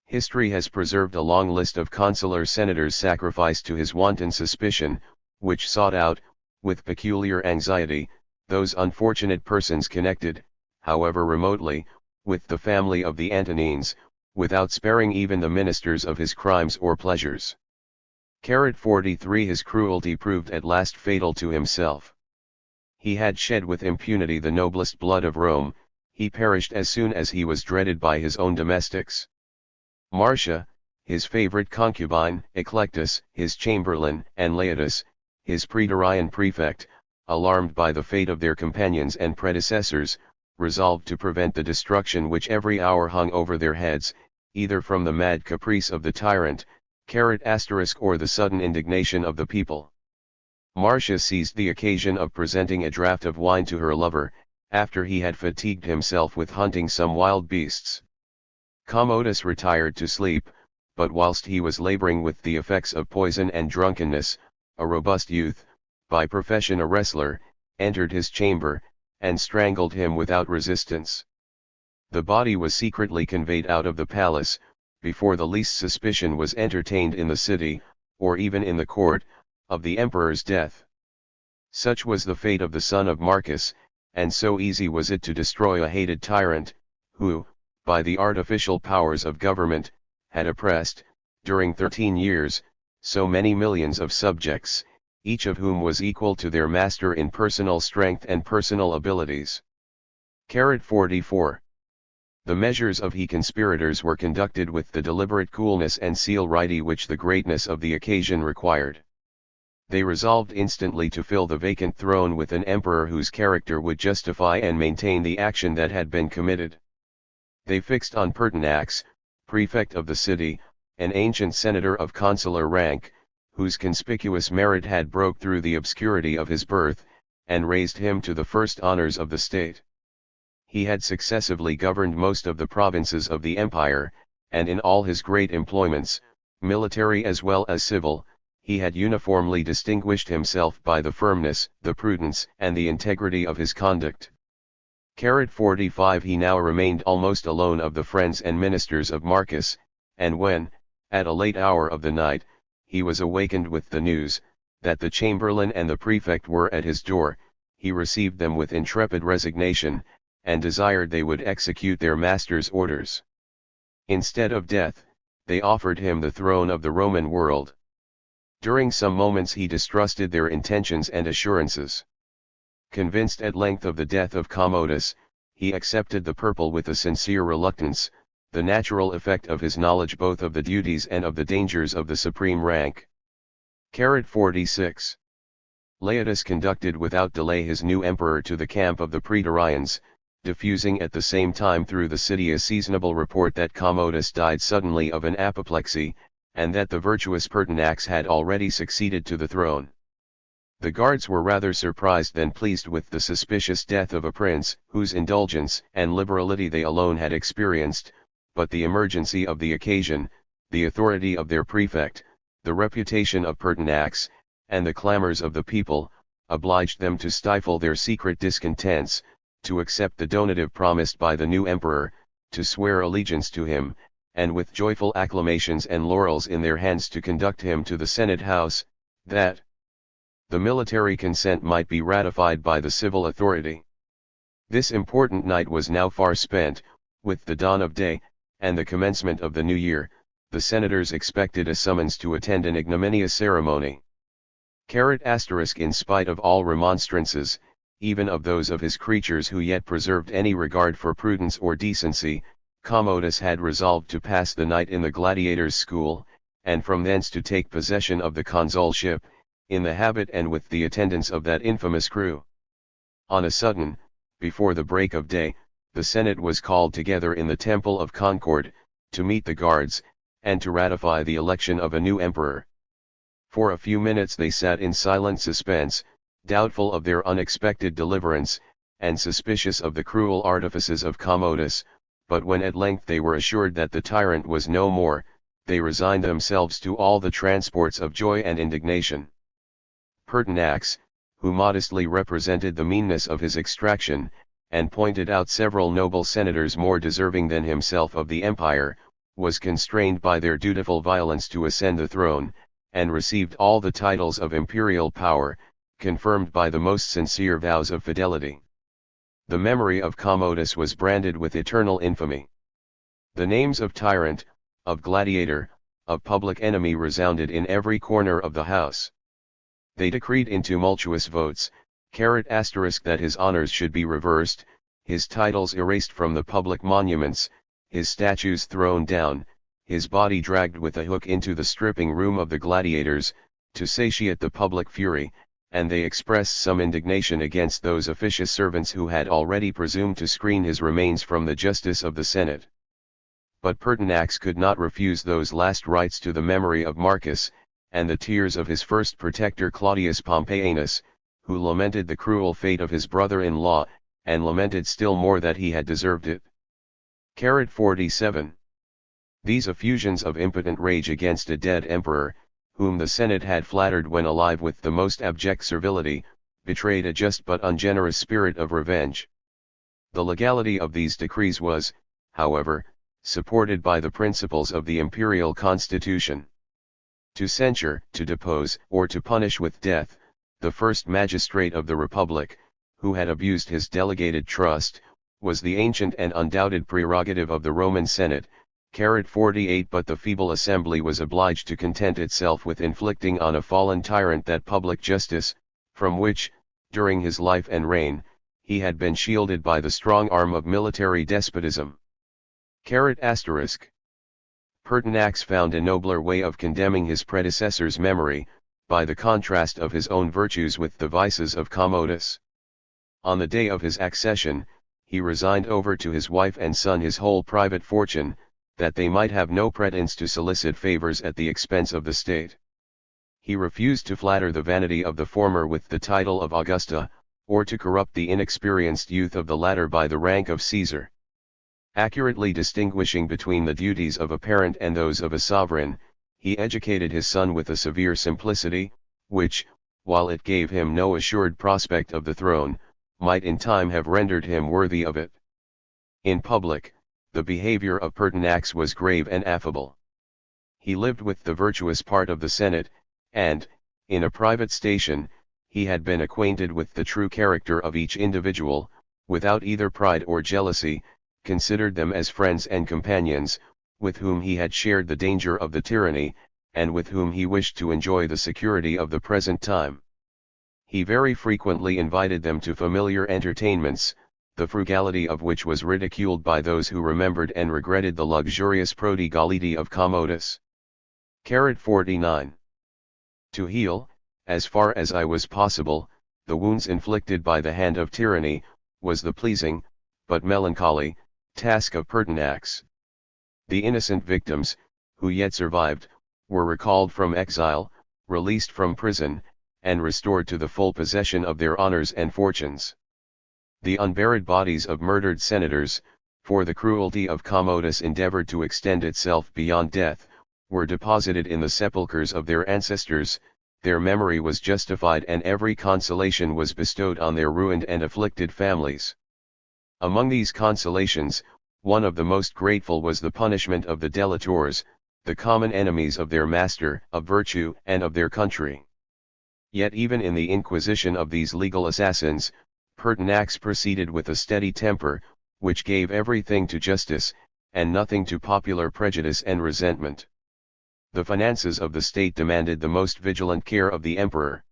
History has preserved a long list of consular senators sacrificed to his wanton suspicion, which sought out, with peculiar anxiety, those unfortunate persons connected, however remotely, with the family of the Antonines, without sparing even the ministers of his crimes or pleasures. 43 His cruelty proved at last fatal to himself. He had shed with impunity the noblest blood of Rome. He perished as soon as he was dreaded by his own domestics. Marcia, his favorite concubine, Eclectus, his chamberlain, and Laetus, his praetorian prefect, alarmed by the fate of their companions and predecessors, resolved to prevent the destruction which every hour hung over their heads, either from the mad caprice of the tyrant, or the sudden indignation of the people. Marcia seized the occasion of presenting a draught of wine to her lover, after he had fatigued himself with hunting some wild beasts. Commodus retired to sleep, but whilst he was laboring with the effects of poison and drunkenness, a robust youth, by profession a wrestler, entered his chamber, and strangled him without resistance. The body was secretly conveyed out of the palace, before the least suspicion was entertained in the city, or even in the court, of the emperor's death. Such was the fate of the son of Marcus, and so easy was it to destroy a hated tyrant, who, by the artificial powers of government, had oppressed, during 13 years, so many millions of subjects, each of whom was equal to their master in personal strength and personal abilities. 44. The measures of he conspirators were conducted with the deliberate coolness and celerity which the greatness of the occasion required. They resolved instantly to fill the vacant throne with an emperor whose character would justify and maintain the action that had been committed. They fixed on Pertinax, prefect of the city, an ancient senator of consular rank, whose conspicuous merit had broke through the obscurity of his birth, and raised him to the first honors of the state. He had successively governed most of the provinces of the empire, and in all his great employments, military as well as civil, he had uniformly distinguished himself by the firmness, the prudence, and the integrity of his conduct. 45 He now remained almost alone of the friends and ministers of Marcus, and when, at a late hour of the night, he was awakened with the news, that the chamberlain and the prefect were at his door, he received them with intrepid resignation, and desired they would execute their master's orders. Instead of death, they offered him the throne of the Roman world. During some moments he distrusted their intentions and assurances. Convinced at length of the death of Commodus, he accepted the purple with a sincere reluctance, the natural effect of his knowledge both of the duties and of the dangers of the supreme rank. 46. Laetus conducted without delay his new emperor to the camp of the Praetorians, diffusing at the same time through the city a seasonable report that Commodus died suddenly of an apoplexy, and that the virtuous Pertinax had already succeeded to the throne. The guards were rather surprised than pleased with the suspicious death of a prince, whose indulgence and liberality they alone had experienced, but the emergency of the occasion, the authority of their prefect, the reputation of Pertinax, and the clamors of the people, obliged them to stifle their secret discontents, to accept the donative promised by the new emperor, to swear allegiance to him, and with joyful acclamations and laurels in their hands to conduct him to the Senate house, that the military consent might be ratified by the civil authority. This important night was now far spent. With the dawn of day, and the commencement of the new year, the senators expected a summons to attend an ignominious ceremony. In spite of all remonstrances, even of those of his creatures who yet preserved any regard for prudence or decency, Commodus had resolved to pass the night in the gladiators' school, and from thence to take possession of the consulship, in the habit and with the attendance of that infamous crew. On a sudden, before the break of day, the Senate was called together in the Temple of Concord, to meet the guards, and to ratify the election of a new emperor. For a few minutes they sat in silent suspense, doubtful of their unexpected deliverance, and suspicious of the cruel artifices of Commodus, but when at length they were assured that the tyrant was no more, they resigned themselves to all the transports of joy and indignation. Pertinax, who modestly represented the meanness of his extraction, and pointed out several noble senators more deserving than himself of the empire, was constrained by their dutiful violence to ascend the throne, and received all the titles of imperial power, confirmed by the most sincere vows of fidelity. The memory of Commodus was branded with eternal infamy. The names of tyrant, of gladiator, of public enemy resounded in every corner of the house. They decreed in tumultuous votes, that his honors should be reversed, his titles erased from the public monuments, his statues thrown down, his body dragged with a hook into the stripping room of the gladiators, to satiate the public fury, and they expressed some indignation against those officious servants who had already presumed to screen his remains from the justice of the Senate. But Pertinax could not refuse those last rites to the memory of Marcus, and the tears of his first protector Claudius Pompeianus, who lamented the cruel fate of his brother-in-law, and lamented still more that he had deserved it. 47. These effusions of impotent rage against a dead emperor, whom the Senate had flattered when alive with the most abject servility, betrayed a just but ungenerous spirit of revenge. The legality of these decrees was, however, supported by the principles of the imperial constitution. To censure, to depose, or to punish with death, the first magistrate of the Republic, who had abused his delegated trust, was the ancient and undoubted prerogative of the Roman Senate. 48. But the feeble assembly was obliged to content itself with inflicting on a fallen tyrant that public justice, from which, during his life and reign, he had been shielded by the strong arm of military despotism. Pertinax found a nobler way of condemning his predecessor's memory, by the contrast of his own virtues with the vices of Commodus. On the day of his accession, he resigned over to his wife and son his whole private fortune, that they might have no pretence to solicit favors at the expense of the state. He refused to flatter the vanity of the former with the title of Augusta, or to corrupt the inexperienced youth of the latter by the rank of Caesar. Accurately distinguishing between the duties of a parent and those of a sovereign, he educated his son with a severe simplicity, which, while it gave him no assured prospect of the throne, might in time have rendered him worthy of it. In public, the behavior of Pertinax was grave and affable. He lived with the virtuous part of the Senate, and, in a private station, he had been acquainted with the true character of each individual, without either pride or jealousy, considered them as friends and companions, with whom he had shared the danger of the tyranny, and with whom he wished to enjoy the security of the present time. He very frequently invited them to familiar entertainments, the frugality of which was ridiculed by those who remembered and regretted the luxurious prodigality of Commodus. 49. To heal, as far as I was possible, the wounds inflicted by the hand of tyranny, was the pleasing, but melancholy, task of Pertinax. The innocent victims, who yet survived, were recalled from exile, released from prison, and restored to the full possession of their honors and fortunes. The unburied bodies of murdered senators, for the cruelty of Commodus endeavored to extend itself beyond death, were deposited in the sepulchres of their ancestors, their memory was justified and every consolation was bestowed on their ruined and afflicted families. Among these consolations, one of the most grateful was the punishment of the delators, the common enemies of their master, of virtue, and of their country. Yet even in the inquisition of these legal assassins, Pertinax proceeded with a steady temper, which gave everything to justice, and nothing to popular prejudice and resentment. The finances of the state demanded the most vigilant care of the emperor.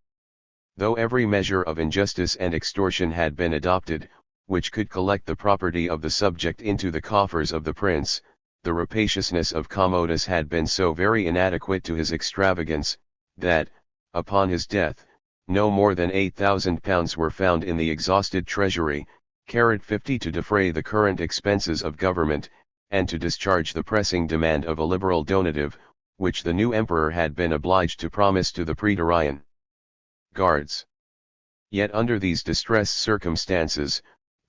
Though every measure of injustice and extortion had been adopted, which could collect the property of the subject into the coffers of the prince, the rapaciousness of Commodus had been so very inadequate to his extravagance, that, upon his death, no more than £8,000 were found in the exhausted treasury, 50 to defray the current expenses of government, and to discharge the pressing demand of a liberal donative, which the new emperor had been obliged to promise to the Praetorian guards. Yet under these distressed circumstances,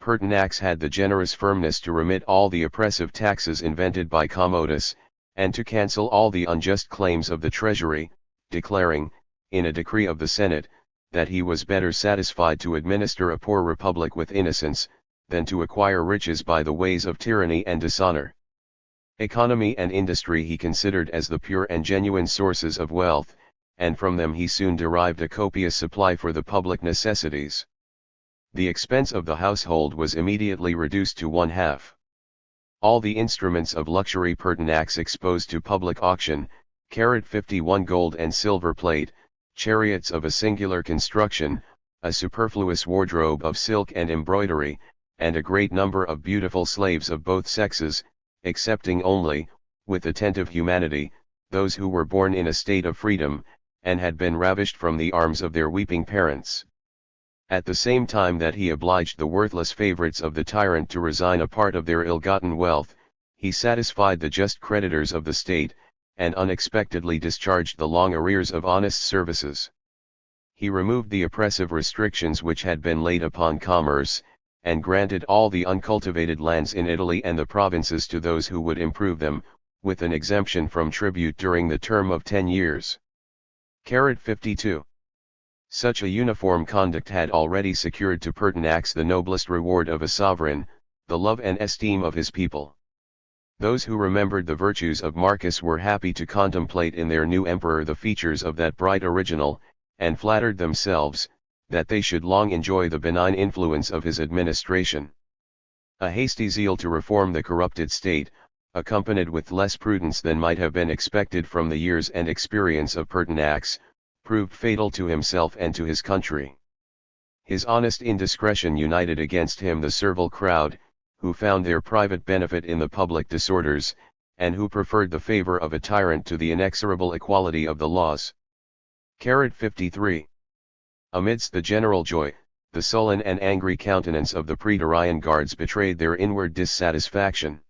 Pertinax had the generous firmness to remit all the oppressive taxes invented by Commodus, and to cancel all the unjust claims of the treasury, declaring, in a decree of the Senate, that he was better satisfied to administer a poor republic with innocence, than to acquire riches by the ways of tyranny and dishonor. Economy and industry he considered as the pure and genuine sources of wealth, and from them he soon derived a copious supply for the public necessities. The expense of the household was immediately reduced to 1/2. All the instruments of luxury Pertinax exposed to public auction, 51 gold and silver plate, chariots of a singular construction, a superfluous wardrobe of silk and embroidery, and a great number of beautiful slaves of both sexes, excepting only, with attentive humanity, those who were born in a state of freedom, and had been ravished from the arms of their weeping parents. At the same time that he obliged the worthless favorites of the tyrant to resign a part of their ill-gotten wealth, he satisfied the just creditors of the state, and unexpectedly discharged the long arrears of honest services. He removed the oppressive restrictions which had been laid upon commerce, and granted all the uncultivated lands in Italy and the provinces to those who would improve them, with an exemption from tribute during the term of 10 years. 52. Such a uniform conduct had already secured to Pertinax the noblest reward of a sovereign, the love and esteem of his people. Those who remembered the virtues of Marcus were happy to contemplate in their new emperor the features of that bright original, and flattered themselves, that they should long enjoy the benign influence of his administration. A hasty zeal to reform the corrupted state, accompanied with less prudence than might have been expected from the years and experience of Pertinax, proved fatal to himself and to his country. His honest indiscretion united against him the servile crowd, who found their private benefit in the public disorders, and who preferred the favor of a tyrant to the inexorable equality of the laws. 53. Amidst the general joy, the sullen and angry countenance of the Praetorian guards betrayed their inward dissatisfaction.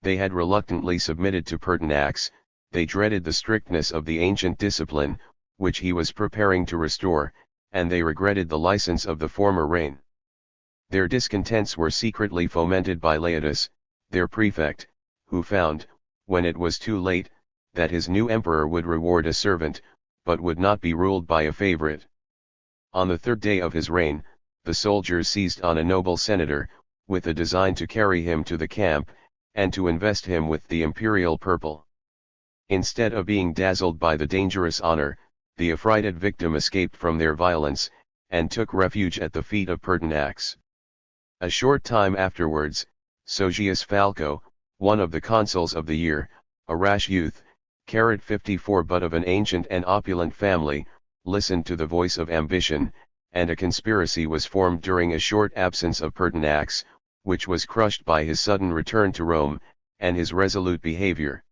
They had reluctantly submitted to Pertinax, they dreaded the strictness of the ancient discipline, which he was preparing to restore, and they regretted the license of the former reign. Their discontents were secretly fomented by Laetus, their prefect, who found, when it was too late, that his new emperor would reward a servant, but would not be ruled by a favorite. On the 3rd day of his reign, the soldiers seized on a noble senator, with a design to carry him to the camp, and to invest him with the imperial purple. Instead of being dazzled by the dangerous honor, the affrighted victim escaped from their violence, and took refuge at the feet of Pertinax. A short time afterwards, Sogius Falco, one of the consuls of the year, a rash youth, 54 but of an ancient and opulent family, listened to the voice of ambition, and a conspiracy was formed during a short absence of Pertinax, which was crushed by his sudden return to Rome, and his resolute behavior.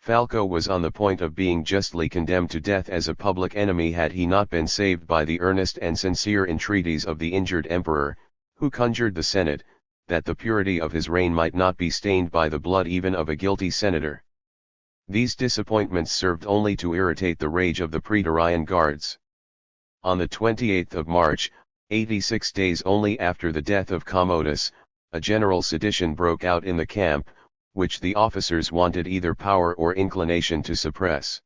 Falco was on the point of being justly condemned to death as a public enemy had he not been saved by the earnest and sincere entreaties of the injured emperor, who conjured the Senate, that the purity of his reign might not be stained by the blood even of a guilty senator. These disappointments served only to irritate the rage of the Praetorian guards. On the 28th of March, 86 days only after the death of Commodus, a general sedition broke out in the camp, which the officers wanted either power or inclination to suppress.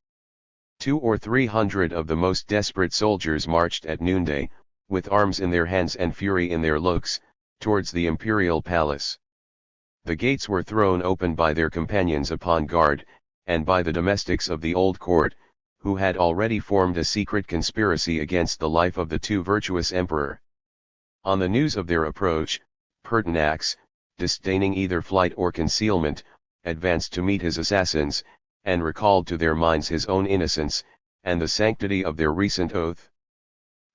200 or 300 of the most desperate soldiers marched at noonday, with arms in their hands and fury in their looks, towards the imperial palace. The gates were thrown open by their companions upon guard, and by the domestics of the old court, who had already formed a secret conspiracy against the life of the too virtuous emperor. On the news of their approach, Pertinax, disdaining either flight or concealment, advanced to meet his assassins, and recalled to their minds his own innocence, and the sanctity of their recent oath.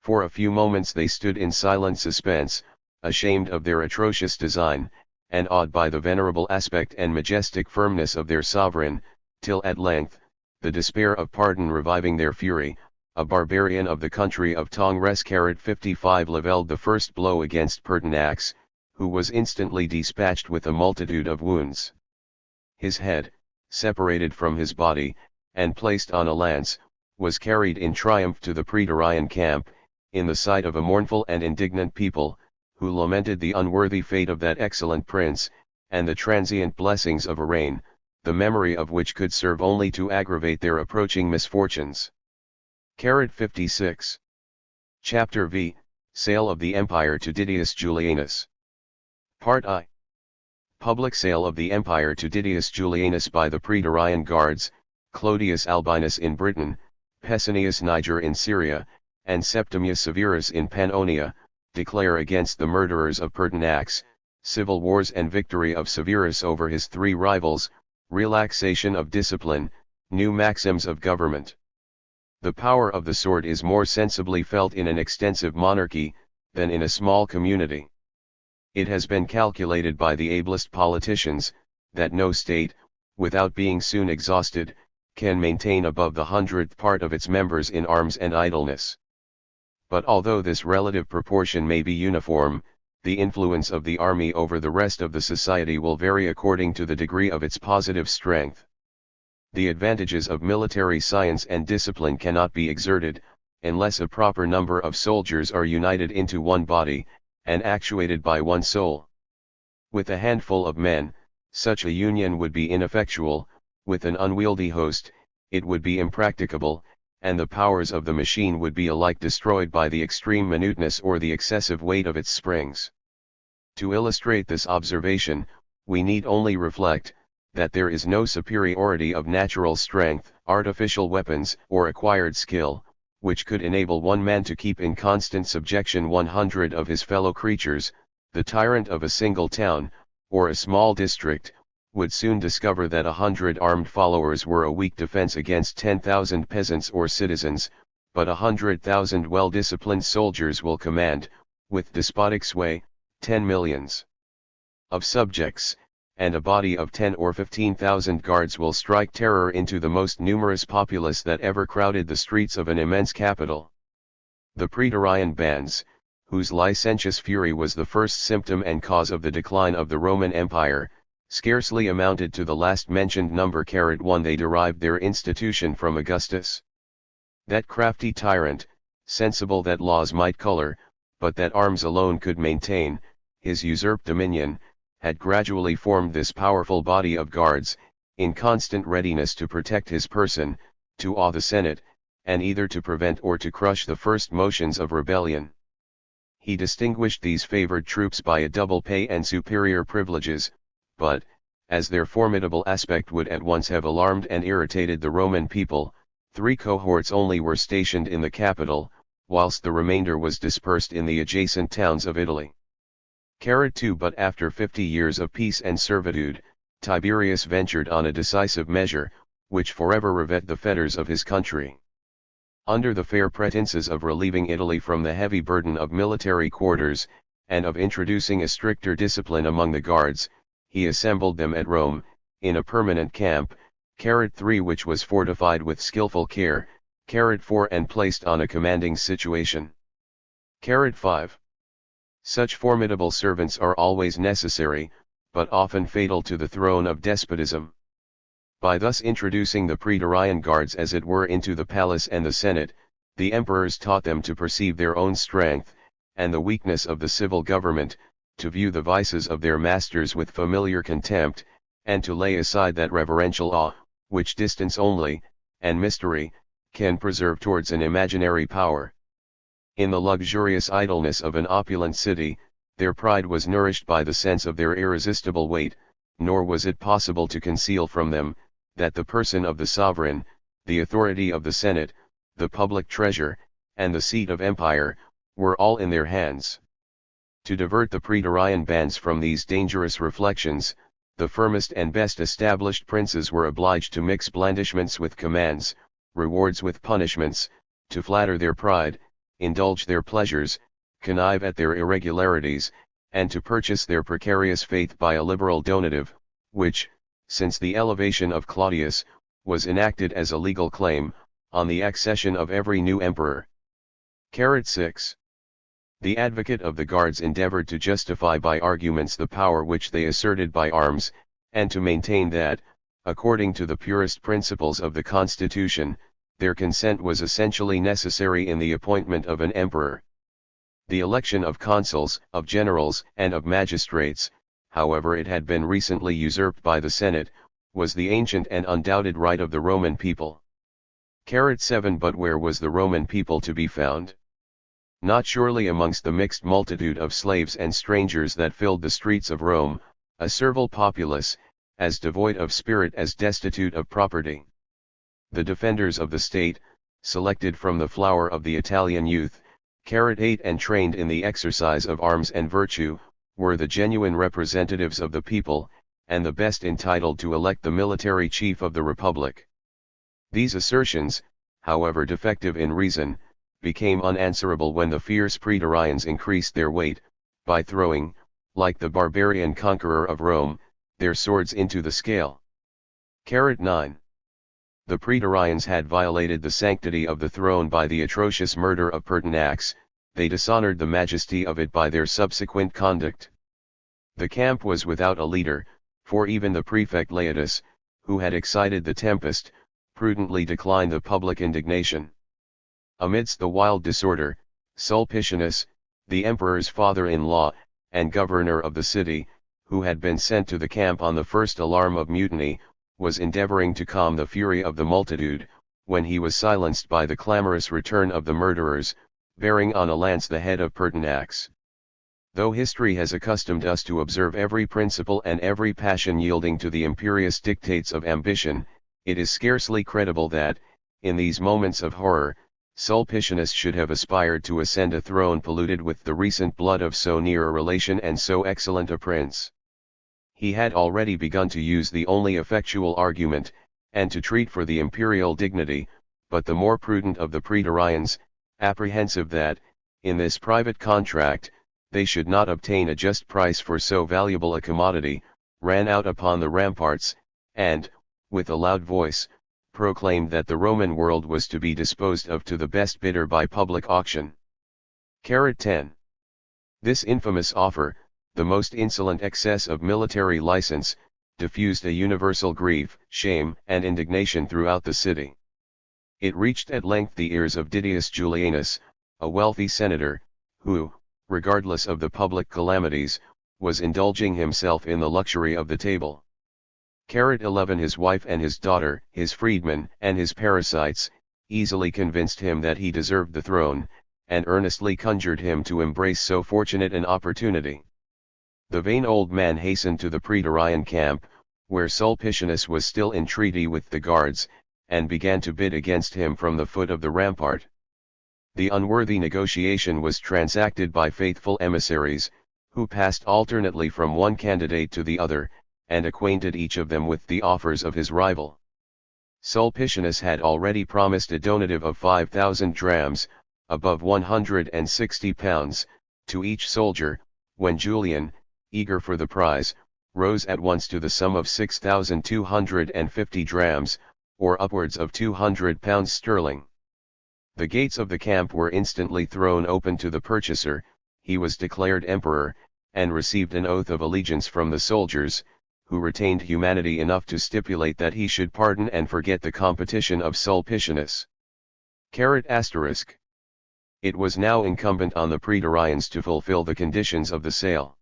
For a few moments they stood in silent suspense, ashamed of their atrocious design, and awed by the venerable aspect and majestic firmness of their sovereign, till at length, the despair of pardon reviving their fury, a barbarian of the country of Tongres 55 levelled the first blow against Pertinax, who was instantly dispatched with a multitude of wounds. His head, separated from his body, and placed on a lance, was carried in triumph to the Praetorian camp, in the sight of a mournful and indignant people, who lamented the unworthy fate of that excellent prince, and the transient blessings of a reign, the memory of which could serve only to aggravate their approaching misfortunes. 56. Chapter V, Sale of the Empire to Didius Julianus. Part I. Public sale of the empire to Didius Julianus by the Praetorian guards, Clodius Albinus in Britain, Pesanius Niger in Syria, and Septimius Severus in Pannonia, declare against the murderers of Pertinax, civil wars and victory of Severus over his 3 rivals, relaxation of discipline, new maxims of government. The power of the sword is more sensibly felt in an extensive monarchy, than in a small community. It has been calculated by the ablest politicians, that no state, without being soon exhausted, can maintain above the 100th part of its members in arms and idleness. But although this relative proportion may be uniform, the influence of the army over the rest of the society will vary according to the degree of its positive strength. The advantages of military science and discipline cannot be exerted, unless a proper number of soldiers are united into one body, and actuated by one soul. With a handful of men, such a union would be ineffectual; with an unwieldy host, it would be impracticable, and the powers of the machine would be alike destroyed by the extreme minuteness or the excessive weight of its springs. To illustrate this observation, we need only reflect, that there is no superiority of natural strength, artificial weapons, or acquired skill, which could enable one man to keep in constant subjection 100 of his fellow creatures. The tyrant of a single town, or a small district, would soon discover that 100 armed followers were a weak defense against 10,000 peasants or citizens, but 100,000 well-disciplined soldiers will command, with despotic sway, 10 millions of subjects, and a body of 10 or 15,000 guards will strike terror into the most numerous populace that ever crowded the streets of an immense capital. The Praetorian bands, whose licentious fury was the first symptom and cause of the decline of the Roman Empire, scarcely amounted to the last mentioned number. 1 They derived their institution from Augustus. That crafty tyrant, sensible that laws might color, but that arms alone could maintain, his usurped dominion, had gradually formed this powerful body of guards, in constant readiness to protect his person, to awe the Senate, and either to prevent or to crush the first motions of rebellion. He distinguished these favored troops by a double pay and superior privileges, but, as their formidable aspect would at once have alarmed and irritated the Roman people, 3 cohorts only were stationed in the capital, whilst the remainder was dispersed in the adjacent towns of Italy. 2 But after 50 years of peace and servitude, Tiberius ventured on a decisive measure, which forever revet the fetters of his country. Under the fair pretenses of relieving Italy from the heavy burden of military quarters, and of introducing a stricter discipline among the guards, he assembled them at Rome, in a permanent camp, 3 which was fortified with skillful care, 4 and placed on a commanding situation. 5. Such formidable servants are always necessary, but often fatal to the throne of despotism. By thus introducing the Praetorian guards as it were into the palace and the Senate, the emperors taught them to perceive their own strength, and the weakness of the civil government, to view the vices of their masters with familiar contempt, and to lay aside that reverential awe, which distance only, and mystery, can preserve towards an imaginary power. In the luxurious idleness of an opulent city, their pride was nourished by the sense of their irresistible weight, nor was it possible to conceal from them, that the person of the sovereign, the authority of the Senate, the public treasure, and the seat of empire, were all in their hands. To divert the Praetorian bands from these dangerous reflections, the firmest and best established princes were obliged to mix blandishments with commands, rewards with punishments, to flatter their pride, indulge their pleasures, connive at their irregularities, and to purchase their precarious faith by a liberal donative, which, since the elevation of Claudius, was enacted as a legal claim, on the accession of every new emperor. 6. The advocate of the guards endeavored to justify by arguments the power which they asserted by arms, and to maintain that, according to the purest principles of the constitution, their consent was essentially necessary in the appointment of an emperor. The election of consuls, of generals, and of magistrates, however it had been recently usurped by the Senate, was the ancient and undoubted right of the Roman people. 7 But where was the Roman people to be found? Not surely amongst the mixed multitude of slaves and strangers that filled the streets of Rome, a servile populace, as devoid of spirit as destitute of property. The defenders of the state, selected from the flower of the Italian youth, 8 and trained in the exercise of arms and virtue, were the genuine representatives of the people, and the best entitled to elect the military chief of the Republic. These assertions, however defective in reason, became unanswerable when the fierce Praetorians increased their weight, by throwing, like the barbarian conqueror of Rome, their swords into the scale. 9. The praetorians had violated the sanctity of the throne by the atrocious murder of Pertinax, they dishonored the majesty of it by their subsequent conduct. The camp was without a leader, for even the prefect Laetus, who had excited the tempest, prudently declined the public indignation. Amidst the wild disorder, Sulpicianus, the emperor's father-in-law, and governor of the city, who had been sent to the camp on the first alarm of mutiny, was endeavoring to calm the fury of the multitude, when he was silenced by the clamorous return of the murderers, bearing on a lance the head of Pertinax. Though history has accustomed us to observe every principle and every passion yielding to the imperious dictates of ambition, it is scarcely credible that, in these moments of horror, Sulpicianus should have aspired to ascend a throne polluted with the recent blood of so near a relation and so excellent a prince. He had already begun to use the only effectual argument, and to treat for the imperial dignity, but the more prudent of the praetorians, apprehensive that, in this private contract, they should not obtain a just price for so valuable a commodity, ran out upon the ramparts, and, with a loud voice, proclaimed that the Roman world was to be disposed of to the best bidder by public auction. 10. This infamous offer, the most insolent excess of military license, diffused a universal grief, shame, and indignation throughout the city. It reached at length the ears of Didius Julianus, a wealthy senator, who, regardless of the public calamities, was indulging himself in the luxury of the table. 11 His wife and his daughter, his freedmen and his parasites, easily convinced him that he deserved the throne, and earnestly conjured him to embrace so fortunate an opportunity. The vain old man hastened to the praetorian camp, where Sulpicianus was still in treaty with the guards, and began to bid against him from the foot of the rampart. The unworthy negotiation was transacted by faithful emissaries, who passed alternately from one candidate to the other, and acquainted each of them with the offers of his rival. Sulpicianus had already promised a donative of 5,000 drams, above 160 pounds, to each soldier, when Julian, eager for the prize, rose at once to the sum of 6,250 drams, or upwards of 200 pounds sterling. The gates of the camp were instantly thrown open to the purchaser, he was declared emperor, and received an oath of allegiance from the soldiers, who retained humanity enough to stipulate that he should pardon and forget the competition of Sulpicianus. It was now incumbent on the praetorians to fulfill the conditions of the sale.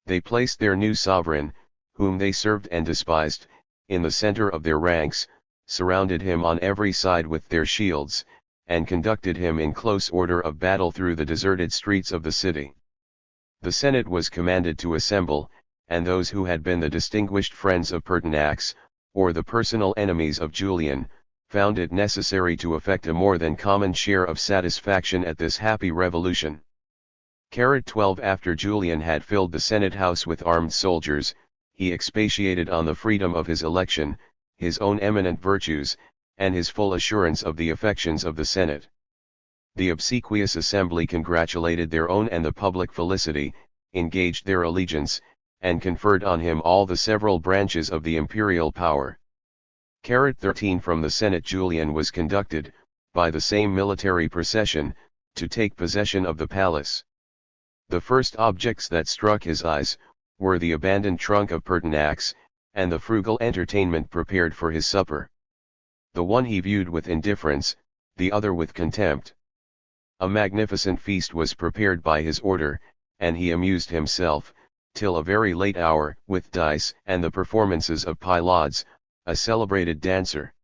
They placed their new sovereign, whom they served and despised, in the center of their ranks, surrounded him on every side with their shields, and conducted him in close order of battle through the deserted streets of the city. The Senate was commanded to assemble, and those who had been the distinguished friends of Pertinax, or the personal enemies of Julian, found it necessary to effect a more than common share of satisfaction at this happy revolution. 12 After Julian had filled the Senate house with armed soldiers, he expatiated on the freedom of his election, his own eminent virtues, and his full assurance of the affections of the Senate. The obsequious assembly congratulated their own and the public felicity, engaged their allegiance, and conferred on him all the several branches of the imperial power. 13 From the Senate Julian was conducted, by the same military procession, to take possession of the palace. The first objects that struck his eyes, were the abandoned trunk of Pertinax, and the frugal entertainment prepared for his supper. The one he viewed with indifference, the other with contempt. A magnificent feast was prepared by his order, and he amused himself, till a very late hour, with dice and the performances of Pylades, a celebrated dancer.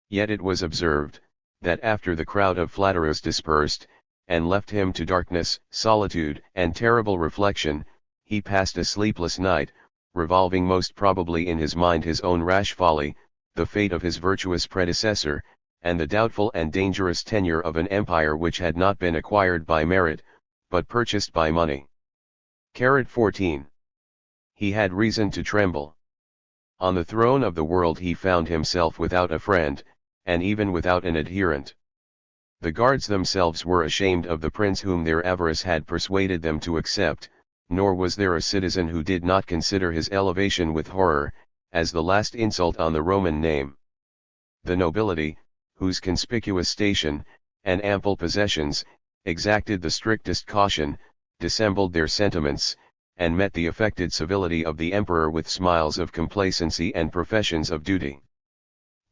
Yet it was observed, that after the crowd of flatterers dispersed, and left him to darkness, solitude, and terrible reflection, he passed a sleepless night, revolving most probably in his mind his own rash folly, the fate of his virtuous predecessor, and the doubtful and dangerous tenure of an empire which had not been acquired by merit, but purchased by money. 14. He had reason to tremble. On the throne of the world he found himself without a friend, and even without an adherent. The guards themselves were ashamed of the prince whom their avarice had persuaded them to accept, nor was there a citizen who did not consider his elevation with horror, as the last insult on the Roman name. The nobility, whose conspicuous station, and ample possessions, exacted the strictest caution, dissembled their sentiments, and met the affected civility of the emperor with smiles of complacency and professions of duty.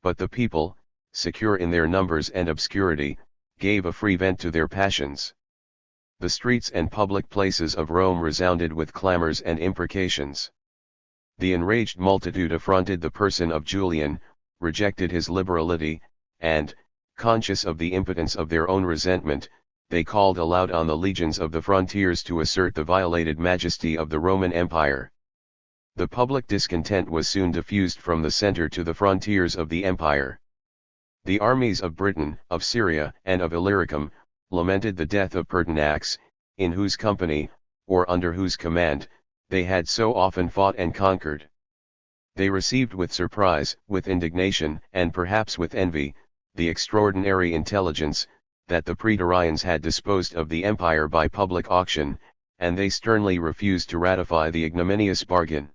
But the people, secure in their numbers and obscurity, gave a free vent to their passions. The streets and public places of Rome resounded with clamors and imprecations. The enraged multitude affronted the person of Julian, rejected his liberality, and, conscious of the impotence of their own resentment, they called aloud on the legions of the frontiers to assert the violated majesty of the Roman Empire. The public discontent was soon diffused from the center to the frontiers of the empire. The armies of Britain, of Syria, and of Illyricum, lamented the death of Pertinax, in whose company, or under whose command, they had so often fought and conquered. They received with surprise, with indignation, and perhaps with envy, the extraordinary intelligence, that the Praetorians had disposed of the empire by public auction, and they sternly refused to ratify the ignominious bargain.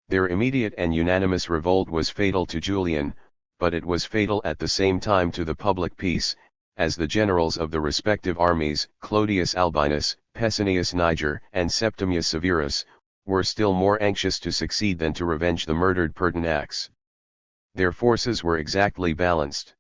Their immediate and unanimous revolt was fatal to Julian, but it was fatal at the same time to the public peace, as the generals of the respective armies, Clodius Albinus, Pescennius Niger, and Septimius Severus, were still more anxious to succeed than to revenge the murdered Pertinax. Their forces were exactly balanced.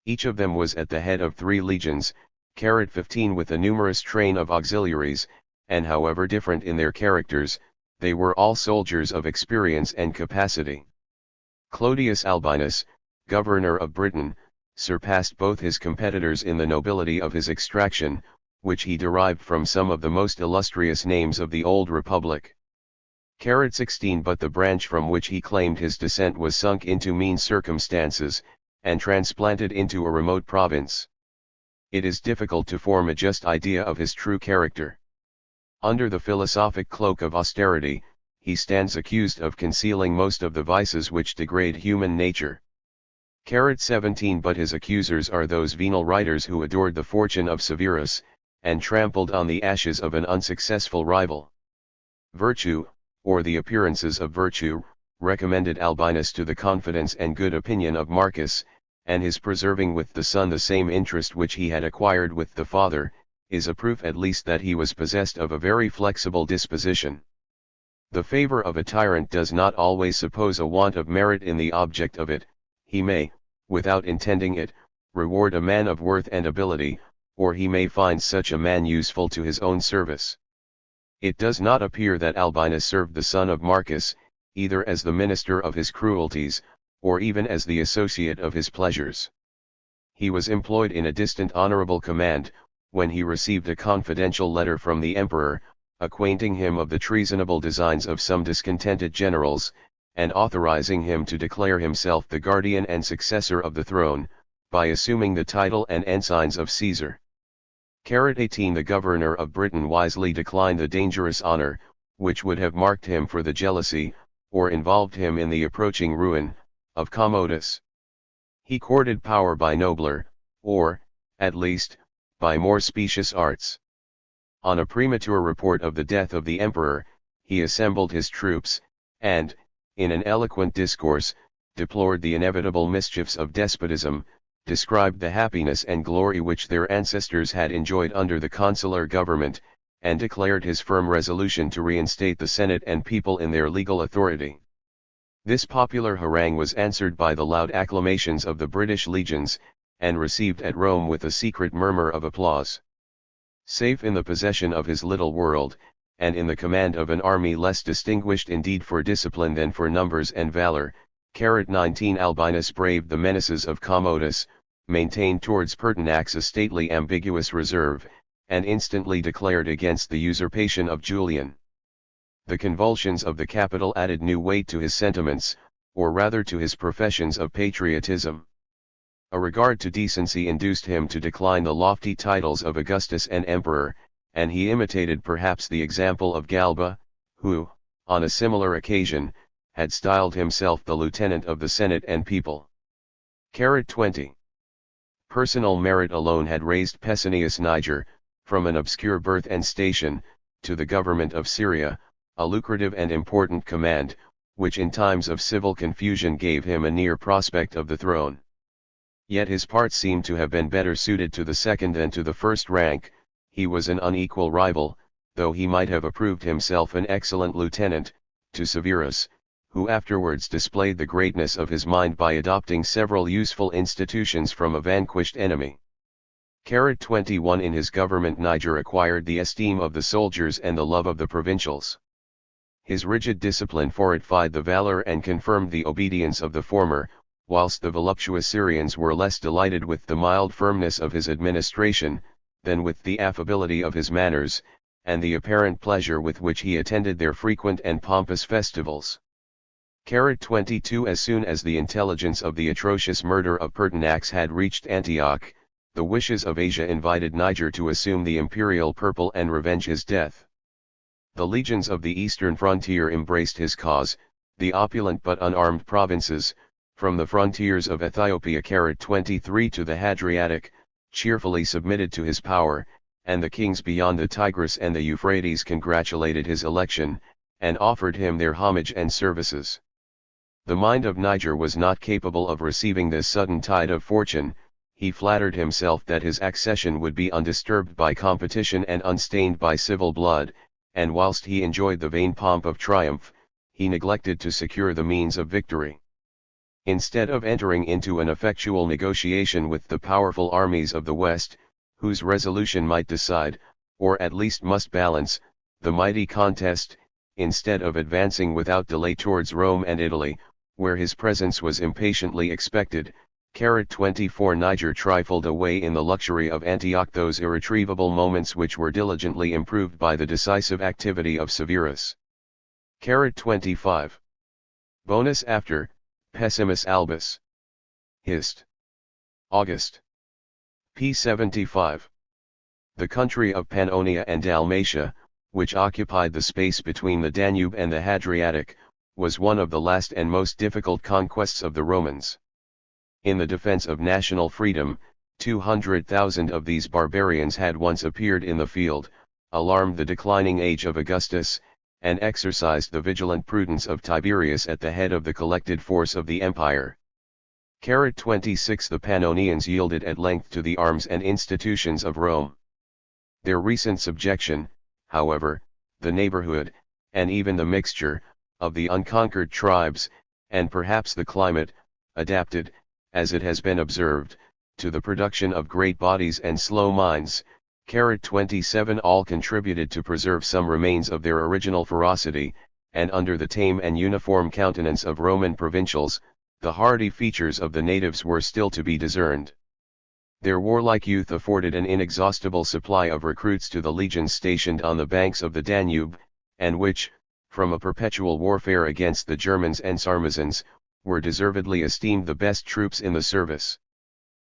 Each of them was at the head of 3 legions, 15 with a numerous train of auxiliaries, and however different in their characters, they were all soldiers of experience and capacity. Clodius Albinus, governor of Britain, surpassed both his competitors in the nobility of his extraction, which he derived from some of the most illustrious names of the old republic. 16 But the branch from which he claimed his descent was sunk into mean circumstances, and transplanted into a remote province. It is difficult to form a just idea of his true character. Under the philosophic cloak of austerity, he stands accused of concealing most of the vices which degrade human nature. 17 But his accusers are those venal writers who adored the fortune of Severus, and trampled on the ashes of an unsuccessful rival. Virtue, or the appearances of virtue, recommended Albinus to the confidence and good opinion of Marcus, and his preserving with the son the same interest which he had acquired with the father, is a proof at least that he was possessed of a very flexible disposition. The favor of a tyrant does not always suppose a want of merit in the object of it. He may, without intending it, reward a man of worth and ability, or he may find such a man useful to his own service. It does not appear that Albinus served the son of Marcus, either as the minister of his cruelties, or even as the associate of his pleasures. He was employed in a distant honorable command, when he received a confidential letter from the emperor, acquainting him of the treasonable designs of some discontented generals, and authorizing him to declare himself the guardian and successor of the throne, by assuming the title and ensigns of Caesar. 18 The governor of Britain wisely declined the dangerous honor, which would have marked him for the jealousy, or involved him in the approaching ruin, of Commodus. He courted power by nobler, or, at least, by more specious arts. On a premature report of the death of the emperor, he assembled his troops, and, in an eloquent discourse, deplored the inevitable mischiefs of despotism, described the happiness and glory which their ancestors had enjoyed under the consular government, and declared his firm resolution to reinstate the Senate and people in their legal authority. This popular harangue was answered by the loud acclamations of the British legions, and received at Rome with a secret murmur of applause. Safe in the possession of his little world, and in the command of an army less distinguished indeed for discipline than for numbers and valor, 19 Albinus braved the menaces of Commodus, maintained towards Pertinax a stately ambiguous reserve, and instantly declared against the usurpation of Julian. The convulsions of the capital added new weight to his sentiments, or rather to his professions of patriotism. A regard to decency induced him to decline the lofty titles of Augustus and Emperor, and he imitated perhaps the example of Galba, who, on a similar occasion, had styled himself the lieutenant of the Senate and people. 20. Personal merit alone had raised Pescennius Niger, from an obscure birth and station, to the government of Syria, a lucrative and important command, which in times of civil confusion gave him a near prospect of the throne. Yet his parts seem to have been better suited to the second than to the first rank. He was an unequal rival, though he might have approved himself an excellent lieutenant, to Severus, who afterwards displayed the greatness of his mind by adopting several useful institutions from a vanquished enemy. 21 In his government Niger acquired the esteem of the soldiers and the love of the provincials. His rigid discipline fortified the valor and confirmed the obedience of the former, whilst the voluptuous Syrians were less delighted with the mild firmness of his administration, than with the affability of his manners, and the apparent pleasure with which he attended their frequent and pompous festivals. 22 As soon as the intelligence of the atrocious murder of Pertinax had reached Antioch, the wishes of Asia invited Niger to assume the imperial purple and revenge his death. The legions of the eastern frontier embraced his cause, the opulent but unarmed provinces, from the frontiers of Ethiopia 23 to the Hadriatic, cheerfully submitted to his power, and the kings beyond the Tigris and the Euphrates congratulated his election, and offered him their homage and services. The mind of Niger was not capable of receiving this sudden tide of fortune. He flattered himself that his accession would be undisturbed by competition and unstained by civil blood, and whilst he enjoyed the vain pomp of triumph, he neglected to secure the means of victory. Instead of entering into an effectual negotiation with the powerful armies of the West, whose resolution might decide, or at least must balance, the mighty contest, instead of advancing without delay towards Rome and Italy, where his presence was impatiently expected, 24 Niger trifled away in the luxury of Antioch those irretrievable moments which were diligently improved by the decisive activity of Severus. 25. Bonus after, Pessimus albus. Hist. August. p. 75. The country of Pannonia and Dalmatia, which occupied the space between the Danube and the Hadriatic, was one of the last and most difficult conquests of the Romans. In the defense of national freedom, 200,000 of these barbarians had once appeared in the field, alarmed the declining age of Augustus, and exercised the vigilant prudence of Tiberius at the head of the collected force of the empire. 26 The Pannonians yielded at length to the arms and institutions of Rome. Their recent subjection, however, the neighborhood, and even the mixture, of the unconquered tribes, and perhaps the climate, adapted, as it has been observed, to the production of great bodies and slow minds, 27 all contributed to preserve some remains of their original ferocity, and under the tame and uniform countenance of Roman provincials, the hardy features of the natives were still to be discerned. Their warlike youth afforded an inexhaustible supply of recruits to the legions stationed on the banks of the Danube, and which, from a perpetual warfare against the Germans and Sarmazans, were deservedly esteemed the best troops in the service.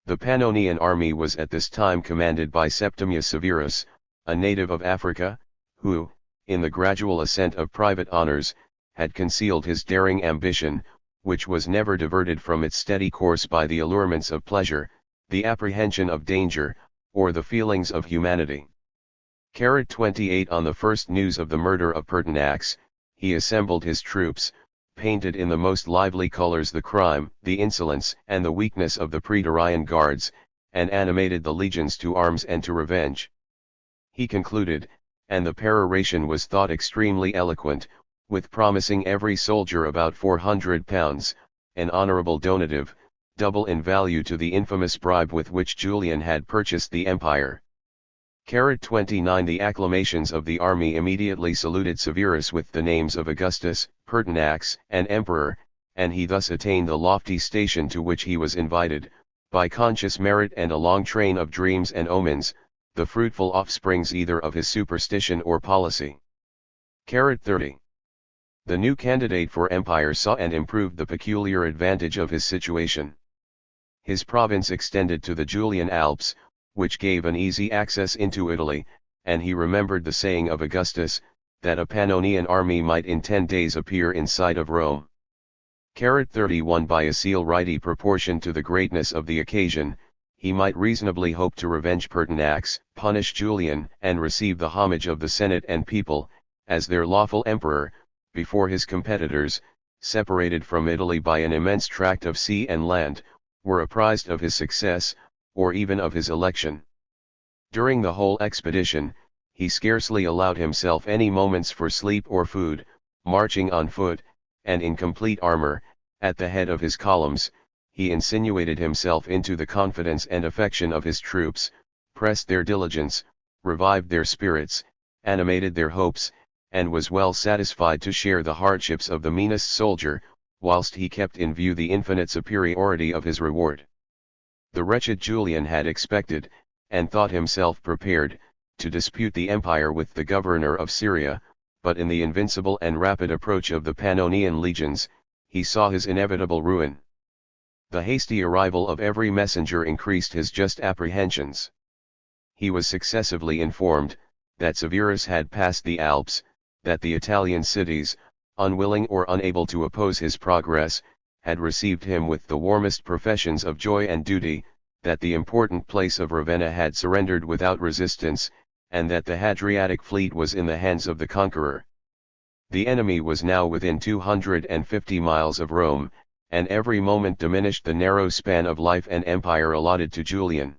The Pannonian army was at this time commanded by Septimius Severus, a native of Africa, who, in the gradual ascent of private honors, had concealed his daring ambition, which was never diverted from its steady course by the allurements of pleasure, the apprehension of danger, or the feelings of humanity. 28 On the first news of the murder of Pertinax, he assembled his troops, painted in the most lively colors the crime, the insolence and the weakness of the praetorian guards, and animated the legions to arms and to revenge. He concluded, and the peroration was thought extremely eloquent, with promising every soldier about 400 pounds, an honorable donative, double in value to the infamous bribe with which Julian had purchased the empire. 29 The acclamations of the army immediately saluted Severus with the names of Augustus, Pertinax, and Emperor, and he thus attained the lofty station to which he was invited, by conscious merit and a long train of dreams and omens, the fruitful offsprings either of his superstition or policy. 30. The new candidate for empire saw and improved the peculiar advantage of his situation. His province extended to the Julian Alps, which gave an easy access into Italy, and he remembered the saying of Augustus, that a Pannonian army might in 10 days appear in sight of Rome. 31 By a celerity proportioned to the greatness of the occasion, he might reasonably hope to revenge Pertinax, punish Julian, and receive the homage of the Senate and people, as their lawful emperor, before his competitors, separated from Italy by an immense tract of sea and land, were apprised of his success, or even of his election. During the whole expedition, he scarcely allowed himself any moments for sleep or food, marching on foot, and in complete armor, at the head of his columns. He insinuated himself into the confidence and affection of his troops, pressed their diligence, revived their spirits, animated their hopes, and was well satisfied to share the hardships of the meanest soldier, whilst he kept in view the infinite superiority of his reward. The wretched Julian had expected, and thought himself prepared, to dispute the empire with the governor of Syria, but in the invincible and rapid approach of the Pannonian legions, he saw his inevitable ruin. The hasty arrival of every messenger increased his just apprehensions. He was successively informed, that Severus had passed the Alps, that the Italian cities, unwilling or unable to oppose his progress, had received him with the warmest professions of joy and duty, that the important place of Ravenna had surrendered without resistance, and that the Hadriatic fleet was in the hands of the conqueror. The enemy was now within 250 miles of Rome, and every moment diminished the narrow span of life and empire allotted to Julian.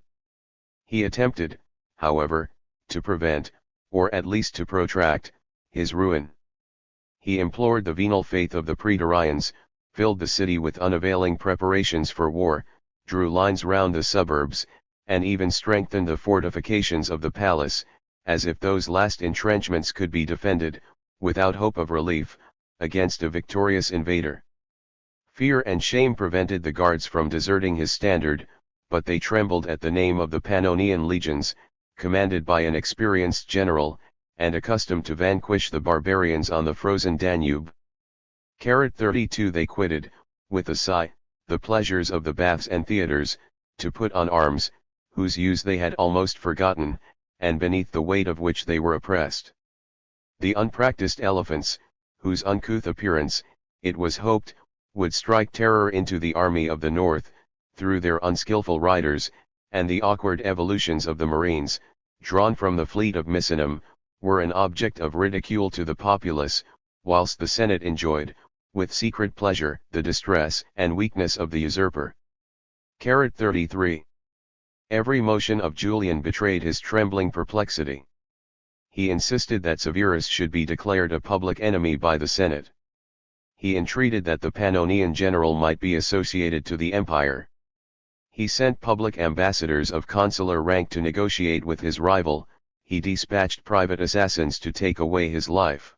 He attempted, however, to prevent, or at least to protract, his ruin. He implored the venal faith of the Praetorians, filled the city with unavailing preparations for war, drew lines round the suburbs, and even strengthened the fortifications of the palace, as if those last entrenchments could be defended, without hope of relief, against a victorious invader. Fear and shame prevented the guards from deserting his standard, but they trembled at the name of the Pannonian legions, commanded by an experienced general, and accustomed to vanquish the barbarians on the frozen Danube. 32 They quitted, with a sigh, the pleasures of the baths and theatres, to put on arms, whose use they had almost forgotten, and beneath the weight of which they were oppressed. The unpractised elephants, whose uncouth appearance, it was hoped, would strike terror into the army of the north, through their unskilful riders, and the awkward evolutions of the marines, drawn from the fleet of Misenum, were an object of ridicule to the populace, whilst the Senate enjoyed, with secret pleasure, the distress and weakness of the usurper. 33. Every motion of Julian betrayed his trembling perplexity. He insisted that Severus should be declared a public enemy by the Senate. He entreated that the Pannonian general might be associated to the empire. He sent public ambassadors of consular rank to negotiate with his rival. He dispatched private assassins to take away his life.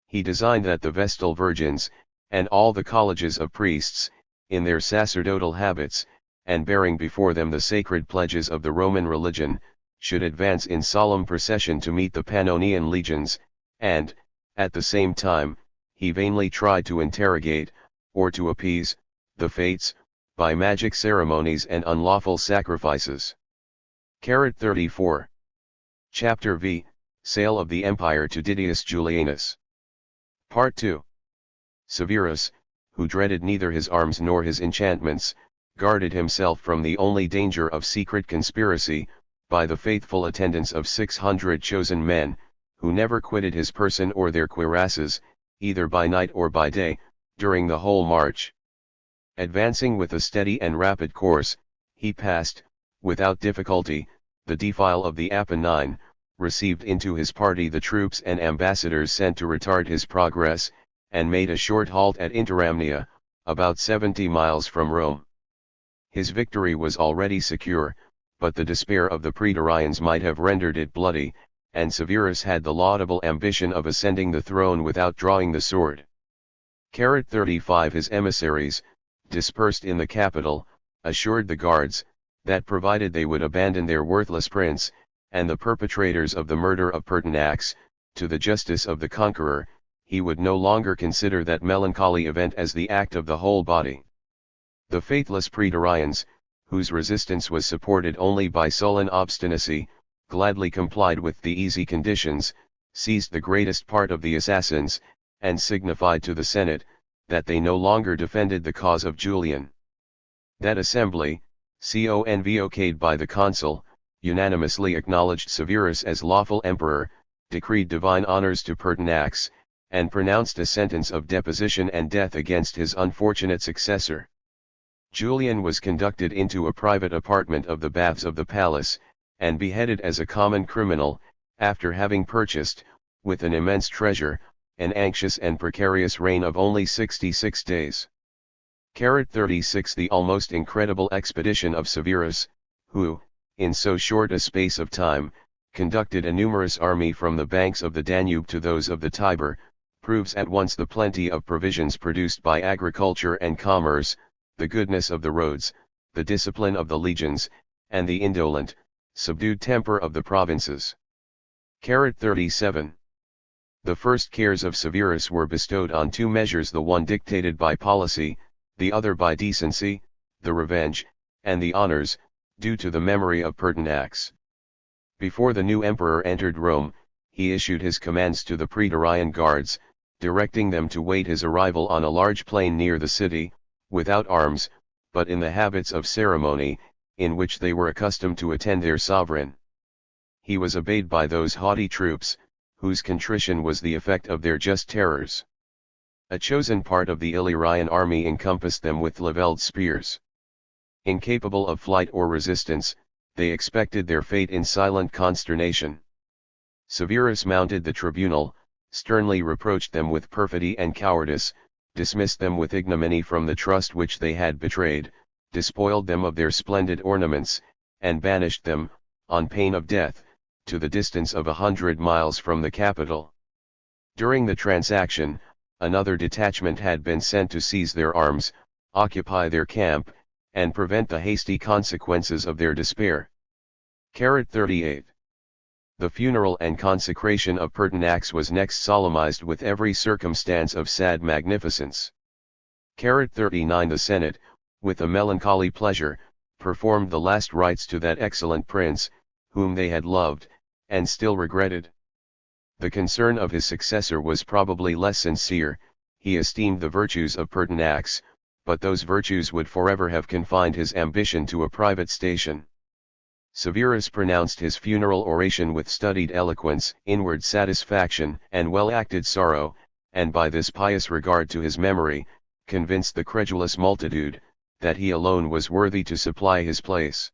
He designed that the Vestal virgins, and all the colleges of priests, in their sacerdotal habits, and bearing before them the sacred pledges of the Roman religion, should advance in solemn procession to meet the Pannonian legions, and, at the same time, he vainly tried to interrogate, or to appease, the fates, by magic ceremonies and unlawful sacrifices. 34. Chapter V, Sale of the Empire to Didius Julianus. Part 2. Severus, who dreaded neither his arms nor his enchantments, guarded himself from the only danger of secret conspiracy, by the faithful attendance of 600 chosen men, who never quitted his person or their cuirasses, either by night or by day, during the whole march. Advancing with a steady and rapid course, he passed, without difficulty, the defile of the Apennine, received into his party the troops and ambassadors sent to retard his progress, and made a short halt at Interamnia, about 70 miles from Rome. His victory was already secure, but the despair of the Praetorians might have rendered it bloody, and Severus had the laudable ambition of ascending the throne without drawing the sword. 35 His emissaries, dispersed in the capital, assured the guards, that provided they would abandon their worthless prince, and the perpetrators of the murder of Pertinax, to the justice of the conqueror, he would no longer consider that melancholy event as the act of the whole body. The faithless Praetorians, whose resistance was supported only by sullen obstinacy, gladly complied with the easy conditions, seized the greatest part of the assassins, and signified to the Senate, that they no longer defended the cause of Julian. That assembly, convoced by the consul, unanimously acknowledged Severus as lawful emperor, decreed divine honors to Pertinax, and pronounced a sentence of deposition and death against his unfortunate successor. Julian was conducted into a private apartment of the baths of the palace, and beheaded as a common criminal, after having purchased, with an immense treasure, an anxious and precarious reign of only 66 days. 36 The almost incredible expedition of Severus, who, in so short a space of time, conducted a numerous army from the banks of the Danube to those of the Tiber, proves at once the plenty of provisions produced by agriculture and commerce, the goodness of the roads, the discipline of the legions, and the indolent, subdued temper of the provinces. 37. The first cares of Severus were bestowed on two measures, the one dictated by policy, the other by decency, the revenge, and the honors, due to the memory of Pertinax. Before the new emperor entered Rome, he issued his commands to the Praetorian guards, directing them to wait his arrival on a large plain near the city, without arms, but in the habits of ceremony, in which they were accustomed to attend their sovereign. He was obeyed by those haughty troops, whose contrition was the effect of their just terrors. A chosen part of the Illyrian army encompassed them with levelled spears. Incapable of flight or resistance, they expected their fate in silent consternation. Severus mounted the tribunal, sternly reproached them with perfidy and cowardice, dismissed them with ignominy from the trust which they had betrayed, despoiled them of their splendid ornaments, and banished them, on pain of death, to the distance of 100 miles from the capital. During the transaction, another detachment had been sent to seize their arms, occupy their camp, and prevent the hasty consequences of their despair. 38. The funeral and consecration of Pertinax was next solemnized with every circumstance of sad magnificence. 39. The Senate, with a melancholy pleasure, performed the last rites to that excellent prince, whom they had loved, and still regretted. The concern of his successor was probably less sincere. He esteemed the virtues of Pertinax, but those virtues would forever have confined his ambition to a private station. Severus pronounced his funeral oration with studied eloquence, inward satisfaction, and well-acted sorrow, and by this pious regard to his memory, convinced the credulous multitude, that he alone was worthy to supply his place.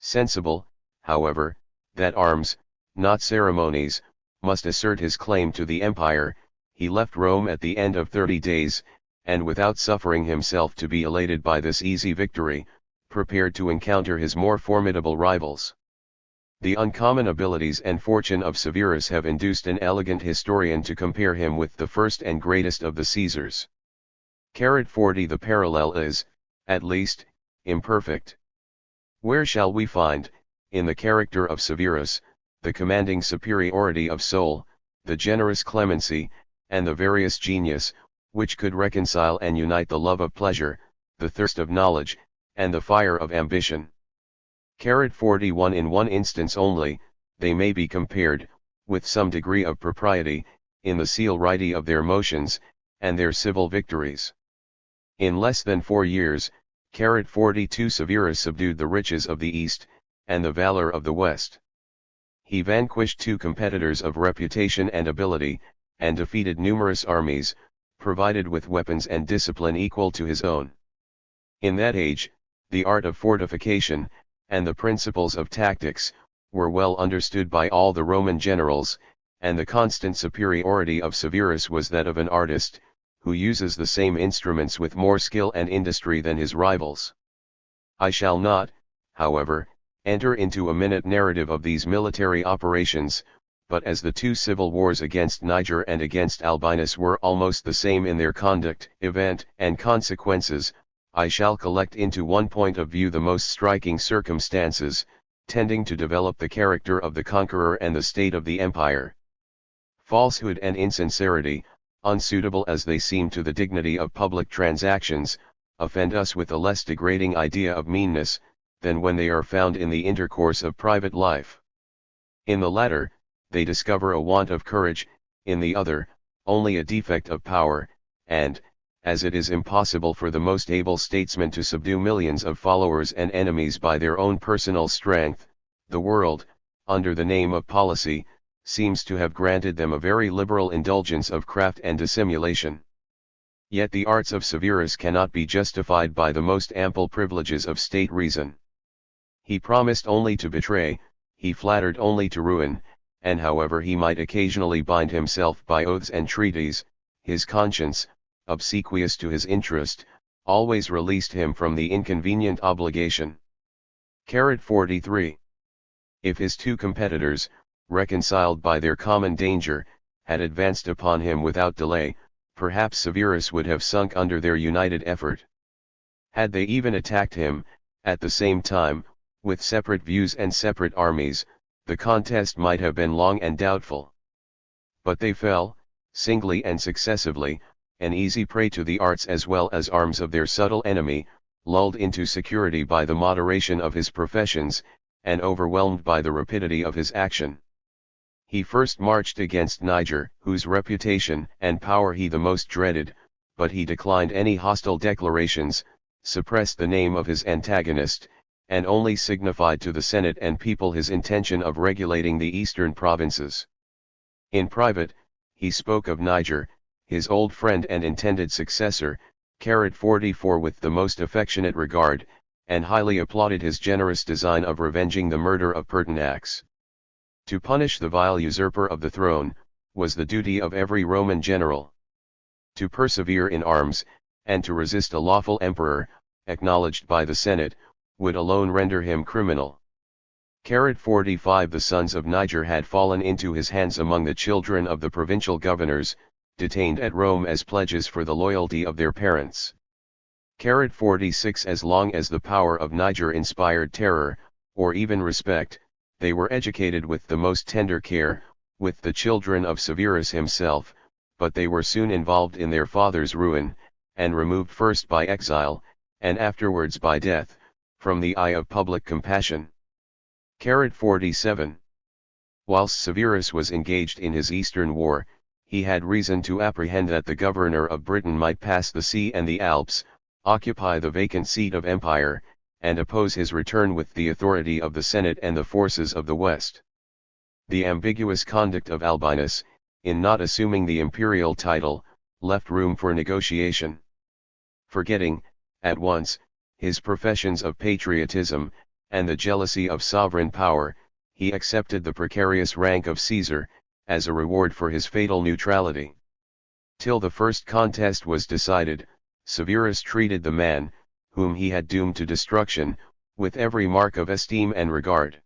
Sensible, however, that arms, not ceremonies, must assert his claim to the empire, he left Rome at the end of 30 days, and without suffering himself to be elated by this easy victory, prepared to encounter his more formidable rivals. The uncommon abilities and fortune of Severus have induced an elegant historian to compare him with the first and greatest of the Caesars. 40. The parallel is, at least, imperfect. Where shall we find, in the character of Severus, the commanding superiority of soul, the generous clemency, and the various genius, which could reconcile and unite the love of pleasure, the thirst of knowledge, and the fire of ambition? 41. In one instance only, they may be compared, with some degree of propriety, in the celerity of their motions, and their civil victories. In less than 4 years, 42, Severus subdued the riches of the East, and the valor of the West. He vanquished 2 competitors of reputation and ability, and defeated numerous armies, provided with weapons and discipline equal to his own. In that age, the art of fortification, and the principles of tactics, were well understood by all the Roman generals, and the constant superiority of Severus was that of an artist, who uses the same instruments with more skill and industry than his rivals. I shall not, however, enter into a minute narrative of these military operations, but as the 2 civil wars against Niger and against Albinus were almost the same in their conduct, event, and consequences, I shall collect into one point of view the most striking circumstances, tending to develop the character of the conqueror and the state of the empire. Falsehood and insincerity, unsuitable as they seem to the dignity of public transactions, offend us with a less degrading idea of meanness, than when they are found in the intercourse of private life. In the latter, they discover a want of courage, in the other, only a defect of power, and, as it is impossible for the most able statesman to subdue millions of followers and enemies by their own personal strength, the world, under the name of policy, seems to have granted them a very liberal indulgence of craft and dissimulation. Yet the arts of Severus cannot be justified by the most ample privileges of state reason. He promised only to betray, he flattered only to ruin, and however he might occasionally bind himself by oaths and treaties, his conscience, obsequious to his interest, always released him from the inconvenient obligation. 43. If his two competitors, reconciled by their common danger, had advanced upon him without delay, perhaps Severus would have sunk under their united effort. Had they even attacked him, at the same time, with separate views and separate armies, the contest might have been long and doubtful. But they fell, singly and successively, an easy prey to the arts as well as arms of their subtle enemy, lulled into security by the moderation of his professions, and overwhelmed by the rapidity of his action. He first marched against Niger, whose reputation and power he the most dreaded, but he declined any hostile declarations, suppressed the name of his antagonist, and only signified to the Senate and people his intention of regulating the eastern provinces. In private, he spoke of Niger, his old friend and intended successor, 44, with the most affectionate regard, and highly applauded his generous design of revenging the murder of Pertinax. To punish the vile usurper of the throne, was the duty of every Roman general. To persevere in arms, and to resist a lawful emperor, acknowledged by the Senate, would alone render him criminal. 45. The sons of Niger had fallen into his hands among the children of the provincial governors, detained at Rome as pledges for the loyalty of their parents. 46. As long as the power of Niger inspired terror, or even respect, they were educated with the most tender care, with the children of Severus himself, but they were soon involved in their father's ruin, and removed first by exile, and afterwards by death, from the eye of public compassion. 47. Whilst Severus was engaged in his eastern war, he had reason to apprehend that the governor of Britain might pass the sea and the Alps, occupy the vacant seat of empire, and oppose his return with the authority of the Senate and the forces of the West. The ambiguous conduct of Albinus, in not assuming the imperial title, left room for negotiation. Forgetting, at once, his professions of patriotism, and the jealousy of sovereign power, he accepted the precarious rank of Caesar, as a reward for his fatal neutrality. Till the first contest was decided, Severus treated the man, whom he had doomed to destruction, with every mark of esteem and regard.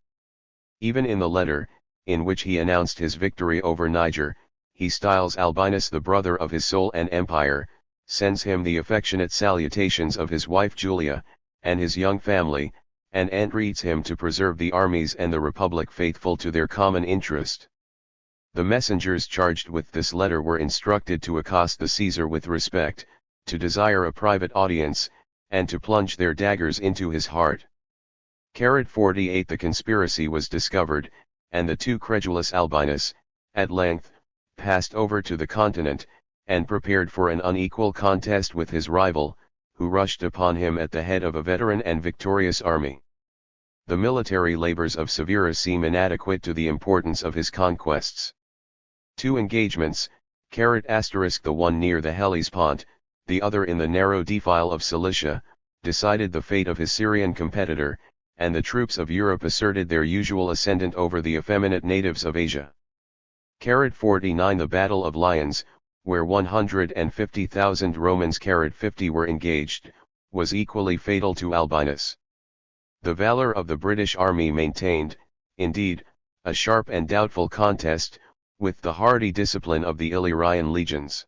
Even in the letter, in which he announced his victory over Niger, he styles Albinus the brother of his soul and empire, sends him the affectionate salutations of his wife Julia, and his young family, and entreats him to preserve the armies and the republic faithful to their common interest. The messengers charged with this letter were instructed to accost the Caesar with respect, to desire a private audience, and to plunge their daggers into his heart. 48. The conspiracy was discovered, and the too credulous Albinus, at length, passed over to the continent, and prepared for an unequal contest with his rival, who rushed upon him at the head of a veteran and victorious army. The military labors of Severus seem inadequate to the importance of his conquests. 2 engagements, the one near the Hellespont, the other in the narrow defile of Cilicia, decided the fate of his Syrian competitor, and the troops of Europe asserted their usual ascendant over the effeminate natives of Asia. 49. The Battle of Lyons, where 150,000 Romans 50 were engaged, was equally fatal to Albinus. The valor of the British army maintained, indeed, a sharp and doubtful contest, with the hardy discipline of the Illyrian legions.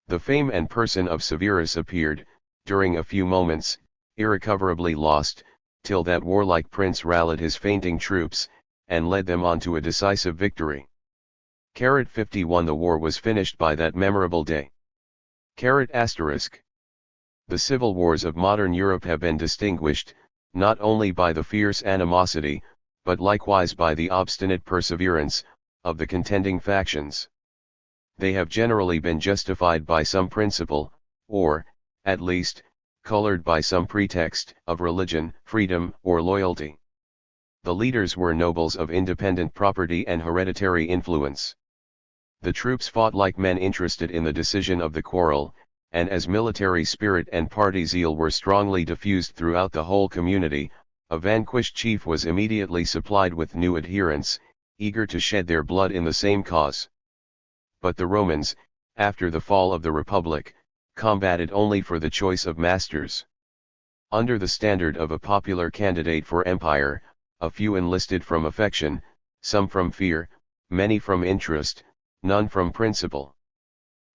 The fame and person of Severus appeared, during a few moments, irrecoverably lost, till that warlike prince rallied his fainting troops, and led them on to a decisive victory. 51. The war was finished by that memorable day. The civil wars of modern Europe have been distinguished, not only by the fierce animosity, but likewise by the obstinate perseverance, of the contending factions. They have generally been justified by some principle, or, at least, colored by some pretext of religion, freedom, or loyalty. The leaders were nobles of independent property and hereditary influence. The troops fought like men interested in the decision of the quarrel, and as military spirit and party zeal were strongly diffused throughout the whole community, a vanquished chief was immediately supplied with new adherents, eager to shed their blood in the same cause. But the Romans, after the fall of the Republic, combated only for the choice of masters. Under the standard of a popular candidate for empire, a few enlisted from affection, some from fear, many from interest, none from principle.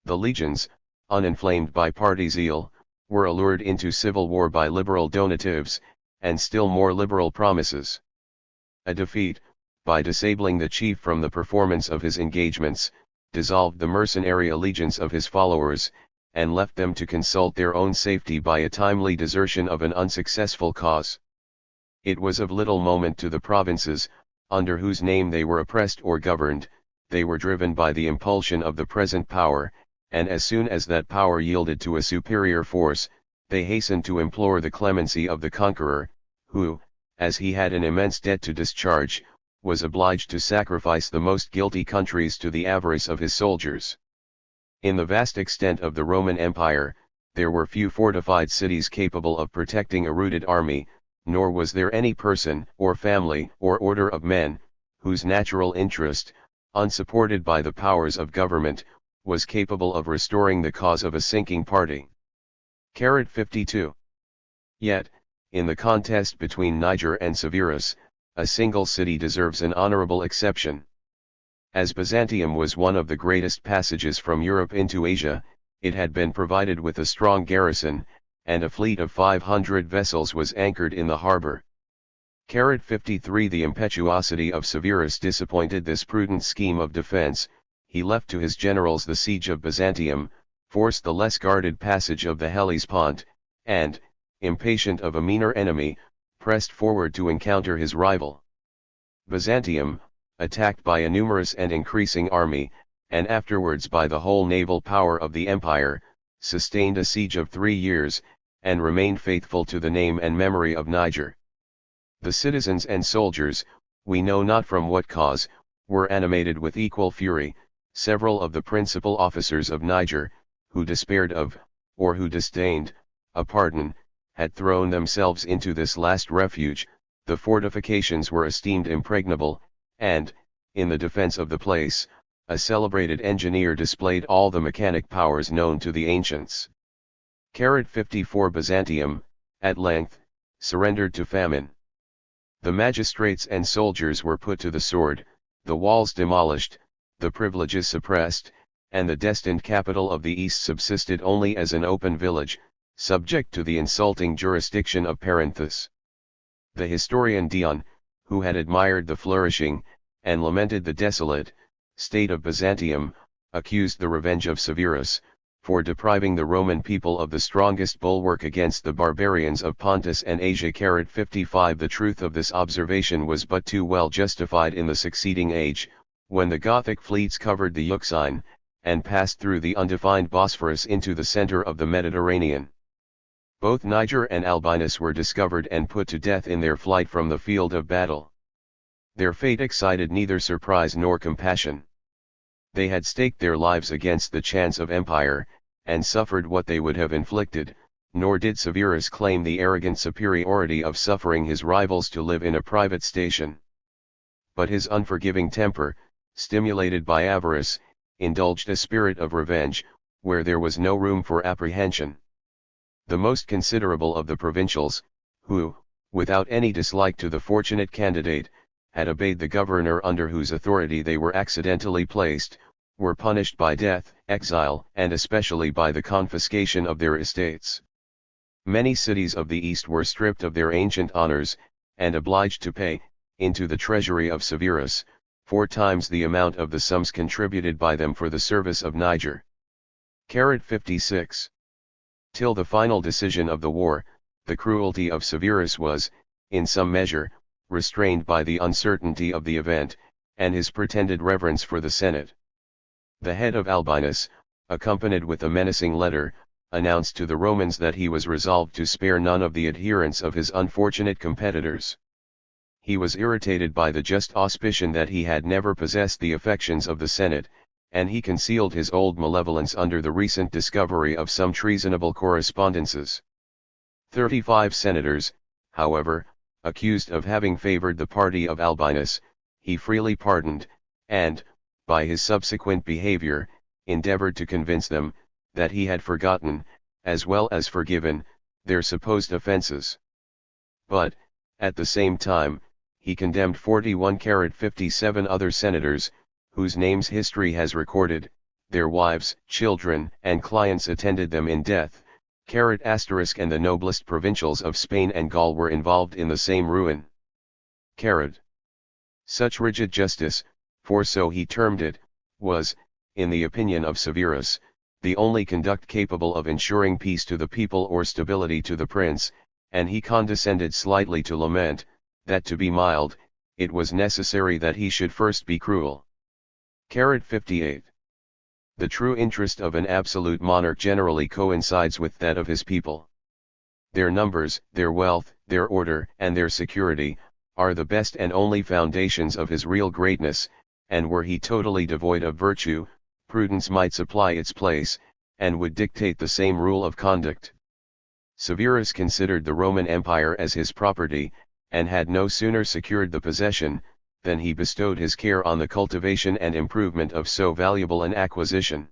The legions, uninflamed by party zeal, were allured into civil war by liberal donatives, and still more liberal promises. A defeat, by disabling the chief from the performance of his engagements, dissolved the mercenary allegiance of his followers, and left them to consult their own safety by a timely desertion of an unsuccessful cause. It was of little moment to the provinces, under whose name they were oppressed or governed. They were driven by the impulsion of the present power, and as soon as that power yielded to a superior force, they hastened to implore the clemency of the conqueror, who, as he had an immense debt to discharge, was obliged to sacrifice the most guilty countries to the avarice of his soldiers. In the vast extent of the Roman Empire, there were few fortified cities capable of protecting a routed army, nor was there any person, or family, or order of men, whose natural interest, unsupported by the powers of government, was capable of restoring the cause of a sinking party. 52. Yet, in the contest between Niger and Severus, a single city deserves an honorable exception. As Byzantium was one of the greatest passages from Europe into Asia, it had been provided with a strong garrison, and a fleet of 500 vessels was anchored in the harbor. 53. The impetuosity of Severus disappointed this prudent scheme of defense. He left to his generals the siege of Byzantium, forced the less guarded passage of the Hellespont, and, impatient of a meaner enemy, pressed forward to encounter his rival. Byzantium, attacked by a numerous and increasing army, and afterwards by the whole naval power of the empire, sustained a siege of 3 years, and remained faithful to the name and memory of Niger. The citizens and soldiers, we know not from what cause, were animated with equal fury. Several of the principal officers of Niger, who despaired of, or who disdained, a pardon, had thrown themselves into this last refuge. The fortifications were esteemed impregnable, and, in the defense of the place, a celebrated engineer displayed all the mechanic powers known to the ancients. 54. Byzantium, at length, surrendered to famine. The magistrates and soldiers were put to the sword, the walls demolished, the privileges suppressed, and the destined capital of the East subsisted only as an open village, subject to the insulting jurisdiction of Perinthus. The historian Dion, who had admired the flourishing, and lamented the desolate, state of Byzantium, accused the revenge of Severus, for depriving the Roman people of the strongest bulwark against the barbarians of Pontus and Asia. 55. The truth of this observation was but too well justified in the succeeding age, when the Gothic fleets covered the Euxine, and passed through the undefined Bosphorus into the center of the Mediterranean. Both Niger and Albinus were discovered and put to death in their flight from the field of battle. Their fate excited neither surprise nor compassion. They had staked their lives against the chance of empire, and suffered what they would have inflicted, nor did Severus claim the arrogant superiority of suffering his rivals to live in a private station. But his unforgiving temper, stimulated by avarice, indulged a spirit of revenge, where there was no room for apprehension. The most considerable of the provincials, who, without any dislike to the fortunate candidate, had obeyed the governor under whose authority they were accidentally placed, were punished by death, exile, and especially by the confiscation of their estates. Many cities of the East were stripped of their ancient honors, and obliged to pay, into the treasury of Severus, 4 times the amount of the sums contributed by them for the service of Niger. 56. Till the final decision of the war, the cruelty of Severus was, in some measure, restrained by the uncertainty of the event, and his pretended reverence for the Senate. The head of Albinus, accompanied with a menacing letter, announced to the Romans that he was resolved to spare none of the adherents of his unfortunate competitors. he was irritated by the just auspicion that he had never possessed the affections of the Senate, and he concealed his old malevolence under the recent discovery of some treasonable correspondences. 35 senators, however, accused of having favored the party of Albinus, he freely pardoned, and, by his subsequent behavior, endeavored to convince them, that he had forgotten, as well as forgiven, their supposed offenses. But, at the same time, he condemned 41-57 other senators, whose names history has recorded, their wives, children, and clients attended them in death, and the noblest provincials of Spain and Gaul were involved in the same ruin. Such rigid justice, for so he termed it, was, in the opinion of Severus, the only conduct capable of ensuring peace to the people or stability to the prince, and he condescended slightly to lament, that to be mild, it was necessary that he should first be cruel. 58. The true interest of an absolute monarch generally coincides with that of his people. Their numbers, their wealth, their order, and their security, are the best and only foundations of his real greatness, and were he totally devoid of virtue, prudence might supply its place, and would dictate the same rule of conduct. Severus considered the Roman Empire as his property, and had no sooner secured the possession, than he bestowed his care on the cultivation and improvement of so valuable an acquisition.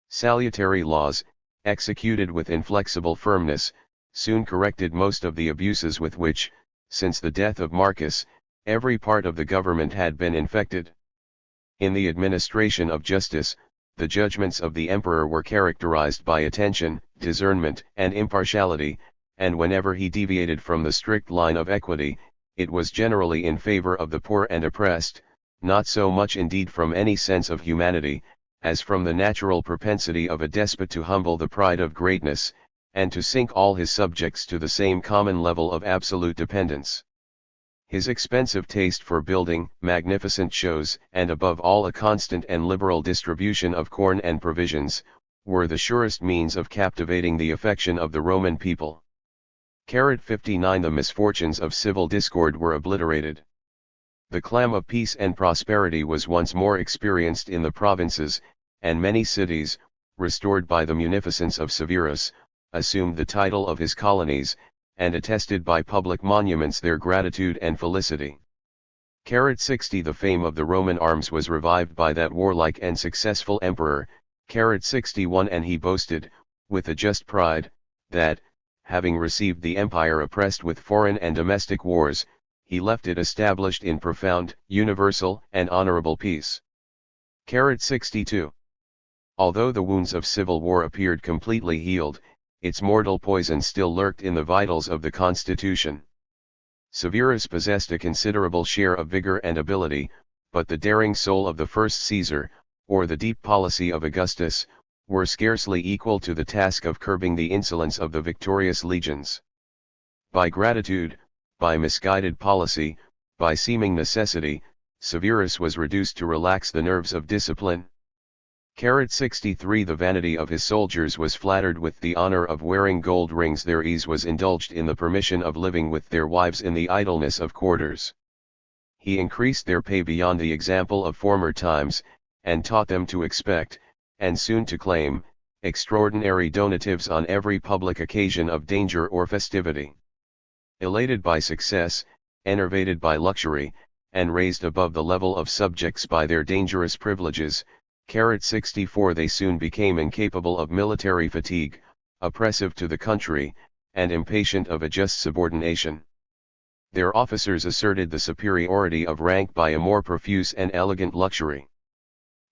Salutary laws, executed with inflexible firmness, soon corrected most of the abuses with which, since the death of Marcus, every part of the government had been infected. In the administration of justice, the judgments of the emperor were characterized by attention, discernment, and impartiality, and whenever he deviated from the strict line of equity, it was generally in favor of the poor and oppressed, not so much indeed from any sense of humanity, as from the natural propensity of a despot to humble the pride of greatness, and to sink all his subjects to the same common level of absolute dependence. His expensive taste for building, magnificent shows, and above all a constant and liberal distribution of corn and provisions, were the surest means of captivating the affection of the Roman people. 59 The misfortunes of civil discord were obliterated. The clam of peace and prosperity was once more experienced in the provinces, and many cities, restored by the munificence of Severus, assumed the title of his colonies, and attested by public monuments their gratitude and felicity. 60 The fame of the Roman arms was revived by that warlike and successful emperor, 61 And he boasted, with a just pride, that, having received the empire oppressed with foreign and domestic wars, he left it established in profound, universal, and honorable peace. 62 Although the wounds of civil war appeared completely healed, its mortal poison still lurked in the vitals of the constitution. Severus possessed a considerable share of vigor and ability, but the daring soul of the first Caesar, or the deep policy of Augustus, were scarcely equal to the task of curbing the insolence of the victorious legions. By gratitude, by misguided policy, by seeming necessity, Severus was reduced to relax the nerves of discipline. 63 The vanity of his soldiers was flattered with the honor of wearing gold rings. Their ease was indulged in the permission of living with their wives in the idleness of quarters. He increased their pay beyond the example of former times, and taught them to expect, and soon to claim, extraordinary donatives on every public occasion of danger or festivity. Elated by success, enervated by luxury, and raised above the level of subjects by their dangerous privileges, 64 They soon became incapable of military fatigue, oppressive to the country, and impatient of a just subordination. Their officers asserted the superiority of rank by a more profuse and elegant luxury.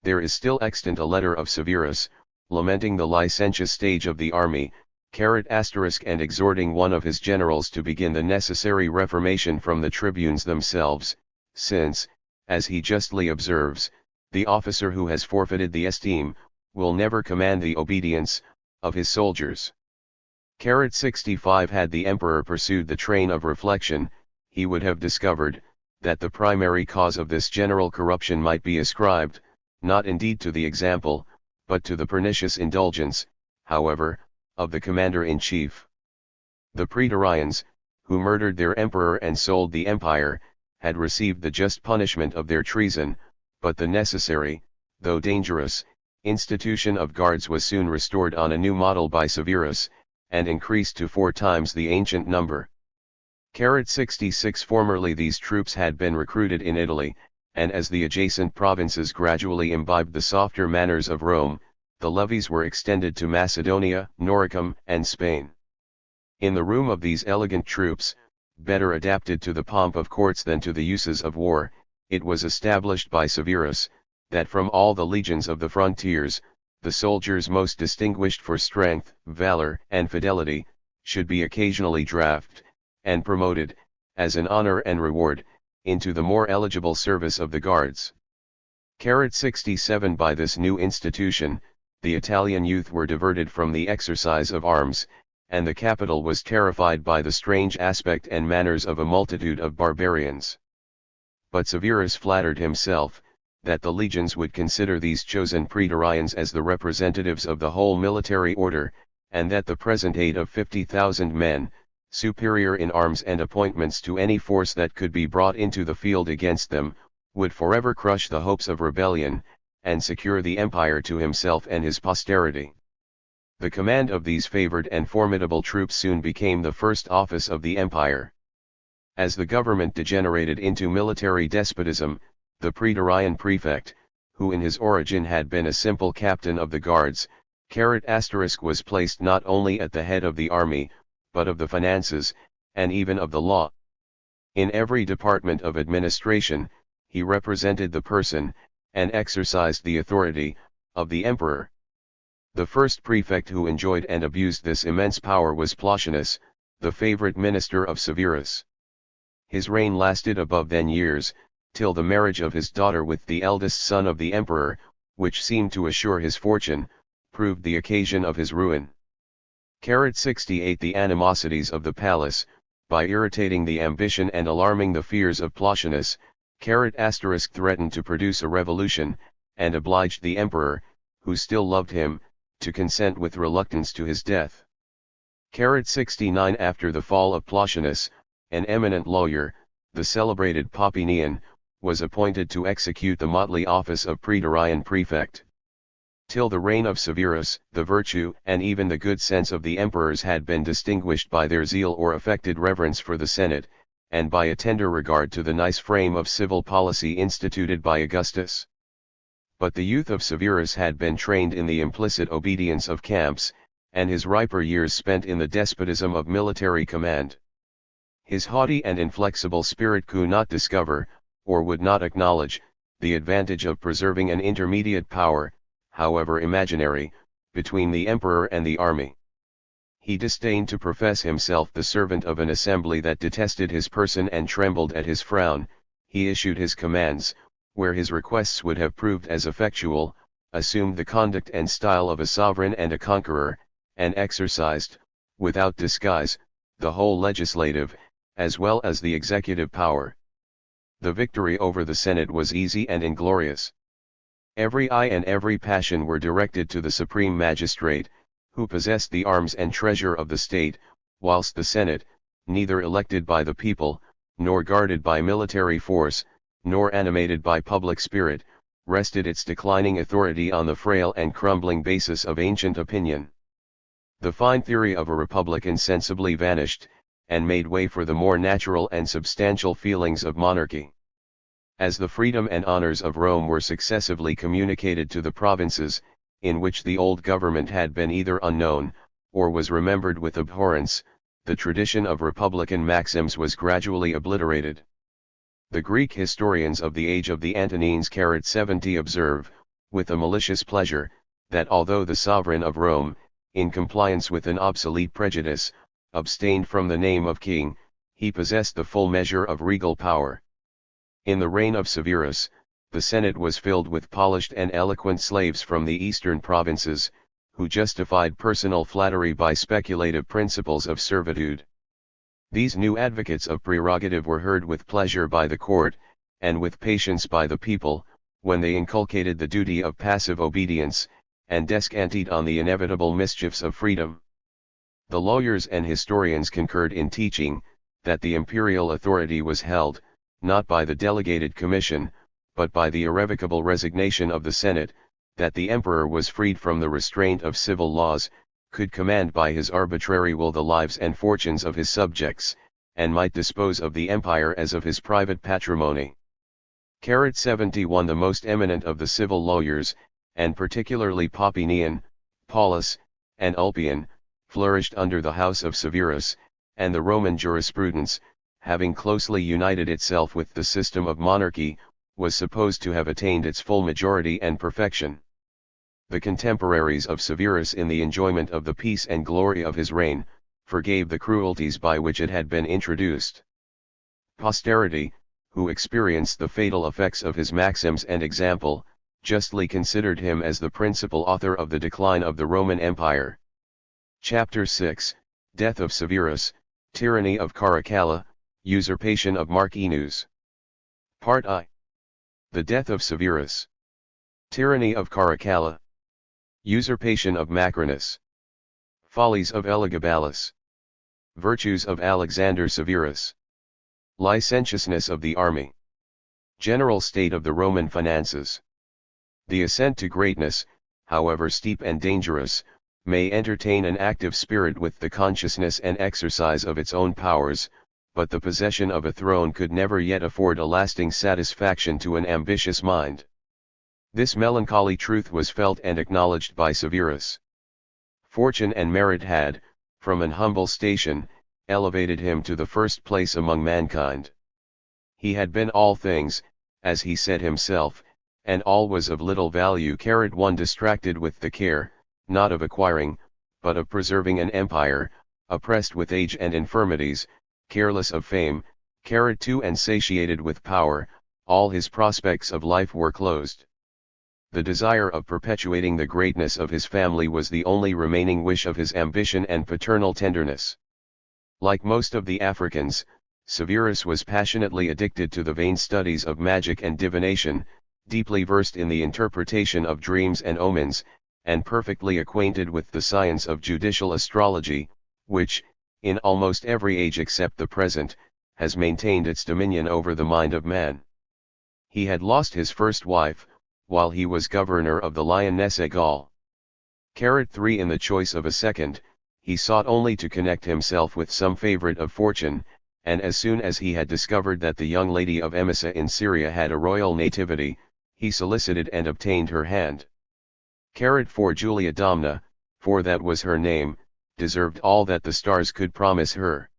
There is still extant a letter of Severus, lamenting the licentious stage of the army, and exhorting one of his generals to begin the necessary reformation from the tribunes themselves, since, as he justly observes, the officer who has forfeited the esteem, will never command the obedience, of his soldiers. 65 Had the emperor pursued the train of reflection, he would have discovered, that the primary cause of this general corruption might be ascribed, not indeed to the example, but to the pernicious indulgence, however, of the commander-in-chief. The Praetorians, who murdered their emperor and sold the empire, had received the just punishment of their treason, but the necessary, though dangerous, institution of guards was soon restored on a new model by Severus, and increased to 4 times the ancient number. 66 Formerly these troops had been recruited in Italy, and as the adjacent provinces gradually imbibed the softer manners of Rome, the levies were extended to Macedonia, Noricum, and Spain. In the room of these elegant troops, better adapted to the pomp of courts than to the uses of war, it was established by Severus, that from all the legions of the frontiers, the soldiers most distinguished for strength, valor, and fidelity, should be occasionally drafted, and promoted, as an honor and reward, into the more eligible service of the guards. 67 By this new institution, the Italian youth were diverted from the exercise of arms, and the capital was terrified by the strange aspect and manners of a multitude of barbarians. But Severus flattered himself, that the legions would consider these chosen praetorians as the representatives of the whole military order, and that the present aid of 50,000 men, superior in arms and appointments to any force that could be brought into the field against them, would forever crush the hopes of rebellion, and secure the empire to himself and his posterity. The command of these favored and formidable troops soon became the first office of the empire. As the government degenerated into military despotism, the praetorian prefect, who in his origin had been a simple captain of the guards, was placed not only at the head of the army, but of the finances, and even of the law. In every department of administration, he represented the person, and exercised the authority, of the emperor. The first prefect who enjoyed and abused this immense power was Plautianus, the favorite minister of Severus. His reign lasted above 10 years, till the marriage of his daughter with the eldest son of the emperor, which seemed to assure his fortune, proved the occasion of his ruin. 68 The animosities of the palace, by irritating the ambition and alarming the fears of Plautianus, threatened to produce a revolution, and obliged the emperor, who still loved him, to consent with reluctance to his death. 69 After the fall of Plautianus, an eminent lawyer, the celebrated Papinian, was appointed to execute the motley office of praetorian prefect. Till the reign of Severus, the virtue and even the good sense of the emperors had been distinguished by their zeal or affected reverence for the Senate, and by a tender regard to the nice frame of civil policy instituted by Augustus. But the youth of Severus had been trained in the implicit obedience of camps, and his riper years spent in the despotism of military command. His haughty and inflexible spirit could not discover, or would not acknowledge, the advantage of preserving an intermediate power, however imaginary, between the emperor and the army. He disdained to profess himself the servant of an assembly that detested his person and trembled at his frown. He issued his commands, where his requests would have proved as effectual, assumed the conduct and style of a sovereign and a conqueror, and exercised, without disguise, the whole legislative, as well as the executive power. The victory over the Senate was easy and inglorious. Every eye and every passion were directed to the supreme magistrate, who possessed the arms and treasure of the state, whilst the Senate, neither elected by the people, nor guarded by military force, nor animated by public spirit, rested its declining authority on the frail and crumbling basis of ancient opinion. The fine theory of a republic insensibly vanished, and made way for the more natural and substantial feelings of monarchy. As the freedom and honors of Rome were successively communicated to the provinces, in which the old government had been either unknown, or was remembered with abhorrence, the tradition of republican maxims was gradually obliterated. The Greek historians of the age of the Antonines 70 observe, with a malicious pleasure, that although the sovereign of Rome, in compliance with an obsolete prejudice, abstained from the name of king, he possessed the full measure of regal power. In the reign of Severus, the Senate was filled with polished and eloquent slaves from the eastern provinces, who justified personal flattery by speculative principles of servitude. These new advocates of prerogative were heard with pleasure by the court, and with patience by the people, when they inculcated the duty of passive obedience, and descanted on the inevitable mischiefs of freedom. The lawyers and historians concurred in teaching, that the imperial authority was held, not by the delegated commission, but by the irrevocable resignation of the Senate, that the emperor was freed from the restraint of civil laws, could command by his arbitrary will the lives and fortunes of his subjects, and might dispose of the empire as of his private patrimony. 71 The most eminent of the civil lawyers, and particularly Popinian, Paulus, and Ulpian, flourished under the house of Severus, and the Roman jurisprudence, having closely united itself with the system of monarchy, was supposed to have attained its full majority and perfection. The contemporaries of Severus in the enjoyment of the peace and glory of his reign, forgave the cruelties by which it had been introduced. Posterity, who experienced the fatal effects of his maxims and example, justly considered him as the principal author of the decline of the Roman Empire. Chapter 6, Death of Severus, Tyranny of Caracalla, Usurpation of Marcinus. Part I. The death of Severus. Tyranny of Caracalla. Usurpation of Macrinus. Follies of Elagabalus. Virtues of Alexander Severus. Licentiousness of the army. General state of the Roman finances. The ascent to greatness, however steep and dangerous, may entertain an active spirit with the consciousness and exercise of its own powers, but the possession of a throne could never yet afford a lasting satisfaction to an ambitious mind. This melancholy truth was felt and acknowledged by Severus. Fortune and merit had, from an humble station, elevated him to the first place among mankind. He had been all things, as he said himself, and all was of little value. 1 Distracted with the care, not of acquiring, but of preserving an empire, oppressed with age and infirmities, careless of fame. 2 And satiated with power, all his prospects of life were closed. The desire of perpetuating the greatness of his family was the only remaining wish of his ambition and paternal tenderness. Like most of the Africans, Severus was passionately addicted to the vain studies of magic and divination, deeply versed in the interpretation of dreams and omens, and perfectly acquainted with the science of judicial astrology, which, in almost every age except the present, has maintained its dominion over the mind of man. He had lost his first wife, while he was governor of the Lyonesse Gaul. 3 In the choice of a second, he sought only to connect himself with some favorite of fortune, and as soon as he had discovered that the young lady of Emesa in Syria had a royal nativity, he solicited and obtained her hand. 4 Julia Domna, for that was her name, deserved all that the stars could promise her.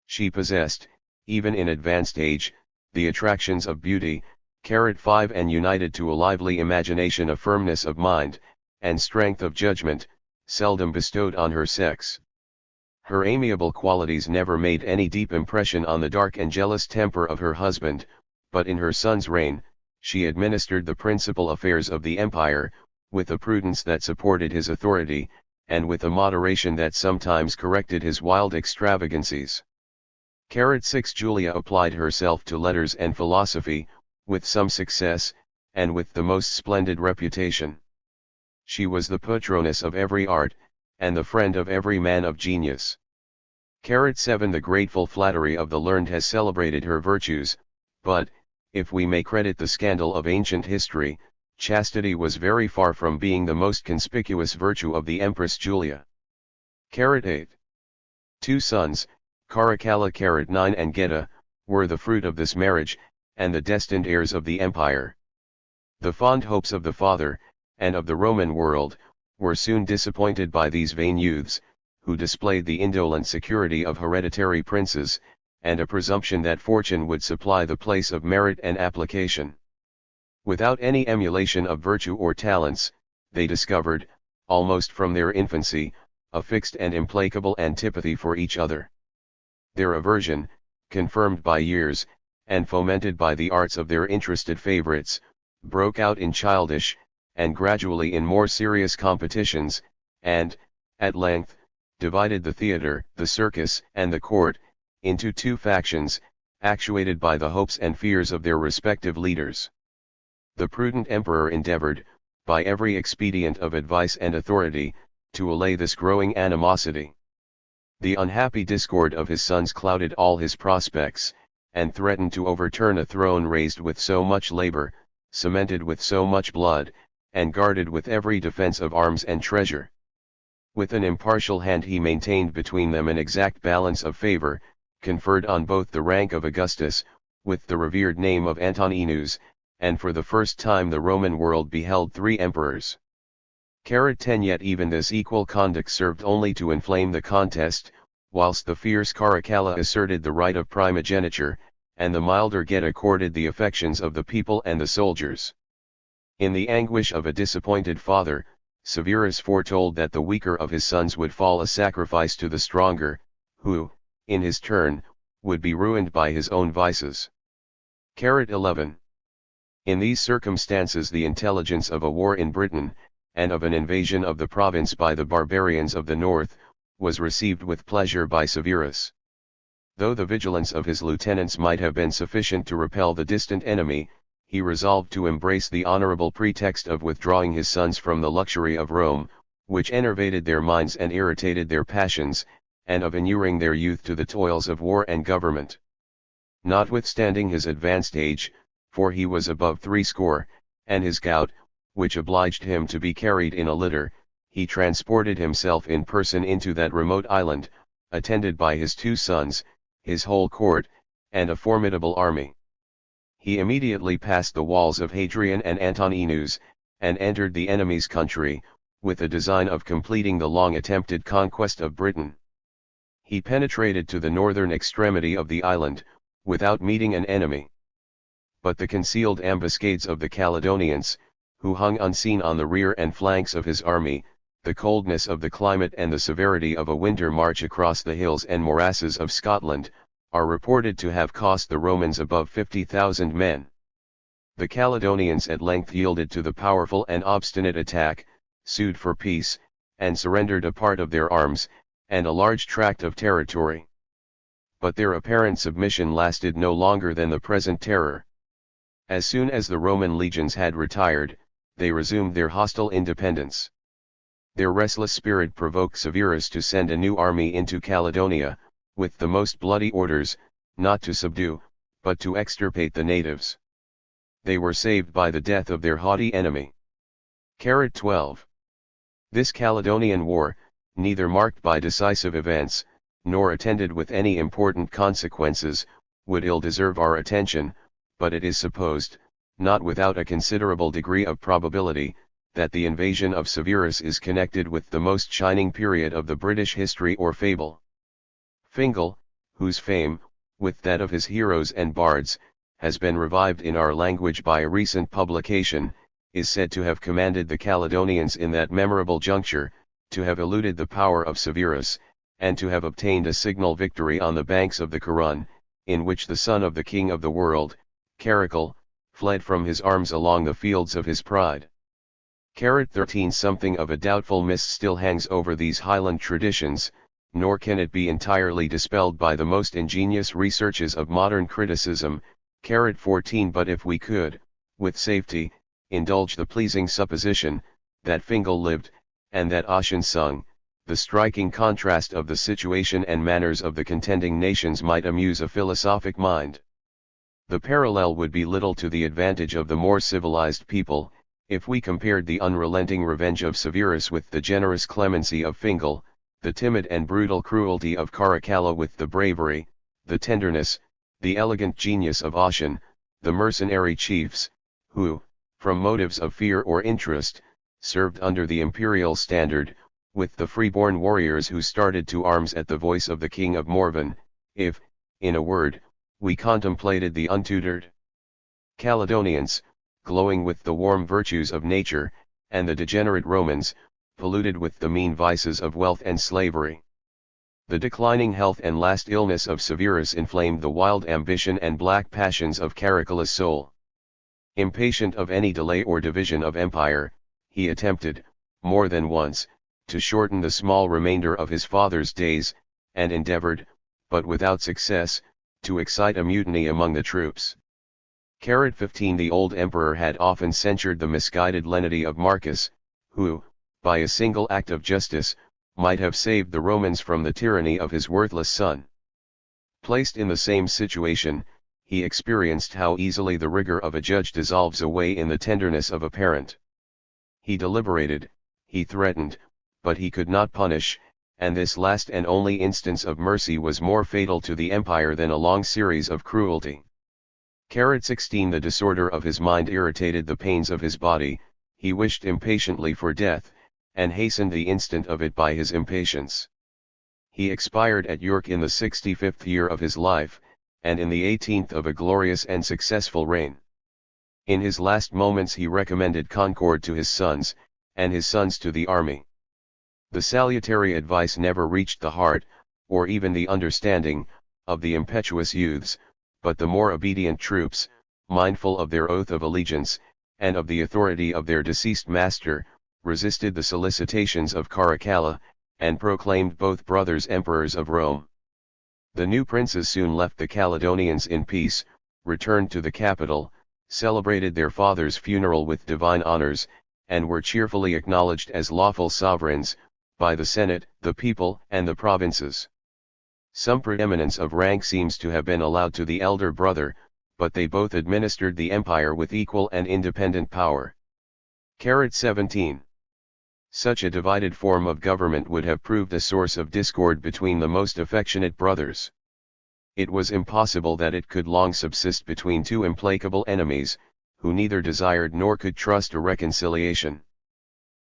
She possessed, even in advanced age, the attractions of beauty. 5 And united to a lively imagination a firmness of mind, and strength of judgment, seldom bestowed on her sex. Her amiable qualities never made any deep impression on the dark and jealous temper of her husband, but in her son's reign, she administered the principal affairs of the empire, with a prudence that supported his authority, and with a moderation that sometimes corrected his wild extravagancies. 6 Julia applied herself to letters and philosophy, with some success, and with the most splendid reputation. She was the patroness of every art, and the friend of every man of genius. 7 The grateful flattery of the learned has celebrated her virtues, but, if we may credit the scandal of ancient history, chastity was very far from being the most conspicuous virtue of the Empress Julia. 8 Two sons, Caracalla 9 and Geta, were the fruit of this marriage, and the destined heirs of the empire. The fond hopes of the father, and of the Roman world, were soon disappointed by these vain youths, who displayed the indolent security of hereditary princes, and a presumption that fortune would supply the place of merit and application. Without any emulation of virtue or talents, they discovered, almost from their infancy, a fixed and implacable antipathy for each other. Their aversion, confirmed by years, and fomented by the arts of their interested favorites, broke out in childish, and gradually in more serious competitions, and, at length, divided the theatre, the circus, and the court, into two factions, actuated by the hopes and fears of their respective leaders. The prudent emperor endeavored, by every expedient of advice and authority, to allay this growing animosity. The unhappy discord of his sons clouded all his prospects, and threatened to overturn a throne raised with so much labor, cemented with so much blood, and guarded with every defense of arms and treasure. With an impartial hand he maintained between them an exact balance of favor, conferred on both the rank of Augustus, with the revered name of Antoninus, and for the first time the Roman world beheld 3 emperors. 10 Yet even this equal conduct served only to inflame the contest, whilst the fierce Caracalla asserted the right of primogeniture, and the milder Get accorded the affections of the people and the soldiers. In the anguish of a disappointed father, Severus foretold that the weaker of his sons would fall a sacrifice to the stronger, who, in his turn, would be ruined by his own vices. 11. In these circumstances the intelligence of a war in Britain, and of an invasion of the province by the barbarians of the north, was received with pleasure by Severus. Though the vigilance of his lieutenants might have been sufficient to repel the distant enemy, he resolved to embrace the honorable pretext of withdrawing his sons from the luxury of Rome, which enervated their minds and irritated their passions, and of inuring their youth to the toils of war and government. Notwithstanding his advanced age, for he was above 60, and his gout, which obliged him to be carried in a litter, he transported himself in person into that remote island, attended by his 2 sons, his whole court, and a formidable army. He immediately passed the walls of Hadrian and Antoninus, and entered the enemy's country, with the design of completing the long-attempted conquest of Britain. He penetrated to the northern extremity of the island, without meeting an enemy. But the concealed ambuscades of the Caledonians, who hung unseen on the rear and flanks of his army, the coldness of the climate and the severity of a winter march across the hills and morasses of Scotland, are reported to have cost the Romans above 50,000 men. The Caledonians at length yielded to the powerful and obstinate attack, sued for peace, and surrendered a part of their arms, and a large tract of territory. But their apparent submission lasted no longer than the present terror. As soon as the Roman legions had retired, they resumed their hostile independence. Their restless spirit provoked Severus to send a new army into Caledonia, with the most bloody orders, not to subdue, but to extirpate the natives. They were saved by the death of their haughty enemy. 12. This Caledonian war, neither marked by decisive events, nor attended with any important consequences, would ill deserve our attention, but it is supposed, not without a considerable degree of probability, that the invasion of Severus is connected with the most shining period of the British history or fable. Fingal, whose fame, with that of his heroes and bards, has been revived in our language by a recent publication, is said to have commanded the Caledonians in that memorable juncture, to have eluded the power of Severus, and to have obtained a signal victory on the banks of the Carun, in which the son of the king of the world, Caracal, fled from his arms along the fields of his pride. 13 Something of a doubtful mist still hangs over these Highland traditions, nor can it be entirely dispelled by the most ingenious researches of modern criticism. 14 But if we could, with safety, indulge the pleasing supposition, that Fingal lived, and that Ossian sung, the striking contrast of the situation and manners of the contending nations might amuse a philosophic mind. The parallel would be little to the advantage of the more civilized people, if we compared the unrelenting revenge of Severus with the generous clemency of Fingal, the timid and brutal cruelty of Caracalla with the bravery, the tenderness, the elegant genius of Ossian, the mercenary chiefs, who, from motives of fear or interest, served under the imperial standard, with the freeborn warriors who started to arms at the voice of the King of Morven. If, in a word, we contemplated the untutored Caledonians, glowing with the warm virtues of nature, and the degenerate Romans, polluted with the mean vices of wealth and slavery. The declining health and last illness of Severus inflamed the wild ambition and black passions of Caracalla's soul. Impatient of any delay or division of empire, he attempted, more than once, to shorten the small remainder of his father's days, and endeavored, but without success, to excite a mutiny among the troops. 15 The old emperor had often censured the misguided lenity of Marcus, who, by a single act of justice, might have saved the Romans from the tyranny of his worthless son. Placed in the same situation, he experienced how easily the rigor of a judge dissolves away in the tenderness of a parent. He deliberated, he threatened, but he could not punish, and this last and only instance of mercy was more fatal to the empire than a long series of cruelty. 16 The disorder of his mind irritated the pains of his body, he wished impatiently for death, and hastened the instant of it by his impatience. He expired at York in the 65th year of his life, and in the 18th of a glorious and successful reign. In his last moments he recommended concord to his sons, and his sons to the army. The salutary advice never reached the heart, or even the understanding, of the impetuous youths, but the more obedient troops, mindful of their oath of allegiance, and of the authority of their deceased master, resisted the solicitations of Caracalla, and proclaimed both brothers emperors of Rome. The new princes soon left the Caledonians in peace, returned to the capital, celebrated their father's funeral with divine honors, and were cheerfully acknowledged as lawful sovereigns, by the Senate, the people, and the provinces. Some preeminence of rank seems to have been allowed to the elder brother, but they both administered the empire with equal and independent power. 17. Such a divided form of government would have proved a source of discord between the most affectionate brothers. It was impossible that it could long subsist between two implacable enemies, who neither desired nor could trust a reconciliation.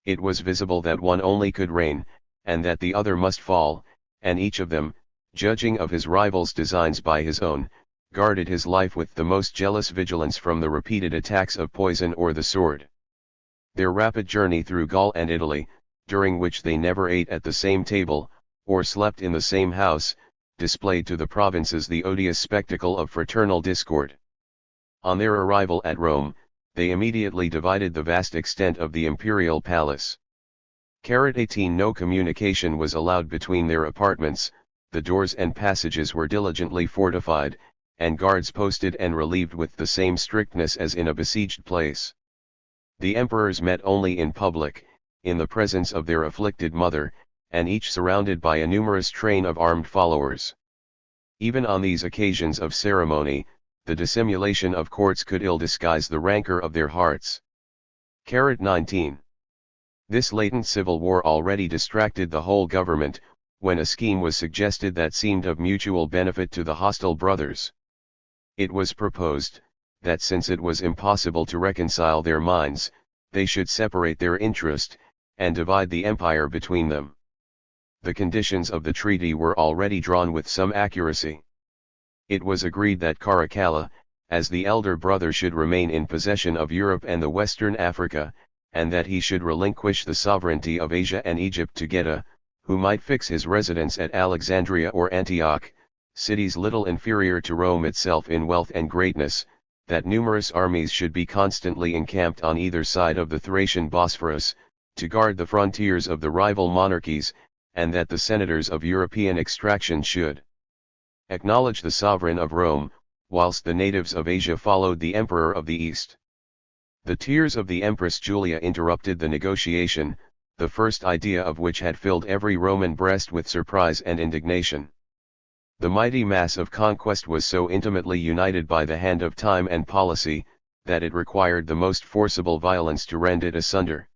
It was visible that one only could reign, and that the other must fall, and each of them, judging of his rival's designs by his own, guarded his life with the most jealous vigilance from the repeated attacks of poison or the sword. Their rapid journey through Gaul and Italy, during which they never ate at the same table, or slept in the same house, displayed to the provinces the odious spectacle of fraternal discord. On their arrival at Rome, they immediately divided the vast extent of the imperial palace. 18 No communication was allowed between their apartments, the doors and passages were diligently fortified, and guards posted and relieved with the same strictness as in a besieged place. The emperors met only in public, in the presence of their afflicted mother, and each surrounded by a numerous train of armed followers. Even on these occasions of ceremony, the dissimulation of courts could ill disguise the rancor of their hearts. 19. This latent civil war already distracted the whole government, when a scheme was suggested that seemed of mutual benefit to the hostile brothers. It was proposed, that since it was impossible to reconcile their minds, they should separate their interest, and divide the empire between them. The conditions of the treaty were already drawn with some accuracy. It was agreed that Caracalla, as the elder brother, should remain in possession of Europe and the Western Africa, and that he should relinquish the sovereignty of Asia and Egypt to Geta, who might fix his residence at Alexandria or Antioch, cities little inferior to Rome itself in wealth and greatness, that numerous armies should be constantly encamped on either side of the Thracian Bosphorus, to guard the frontiers of the rival monarchies, and that the senators of European extraction should acknowledge the sovereign of Rome, whilst the natives of Asia followed the emperor of the East. The tears of the Empress Julia interrupted the negotiation, the first idea of which had filled every Roman breast with surprise and indignation. The mighty mass of conquest was so intimately united by the hand of time and policy, that it required the most forcible violence to rend it asunder.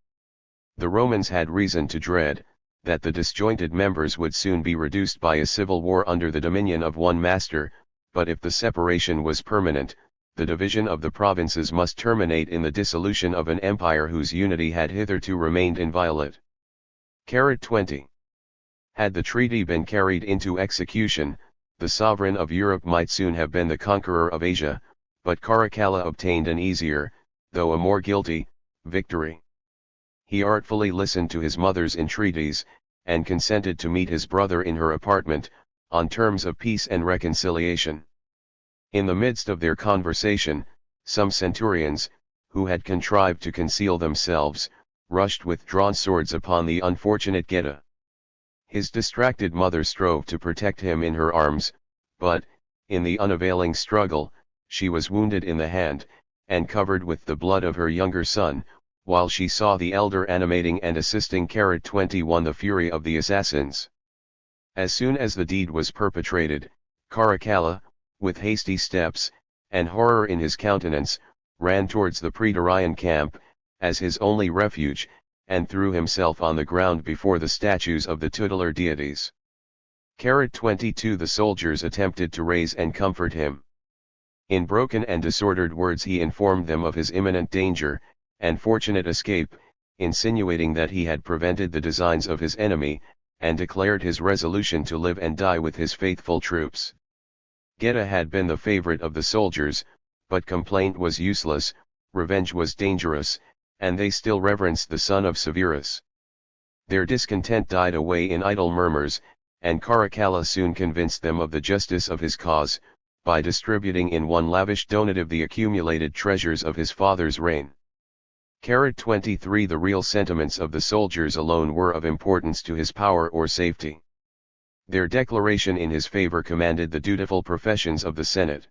The Romans had reason to dread, that the disjointed members would soon be reduced by a civil war under the dominion of one master, but if the separation was permanent, the division of the provinces must terminate in the dissolution of an empire whose unity had hitherto remained inviolate. 20. Had the treaty been carried into execution, the sovereign of Europe might soon have been the conqueror of Asia, but Caracalla obtained an easier, though a more guilty, victory. He artfully listened to his mother's entreaties, and consented to meet his brother in her apartment, on terms of peace and reconciliation. In the midst of their conversation, some centurions, who had contrived to conceal themselves, rushed with drawn swords upon the unfortunate Geta. His distracted mother strove to protect him in her arms, but, in the unavailing struggle, she was wounded in the hand, and covered with the blood of her younger son, while she saw the elder animating and assisting 21 the fury of the assassins. As soon as the deed was perpetrated, Caracalla, with hasty steps, and horror in his countenance, ran towards the praetorian camp, as his only refuge, and threw himself on the ground before the statues of the tutelar deities. 22 The soldiers attempted to raise and comfort him. In broken and disordered words he informed them of his imminent danger, and fortunate escape, insinuating that he had prevented the designs of his enemy, and declared his resolution to live and die with his faithful troops. Geta had been the favorite of the soldiers, but complaint was useless, revenge was dangerous, and they still reverenced the son of Severus. Their discontent died away in idle murmurs, and Caracalla soon convinced them of the justice of his cause, by distributing in one lavish donative the accumulated treasures of his father's reign. 23 The real sentiments of the soldiers alone were of importance to his power or safety. Their declaration in his favor commanded the dutiful professions of the Senate.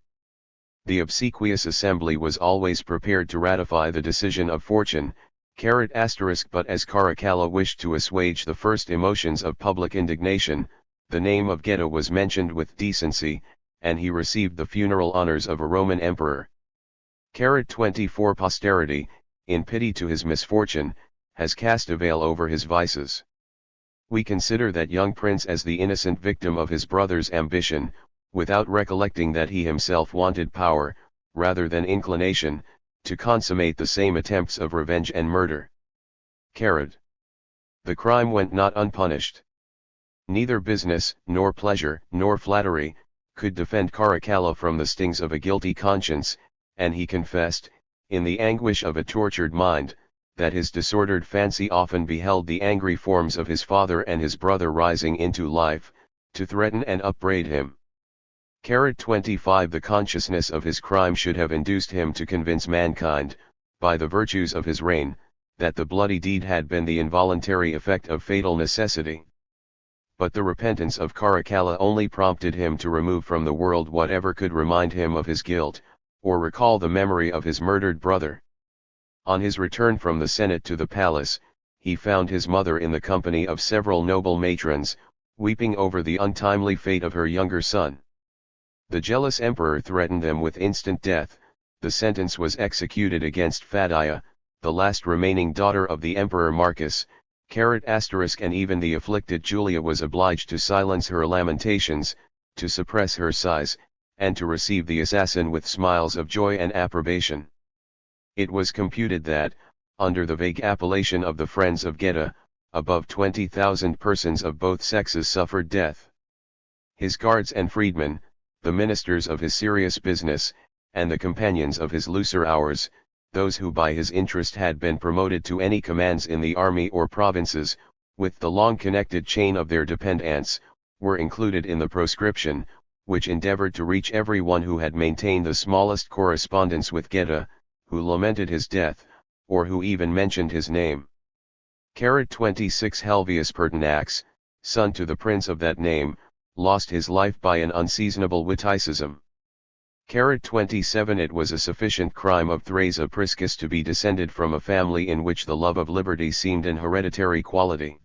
The obsequious assembly was always prepared to ratify the decision of fortune, but as Caracalla wished to assuage the first emotions of public indignation, the name of Geta was mentioned with decency, and he received the funeral honors of a Roman emperor. 24 Posterity, in pity to his misfortune, has cast a veil over his vices. We consider that young prince as the innocent victim of his brother's ambition, without recollecting that he himself wanted power, rather than inclination, to consummate the same attempts of revenge and murder. The crime went not unpunished. Neither business, nor pleasure, nor flattery, could defend Caracalla from the stings of a guilty conscience, and he confessed, in the anguish of a tortured mind, that his disordered fancy often beheld the angry forms of his father and his brother rising into life, to threaten and upbraid him. 25 The consciousness of his crime should have induced him to convince mankind, by the virtues of his reign, that the bloody deed had been the involuntary effect of fatal necessity. But the repentance of Caracalla only prompted him to remove from the world whatever could remind him of his guilt, or recall the memory of his murdered brother. On his return from the Senate to the palace, he found his mother in the company of several noble matrons, weeping over the untimely fate of her younger son. The jealous emperor threatened them with instant death. The sentence was executed against Fadia, the last remaining daughter of the emperor Marcus, and even the afflicted Julia was obliged to silence her lamentations, to suppress her sighs, and to receive the assassin with smiles of joy and approbation. It was computed that, under the vague appellation of the Friends of Geta, above 20,000 persons of both sexes suffered death. His guards and freedmen, the ministers of his serious business, and the companions of his looser hours, those who by his interest had been promoted to any commands in the army or provinces, with the long connected chain of their dependants, were included in the proscription, which endeavored to reach every one who had maintained the smallest correspondence with Geta, who lamented his death, or who even mentioned his name. 26 Helvius Pertinax, son to the prince of that name, lost his life by an unseasonable witticism. 27 It was a sufficient crime of Thrasa Priscus to be descended from a family in which the love of liberty seemed an hereditary quality.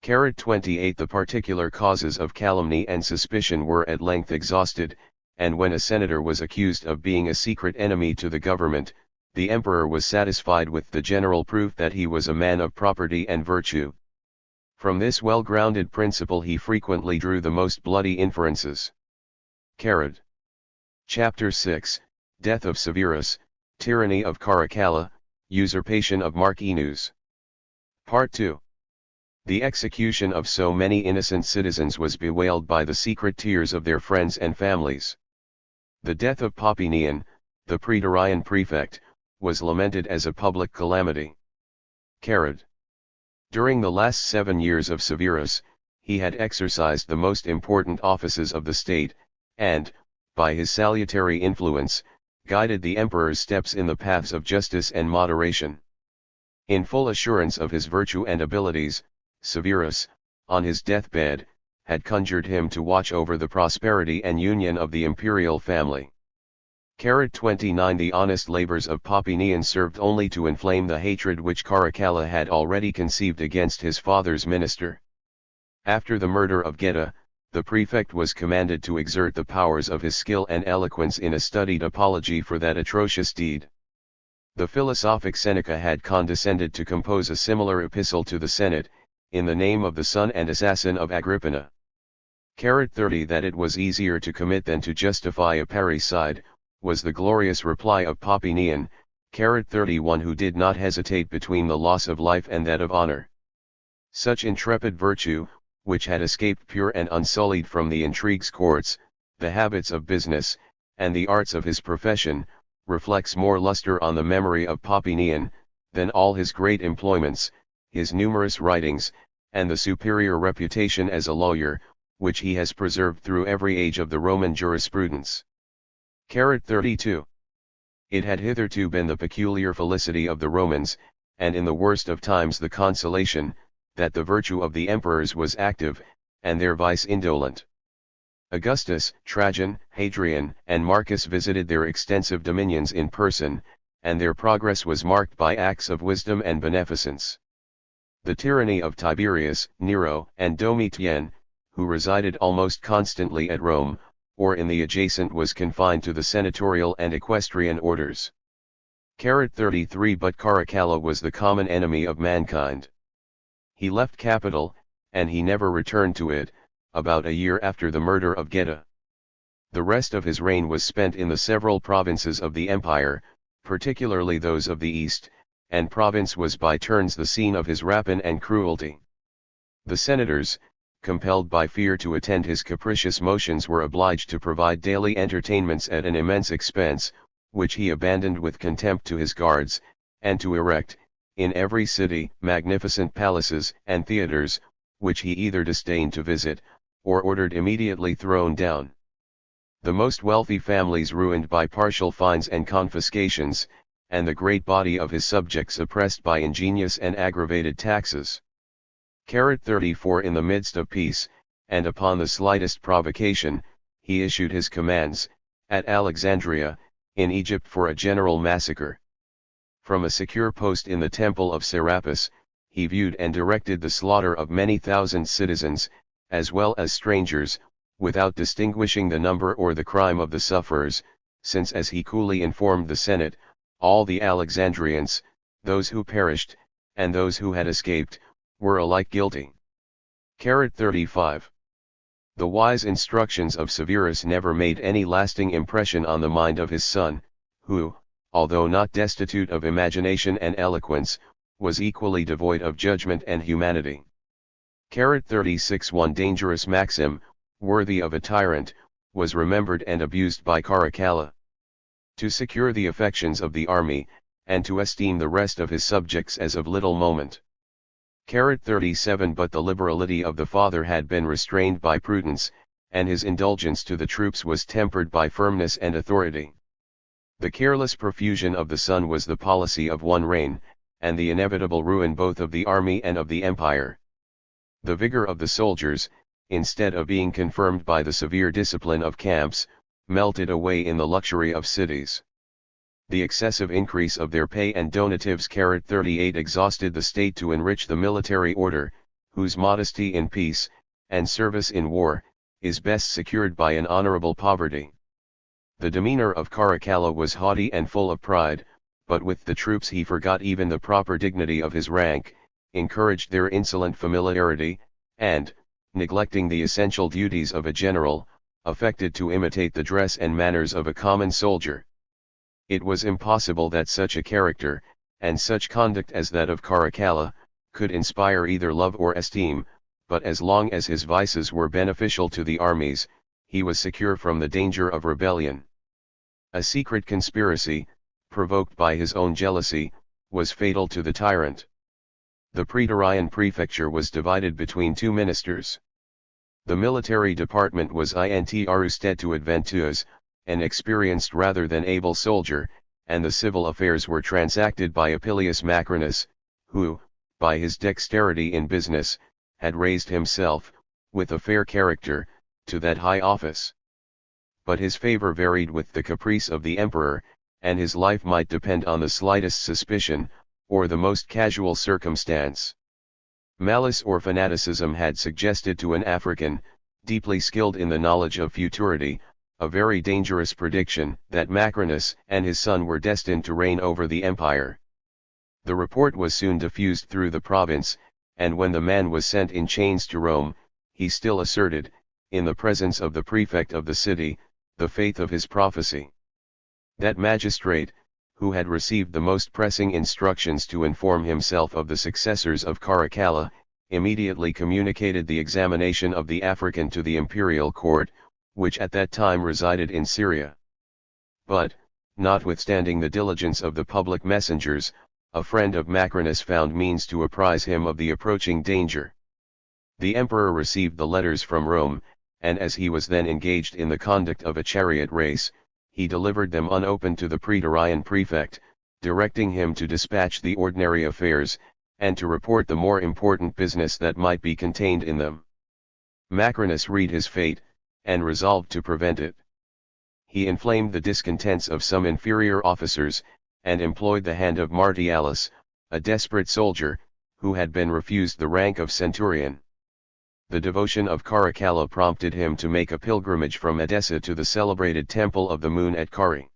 28 The particular causes of calumny and suspicion were at length exhausted, and when a senator was accused of being a secret enemy to the government, the emperor was satisfied with the general proof that he was a man of property and virtue. From this well-grounded principle he frequently drew the most bloody inferences. Chapter 6, Death of Severus, Tyranny of Caracalla, Usurpation of Marcinus. Part 2. The execution of so many innocent citizens was bewailed by the secret tears of their friends and families. The death of Papinian, the praetorian prefect, was lamented as a public calamity. During the last 7 years of Severus, he had exercised the most important offices of the state, and, by his salutary influence, guided the emperor's steps in the paths of justice and moderation. In full assurance of his virtue and abilities, Severus, on his deathbed, had conjured him to watch over the prosperity and union of the imperial family. 29 The honest labors of Papinian served only to inflame the hatred which Caracalla had already conceived against his father's minister. After the murder of Geta, the prefect was commanded to exert the powers of his skill and eloquence in a studied apology for that atrocious deed. The philosophic Seneca had condescended to compose a similar epistle to the Senate, in the name of the son and assassin of Agrippina. 30 That it was easier to commit than to justify a parricide, was the glorious reply of Papinian, 31 who did not hesitate between the loss of life and that of honor. Such intrepid virtue, which had escaped pure and unsullied from the intrigues courts, the habits of business, and the arts of his profession, reflects more luster on the memory of Papinian, than all his great employments, his numerous writings, and the superior reputation as a lawyer, which he has preserved through every age of the Roman jurisprudence. 32. It had hitherto been the peculiar felicity of the Romans, and in the worst of times the consolation, that the virtue of the emperors was active, and their vice indolent. Augustus, Trajan, Hadrian, and Marcus visited their extensive dominions in person, and their progress was marked by acts of wisdom and beneficence. The tyranny of Tiberius, Nero, and Domitian, who resided almost constantly at Rome, or in the adjacent, was confined to the senatorial and equestrian orders. 33 But Caracalla was the common enemy of mankind. He left capital, and he never returned to it, about a year after the murder of Geta. The rest of his reign was spent in the several provinces of the empire, particularly those of the east, and province was by turns the scene of his rapine and cruelty. The senators, compelled by fear to attend his capricious motions, were obliged to provide daily entertainments at an immense expense, which he abandoned with contempt to his guards, and to erect, in every city, magnificent palaces and theatres, which he either disdained to visit, or ordered immediately thrown down. The most wealthy families ruined by partial fines and confiscations, and the great body of his subjects oppressed by ingenious and aggravated taxes. 34 In the midst of peace, and upon the slightest provocation, he issued his commands, at Alexandria, in Egypt, for a general massacre. From a secure post in the temple of Serapis, he viewed and directed the slaughter of many thousand citizens, as well as strangers, without distinguishing the number or the crime of the sufferers, since, as he coolly informed the Senate, all the Alexandrians, those who perished, and those who had escaped, were alike guilty. 35. The wise instructions of Severus never made any lasting impression on the mind of his son, who, although not destitute of imagination and eloquence, was equally devoid of judgment and humanity. 36 One dangerous maxim, worthy of a tyrant, was remembered and abused by Caracalla. To secure the affections of the army, and to esteem the rest of his subjects as of little moment. 37 But the liberality of the father had been restrained by prudence, and his indulgence to the troops was tempered by firmness and authority. The careless profusion of the son was the policy of one reign, and the inevitable ruin both of the army and of the empire. The vigor of the soldiers, instead of being confirmed by the severe discipline of camps, melted away in the luxury of cities. The excessive increase of their pay and donatives 38 exhausted the state to enrich the military order, whose modesty in peace, and service in war, is best secured by an honorable poverty. The demeanor of Caracalla was haughty and full of pride, but with the troops he forgot even the proper dignity of his rank, encouraged their insolent familiarity, and, neglecting the essential duties of a general, affected to imitate the dress and manners of a common soldier. It was impossible that such a character, and such conduct as that of Caracalla, could inspire either love or esteem, but as long as his vices were beneficial to the armies, he was secure from the danger of rebellion. A secret conspiracy, provoked by his own jealousy, was fatal to the tyrant. The Praetorian prefecture was divided between two ministers. The military department was intrusted to Adventus, an experienced rather than able soldier, and the civil affairs were transacted by Appius Macrinus, who, by his dexterity in business, had raised himself, with a fair character, to that high office. But his favor varied with the caprice of the emperor, and his life might depend on the slightest suspicion, or the most casual circumstance. Malice or fanaticism had suggested to an African, deeply skilled in the knowledge of futurity, a very dangerous prediction that Macrinus and his son were destined to reign over the empire. The report was soon diffused through the province, and when the man was sent in chains to Rome, he still asserted, in the presence of the prefect of the city, the faith of his prophecy. That magistrate, who had received the most pressing instructions to inform himself of the successors of Caracalla, immediately communicated the examination of the African to the imperial court, which at that time resided in Syria. But, notwithstanding the diligence of the public messengers, a friend of Macrinus found means to apprise him of the approaching danger. The emperor received the letters from Rome, and as he was then engaged in the conduct of a chariot race, he delivered them unopened to the praetorian prefect, directing him to dispatch the ordinary affairs, and to report the more important business that might be contained in them. Macrinus read his fate, and resolved to prevent it. He inflamed the discontents of some inferior officers, and employed the hand of Martialis, a desperate soldier, who had been refused the rank of centurion. The devotion of Caracalla prompted him to make a pilgrimage from Edessa to the celebrated Temple of the Moon at Cari.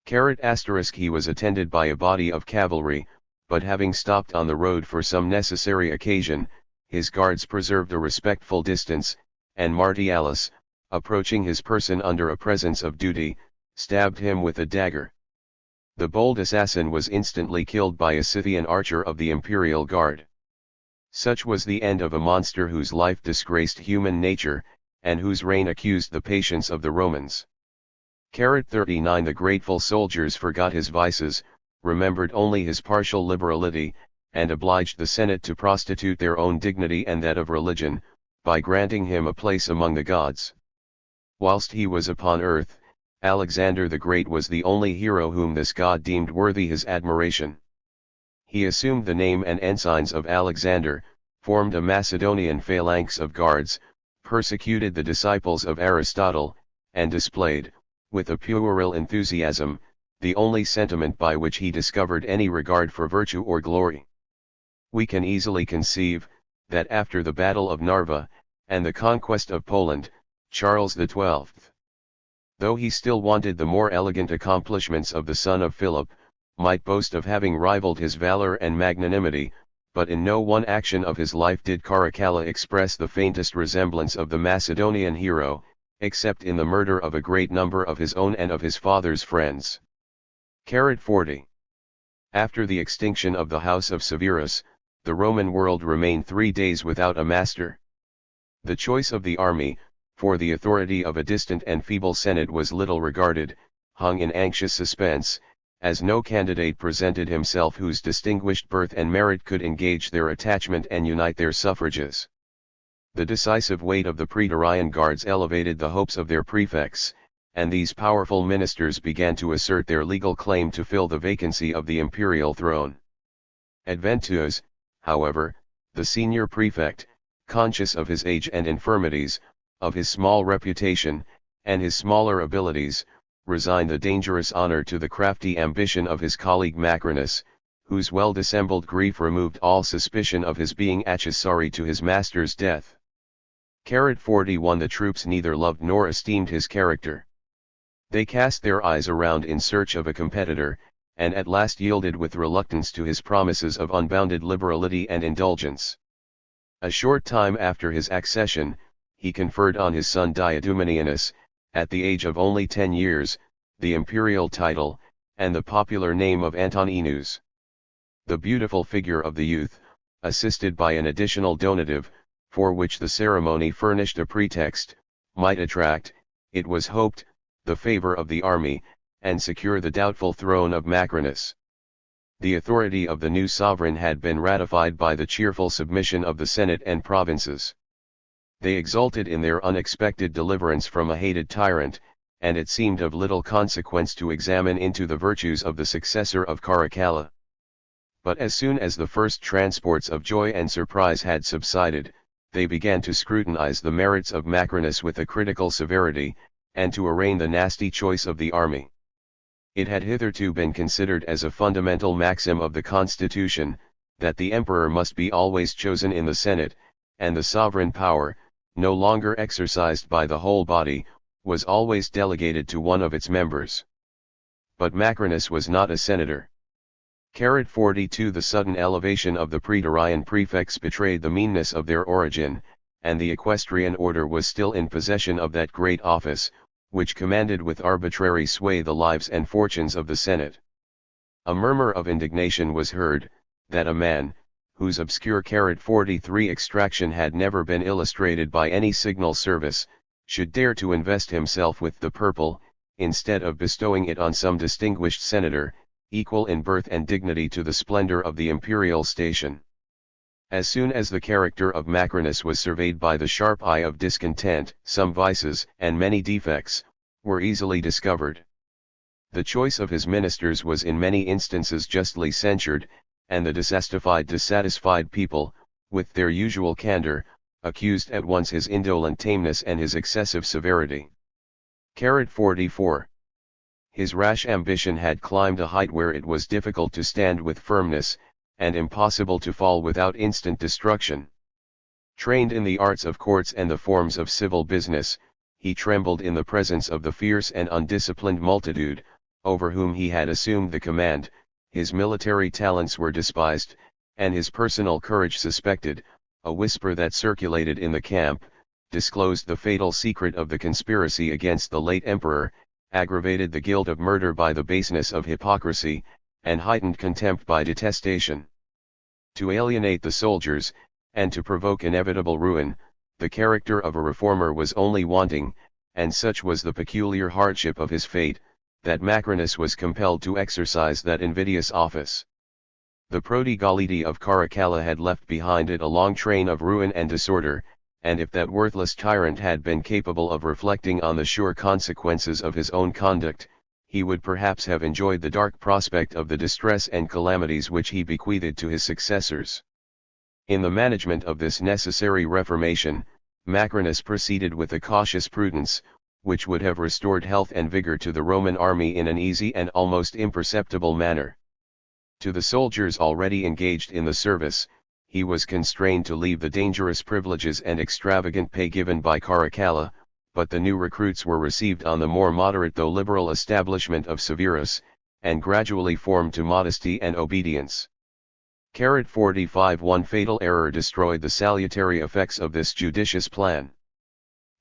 He was attended by a body of cavalry, but having stopped on the road for some necessary occasion, his guards preserved a respectful distance, and Martialis, approaching his person under a presence of duty, stabbed him with a dagger. The bold assassin was instantly killed by a Scythian archer of the imperial guard. Such was the end of a monster whose life disgraced human nature, and whose reign accused the patience of the Romans. 39 The grateful soldiers forgot his vices, remembered only his partial liberality, and obliged the Senate to prostitute their own dignity and that of religion, by granting him a place among the gods. Whilst he was upon earth, Alexander the Great was the only hero whom this god deemed worthy his admiration. He assumed the name and ensigns of Alexander, formed a Macedonian phalanx of guards, persecuted the disciples of Aristotle, and displayed, with a puerile enthusiasm, the only sentiment by which he discovered any regard for virtue or glory. We can easily conceive, that after the Battle of Narva, and the conquest of Poland, Charles XII, though he still wanted the more elegant accomplishments of the son of Philip, might boast of having rivaled his valor and magnanimity, but in no one action of his life did Caracalla express the faintest resemblance of the Macedonian hero, except in the murder of a great number of his own and of his father's friends. 40. After the extinction of the house of Severus, the Roman world remained 3 days without a master. The choice of the army, for the authority of a distant and feeble senate was little regarded, hung in anxious suspense, as no candidate presented himself whose distinguished birth and merit could engage their attachment and unite their suffrages. The decisive weight of the praetorian guards elevated the hopes of their prefects, and these powerful ministers began to assert their legal claim to fill the vacancy of the imperial throne. Adventus, however, the senior prefect, conscious of his age and infirmities, of his small reputation, and his smaller abilities, resigned the dangerous honor to the crafty ambition of his colleague Macrinus, whose well-dissembled grief removed all suspicion of his being accessory to his master's death. 41 The troops neither loved nor esteemed his character. They cast their eyes around in search of a competitor, and at last yielded with reluctance to his promises of unbounded liberality and indulgence. A short time after his accession, he conferred on his son Diadumenianus, at the age of only 10 years, the imperial title, and the popular name of Antoninus. The beautiful figure of the youth, assisted by an additional donative, for which the ceremony furnished a pretext, might attract, it was hoped, the favor of the army, and secure the doubtful throne of Macrinus. The authority of the new sovereign had been ratified by the cheerful submission of the Senate and provinces. They exulted in their unexpected deliverance from a hated tyrant, and it seemed of little consequence to examine into the virtues of the successor of Caracalla. But as soon as the first transports of joy and surprise had subsided, they began to scrutinize the merits of Macrinus with a critical severity, and to arraign the nasty choice of the army. It had hitherto been considered as a fundamental maxim of the constitution, that the emperor must be always chosen in the Senate, and the sovereign power, no longer exercised by the whole body, was always delegated to one of its members. But Macrinus was not a senator. 42 The sudden elevation of the praetorian prefects betrayed the meanness of their origin, and the equestrian order was still in possession of that great office, which commanded with arbitrary sway the lives and fortunes of the Senate. A murmur of indignation was heard, that a man, whose obscure 43 extraction had never been illustrated by any signal service, should dare to invest himself with the purple, instead of bestowing it on some distinguished senator, equal in birth and dignity to the splendor of the imperial station. As soon as the character of Macrinus was surveyed by the sharp eye of discontent, some vices, and many defects, were easily discovered. The choice of his ministers was in many instances justly censured, and the dissatisfied people, with their usual candor, accused at once his indolent tameness and his excessive severity. 44. His rash ambition had climbed a height where it was difficult to stand with firmness, and impossible to fall without instant destruction. Trained in the arts of courts and the forms of civil business, he trembled in the presence of the fierce and undisciplined multitude, over whom he had assumed the command. His military talents were despised, and his personal courage suspected. A whisper that circulated in the camp, disclosed the fatal secret of the conspiracy against the late emperor, aggravated the guilt of murder by the baseness of hypocrisy, and heightened contempt by detestation. To alienate the soldiers, and to provoke inevitable ruin, the character of a reformer was only wanting, and such was the peculiar hardship of his fate, that Macrinus was compelled to exercise that invidious office. The prodigality of Caracalla had left behind it a long train of ruin and disorder, and if that worthless tyrant had been capable of reflecting on the sure consequences of his own conduct, he would perhaps have enjoyed the dark prospect of the distress and calamities which he bequeathed to his successors. In the management of this necessary reformation, Macrinus proceeded with a cautious prudence, which would have restored health and vigor to the Roman army in an easy and almost imperceptible manner. To the soldiers already engaged in the service, he was constrained to leave the dangerous privileges and extravagant pay given by Caracalla, but the new recruits were received on the more moderate though liberal establishment of Severus, and gradually formed to modesty and obedience. 45 One fatal error destroyed the salutary effects of this judicious plan.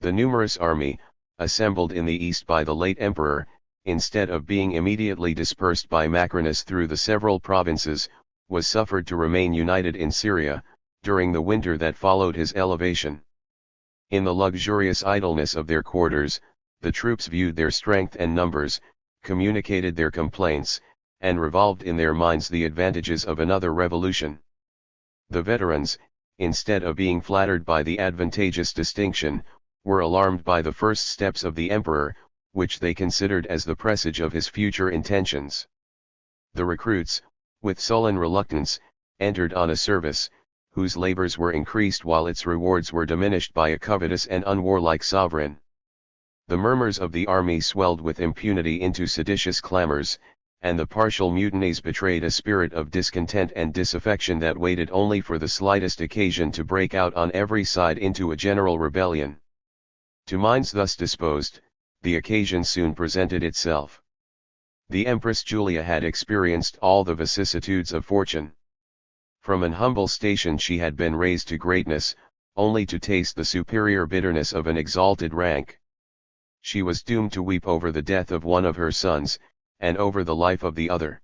The numerous army, assembled in the east by the late emperor, instead of being immediately dispersed by Macrinus through the several provinces, was suffered to remain united in Syria, during the winter that followed his elevation. In the luxurious idleness of their quarters, the troops viewed their strength and numbers, communicated their complaints, and revolved in their minds the advantages of another revolution. The veterans, instead of being flattered by the advantageous distinction, were alarmed by the first steps of the emperor, which they considered as the presage of his future intentions. The recruits, with sullen reluctance, entered on a service, whose labors were increased while its rewards were diminished by a covetous and unwarlike sovereign. The murmurs of the army swelled with impunity into seditious clamors, and the partial mutinies betrayed a spirit of discontent and disaffection that waited only for the slightest occasion to break out on every side into a general rebellion. To minds thus disposed, the occasion soon presented itself. The Empress Julia had experienced all the vicissitudes of fortune. From an humble station she had been raised to greatness, only to taste the superior bitterness of an exalted rank. She was doomed to weep over the death of one of her sons, and over the life of the other.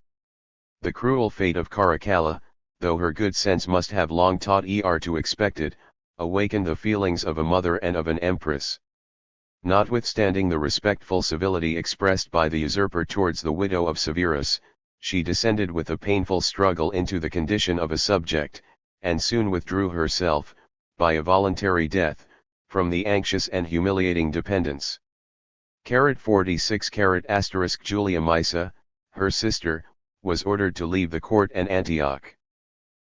The cruel fate of Caracalla, though her good sense must have long taught her to expect it, awakened the feelings of a mother and of an empress. Notwithstanding the respectful civility expressed by the usurper towards the widow of Severus, she descended with a painful struggle into the condition of a subject, and soon withdrew herself, by a voluntary death, from the anxious and humiliating dependence. 46 Julia Maesa, her sister, was ordered to leave the court and Antioch.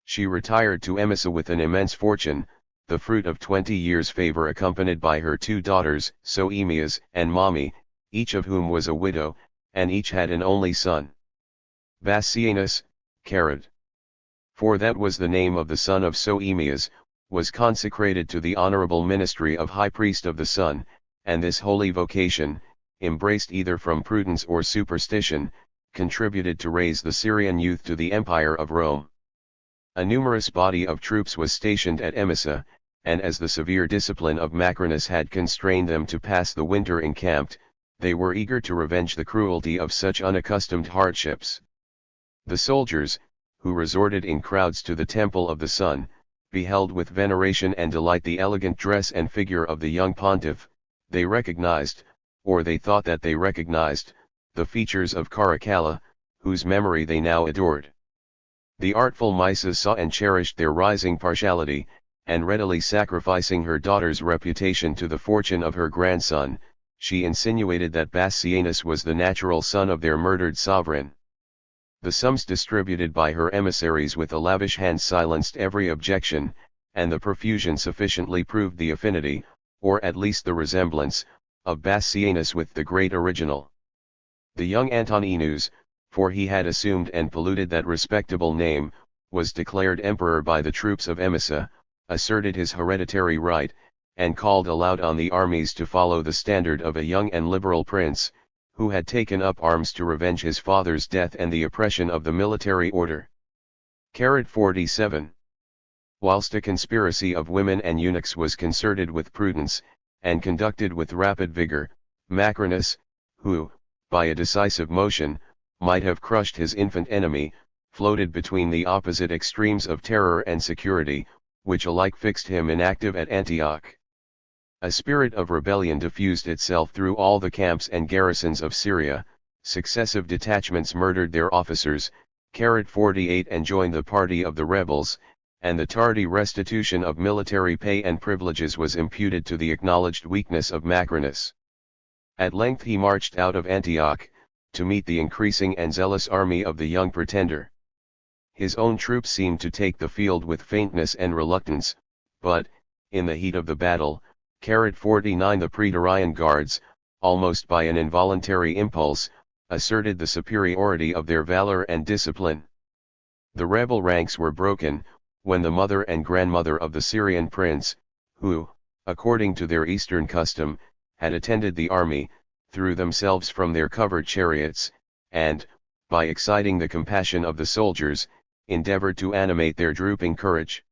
She retired to Emesa with an immense fortune, the fruit of 20 years' favor, accompanied by her 2 daughters, Soemias and Mami, each of whom was a widow, and each had an only son. Bassianus, Carad. For that was the name of the son of Soemias, was consecrated to the honorable ministry of High Priest of the Sun, and this holy vocation, embraced either from prudence or superstition, contributed to raise the Syrian youth to the Empire of Rome. A numerous body of troops was stationed at Emesa, and as the severe discipline of Macrinus had constrained them to pass the winter encamped, they were eager to revenge the cruelty of such unaccustomed hardships. The soldiers, who resorted in crowds to the Temple of the Sun, beheld with veneration and delight the elegant dress and figure of the young pontiff. They recognized, or they thought that they recognized, the features of Caracalla, whose memory they now adored. The artful Mysa saw and cherished their rising partiality, and readily sacrificing her daughter's reputation to the fortune of her grandson, she insinuated that Bassianus was the natural son of their murdered sovereign. The sums distributed by her emissaries with a lavish hand silenced every objection, and the profusion sufficiently proved the affinity, or at least the resemblance, of Bassianus with the great original. The young Antoninus, for he had assumed and polluted that respectable name, was declared emperor by the troops of Emesa, asserted his hereditary right, and called aloud on the armies to follow the standard of a young and liberal prince, who had taken up arms to revenge his father's death and the oppression of the military order. 47. Whilst a conspiracy of women and eunuchs was concerted with prudence, and conducted with rapid vigor, Macrinus, who, by a decisive motion, might have crushed his infant enemy, floated between the opposite extremes of terror and security, which alike fixed him inactive at Antioch. A spirit of rebellion diffused itself through all the camps and garrisons of Syria, successive detachments murdered their officers, 48 and joined the party of the rebels, and the tardy restitution of military pay and privileges was imputed to the acknowledged weakness of Macrinus. At length he marched out of Antioch, to meet the increasing and zealous army of the young pretender. His own troops seemed to take the field with faintness and reluctance, but, in the heat of the battle, 49 the Praetorian guards, almost by an involuntary impulse, asserted the superiority of their valor and discipline. The rebel ranks were broken, when the mother and grandmother of the Syrian prince, who, according to their eastern custom, had attended the army, threw themselves from their covered chariots, and, by exciting the compassion of the soldiers, endeavored to animate their drooping courage.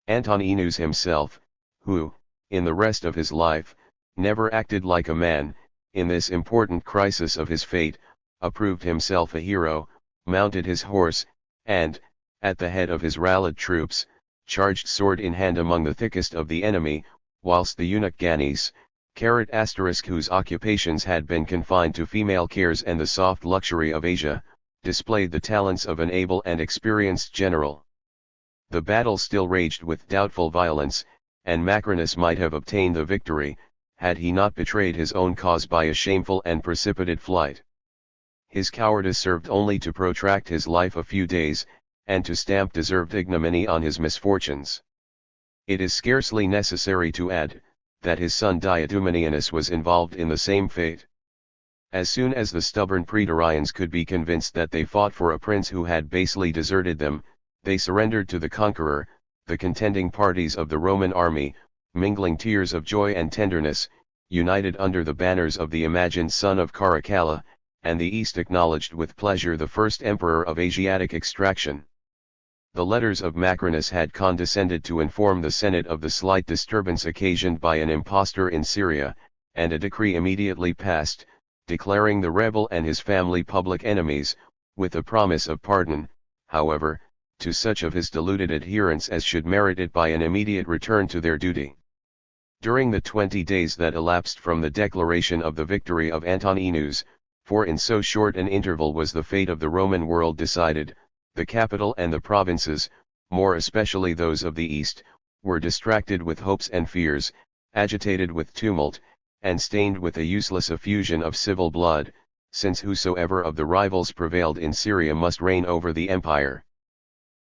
Antoninus himself, who, in the rest of his life, never acted like a man, in this important crisis of his fate, approved himself a hero, mounted his horse, and, at the head of his rallied troops, charged sword in hand among the thickest of the enemy, whilst the eunuch Ganys, whose occupations had been confined to female cares and the soft luxury of Asia, displayed the talents of an able and experienced general. The battle still raged with doubtful violence, and Macrinus might have obtained the victory, had he not betrayed his own cause by a shameful and precipitate flight. His cowardice served only to protract his life a few days, and to stamp deserved ignominy on his misfortunes. It is scarcely necessary to add, that his son Diadumenianus was involved in the same fate. As soon as the stubborn Praetorians could be convinced that they fought for a prince who had basely deserted them, they surrendered to the conqueror. The contending parties of the Roman army, mingling tears of joy and tenderness, united under the banners of the imagined son of Caracalla, and the East acknowledged with pleasure the first emperor of Asiatic extraction. The letters of Macrinus had condescended to inform the Senate of the slight disturbance occasioned by an impostor in Syria, and a decree immediately passed, declaring the rebel and his family public enemies, with a promise of pardon, however, to such of his deluded adherents as should merit it by an immediate return to their duty. During the 20 days that elapsed from the declaration of the victory of Antoninus, for in so short an interval was the fate of the Roman world decided, the capital and the provinces, more especially those of the East, were distracted with hopes and fears, agitated with tumult, and stained with a useless effusion of civil blood, since whosoever of the rivals prevailed in Syria must reign over the empire.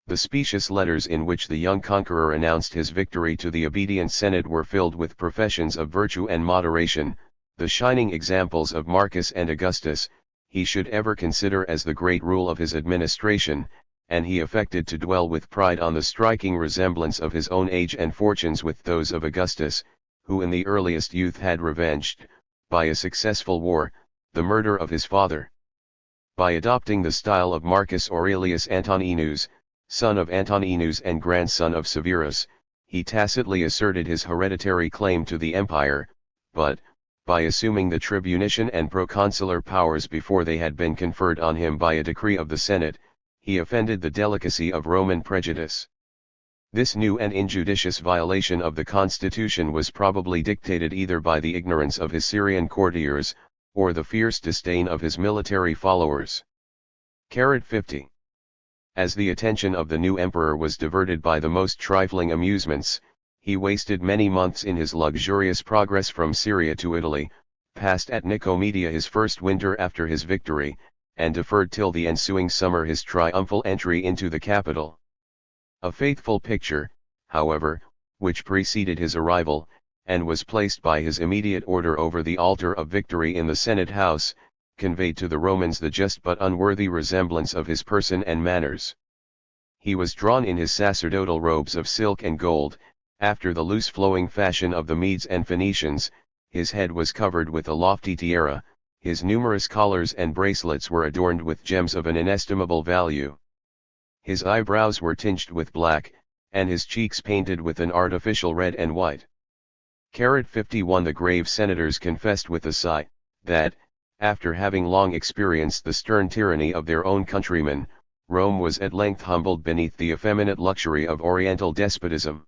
The specious letters in which the young conqueror announced his victory to the obedient Senate were filled with professions of virtue and moderation, the shining examples of Marcus and Augustus, he should ever consider as the great rule of his administration, and he affected to dwell with pride on the striking resemblance of his own age and fortunes with those of Augustus, who in the earliest youth had revenged, by a successful war, the murder of his father. By adopting the style of Marcus Aurelius Antoninus, son of Antoninus and grandson of Severus, he tacitly asserted his hereditary claim to the empire, but, by assuming the tribunician and proconsular powers before they had been conferred on him by a decree of the Senate, he offended the delicacy of Roman prejudice. This new and injudicious violation of the constitution was probably dictated either by the ignorance of his Syrian courtiers, or the fierce disdain of his military followers. 50. As the attention of the new emperor was diverted by the most trifling amusements, he wasted many months in his luxurious progress from Syria to Italy, passed at Nicomedia his first winter after his victory, and deferred till the ensuing summer his triumphal entry into the capital. A faithful picture, however, which preceded his arrival, and was placed by his immediate order over the altar of victory in the Senate house, conveyed to the Romans the just but unworthy resemblance of his person and manners. He was drawn in his sacerdotal robes of silk and gold, after the loose flowing fashion of the Medes and Phoenicians, his head was covered with a lofty tiara, his numerous collars and bracelets were adorned with gems of an inestimable value. His eyebrows were tinged with black, and his cheeks painted with an artificial red and white. 51. The grave senators confessed with a sigh, that, after having long experienced the stern tyranny of their own countrymen, Rome was at length humbled beneath the effeminate luxury of Oriental despotism.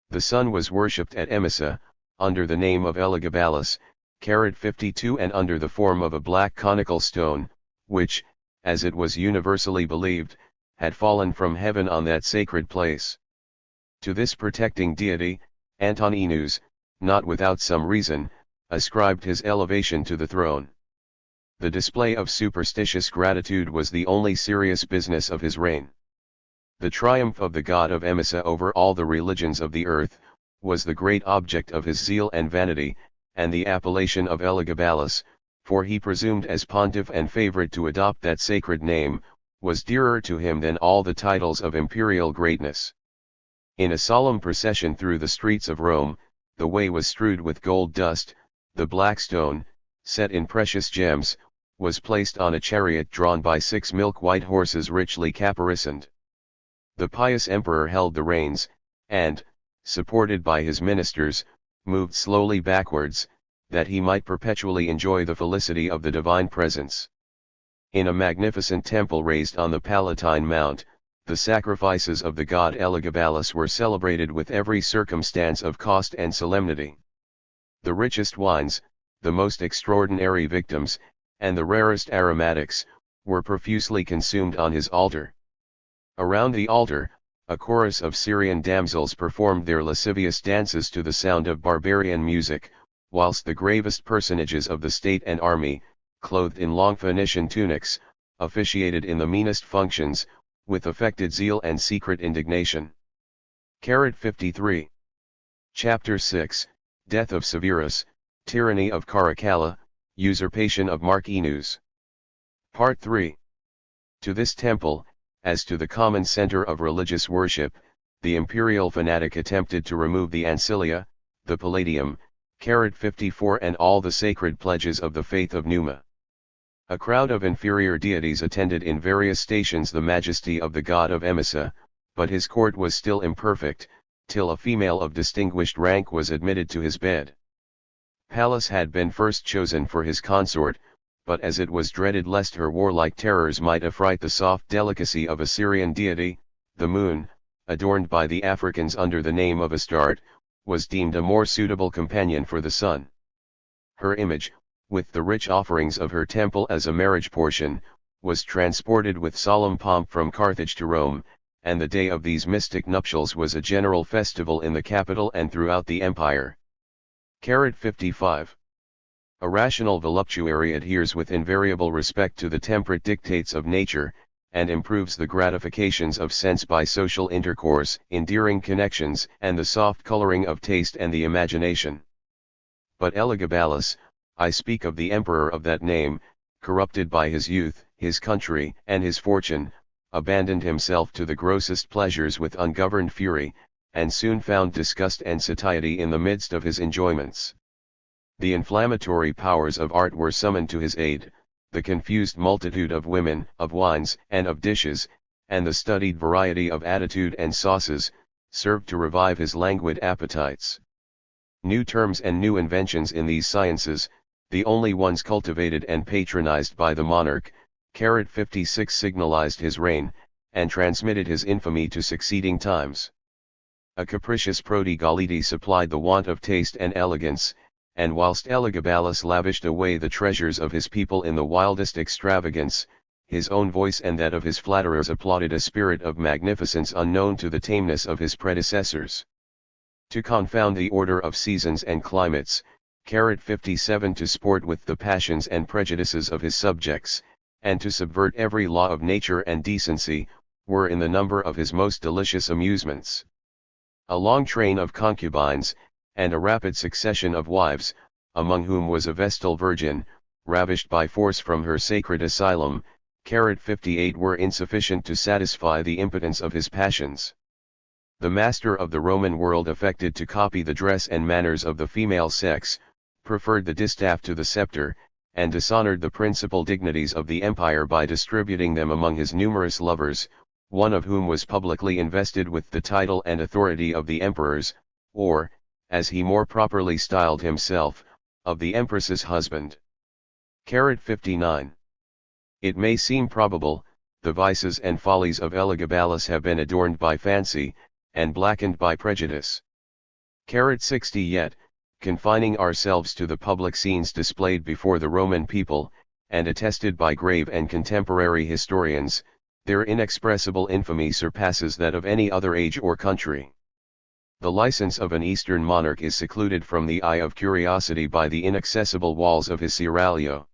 The sun was worshipped at Emesa, under the name of Elagabalus, 52, and under the form of a black conical stone, which, as it was universally believed, had fallen from heaven on that sacred place. To this protecting deity, Antoninus, not without some reason, ascribed his elevation to the throne. The display of superstitious gratitude was the only serious business of his reign. The triumph of the god of Emesa over all the religions of the earth, was the great object of his zeal and vanity, and the appellation of Elagabalus, for he presumed as pontiff and favorite to adopt that sacred name, was dearer to him than all the titles of imperial greatness. In a solemn procession through the streets of Rome, the way was strewed with gold dust, the black stone, set in precious gems, was placed on a chariot drawn by 6 milk-white horses richly caparisoned. The pious emperor held the reins, and, supported by his ministers, moved slowly backwards, that he might perpetually enjoy the felicity of the divine presence. In a magnificent temple raised on the Palatine Mount, the sacrifices of the god Elagabalus were celebrated with every circumstance of cost and solemnity. The richest wines, the most extraordinary victims, and the rarest aromatics, were profusely consumed on his altar. Around the altar, a chorus of Syrian damsels performed their lascivious dances to the sound of barbarian music, whilst the gravest personages of the state and army, clothed in long Phoenician tunics, officiated in the meanest functions, with affected zeal and secret indignation. 53. Chapter 6, Death of Severus, Tyranny of Caracalla, Usurpation of Marcinus. Part 3. To this temple, as to the common center of religious worship, the imperial fanatic attempted to remove the ancilia, the palladium, 54, and all the sacred pledges of the faith of Numa. A crowd of inferior deities attended in various stations the majesty of the god of Emesa, but his court was still imperfect, till a female of distinguished rank was admitted to his bed. Pallas had been first chosen for his consort, but as it was dreaded lest her warlike terrors might affright the soft delicacy of a Syrian deity, the moon, adorned by the Africans under the name of Astarte, was deemed a more suitable companion for the sun. Her image, with the rich offerings of her temple as a marriage portion, was transported with solemn pomp from Carthage to Rome, and the day of these mystic nuptials was a general festival in the capital and throughout the empire. 55. A rational voluptuary adheres with invariable respect to the temperate dictates of nature, and improves the gratifications of sense by social intercourse, endearing connections, and the soft coloring of taste and the imagination. But Elagabalus, I speak of the emperor of that name, corrupted by his youth, his country, and his fortune, abandoned himself to the grossest pleasures with ungoverned fury, and soon found disgust and satiety in the midst of his enjoyments. The inflammatory powers of art were summoned to his aid, the confused multitude of women, of wines, and of dishes, and the studied variety of attitude and sauces, served to revive his languid appetites. New terms and new inventions in these sciences, the only ones cultivated and patronized by the monarch, 56 signalized his reign, and transmitted his infamy to succeeding times. A capricious prodigality supplied the want of taste and elegance, and whilst Elagabalus lavished away the treasures of his people in the wildest extravagance, his own voice and that of his flatterers applauded a spirit of magnificence unknown to the tameness of his predecessors. To confound the order of seasons and climates, 57 to sport with the passions and prejudices of his subjects, and to subvert every law of nature and decency, were in the number of his most delicious amusements. A long train of concubines, and a rapid succession of wives, among whom was a Vestal Virgin, ravished by force from her sacred asylum, 58 were insufficient to satisfy the impotence of his passions. The master of the Roman world affected to copy the dress and manners of the female sex, preferred the distaff to the scepter, and dishonored the principal dignities of the empire by distributing them among his numerous lovers, one of whom was publicly invested with the title and authority of the emperors, or, as he more properly styled himself, of the empress's husband. 59. It may seem probable, the vices and follies of Elagabalus have been adorned by fancy, and blackened by prejudice. 60 Yet, confining ourselves to the public scenes displayed before the Roman people, and attested by grave and contemporary historians, their inexpressible infamy surpasses that of any other age or country. The license of an Eastern monarch is secluded from the eye of curiosity by the inaccessible walls of his seraglio.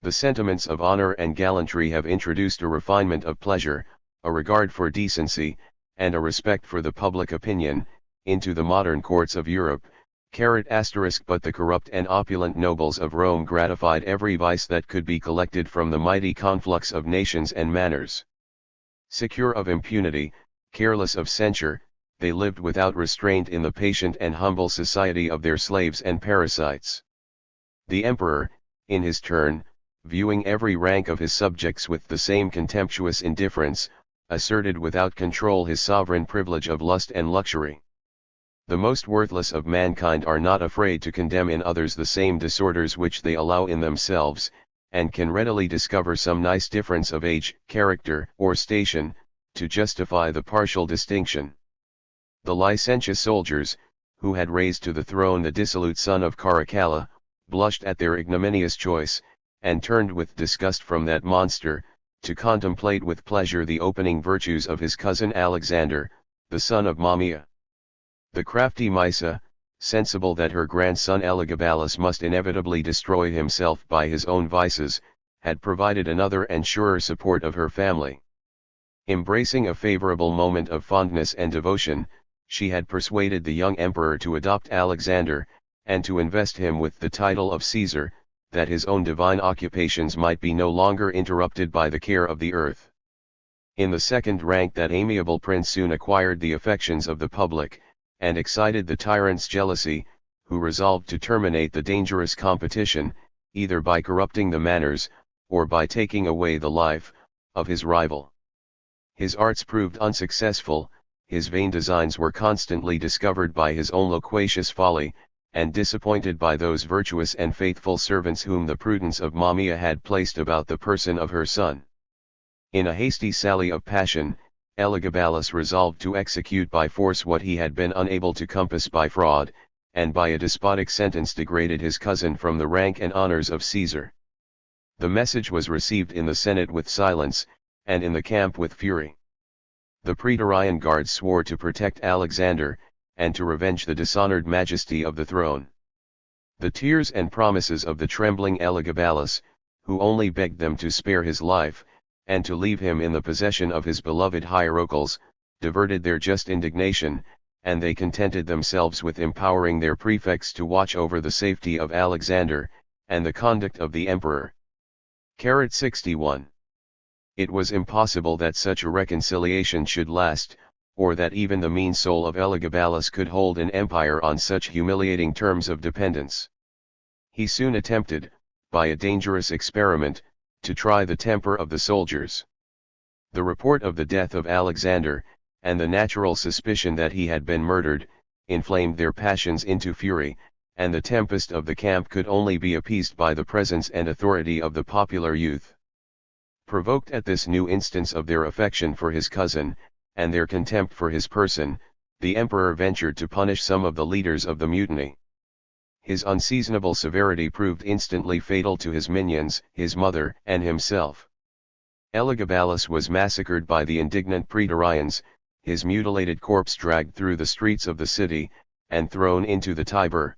The sentiments of honor and gallantry have introduced a refinement of pleasure, a regard for decency, and a respect for the public opinion, into the modern courts of Europe, but the corrupt and opulent nobles of Rome gratified every vice that could be collected from the mighty conflux of nations and manners. Secure of impunity, careless of censure, they lived without restraint in the patient and humble society of their slaves and parasites. The emperor, in his turn, viewing every rank of his subjects with the same contemptuous indifference, asserted without control his sovereign privilege of lust and luxury. The most worthless of mankind are not afraid to condemn in others the same disorders which they allow in themselves, and can readily discover some nice difference of age, character, or station, to justify the partial distinction. The licentious soldiers, who had raised to the throne the dissolute son of Caracalla, blushed at their ignominious choice, and turned with disgust from that monster, to contemplate with pleasure the opening virtues of his cousin Alexander, the son of Mammia. The crafty Mysa, sensible that her grandson Elagabalus must inevitably destroy himself by his own vices, had provided another and surer support of her family. Embracing a favorable moment of fondness and devotion, she had persuaded the young emperor to adopt Alexander, and to invest him with the title of Caesar, that his own divine occupations might be no longer interrupted by the care of the earth. In the second rank that amiable prince soon acquired the affections of the public, and excited the tyrant's jealousy, who resolved to terminate the dangerous competition, either by corrupting the manners, or by taking away the life, of his rival. His arts proved unsuccessful, his vain designs were constantly discovered by his own loquacious folly, and disappointed by those virtuous and faithful servants whom the prudence of Mammia had placed about the person of her son. In a hasty sally of passion, Elagabalus resolved to execute by force what he had been unable to compass by fraud, and by a despotic sentence degraded his cousin from the rank and honors of Caesar. The message was received in the Senate with silence, and in the camp with fury. The Praetorian guards swore to protect Alexander, and to revenge the dishonored majesty of the throne. The tears and promises of the trembling Elagabalus, who only begged them to spare his life, and to leave him in the possession of his beloved hierocles, diverted their just indignation, and they contented themselves with empowering their prefects to watch over the safety of Alexander, and the conduct of the emperor. 61. It was impossible that such a reconciliation should last, or that even the mean soul of Elagabalus could hold an empire on such humiliating terms of dependence. He soon attempted, by a dangerous experiment, to try the temper of the soldiers. The report of the death of Alexander, and the natural suspicion that he had been murdered, inflamed their passions into fury, and the tempest of the camp could only be appeased by the presence and authority of the popular youth. Provoked at this new instance of their affection for his cousin, and their contempt for his person, the emperor ventured to punish some of the leaders of the mutiny. His unseasonable severity proved instantly fatal to his minions, his mother, and himself. Elagabalus was massacred by the indignant praetorians, his mutilated corpse dragged through the streets of the city, and thrown into the Tiber.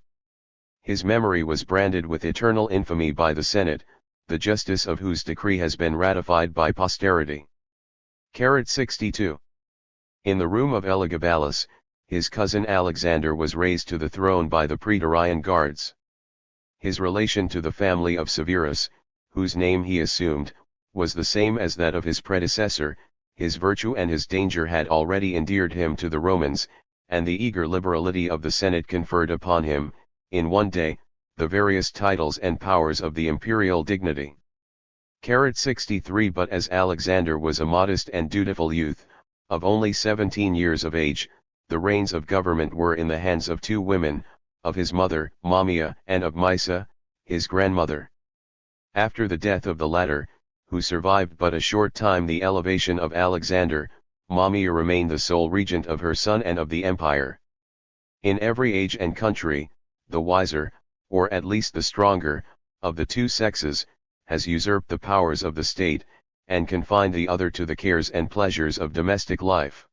His memory was branded with eternal infamy by the Senate, the justice of whose decree has been ratified by posterity. 62. In the room of Elagabalus, his cousin Alexander was raised to the throne by the praetorian guards. His relation to the family of Severus, whose name he assumed, was the same as that of his predecessor. His virtue and his danger had already endeared him to the Romans, and the eager liberality of the Senate conferred upon him, in one day, the various titles and powers of the imperial dignity. 63. But as Alexander was a modest and dutiful youth, of only 17 years of age, the reins of government were in the hands of two women, of his mother, Mammia, and of Mysa, his grandmother. After the death of the latter, who survived but a short time the elevation of Alexander, Mammia remained the sole regent of her son and of the empire. In every age and country, the wiser, or at least the stronger, of the two sexes, has usurped the powers of the state, and confined the other to the cares and pleasures of domestic life.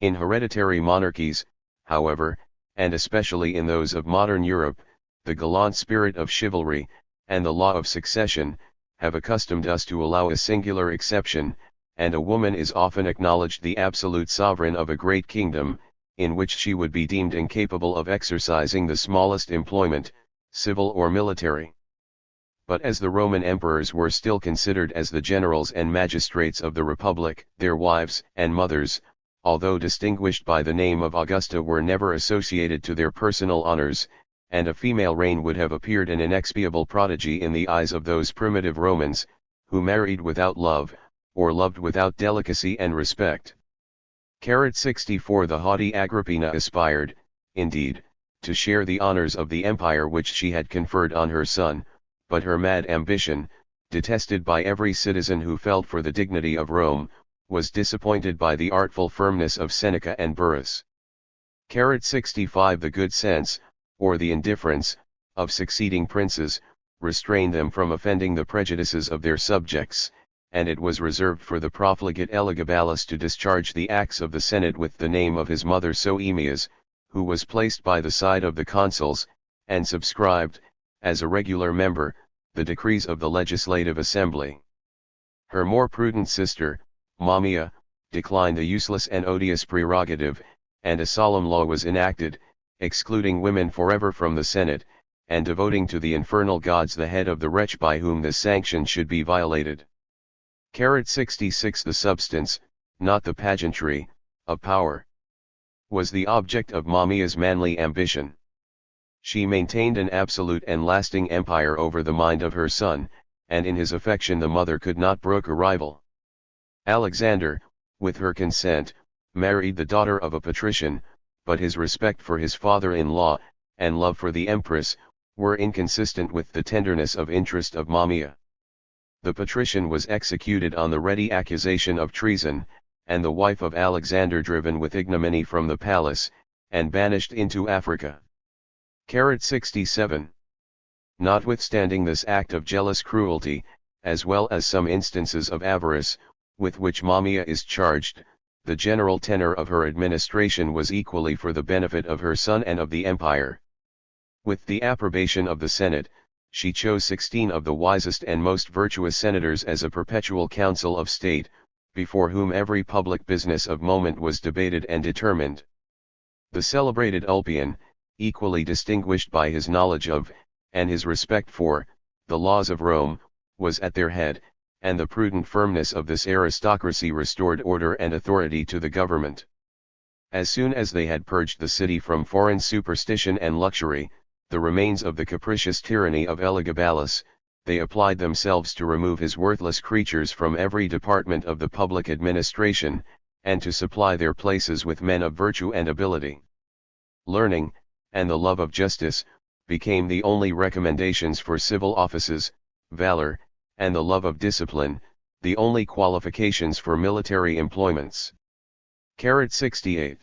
In hereditary monarchies, however, and especially in those of modern Europe, the gallant spirit of chivalry, and the law of succession, have accustomed us to allow a singular exception, and a woman is often acknowledged the absolute sovereign of a great kingdom, in which she would be deemed incapable of exercising the smallest employment, civil or military. But as the Roman emperors were still considered as the generals and magistrates of the Republic, their wives and mothers, although distinguished by the name of Augusta, were never associated to their personal honors, and a female reign would have appeared an inexpiable prodigy in the eyes of those primitive Romans, who married without love, or loved without delicacy and respect. 64. The haughty Agrippina aspired, indeed, to share the honors of the empire which she had conferred on her son, but her mad ambition, detested by every citizen who felt for the dignity of Rome, was disappointed by the artful firmness of Seneca and Burrus. 65. The good sense, or the indifference, of succeeding princes, restrained them from offending the prejudices of their subjects, and it was reserved for the profligate Elagabalus to discharge the acts of the Senate with the name of his mother Soaemias, who was placed by the side of the consuls, and subscribed, as a regular member, the decrees of the legislative assembly. Her more prudent sister, Mammia, declined the useless and odious prerogative, and a solemn law was enacted, excluding women forever from the Senate, and devoting to the infernal gods the head of the wretch by whom this sanction should be violated. 66. The substance, not the pageantry, of power, was the object of Mammia's manly ambition. She maintained an absolute and lasting empire over the mind of her son, and in his affection the mother could not brook a rival. Alexander, with her consent, married the daughter of a patrician, but his respect for his father-in-law, and love for the empress, were inconsistent with the tenderness of interest of Mammia. The patrician was executed on the ready accusation of treason, and the wife of Alexander driven with ignominy from the palace, and banished into Africa. 67. Notwithstanding this act of jealous cruelty, as well as some instances of avarice, with which Mammia is charged, the general tenor of her administration was equally for the benefit of her son and of the empire. With the approbation of the Senate, she chose 16 of the wisest and most virtuous senators as a perpetual council of state, before whom every public business of moment was debated and determined. The celebrated Ulpian, equally distinguished by his knowledge of, and his respect for, the laws of Rome, was at their head, and the prudent firmness of this aristocracy restored order and authority to the government. As soon as they had purged the city from foreign superstition and luxury, the remains of the capricious tyranny of Elagabalus, they applied themselves to remove his worthless creatures from every department of the public administration, and to supply their places with men of virtue and ability. Learning, and the love of justice, became the only recommendations for civil offices, valor, and the love of discipline, the only qualifications for military employments. 68.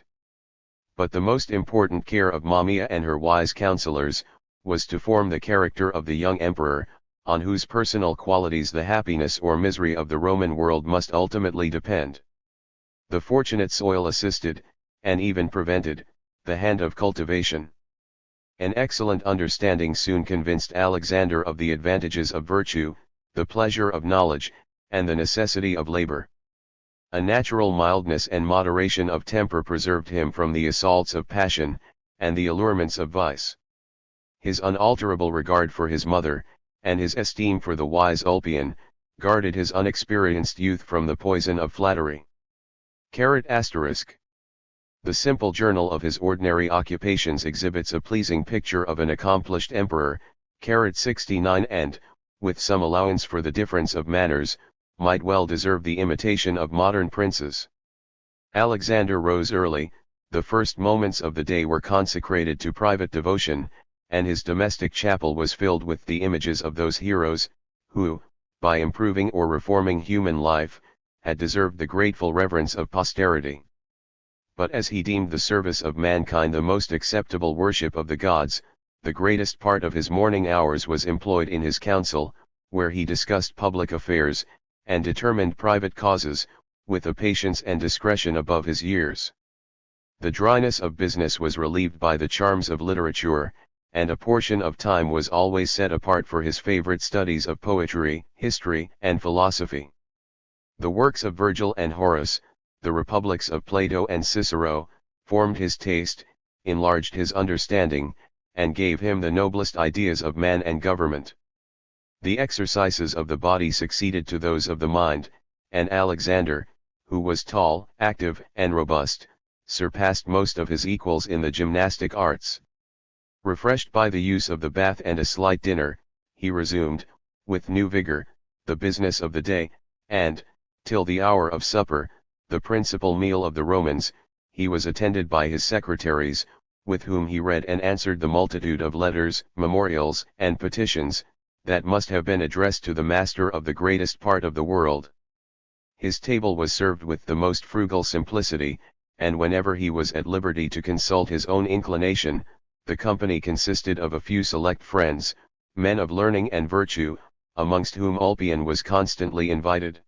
But the most important care of Mamaea and her wise counselors, was to form the character of the young emperor, on whose personal qualities the happiness or misery of the Roman world must ultimately depend. The fortunate soil assisted, and even prevented, the hand of cultivation. An excellent understanding soon convinced Alexander of the advantages of virtue, the pleasure of knowledge, and the necessity of labor. A natural mildness and moderation of temper preserved him from the assaults of passion, and the allurements of vice. His unalterable regard for his mother, and his esteem for the wise Ulpian, guarded his unexperienced youth from the poison of flattery. ***. The simple journal of his ordinary occupations exhibits a pleasing picture of an accomplished emperor, 69 and, with some allowance for the difference of manners, might well deserve the imitation of modern princes. Alexander rose early, the first moments of the day were consecrated to private devotion, and his domestic chapel was filled with the images of those heroes, who, by improving or reforming human life, had deserved the grateful reverence of posterity. But as he deemed the service of mankind the most acceptable worship of the gods, the greatest part of his morning hours was employed in his council, where he discussed public affairs, and determined private causes, with a patience and discretion above his years. The dryness of business was relieved by the charms of literature, and a portion of time was always set apart for his favorite studies of poetry, history, and philosophy. The works of Virgil and Horace, the republics of Plato and Cicero, formed his taste, enlarged his understanding, and gave him the noblest ideas of man and government. The exercises of the body succeeded to those of the mind, and Alexander, who was tall, active, and robust, surpassed most of his equals in the gymnastic arts. Refreshed by the use of the bath and a slight dinner, he resumed, with new vigor, the business of the day, and, till the hour of supper, the principal meal of the Romans, he was attended by his secretaries, with whom he read and answered the multitude of letters, memorials, and petitions, that must have been addressed to the master of the greatest part of the world. His table was served with the most frugal simplicity, and whenever he was at liberty to consult his own inclination, the company consisted of a few select friends, men of learning and virtue, amongst whom Ulpian was constantly invited.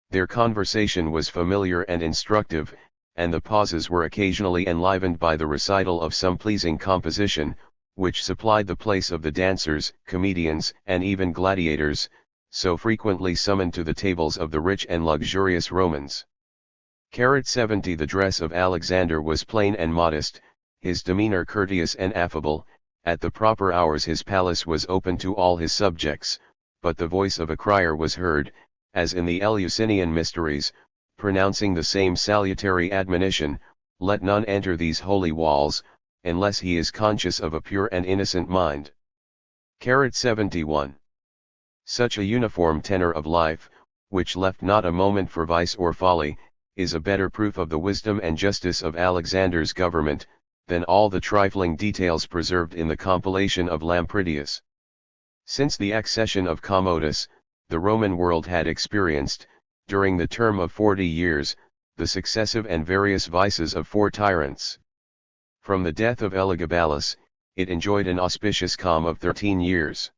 Their conversation was familiar and instructive, and the pauses were occasionally enlivened by the recital of some pleasing composition, which supplied the place of the dancers, comedians, and even gladiators, so frequently summoned to the tables of the rich and luxurious Romans. 70 The dress of Alexander was plain and modest, his demeanor courteous and affable. At the proper hours his palace was open to all his subjects, but the voice of a crier was heard, as in the Eleusinian mysteries, pronouncing the same salutary admonition, "Let none enter these holy walls, unless he is conscious of a pure and innocent mind." 71. Such a uniform tenor of life, which left not a moment for vice or folly, is a better proof of the wisdom and justice of Alexander's government, than all the trifling details preserved in the compilation of Lampridius. Since the accession of Commodus, the Roman world had experienced, during the term of 40 years, the successive and various vices of 4 tyrants. From the death of Elagabalus, it enjoyed an auspicious calm of 13 years.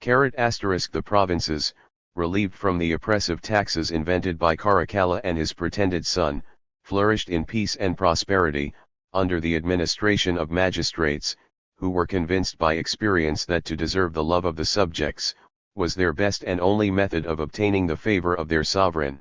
The provinces, relieved from the oppressive taxes invented by Caracalla and his pretended son, flourished in peace and prosperity, under the administration of magistrates, who were convinced by experience that to deserve the love of the subjects, was their best and only method of obtaining the favor of their sovereign.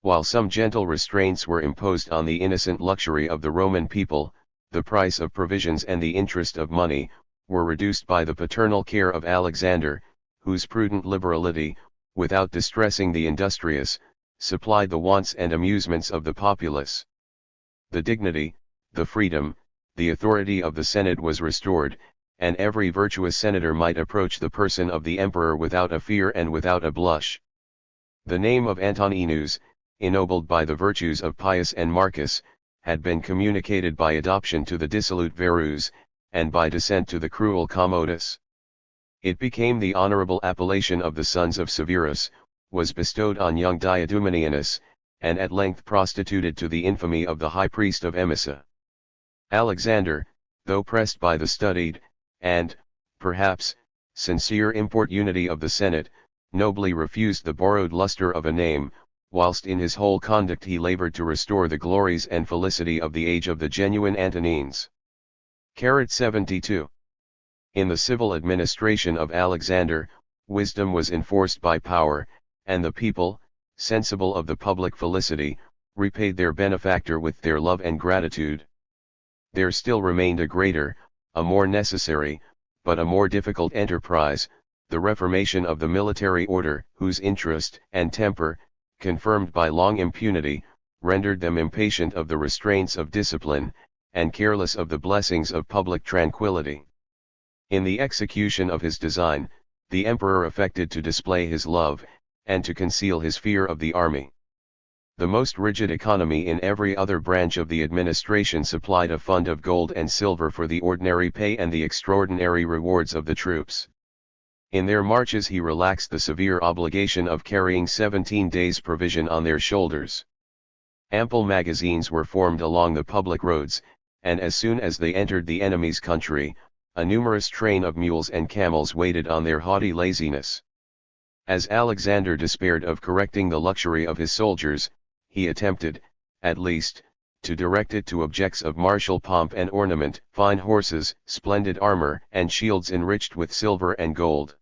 While some gentle restraints were imposed on the innocent luxury of the Roman people, the price of provisions and the interest of money, were reduced by the paternal care of Alexander, whose prudent liberality, without distressing the industrious, supplied the wants and amusements of the populace. The dignity, the freedom, the authority of the Senate was restored, and every virtuous senator might approach the person of the emperor without a fear and without a blush. The name of Antoninus, ennobled by the virtues of Pius and Marcus, had been communicated by adoption to the dissolute Verus, and by descent to the cruel Commodus. It became the honorable appellation of the sons of Severus, was bestowed on young Diadumenianus, and at length prostituted to the infamy of the high priest of Emesa. Alexander, though pressed by the studied, and, perhaps, sincere importunity of the Senate, nobly refused the borrowed lustre of a name, whilst in his whole conduct he laboured to restore the glories and felicity of the age of the genuine Antonines. 72. In the civil administration of Alexander, wisdom was enforced by power, and the people, sensible of the public felicity, repaid their benefactor with their love and gratitude. There still remained a greater, a more necessary, but a more difficult enterprise, the reformation of the military order, whose interest and temper, confirmed by long impunity, rendered them impatient of the restraints of discipline, and careless of the blessings of public tranquility. In the execution of his design, the emperor affected to display his love, and to conceal his fear of the army. The most rigid economy in every other branch of the administration supplied a fund of gold and silver for the ordinary pay and the extraordinary rewards of the troops. In their marches he relaxed the severe obligation of carrying 17 days' provision on their shoulders. Ample magazines were formed along the public roads, and as soon as they entered the enemy's country, a numerous train of mules and camels waited on their haughty laziness. As Alexander despaired of correcting the luxury of his soldiers, he attempted, at least, to direct it to objects of martial pomp and ornament, fine horses, splendid armor, and shields enriched with silver and gold.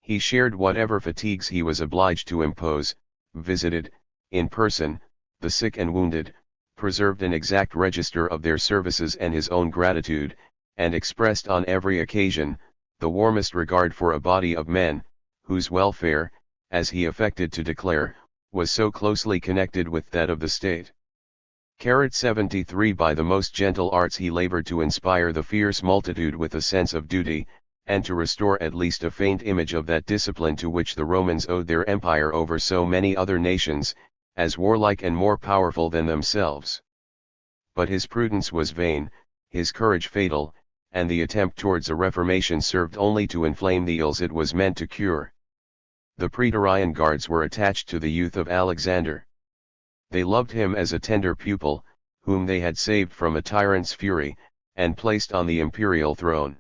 He shared whatever fatigues he was obliged to impose, visited, in person, the sick and wounded, preserved an exact register of their services and his own gratitude, and expressed on every occasion, the warmest regard for a body of men, whose welfare, as he affected to declare, was so closely connected with that of the state. 73. By the most gentle arts he labored to inspire the fierce multitude with a sense of duty, and to restore at least a faint image of that discipline to which the Romans owed their empire over so many other nations, as warlike and more powerful than themselves. But his prudence was vain, his courage fatal, and the attempt towards a reformation served only to inflame the ills it was meant to cure. The Praetorian guards were attached to the youth of Alexander. They loved him as a tender pupil, whom they had saved from a tyrant's fury, and placed on the imperial throne.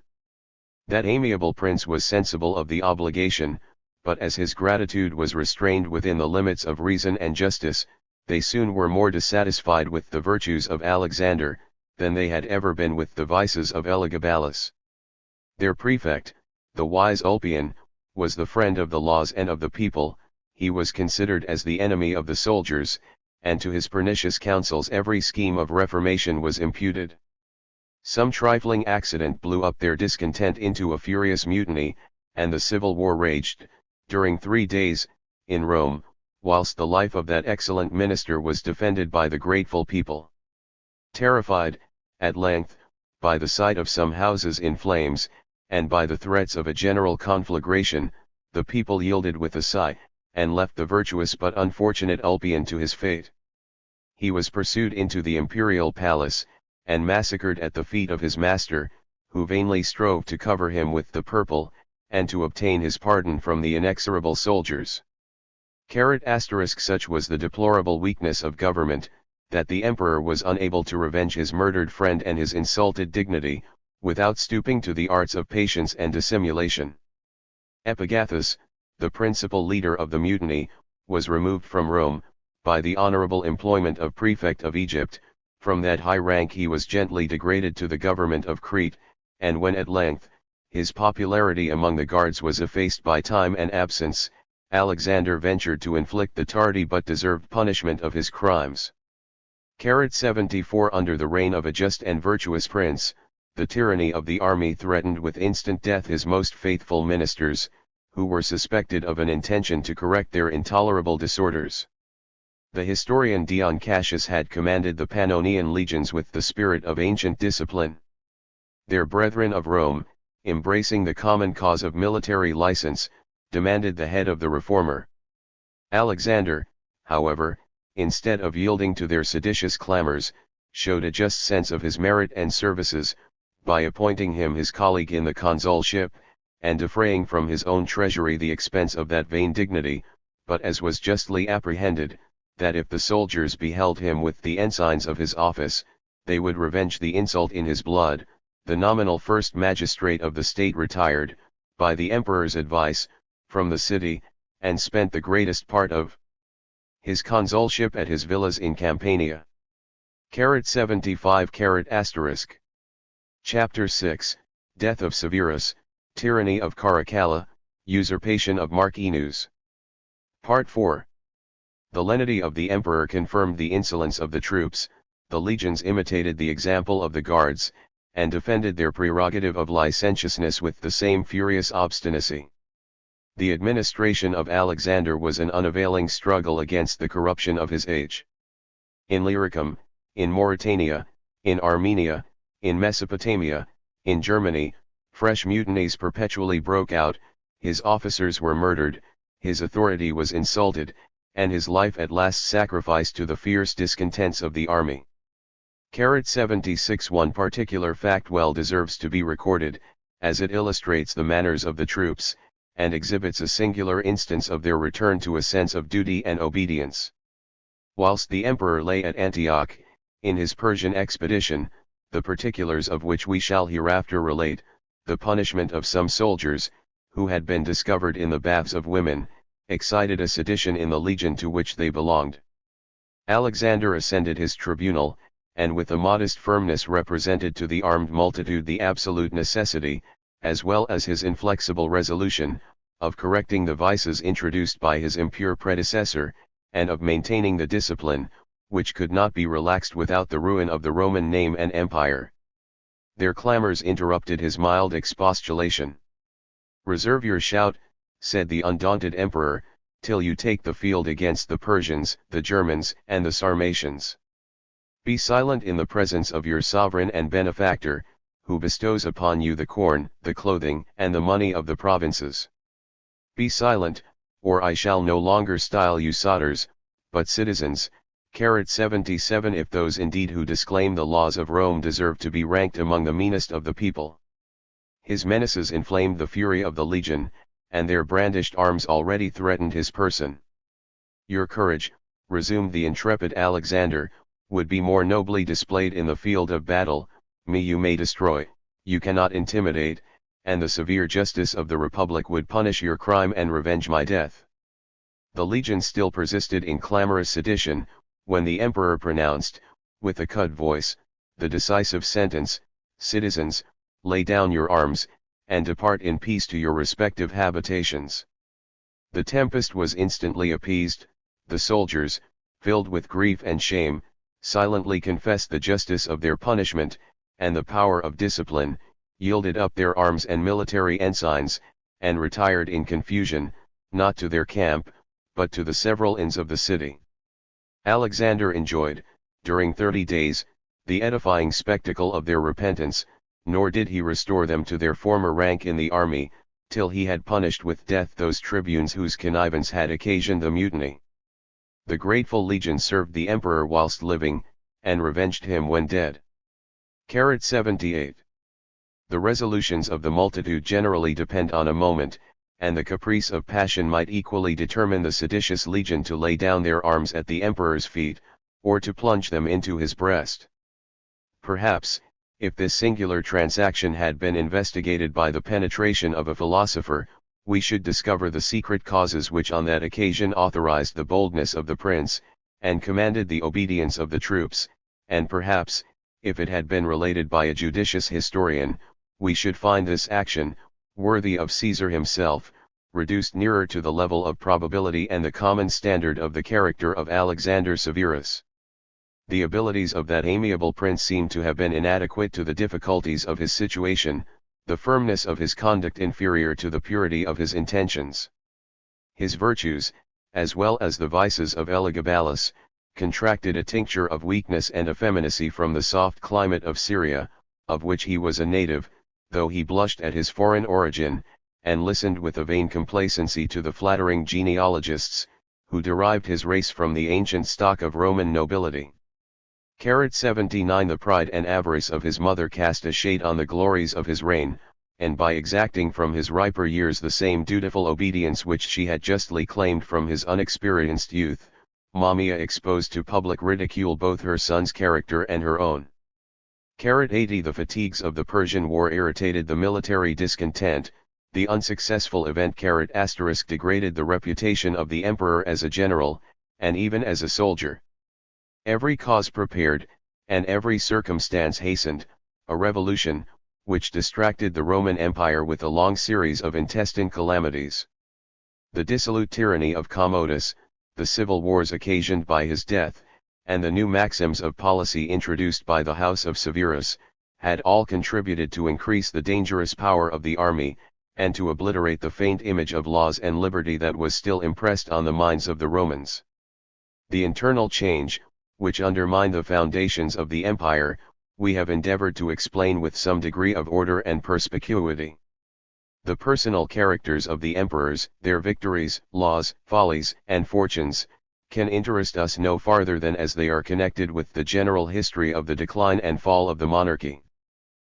That amiable prince was sensible of the obligation, but as his gratitude was restrained within the limits of reason and justice, they soon were more dissatisfied with the virtues of Alexander, than they had ever been with the vices of Elagabalus. Their prefect, the wise Ulpian, was the friend of the laws and of the people, he was considered as the enemy of the soldiers, and to his pernicious counsels every scheme of reformation was imputed. Some trifling accident blew up their discontent into a furious mutiny, and the civil war raged, during 3 days, in Rome, whilst the life of that excellent minister was defended by the grateful people. Terrified, at length, by the sight of some houses in flames, and by the threats of a general conflagration, the people yielded with a sigh, and left the virtuous but unfortunate Ulpian to his fate. He was pursued into the imperial palace, and massacred at the feet of his master, who vainly strove to cover him with the purple, and to obtain his pardon from the inexorable soldiers. Such was the deplorable weakness of government, that the emperor was unable to revenge his murdered friend and his insulted dignity, without stooping to the arts of patience and dissimulation. Epagathus, the principal leader of the mutiny, was removed from Rome, by the honorable employment of prefect of Egypt. From that high rank he was gently degraded to the government of Crete, and when at length, his popularity among the guards was effaced by time and absence, Alexander ventured to inflict the tardy but deserved punishment of his crimes. 74. Under the reign of a just and virtuous prince, the tyranny of the army threatened with instant death his most faithful ministers, who were suspected of an intention to correct their intolerable disorders. The historian Dion Cassius had commanded the Pannonian legions with the spirit of ancient discipline. Their brethren of Rome, embracing the common cause of military license, demanded the head of the reformer. Alexander, however, instead of yielding to their seditious clamors, showed a just sense of his merit and services, by appointing him his colleague in the consulship, and defraying from his own treasury the expense of that vain dignity, but as was justly apprehended, that if the soldiers beheld him with the ensigns of his office, they would revenge the insult in his blood. The nominal first magistrate of the state retired, by the emperor's advice, from the city, and spent the greatest part of his consulship at his villas in Campania. 75 ***. Chapter 6, Death of Severus, Tyranny of Caracalla, Usurpation of Marcinus. Part 4. The lenity of the emperor confirmed the insolence of the troops. The legions imitated the example of the guards, and defended their prerogative of licentiousness with the same furious obstinacy. The administration of Alexander was an unavailing struggle against the corruption of his age. In Illyricum, in Mauritania, in Armenia, in Mesopotamia, in Germany, fresh mutinies perpetually broke out, his officers were murdered, his authority was insulted, and his life at last sacrificed to the fierce discontents of the army. 76 One particular fact well deserves to be recorded, as it illustrates the manners of the troops, and exhibits a singular instance of their return to a sense of duty and obedience. Whilst the emperor lay at Antioch, in his Persian expedition, the particulars of which we shall hereafter relate, the punishment of some soldiers, who had been discovered in the baths of women, excited a sedition in the legion to which they belonged. Alexander ascended his tribunal, and with a modest firmness represented to the armed multitude the absolute necessity, as well as his inflexible resolution, of correcting the vices introduced by his impure predecessor, and of maintaining the discipline, which could not be relaxed without the ruin of the Roman name and empire. Their clamors interrupted his mild expostulation. "Reserve your shout," said the undaunted emperor, "till you take the field against the Persians, the Germans, and the Sarmatians. Be silent in the presence of your sovereign and benefactor, who bestows upon you the corn, the clothing, and the money of the provinces. Be silent, or I shall no longer style you solders, but citizens." 77 If those indeed who disclaim the laws of Rome deserve to be ranked among the meanest of the people. His menaces inflamed the fury of the legion, and their brandished arms already threatened his person. "Your courage," resumed the intrepid Alexander, "would be more nobly displayed in the field of battle. Me you may destroy, you cannot intimidate, and the severe justice of the Republic would punish your crime and revenge my death." The legion still persisted in clamorous sedition, when the emperor pronounced, with a cut voice, the decisive sentence, "Citizens, lay down your arms, and depart in peace to your respective habitations." The tempest was instantly appeased. The soldiers, filled with grief and shame, silently confessed the justice of their punishment, and the power of discipline, yielded up their arms and military ensigns, and retired in confusion, not to their camp, but to the several inns of the city. Alexander enjoyed, during 30 days, the edifying spectacle of their repentance, nor did he restore them to their former rank in the army, till he had punished with death those tribunes whose connivance had occasioned the mutiny. The grateful legion served the emperor whilst living, and revenged him when dead. 78. The resolutions of the multitude generally depend on a moment, and the caprice of passion might equally determine the seditious legion to lay down their arms at the emperor's feet, or to plunge them into his breast. Perhaps, if this singular transaction had been investigated by the penetration of a philosopher, we should discover the secret causes which on that occasion authorized the boldness of the prince, and commanded the obedience of the troops, and perhaps, if it had been related by a judicious historian, we should find this action, worthy of Caesar himself, reduced nearer to the level of probability and the common standard of the character of Alexander Severus. The abilities of that amiable prince seem to have been inadequate to the difficulties of his situation, the firmness of his conduct inferior to the purity of his intentions. His virtues, as well as the vices of Elagabalus, contracted a tincture of weakness and effeminacy from the soft climate of Syria, of which he was a native, though he blushed at his foreign origin, and listened with a vain complacency to the flattering genealogists, who derived his race from the ancient stock of Roman nobility. 79 The pride and avarice of his mother cast a shade on the glories of his reign, and by exacting from his riper years the same dutiful obedience which she had justly claimed from his unexperienced youth, Mamaea exposed to public ridicule both her son's character and her own. 80 The fatigues of the Persian War irritated the military discontent. The unsuccessful event ** degraded the reputation of the emperor as a general, and even as a soldier. Every cause prepared, and every circumstance hastened, a revolution, which distracted the Roman Empire with a long series of intestine calamities. The dissolute tyranny of Commodus, the civil wars occasioned by his death, and the new maxims of policy introduced by the house of Severus, had all contributed to increase the dangerous power of the army, and to obliterate the faint image of laws and liberty that was still impressed on the minds of the Romans. The internal change, which undermined the foundations of the empire, we have endeavored to explain with some degree of order and perspicuity. The personal characters of the emperors, their victories, laws, follies, and fortunes, can interest us no farther than as they are connected with the general history of the decline and fall of the monarchy.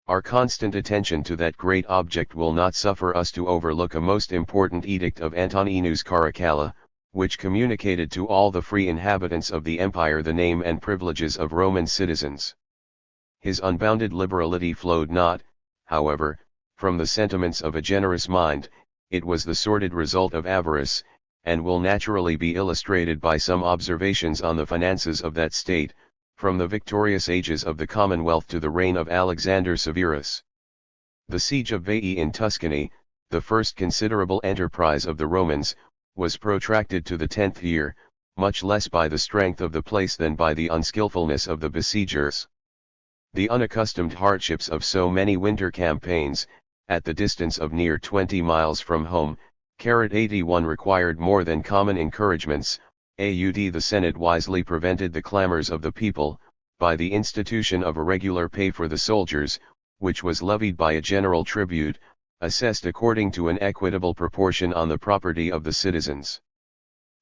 Our constant attention to that great object will not suffer us to overlook a most important edict of Antoninus Caracalla, which communicated to all the free inhabitants of the empire the name and privileges of Roman citizens. His unbounded liberality flowed not, however, from the sentiments of a generous mind, it was the sordid result of avarice, and will naturally be illustrated by some observations on the finances of that state, from the victorious ages of the Commonwealth to the reign of Alexander Severus. The siege of Veii in Tuscany, the first considerable enterprise of the Romans, was protracted to the 10th year, much less by the strength of the place than by the unskillfulness of the besiegers. The unaccustomed hardships of so many winter campaigns, at the distance of near 20 miles from home, 81 required more than common encouragements. The Senate wisely prevented the clamors of the people, by the institution of a regular pay for the soldiers, which was levied by a general tribute, assessed according to an equitable proportion on the property of the citizens.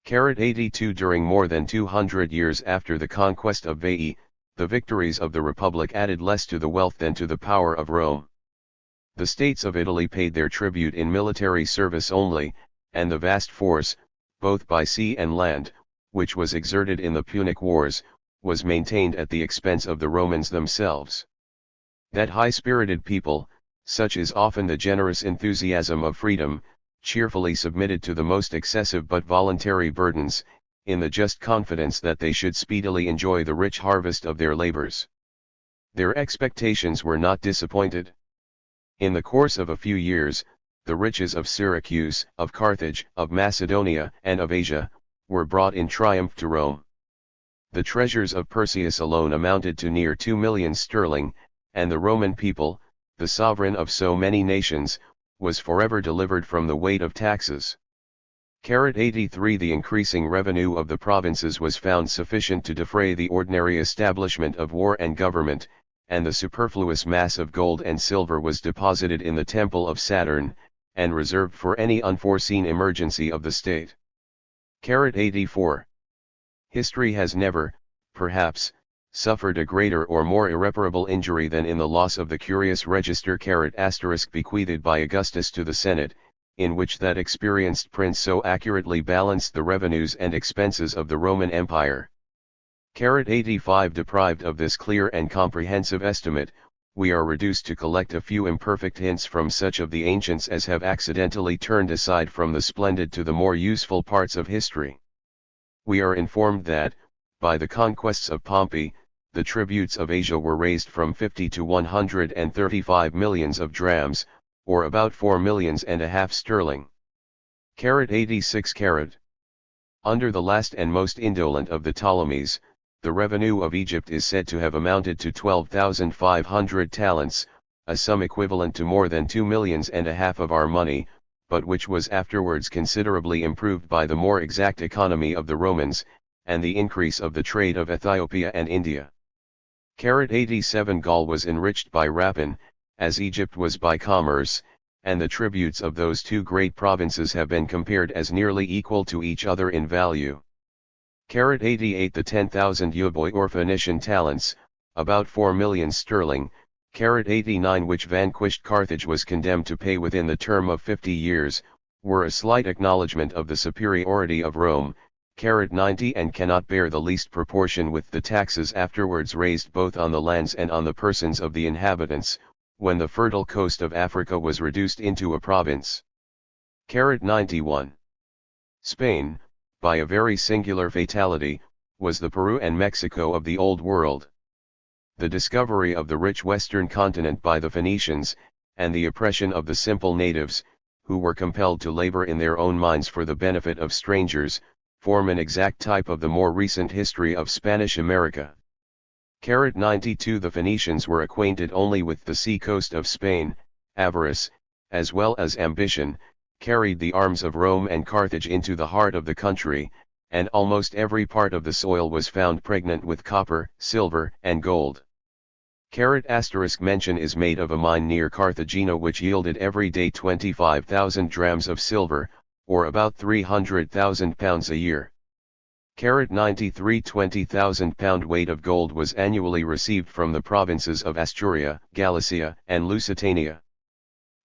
82 During more than 200 years after the conquest of Veii, the victories of the Republic added less to the wealth than to the power of Rome. The states of Italy paid their tribute in military service only, and the vast force, both by sea and land, which was exerted in the Punic Wars, was maintained at the expense of the Romans themselves. That high-spirited people, such is often the generous enthusiasm of freedom, cheerfully submitted to the most excessive but voluntary burdens, in the just confidence that they should speedily enjoy the rich harvest of their labors. Their expectations were not disappointed. In the course of a few years, the riches of Syracuse, of Carthage, of Macedonia, and of Asia, were brought in triumph to Rome. The treasures of Perseus alone amounted to near 2 millions sterling, and the Roman people, the sovereign of so many nations, was forever delivered from the weight of taxes. 83 The increasing revenue of the provinces was found sufficient to defray the ordinary establishment of war and government, and the superfluous mass of gold and silver was deposited in the temple of Saturn, and reserved for any unforeseen emergency of the state. 84 History has never, perhaps, suffered a greater or more irreparable injury than in the loss of the curious register * bequeathed by Augustus to the Senate, in which that experienced prince so accurately balanced the revenues and expenses of the Roman Empire. 85 Deprived of this clear and comprehensive estimate, we are reduced to collect a few imperfect hints from such of the ancients as have accidentally turned aside from the splendid to the more useful parts of history. We are informed that, by the conquests of Pompey, the tributes of Asia were raised from 50 to 135 millions of drams, or about 4 millions and a half sterling. 86 Under the last and most indolent of the Ptolemies, the revenue of Egypt is said to have amounted to 12,500 talents, a sum equivalent to more than 2 millions and a half of our money, but which was afterwards considerably improved by the more exact economy of the Romans, and the increase of the trade of Ethiopia and India. 87 Gaul was enriched by rapine, as Egypt was by commerce, and the tributes of those two great provinces have been compared as nearly equal to each other in value. 88 The 10,000 Euboea or Phoenician talents, about 4 millions sterling, 89 which vanquished Carthage was condemned to pay within the term of 50 years, were a slight acknowledgment of the superiority of Rome, 90 and cannot bear the least proportion with the taxes afterwards raised both on the lands and on the persons of the inhabitants, when the fertile coast of Africa was reduced into a province. 91. Spain, by a very singular fatality, was the Peru and Mexico of the Old World. The discovery of the rich western continent by the Phoenicians, and the oppression of the simple natives, who were compelled to labor in their own mines for the benefit of strangers, form an exact type of the more recent history of Spanish America. 92 The Phoenicians were acquainted only with the sea coast of Spain. Avarice, as well as ambition, carried the arms of Rome and Carthage into the heart of the country, and almost every part of the soil was found pregnant with copper, silver, and gold. Mention is made of a mine near Carthagena which yielded every day 25,000 drams of silver, or about 300,000 pounds a year. 93 20,000 pound weight of gold was annually received from the provinces of Asturia, Galicia, and Lusitania.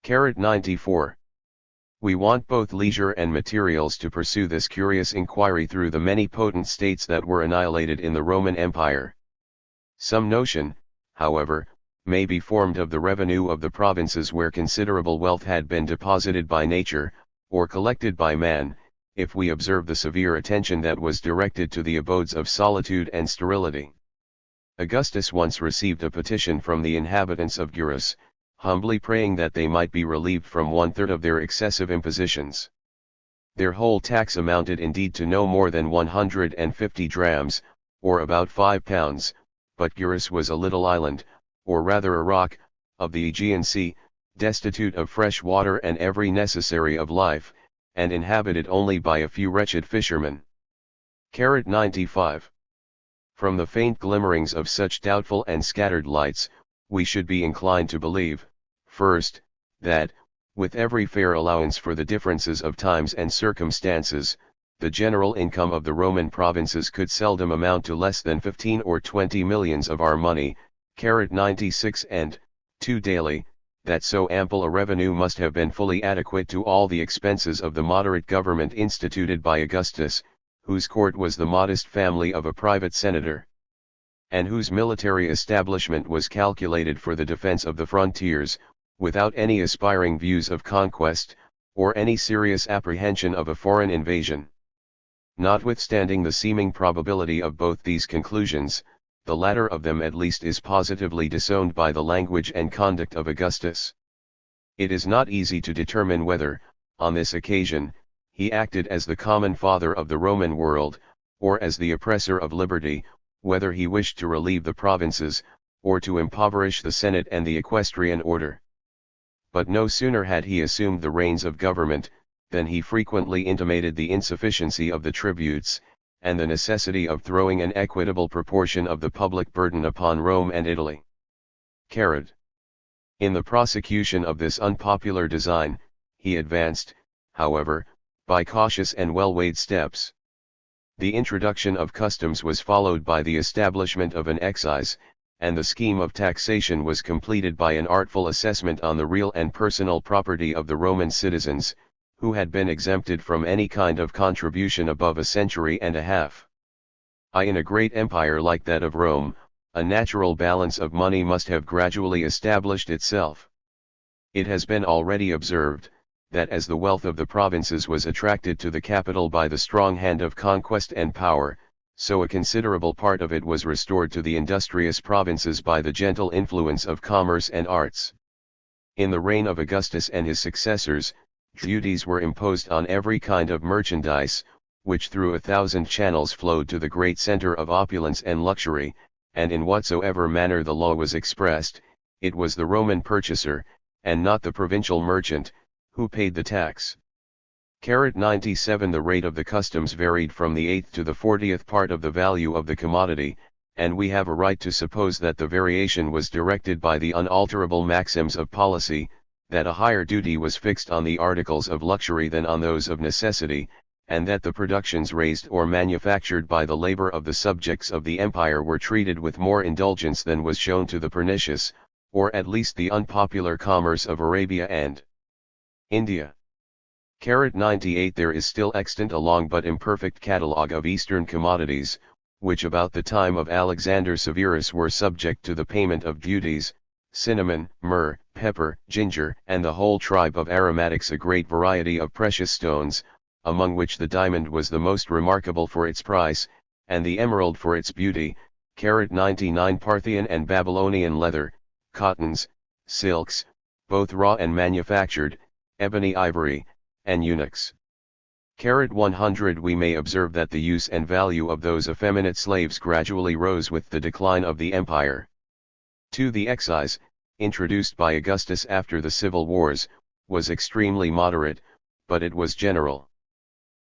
94. We want both leisure and materials to pursue this curious inquiry through the many potent states that were annihilated in the Roman Empire. Some notion, however, may be formed of the revenue of the provinces where considerable wealth had been deposited by nature, or collected by man, if we observe the severe attention that was directed to the abodes of solitude and sterility. Augustus once received a petition from the inhabitants of Gyrus, humbly praying that they might be relieved from 1/3 of their excessive impositions. Their whole tax amounted indeed to no more than 150 drams, or about 5 pounds, but Gyrus was a little island, or rather a rock, of the Aegean Sea, destitute of fresh water and every necessary of life, and inhabited only by a few wretched fishermen. 95. From the faint glimmerings of such doubtful and scattered lights, we should be inclined to believe, first, that, with every fair allowance for the differences of times and circumstances, the general income of the Roman provinces could seldom amount to less than 15 or 20 millions of our money, 96 and, 2 daily, that so ample a revenue must have been fully adequate to all the expenses of the moderate government instituted by Augustus, whose court was the modest family of a private senator, and whose military establishment was calculated for the defense of the frontiers, without any aspiring views of conquest, or any serious apprehension of a foreign invasion. Notwithstanding the seeming probability of both these conclusions, the latter of them at least is positively disowned by the language and conduct of Augustus. It is not easy to determine whether, on this occasion, he acted as the common father of the Roman world, or as the oppressor of liberty, whether he wished to relieve the provinces, or to impoverish the Senate and the equestrian order. But no sooner had he assumed the reins of government, than he frequently intimated the insufficiency of the tributes, and the necessity of throwing an equitable proportion of the public burden upon Rome and Italy. In the prosecution of this unpopular design, he advanced, however, by cautious and well-weighed steps. The introduction of customs was followed by the establishment of an excise, and the scheme of taxation was completed by an artful assessment on the real and personal property of the Roman citizens, who had been exempted from any kind of contribution above a century and a half. In a great empire like that of Rome, a natural balance of money must have gradually established itself. It has been already observed, that as the wealth of the provinces was attracted to the capital by the strong hand of conquest and power, so a considerable part of it was restored to the industrious provinces by the gentle influence of commerce and arts. In the reign of Augustus and his successors, duties were imposed on every kind of merchandise, which through 1,000 channels flowed to the great center of opulence and luxury, and in whatsoever manner the law was expressed, it was the Roman purchaser, and not the provincial merchant, who paid the tax. 97 The rate of the customs varied from the 1/8 to the 40th part of the value of the commodity, and we have a right to suppose that the variation was directed by the unalterable maxims of policy, that a higher duty was fixed on the articles of luxury than on those of necessity, and that the productions raised or manufactured by the labor of the subjects of the empire were treated with more indulgence than was shown to the pernicious, or at least the unpopular commerce of Arabia and India. 98 There is still extant a long but imperfect catalogue of Eastern commodities, which about the time of Alexander Severus were subject to the payment of duties: cinnamon, myrrh, pepper, ginger, and the whole tribe of aromatics, a great variety of precious stones, among which the diamond was the most remarkable for its price, and the emerald for its beauty. 99 Parthian and Babylonian leather, cottons, silks, both raw and manufactured, ebony, ivory, and eunuchs. 100 We may observe that the use and value of those effeminate slaves gradually rose with the decline of the empire. 2 The excise, introduced by Augustus after the civil wars, was extremely moderate, but it was general.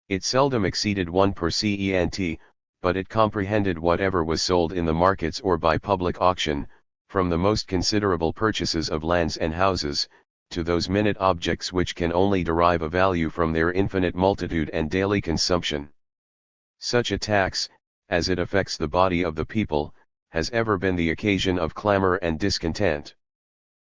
It seldom exceeded 1 per cent, but it comprehended whatever was sold in the markets or by public auction, from the most considerable purchases of lands and houses, to those minute objects which can only derive a value from their infinite multitude and daily consumption. Such a tax, as it affects the body of the people, has ever been the occasion of clamor and discontent.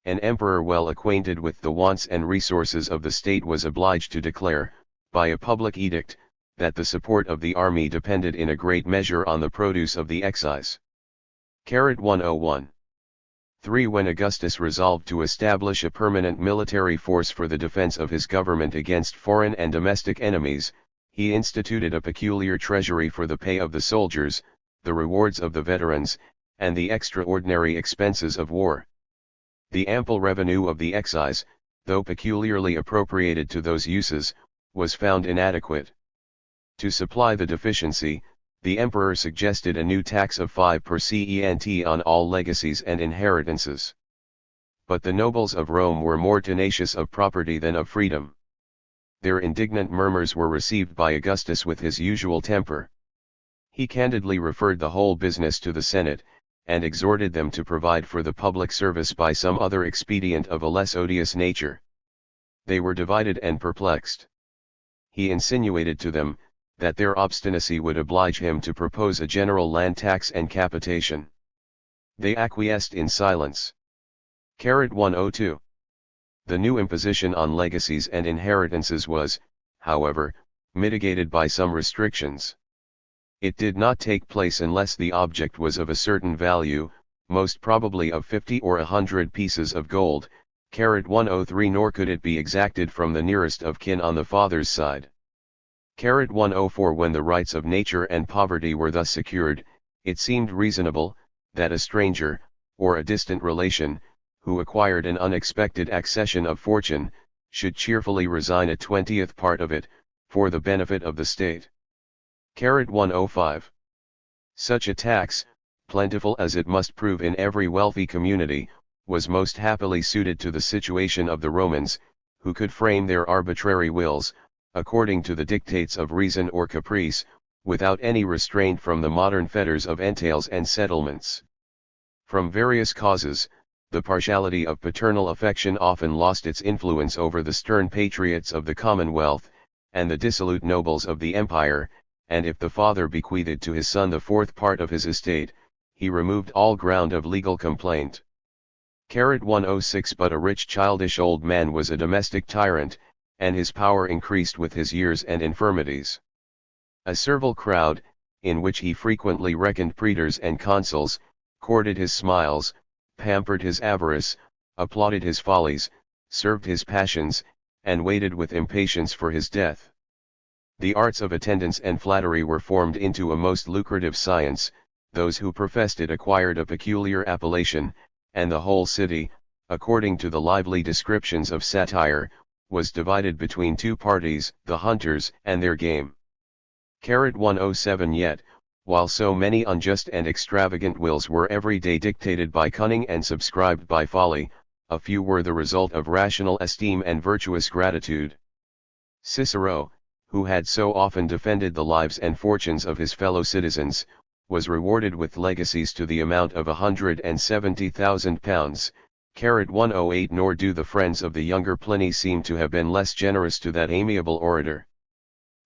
An emperor well acquainted with the wants and resources of the state was obliged to declare, by a public edict, that the support of the army depended in a great measure on the produce of the excise. 101. 3 When Augustus resolved to establish a permanent military force for the defense of his government against foreign and domestic enemies, he instituted a peculiar treasury for the pay of the soldiers, the rewards of the veterans, and the extraordinary expenses of war. The ample revenue of the excise, though peculiarly appropriated to those uses, was found inadequate. To supply the deficiency, the emperor suggested a new tax of 5 per cent on all legacies and inheritances. But the nobles of Rome were more tenacious of property than of freedom. Their indignant murmurs were received by Augustus with his usual temper. He candidly referred the whole business to the Senate, and exhorted them to provide for the public service by some other expedient of a less odious nature. They were divided and perplexed. He insinuated to them, that their obstinacy would oblige him to propose a general land tax and capitation. They acquiesced in silence. 102. The new imposition on legacies and inheritances was, however, mitigated by some restrictions. It did not take place unless the object was of a certain value, most probably of 50 or 100 pieces of gold. 103 Nor could it be exacted from the nearest of kin on the father's side. 104 When the rights of nature and poverty were thus secured, it seemed reasonable, that a stranger, or a distant relation, who acquired an unexpected accession of fortune, should cheerfully resign a 20th part of it, for the benefit of the state. 105. Such a tax, plentiful as it must prove in every wealthy community, was most happily suited to the situation of the Romans, who could frame their arbitrary wills, according to the dictates of reason or caprice, without any restraint from the modern fetters of entails and settlements. From various causes, the partiality of paternal affection often lost its influence over the stern patriots of the Commonwealth, and the dissolute nobles of the empire, and if the father bequeathed to his son the 4th part of his estate, he removed all ground of legal complaint. 106 But a rich childish old man was a domestic tyrant, and his power increased with his years and infirmities. A servile crowd, in which he frequently reckoned praetors and consuls, courted his smiles, pampered his avarice, applauded his follies, served his passions, and waited with impatience for his death. The arts of attendance and flattery were formed into a most lucrative science, those who professed it acquired a peculiar appellation, and the whole city, according to the lively descriptions of satire, was divided between two parties, the hunters and their game. 107 Yet, while so many unjust and extravagant wills were every day dictated by cunning and subscribed by folly, a few were the result of rational esteem and virtuous gratitude. Cicero, who had so often defended the lives and fortunes of his fellow citizens, was rewarded with legacies to the amount of £170,000, 108. Nor do the friends of the younger Pliny seem to have been less generous to that amiable orator.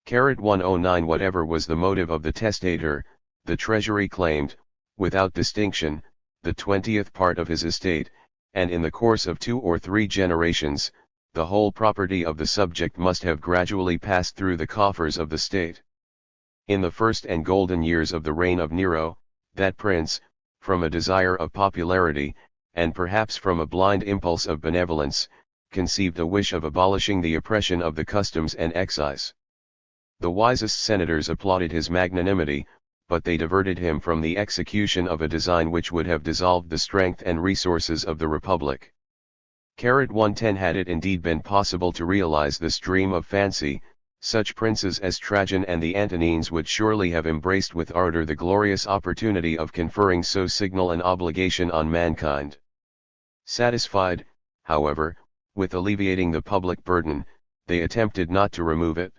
109. Whatever was the motive of the testator, the treasury claimed, without distinction, the 20th part of his estate, and in the course of 2 or 3 generations, the whole property of the subject must have gradually passed through the coffers of the state. In the first and golden years of the reign of Nero, that prince, from a desire of popularity, and perhaps from a blind impulse of benevolence, conceived a wish of abolishing the oppression of the customs and excise. The wisest senators applauded his magnanimity, but they diverted him from the execution of a design which would have dissolved the strength and resources of the Republic. 110. Had it indeed been possible to realize this dream of fancy, such princes as Trajan and the Antonines would surely have embraced with ardor the glorious opportunity of conferring so signal an obligation on mankind. Satisfied, however, with alleviating the public burden, they attempted not to remove it.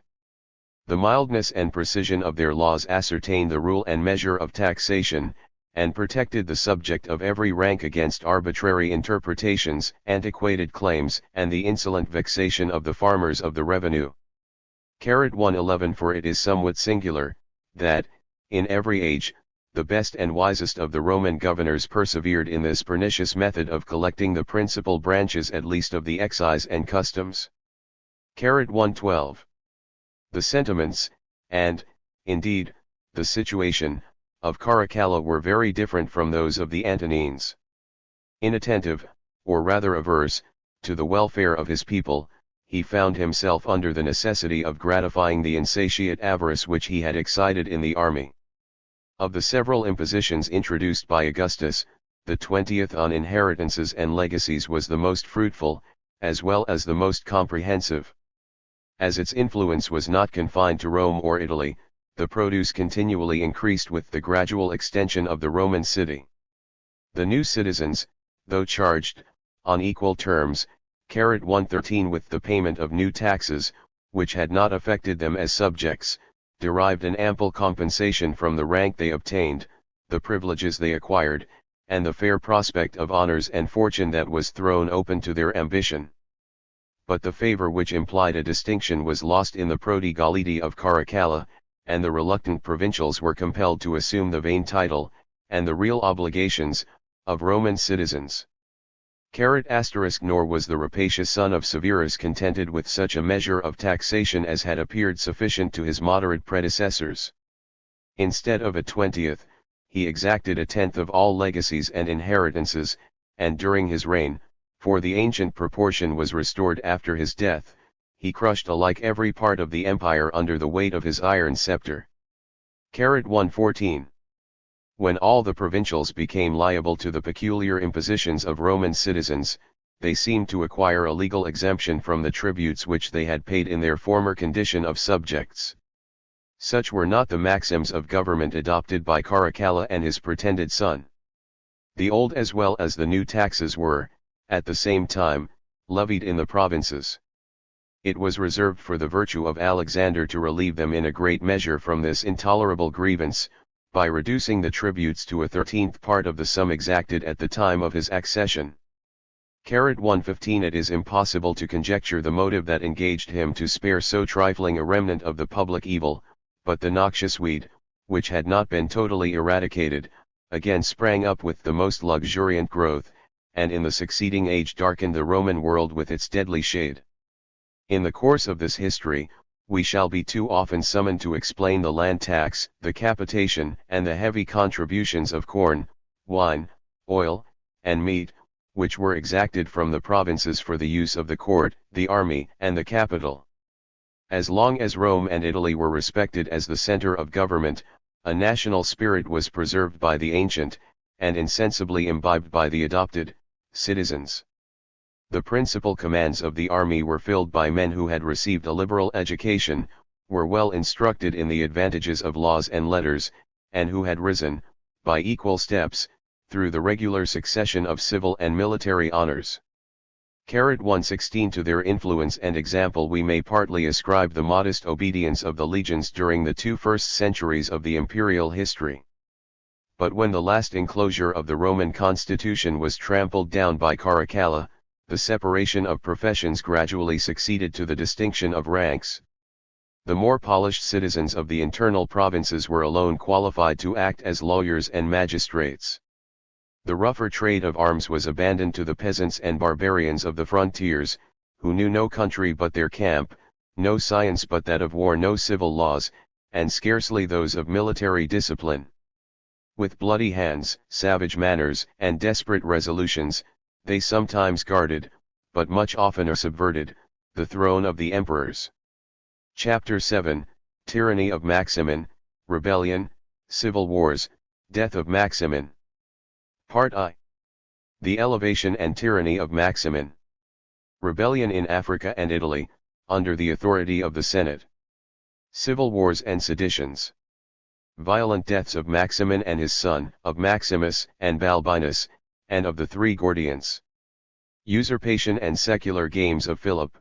The mildness and precision of their laws ascertained the rule and measure of taxation, and protected the subject of every rank against arbitrary interpretations, antiquated claims, and the insolent vexation of the farmers of the revenue. 111. For it is somewhat singular, that, in every age, the best and wisest of the Roman governors persevered in this pernicious method of collecting the principal branches at least of the excise and customs. 112. The sentiments, and, indeed, the situation, of Caracalla were very different from those of the Antonines. Inattentive, or rather averse, to the welfare of his people, he found himself under the necessity of gratifying the insatiate avarice which he had excited in the army. Of the several impositions introduced by Augustus, the 20th on inheritances and legacies was the most fruitful, as well as the most comprehensive. As its influence was not confined to Rome or Italy, the produce continually increased with the gradual extension of the Roman city. The new citizens, though charged, on equal terms, 113 with the payment of new taxes, which had not affected them as subjects, derived an ample compensation from the rank they obtained, the privileges they acquired, and the fair prospect of honors and fortune that was thrown open to their ambition. But the favor which implied a distinction was lost in the prodigality of Caracalla, and the reluctant provincials were compelled to assume the vain title, and the real obligations, of Roman citizens. Nor was the rapacious son of Severus contented with such a measure of taxation as had appeared sufficient to his moderate predecessors. Instead of a 20th, he exacted a 10th of all legacies and inheritances, and during his reign, for the ancient proportion was restored after his death, he crushed alike every part of the empire under the weight of his iron scepter. 114. When all the provincials became liable to the peculiar impositions of Roman citizens, they seemed to acquire a legal exemption from the tributes which they had paid in their former condition of subjects. Such were not the maxims of government adopted by Caracalla and his pretended son. The old as well as the new taxes were, at the same time, levied in the provinces. It was reserved for the virtue of Alexander to relieve them in a great measure from this intolerable grievance, by reducing the tributes to a 13th part of the sum exacted at the time of his accession. 115. It is impossible to conjecture the motive that engaged him to spare so trifling a remnant of the public evil, but the noxious weed, which had not been totally eradicated, again sprang up with the most luxuriant growth, and in the succeeding age darkened the Roman world with its deadly shade. In the course of this history, we shall be too often summoned to explain the land tax, the capitation, and the heavy contributions of corn, wine, oil, and meat, which were exacted from the provinces for the use of the court, the army, and the capital. As long as Rome and Italy were respected as the center of government, a national spirit was preserved by the ancient, and insensibly imbibed by the adopted, citizens. The principal commands of the army were filled by men who had received a liberal education, were well instructed in the advantages of laws and letters, and who had risen, by equal steps, through the regular succession of civil and military honors. 116 To their influence and example we may partly ascribe the modest obedience of the legions during the 2 first centuries of the imperial history. But when the last enclosure of the Roman constitution was trampled down by Caracalla, the separation of professions gradually succeeded to the distinction of ranks. The more polished citizens of the internal provinces were alone qualified to act as lawyers and magistrates. The rougher trade of arms was abandoned to the peasants and barbarians of the frontiers, who knew no country but their camp, no science but that of war, no civil laws, and scarcely those of military discipline. With bloody hands, savage manners, and desperate resolutions, they sometimes guarded, but much oftener subverted, the throne of the emperors. Chapter 7, Tyranny of Maximin, Rebellion, Civil Wars, Death of Maximin. Part I. The elevation and tyranny of Maximin. Rebellion in Africa and Italy, under the authority of the Senate. Civil wars and seditions. Violent deaths of Maximin and his son, of Maximus and Balbinus, and of the 3 Gordians. Usurpation and secular games of Philip.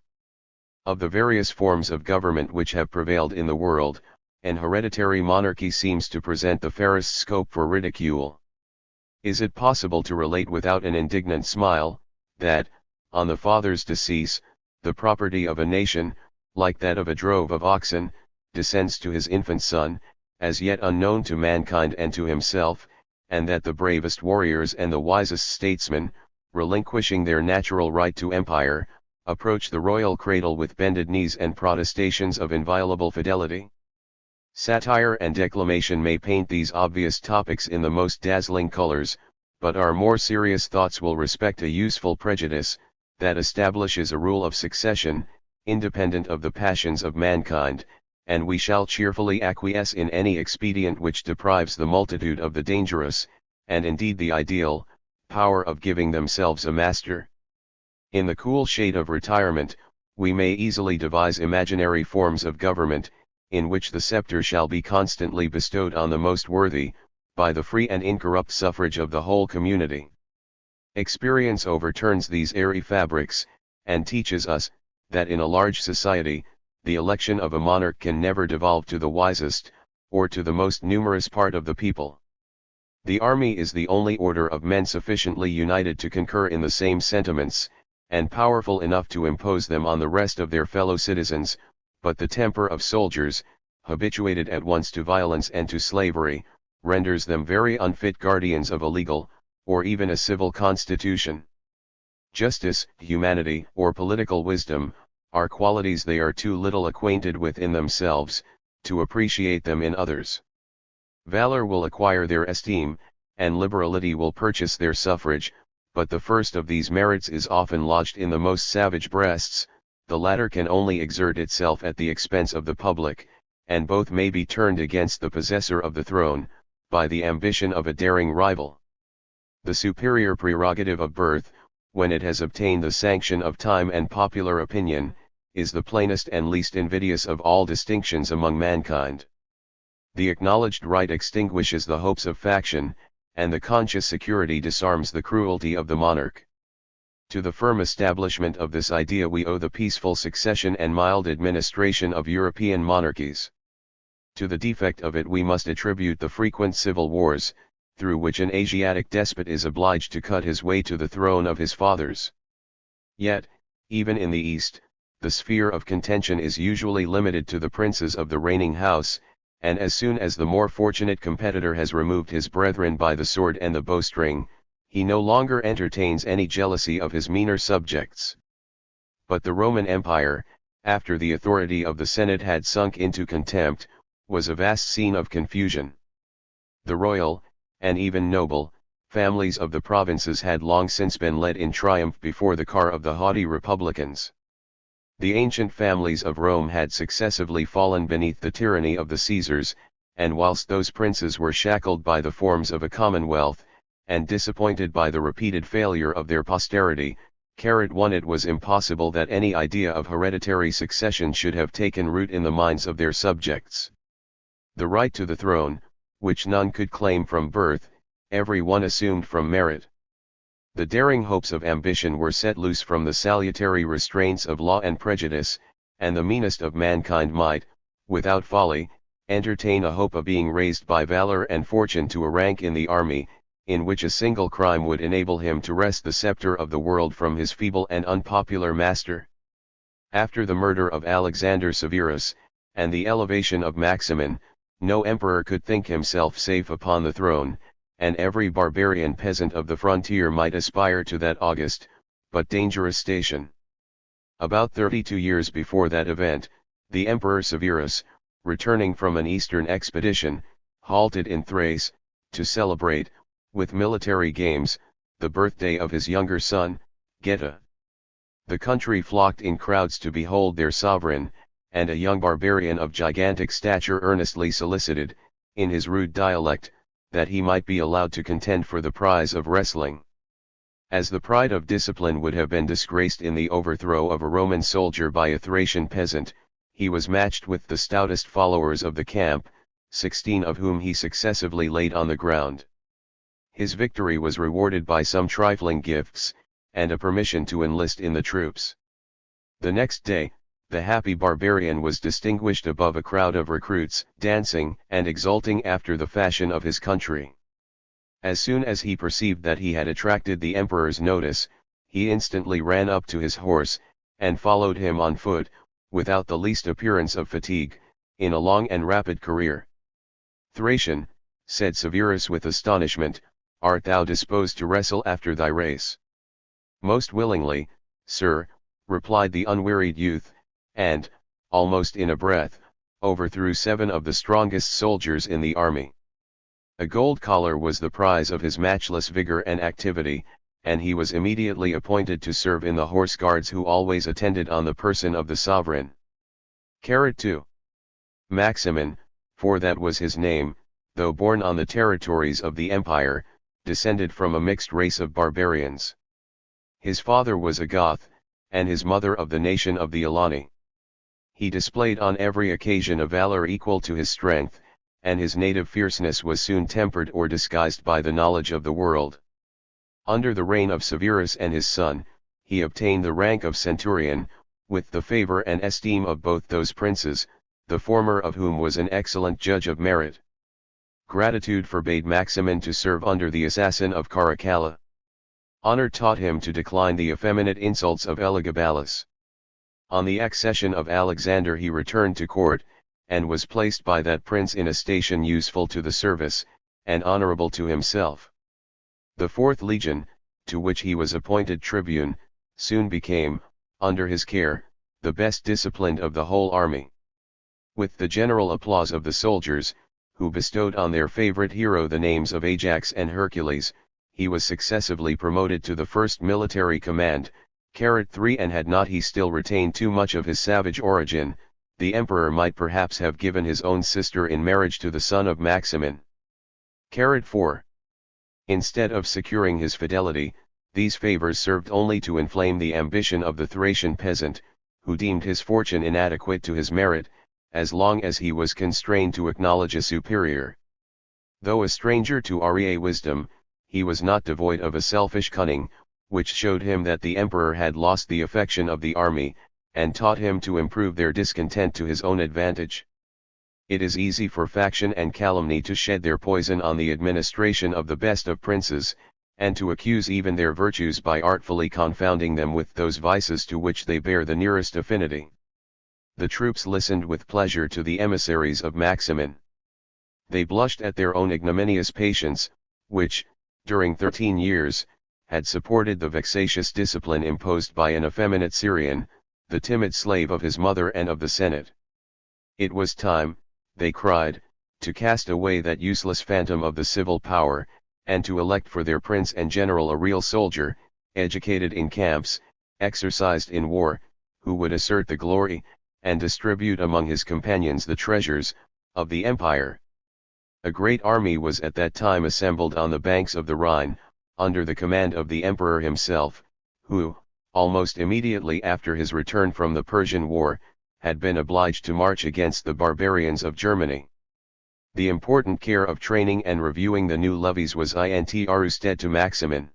Of the various forms of government which have prevailed in the world, an hereditary monarchy seems to present the fairest scope for ridicule. Is it possible to relate without an indignant smile, that, on the father's decease, the property of a nation, like that of a drove of oxen, descends to his infant son, as yet unknown to mankind and to himself, and that the bravest warriors and the wisest statesmen, relinquishing their natural right to empire, approach the royal cradle with bended knees and protestations of inviolable fidelity? Satire and declamation may paint these obvious topics in the most dazzling colors, but our more serious thoughts will respect a useful prejudice, that establishes a rule of succession, independent of the passions of mankind, and we shall cheerfully acquiesce in any expedient which deprives the multitude of the dangerous, and indeed the ideal, power of giving themselves a master. In the cool shade of retirement, we may easily devise imaginary forms of government, in which the scepter shall be constantly bestowed on the most worthy, by the free and incorrupt suffrage of the whole community. Experience overturns these airy fabrics, and teaches us, that in a large society, the election of a monarch can never devolve to the wisest, or to the most numerous part of the people. The army is the only order of men sufficiently united to concur in the same sentiments, and powerful enough to impose them on the rest of their fellow citizens, but the temper of soldiers, habituated at once to violence and to slavery, renders them very unfit guardians of a legal, or even a civil constitution. Justice, humanity, or political wisdom, are qualities they are too little acquainted with in themselves, to appreciate them in others. Valor will acquire their esteem, and liberality will purchase their suffrage, but the first of these merits is often lodged in the most savage breasts, the latter can only exert itself at the expense of the public, and both may be turned against the possessor of the throne, by the ambition of a daring rival. The superior prerogative of birth, when it has obtained the sanction of time and popular opinion, is the plainest and least invidious of all distinctions among mankind. The acknowledged right extinguishes the hopes of faction, and the conscious security disarms the cruelty of the monarch. To the firm establishment of this idea we owe the peaceful succession and mild administration of European monarchies. To the defect of it we must attribute the frequent civil wars, through which an Asiatic despot is obliged to cut his way to the throne of his fathers. Yet, even in the East, the sphere of contention is usually limited to the princes of the reigning house, and as soon as the more fortunate competitor has removed his brethren by the sword and the bowstring, he no longer entertains any jealousy of his meaner subjects. But the Roman Empire, after the authority of the Senate had sunk into contempt, was a vast scene of confusion. The royal, and even noble, families of the provinces had long since been led in triumph before the car of the haughty republicans. The ancient families of Rome had successively fallen beneath the tyranny of the Caesars, and whilst those princes were shackled by the forms of a commonwealth, and disappointed by the repeated failure of their posterity, it was impossible that any idea of hereditary succession should have taken root in the minds of their subjects. The right to the throne, which none could claim from birth, every one assumed from merit. The daring hopes of ambition were set loose from the salutary restraints of law and prejudice, and the meanest of mankind might, without folly, entertain a hope of being raised by valor and fortune to a rank in the army, in which a single crime would enable him to wrest the scepter of the world from his feeble and unpopular master. After the murder of Alexander Severus, and the elevation of Maximin, no emperor could think himself safe upon the throne, and every barbarian peasant of the frontier might aspire to that august, but dangerous station. About 32 years before that event, the Emperor Severus, returning from an eastern expedition, halted in Thrace, to celebrate, with military games, the birthday of his younger son, Geta. The country flocked in crowds to behold their sovereign, and a young barbarian of gigantic stature earnestly solicited, in his rude dialect, that he might be allowed to contend for the prize of wrestling. As the pride of discipline would have been disgraced in the overthrow of a Roman soldier by a Thracian peasant, he was matched with the stoutest followers of the camp, 16 of whom he successively laid on the ground. His victory was rewarded by some trifling gifts, and a permission to enlist in the troops. The next day, the happy barbarian was distinguished above a crowd of recruits, dancing and exulting after the fashion of his country. As soon as he perceived that he had attracted the emperor's notice, he instantly ran up to his horse, and followed him on foot, without the least appearance of fatigue, in a long and rapid career. "Thracian," said Severus with astonishment, "art thou disposed to wrestle after thy race?" "Most willingly, sir," replied the unwearied youth, and, almost in a breath, overthrew 7 of the strongest soldiers in the army. A gold collar was the prize of his matchless vigor and activity, and he was immediately appointed to serve in the horse guards who always attended on the person of the sovereign. 2. Maximin, for that was his name, though born on the territories of the empire, descended from a mixed race of barbarians. His father was a Goth, and his mother of the nation of the Alani. He displayed on every occasion a valor equal to his strength, and his native fierceness was soon tempered or disguised by the knowledge of the world. Under the reign of Severus and his son, he obtained the rank of centurion, with the favor and esteem of both those princes, the former of whom was an excellent judge of merit. Gratitude forbade Maximin to serve under the assassin of Caracalla. Honor taught him to decline the effeminate insults of Elagabalus. On the accession of Alexander he returned to court, and was placed by that prince in a station useful to the service, and honorable to himself. The 4th Legion, to which he was appointed tribune, soon became, under his care, the best disciplined of the whole army. With the general applause of the soldiers, who bestowed on their favorite hero the names of Ajax and Hercules, he was successively promoted to the first military command. 3 And had not he still retained too much of his savage origin, the emperor might perhaps have given his own sister in marriage to the son of Maximin. 4. Instead of securing his fidelity, these favors served only to inflame the ambition of the Thracian peasant, who deemed his fortune inadequate to his merit, as long as he was constrained to acknowledge a superior. Though a stranger to Arian wisdom, he was not devoid of a selfish cunning, which showed him that the emperor had lost the affection of the army, and taught him to improve their discontent to his own advantage. It is easy for faction and calumny to shed their poison on the administration of the best of princes, and to accuse even their virtues by artfully confounding them with those vices to which they bear the nearest affinity. The troops listened with pleasure to the emissaries of Maximin. They blushed at their own ignominious patience, which, during 13 years, had supported the vexatious discipline imposed by an effeminate Syrian, the timid slave of his mother and of the Senate. It was time, they cried, to cast away that useless phantom of the civil power, and to elect for their prince and general a real soldier, educated in camps, exercised in war, who would assert the glory, and distribute among his companions the treasures, of the empire. A great army was at that time assembled on the banks of the Rhine, under the command of the emperor himself, who, almost immediately after his return from the Persian War, had been obliged to march against the barbarians of Germany. The important care of training and reviewing the new levies was intrusted to Maximin.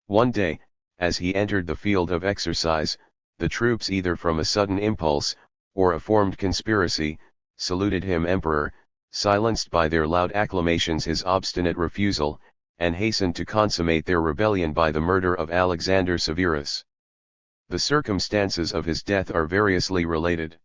One day, as he entered the field of exercise, the troops either from a sudden impulse, or a formed conspiracy, saluted him emperor, silenced by their loud acclamations his obstinate refusal, and hastened to consummate their rebellion by the murder of Alexander Severus. The circumstances of his death are variously related.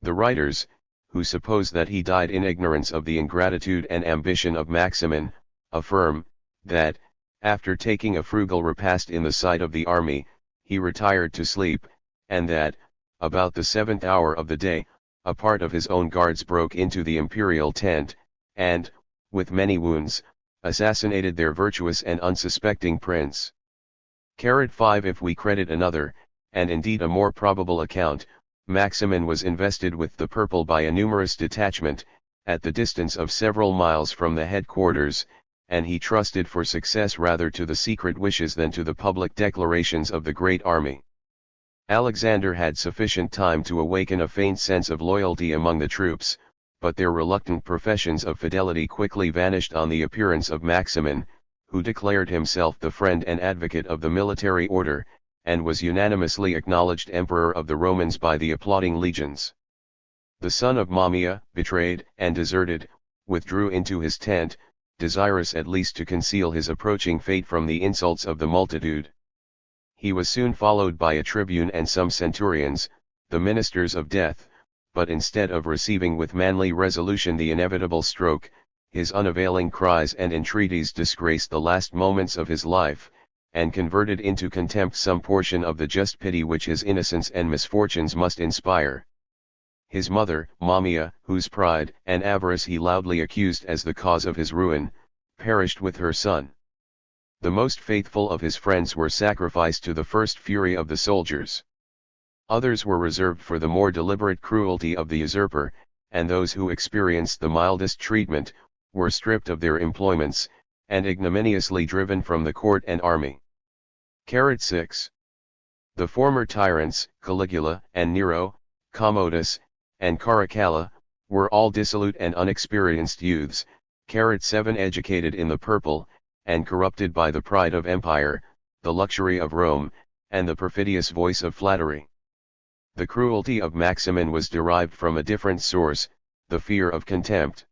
The writers, who suppose that he died in ignorance of the ingratitude and ambition of Maximin, affirm, that, after taking a frugal repast in the sight of the army, he retired to sleep, and that, about the 7th hour of the day, a part of his own guards broke into the imperial tent, and, with many wounds, assassinated their virtuous and unsuspecting prince. 5. If we credit another, and indeed a more probable account, Maximin was invested with the purple by a numerous detachment, at the distance of several miles from the headquarters, and he trusted for success rather to the secret wishes than to the public declarations of the great army. Alexander had sufficient time to awaken a faint sense of loyalty among the troops, but their reluctant professions of fidelity quickly vanished on the appearance of Maximin, who declared himself the friend and advocate of the military order, and was unanimously acknowledged emperor of the Romans by the applauding legions. The son of Mammia, betrayed and deserted, withdrew into his tent, desirous at least to conceal his approaching fate from the insults of the multitude. He was soon followed by a tribune and some centurions, the ministers of death, but instead of receiving with manly resolution the inevitable stroke, his unavailing cries and entreaties disgraced the last moments of his life, and converted into contempt some portion of the just pity which his innocence and misfortunes must inspire. His mother, Mammia, whose pride and avarice he loudly accused as the cause of his ruin, perished with her son. The most faithful of his friends were sacrificed to the first fury of the soldiers. Others were reserved for the more deliberate cruelty of the usurper, and those who experienced the mildest treatment, were stripped of their employments, and ignominiously driven from the court and army. 6. The former tyrants, Caligula and Nero, Commodus, and Caracalla, were all dissolute and unexperienced youths, 7. Educated in the purple, and corrupted by the pride of empire, the luxury of Rome, and the perfidious voice of flattery. The cruelty of Maximin was derived from a different source, the fear of contempt.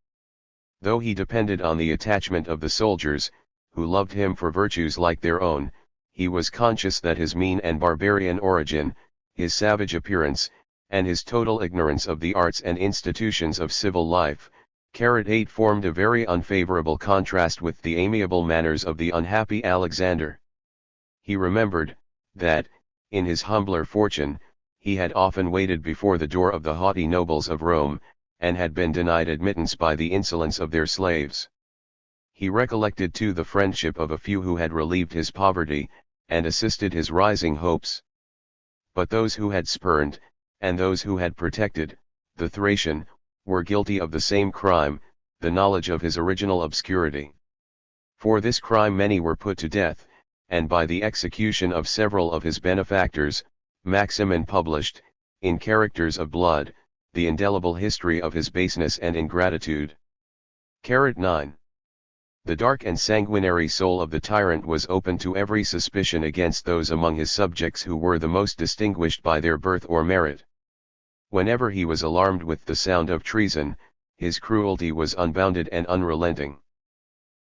Though he depended on the attachment of the soldiers, who loved him for virtues like their own, he was conscious that his mean and barbarian origin, his savage appearance, and his total ignorance of the arts and institutions of civil life, 8. Formed a very unfavorable contrast with the amiable manners of the unhappy Alexander. He remembered, that, in his humbler fortune, he had often waited before the door of the haughty nobles of Rome, and had been denied admittance by the insolence of their slaves. He recollected too the friendship of a few who had relieved his poverty, and assisted his rising hopes. But those who had spurned, and those who had protected, the Thracian, were guilty of the same crime, the knowledge of his original obscurity. For this crime many were put to death, and by the execution of several of his benefactors, Maximin published, in characters of blood, the indelible history of his baseness and ingratitude. 9. The dark and sanguinary soul of the tyrant was open to every suspicion against those among his subjects who were the most distinguished by their birth or merit. Whenever he was alarmed with the sound of treason, his cruelty was unbounded and unrelenting.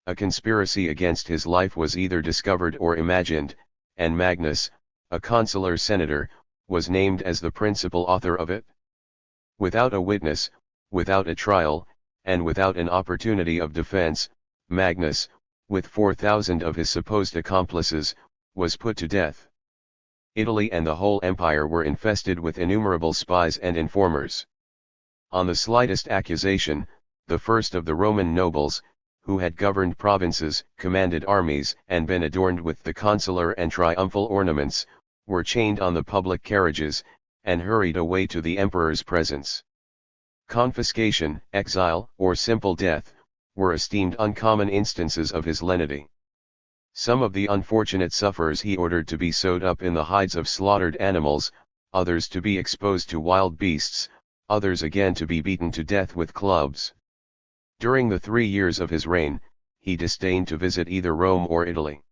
A conspiracy against his life was either discovered or imagined, and Magnus, a consular senator, was named as the principal author of it. Without a witness, without a trial, and without an opportunity of defense, Magnus, with 4,000 of his supposed accomplices, was put to death. Italy and the whole empire were infested with innumerable spies and informers. On the slightest accusation, the first of the Roman nobles, who had governed provinces, commanded armies, and been adorned with the consular and triumphal ornaments, were chained on the public carriages, and hurried away to the emperor's presence. Confiscation, exile, or simple death, were esteemed uncommon instances of his lenity. Some of the unfortunate sufferers he ordered to be sewed up in the hides of slaughtered animals, others to be exposed to wild beasts, others again to be beaten to death with clubs. During the 3 years of his reign, he disdained to visit either Rome or Italy.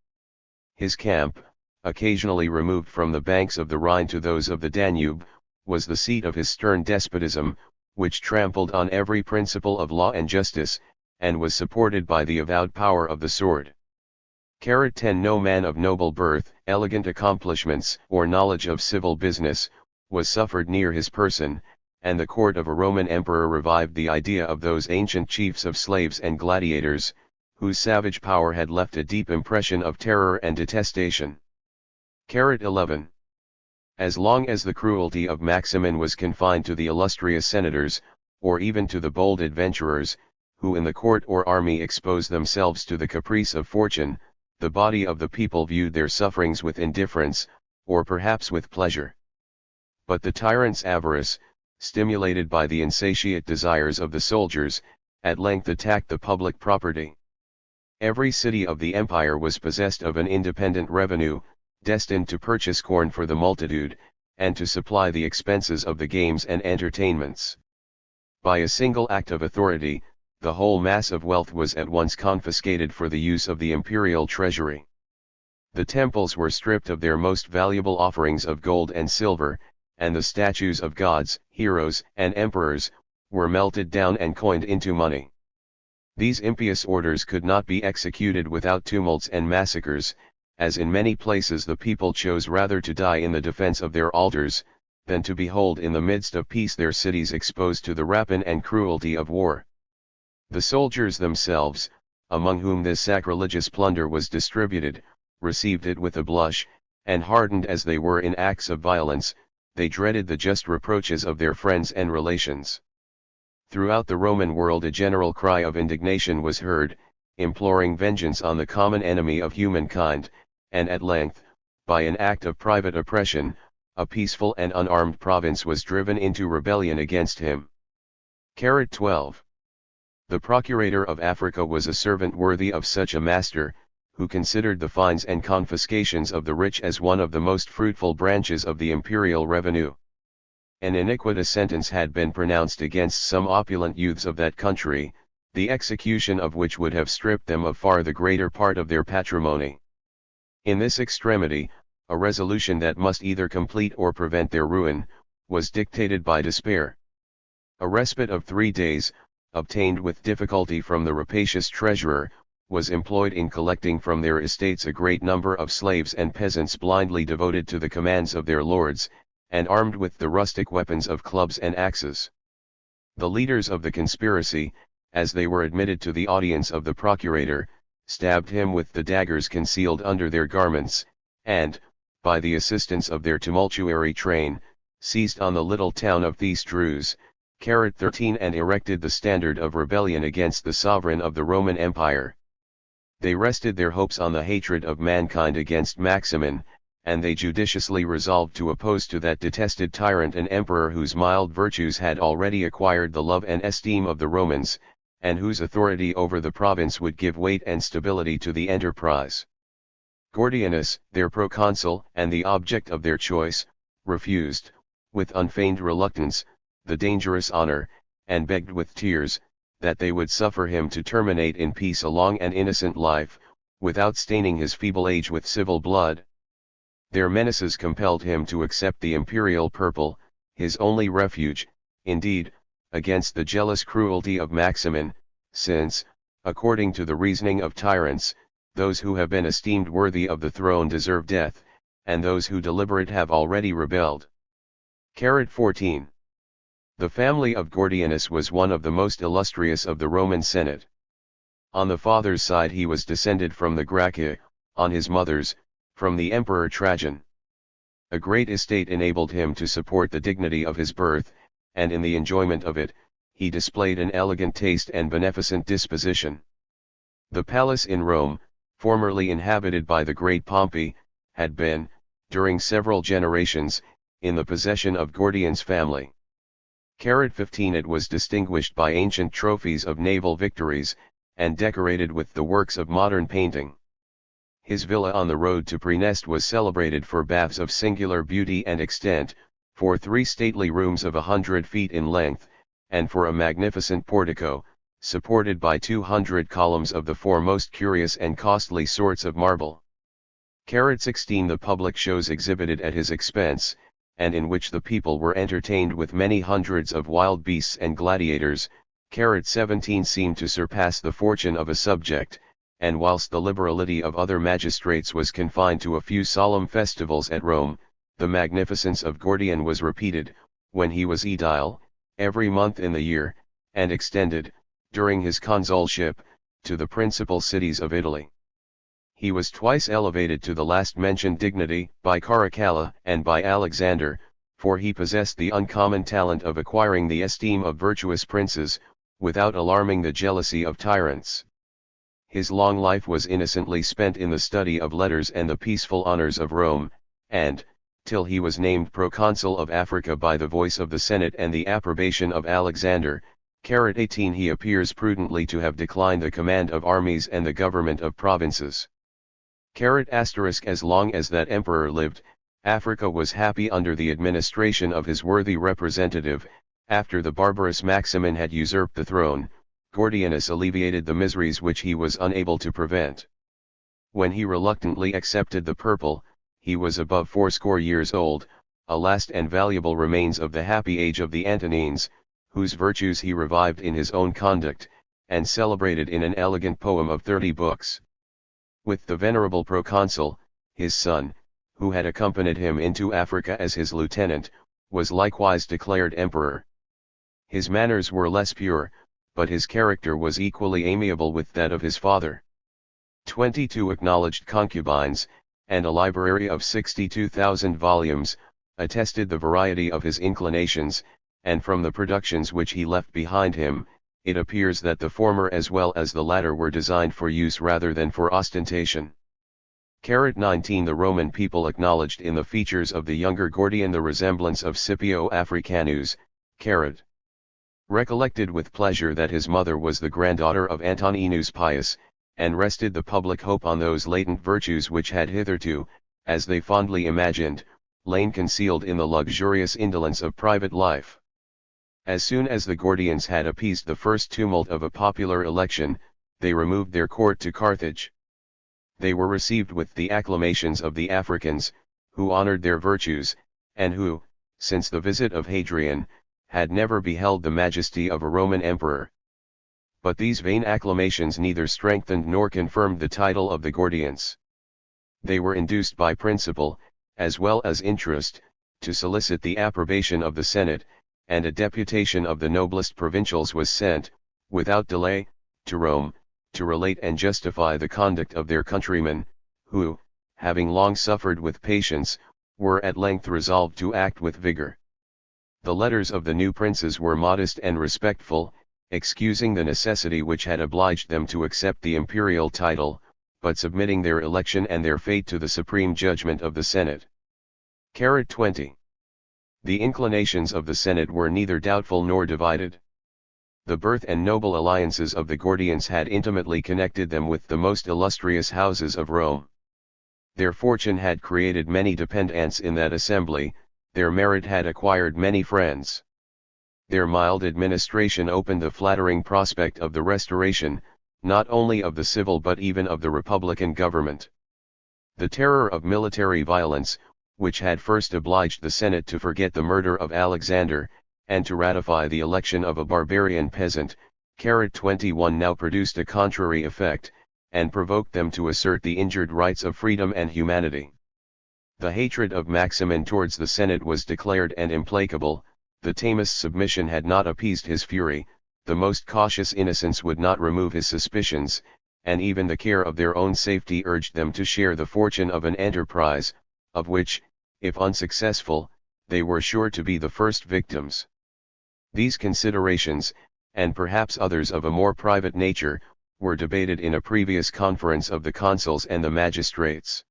His camp, occasionally removed from the banks of the Rhine to those of the Danube, was the seat of his stern despotism, which trampled on every principle of law and justice, and was supported by the avowed power of the sword. 10 No man of noble birth, elegant accomplishments, or knowledge of civil business, was suffered near his person, and the court of a Roman emperor revived the idea of those ancient chiefs of slaves and gladiators, whose savage power had left a deep impression of terror and detestation. 11. As long as the cruelty of Maximin was confined to the illustrious senators, or even to the bold adventurers, who in the court or army exposed themselves to the caprice of fortune, the body of the people viewed their sufferings with indifference, or perhaps with pleasure. But the tyrant's avarice, stimulated by the insatiate desires of the soldiers, at length attacked the public property. Every city of the empire was possessed of an independent revenue, destined to purchase corn for the multitude, and to supply the expenses of the games and entertainments. By a single act of authority, the whole mass of wealth was at once confiscated for the use of the imperial treasury. The temples were stripped of their most valuable offerings of gold and silver, and the statues of gods, heroes, and emperors, were melted down and coined into money. These impious orders could not be executed without tumults and massacres, as in many places the people chose rather to die in the defense of their altars, than to behold in the midst of peace their cities exposed to the rapine and cruelty of war. The soldiers themselves, among whom this sacrilegious plunder was distributed, received it with a blush, and hardened as they were in acts of violence, they dreaded the just reproaches of their friends and relations. Throughout the Roman world a general cry of indignation was heard, imploring vengeance on the common enemy of humankind, and at length, by an act of private oppression, a peaceful and unarmed province was driven into rebellion against him. 12. The procurator of Africa was a servant worthy of such a master, who considered the fines and confiscations of the rich as one of the most fruitful branches of the imperial revenue. An iniquitous sentence had been pronounced against some opulent youths of that country, the execution of which would have stripped them of far the greater part of their patrimony. In this extremity, a resolution that must either complete or prevent their ruin, was dictated by despair. A respite of 3 days, obtained with difficulty from the rapacious treasurer, was employed in collecting from their estates a great number of slaves and peasants blindly devoted to the commands of their lords, and armed with the rustic weapons of clubs and axes. The leaders of the conspiracy, as they were admitted to the audience of the procurator, stabbed him with the daggers concealed under their garments, and, by the assistance of their tumultuary train, seized on the little town of Thestrus, 13 and erected the standard of rebellion against the sovereign of the Roman Empire. They rested their hopes on the hatred of mankind against Maximin, and they judiciously resolved to oppose to that detested tyrant an emperor whose mild virtues had already acquired the love and esteem of the Romans, and whose authority over the province would give weight and stability to the enterprise. Gordianus, their proconsul and the object of their choice, refused, with unfeigned reluctance, the dangerous honor, and begged with tears, that they would suffer him to terminate in peace a long and innocent life, without staining his feeble age with civil blood. Their menaces compelled him to accept the imperial purple, his only refuge, indeed, against the jealous cruelty of Maximin, since, according to the reasoning of tyrants, those who have been esteemed worthy of the throne deserve death, and those who deliberate have already rebelled. 14. The family of Gordianus was one of the most illustrious of the Roman Senate. On the father's side he was descended from the Gracchi, on his mother's, from the Emperor Trajan. A great estate enabled him to support the dignity of his birth, and in the enjoyment of it, he displayed an elegant taste and beneficent disposition. The palace in Rome, formerly inhabited by the great Pompey, had been, during several generations, in the possession of Gordian's family. 15 It was distinguished by ancient trophies of naval victories, and decorated with the works of modern painting. His villa on the road to Praeneste was celebrated for baths of singular beauty and extent, for 3 stately rooms of 100 feet in length, and for a magnificent portico, supported by 200 columns of the four most curious and costly sorts of marble. 16 The public shows exhibited at his expense, and in which the people were entertained with many hundreds of wild beasts and gladiators. 17 seemed to surpass the fortune of a subject, and whilst the liberality of other magistrates was confined to a few solemn festivals at Rome, the magnificence of Gordian was repeated, when he was aedile, every month in the year, and extended, during his consulship, to the principal cities of Italy. He was twice elevated to the last-mentioned dignity, by Caracalla and by Alexander, for he possessed the uncommon talent of acquiring the esteem of virtuous princes, without alarming the jealousy of tyrants. His long life was innocently spent in the study of letters and the peaceful honors of Rome, and, till he was named proconsul of Africa by the voice of the Senate and the approbation of Alexander, 18 he appears prudently to have declined the command of armies and the government of provinces. As long as that emperor lived, Africa was happy under the administration of his worthy representative. After the barbarous Maximin had usurped the throne, Gordianus alleviated the miseries which he was unable to prevent. When he reluctantly accepted the purple, he was above 80 years old, a last and valuable remains of the happy age of the Antonines, whose virtues he revived in his own conduct, and celebrated in an elegant poem of 30 books. With the venerable proconsul, his son, who had accompanied him into Africa as his lieutenant, was likewise declared emperor. His manners were less pure, but his character was equally amiable with that of his father. 22 acknowledged concubines, and a library of 62,000 volumes, attested the variety of his inclinations, and from the productions which he left behind him, it appears that the former as well as the latter were designed for use rather than for ostentation. 19 The Roman people acknowledged in the features of the younger Gordian the resemblance of Scipio Africanus. Recollected with pleasure that his mother was the granddaughter of Antoninus Pius, and rested the public hope on those latent virtues which had hitherto, as they fondly imagined, lain concealed in the luxurious indolence of private life. As soon as the Gordians had appeased the first tumult of a popular election, they removed their court to Carthage. They were received with the acclamations of the Africans, who honored their virtues, and who, since the visit of Hadrian, had never beheld the majesty of a Roman emperor. But these vain acclamations neither strengthened nor confirmed the title of the Gordians. They were induced by principle, as well as interest, to solicit the approbation of the Senate, and a deputation of the noblest provincials was sent, without delay, to Rome, to relate and justify the conduct of their countrymen, who, having long suffered with patience, were at length resolved to act with vigor. The letters of the new princes were modest and respectful, excusing the necessity which had obliged them to accept the imperial title, but submitting their election and their fate to the supreme judgment of the Senate. 20. The inclinations of the Senate were neither doubtful nor divided. The birth and noble alliances of the Gordians had intimately connected them with the most illustrious houses of Rome. Their fortune had created many dependants in that assembly, their merit had acquired many friends. Their mild administration opened the flattering prospect of the restoration, not only of the civil but even of the republican government. The terror of military violence, which had first obliged the Senate to forget the murder of Alexander, and to ratify the election of a barbarian peasant, 21 now produced a contrary effect, and provoked them to assert the injured rights of freedom and humanity. The hatred of Maximin towards the Senate was declared and implacable, the tamest submission had not appeased his fury, the most cautious innocence would not remove his suspicions, and even the care of their own safety urged them to share the fortune of an enterprise, of which, if unsuccessful, they were sure to be the first victims. These considerations, and perhaps others of a more private nature, were debated in a previous conference of the consuls and the magistrates.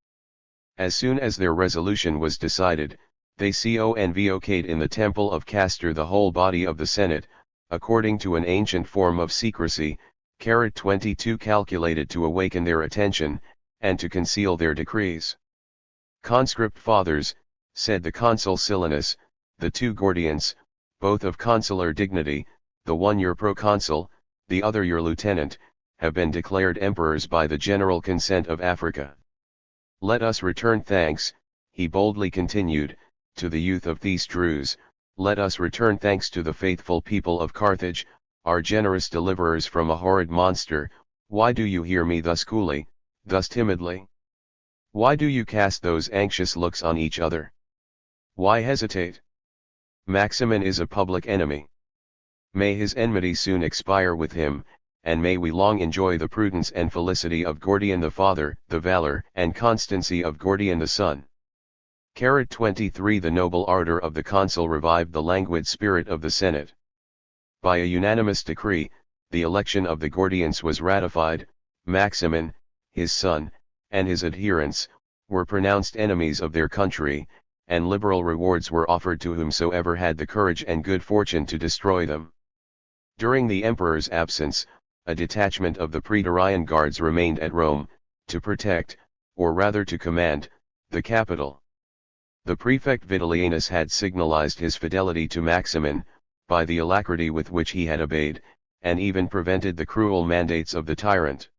As soon as their resolution was decided, they convoced in the temple of Castor the whole body of the Senate, according to an ancient form of secrecy, 22 calculated to awaken their attention, and to conceal their decrees. Conscript fathers, said the consul Silanus, the two Gordians, both of consular dignity, the one your proconsul, the other your lieutenant, have been declared emperors by the general consent of Africa. Let us return thanks, he boldly continued, to the youth of these Druze, let us return thanks to the faithful people of Carthage, our generous deliverers from a horrid monster. Why do you hear me thus coolly, thus timidly? Why do you cast those anxious looks on each other? Why hesitate? Maximin is a public enemy. May his enmity soon expire with him, and may we long enjoy the prudence and felicity of Gordian the father, the valor and constancy of Gordian the son. 23 The noble ardor of the consul revived the languid spirit of the Senate. By a unanimous decree, the election of the Gordians was ratified. Maximin, his son, and his adherents, were pronounced enemies of their country, and liberal rewards were offered to whomsoever had the courage and good fortune to destroy them. During the emperor's absence, a detachment of the Praetorian Guards remained at Rome, to protect, or rather to command, the capital. The prefect Vitalianus had signalized his fidelity to Maximin, by the alacrity with which he had obeyed, and even prevented the cruel mandates of the tyrant.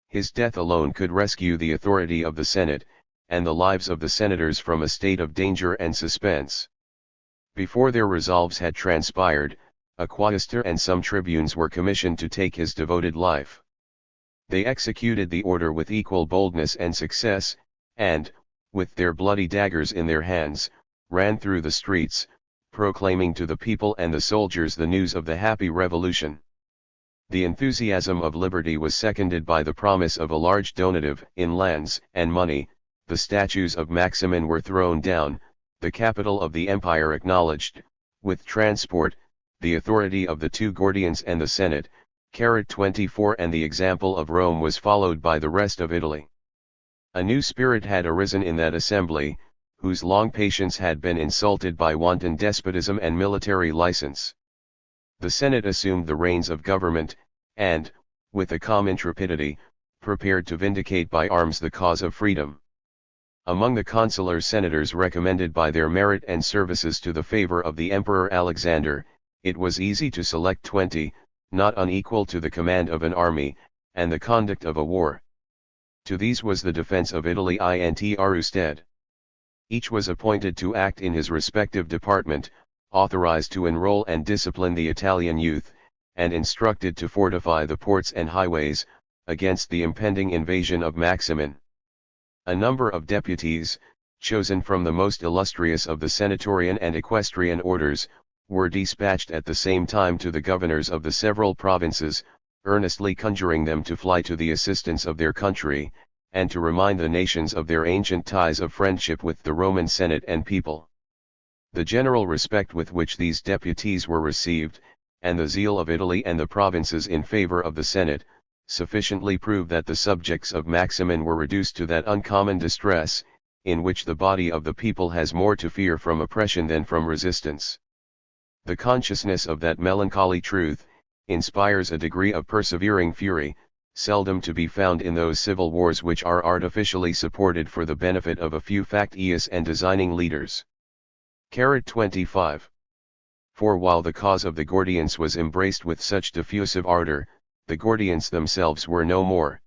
His death alone could rescue the authority of the Senate, and the lives of the senators from a state of danger and suspense. Before their resolves had transpired, a quaestor and some tribunes were commissioned to take his devoted life. They executed the order with equal boldness and success, and, with their bloody daggers in their hands, ran through the streets, proclaiming to the people and the soldiers the news of the happy revolution. The enthusiasm of liberty was seconded by the promise of a large donative in lands and money. The statues of Maximin were thrown down, the capital of the empire acknowledged, with transport, the authority of the two Gordians and the Senate. 24 And the example of Rome was followed by the rest of Italy. A new spirit had arisen in that assembly, whose long patience had been insulted by wanton despotism and military license. The Senate assumed the reins of government, and, with a calm intrepidity, prepared to vindicate by arms the cause of freedom. Among the consular senators recommended by their merit and services to the favor of the Emperor Alexander, it was easy to select 20, not unequal to the command of an army, and the conduct of a war. To these was the defense of Italy intrusted. Each was appointed to act in his respective department, authorized to enroll and discipline the Italian youth, and instructed to fortify the ports and highways, against the impending invasion of Maximin. A number of deputies, chosen from the most illustrious of the senatorian and equestrian orders, were dispatched at the same time to the governors of the several provinces, earnestly conjuring them to fly to the assistance of their country, and to remind the nations of their ancient ties of friendship with the Roman Senate and people. The general respect with which these deputies were received, and the zeal of Italy and the provinces in favor of the Senate, sufficiently proved that the subjects of Maximin were reduced to that uncommon distress, in which the body of the people has more to fear from oppression than from resistance. The consciousness of that melancholy truth, inspires a degree of persevering fury, seldom to be found in those civil wars which are artificially supported for the benefit of a few factious and designing leaders. 25. For while the cause of the Gordians was embraced with such diffusive ardor, the Gordians themselves were no more.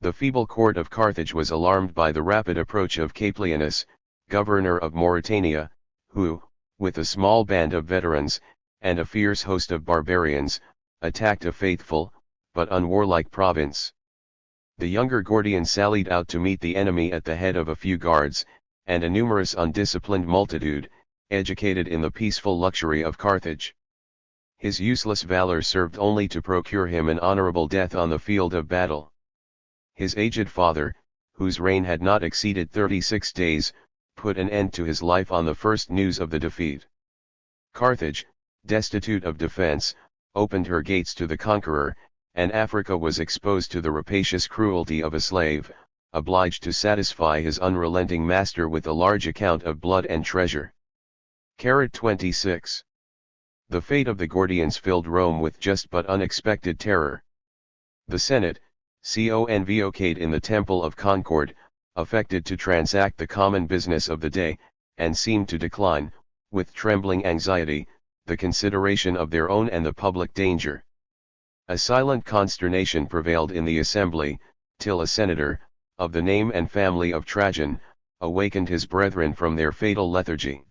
The feeble court of Carthage was alarmed by the rapid approach of Caplianus, governor of Mauritania, who, with a small band of veterans, and a fierce host of barbarians, attacked a faithful, but unwarlike province. The younger Gordian sallied out to meet the enemy at the head of a few guards, and a numerous undisciplined multitude, educated in the peaceful luxury of Carthage. His useless valor served only to procure him an honorable death on the field of battle. His aged father, whose reign had not exceeded 36 days, put an end to his life on the first news of the defeat. Carthage, destitute of defense, opened her gates to the conqueror, and Africa was exposed to the rapacious cruelty of a slave, obliged to satisfy his unrelenting master with a large account of blood and treasure. 26. The fate of the Gordians filled Rome with just but unexpected terror. The Senate, convocate in the Temple of Concord, affected to transact the common business of the day, and seemed to decline, with trembling anxiety, the consideration of their own and the public danger. A silent consternation prevailed in the assembly, till a senator, of the name and family of Trajan, awakened his brethren from their fatal lethargy.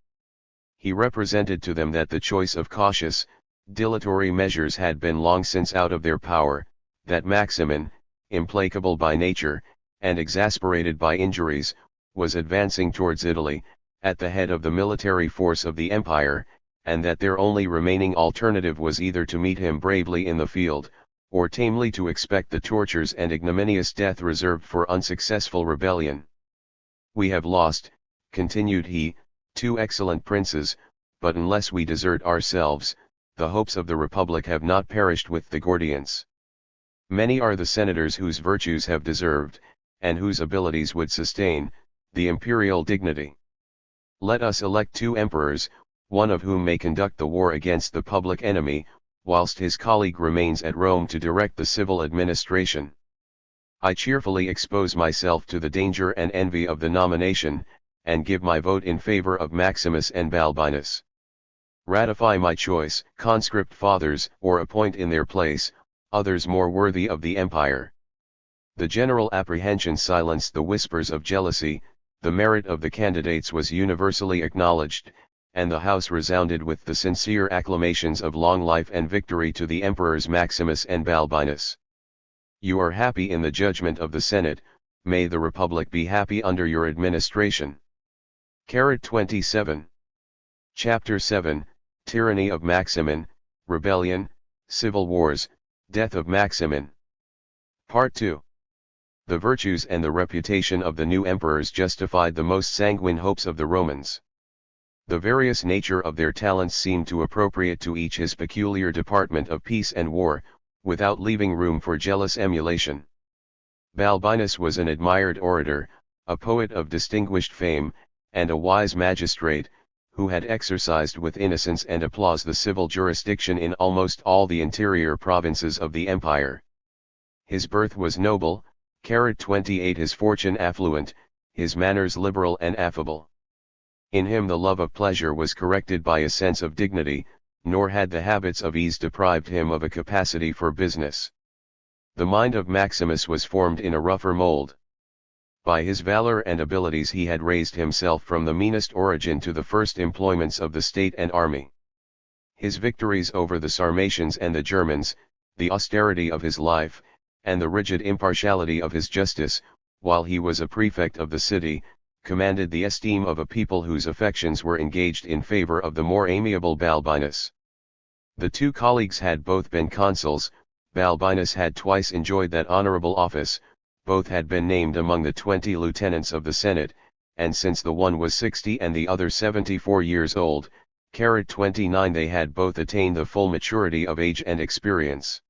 He represented to them that the choice of cautious, dilatory measures had been long since out of their power, that Maximin, implacable by nature, and exasperated by injuries, was advancing towards Italy, at the head of the military force of the empire, and that their only remaining alternative was either to meet him bravely in the field, or tamely to expect the tortures and ignominious death reserved for unsuccessful rebellion. "We have lost," continued he, "two excellent princes, but unless we desert ourselves, the hopes of the Republic have not perished with the Gordians. Many are the senators whose virtues have deserved, and whose abilities would sustain, the imperial dignity. Let us elect two emperors, one of whom may conduct the war against the public enemy, whilst his colleague remains at Rome to direct the civil administration. I cheerfully expose myself to the danger and envy of the nomination, and give my vote in favor of Maximus and Balbinus. Ratify my choice, conscript fathers, or appoint in their place, others more worthy of the empire." The general apprehension silenced the whispers of jealousy, the merit of the candidates was universally acknowledged, and the house resounded with the sincere acclamations of long life and victory to the emperors Maximus and Balbinus. "You are happy in the judgment of the Senate, may the Republic be happy under your administration." 27. Chapter 7, Tyranny of Maximin, Rebellion, Civil Wars, Death of Maximin. Part 2. The virtues and the reputation of the new emperors justified the most sanguine hopes of the Romans. The various nature of their talents seemed to appropriate to each his peculiar department of peace and war, without leaving room for jealous emulation. Balbinus was an admired orator, a poet of distinguished fame, and a wise magistrate, who had exercised with innocence and applause the civil jurisdiction in almost all the interior provinces of the empire. His birth was noble, 28 his fortune affluent, his manners liberal and affable. In him the love of pleasure was corrected by a sense of dignity, nor had the habits of ease deprived him of a capacity for business. The mind of Maximus was formed in a rougher mold. By his valor and abilities he had raised himself from the meanest origin to the first employments of the state and army. His victories over the Sarmatians and the Germans, the austerity of his life, and the rigid impartiality of his justice, while he was a prefect of the city, commanded the esteem of a people whose affections were engaged in favor of the more amiable Balbinus. The two colleagues had both been consuls, Balbinus had twice enjoyed that honorable office, both had been named among the 20 lieutenants of the Senate, and since the one was 60 and the other 74 years old, 29 they had both attained the full maturity of age and experience.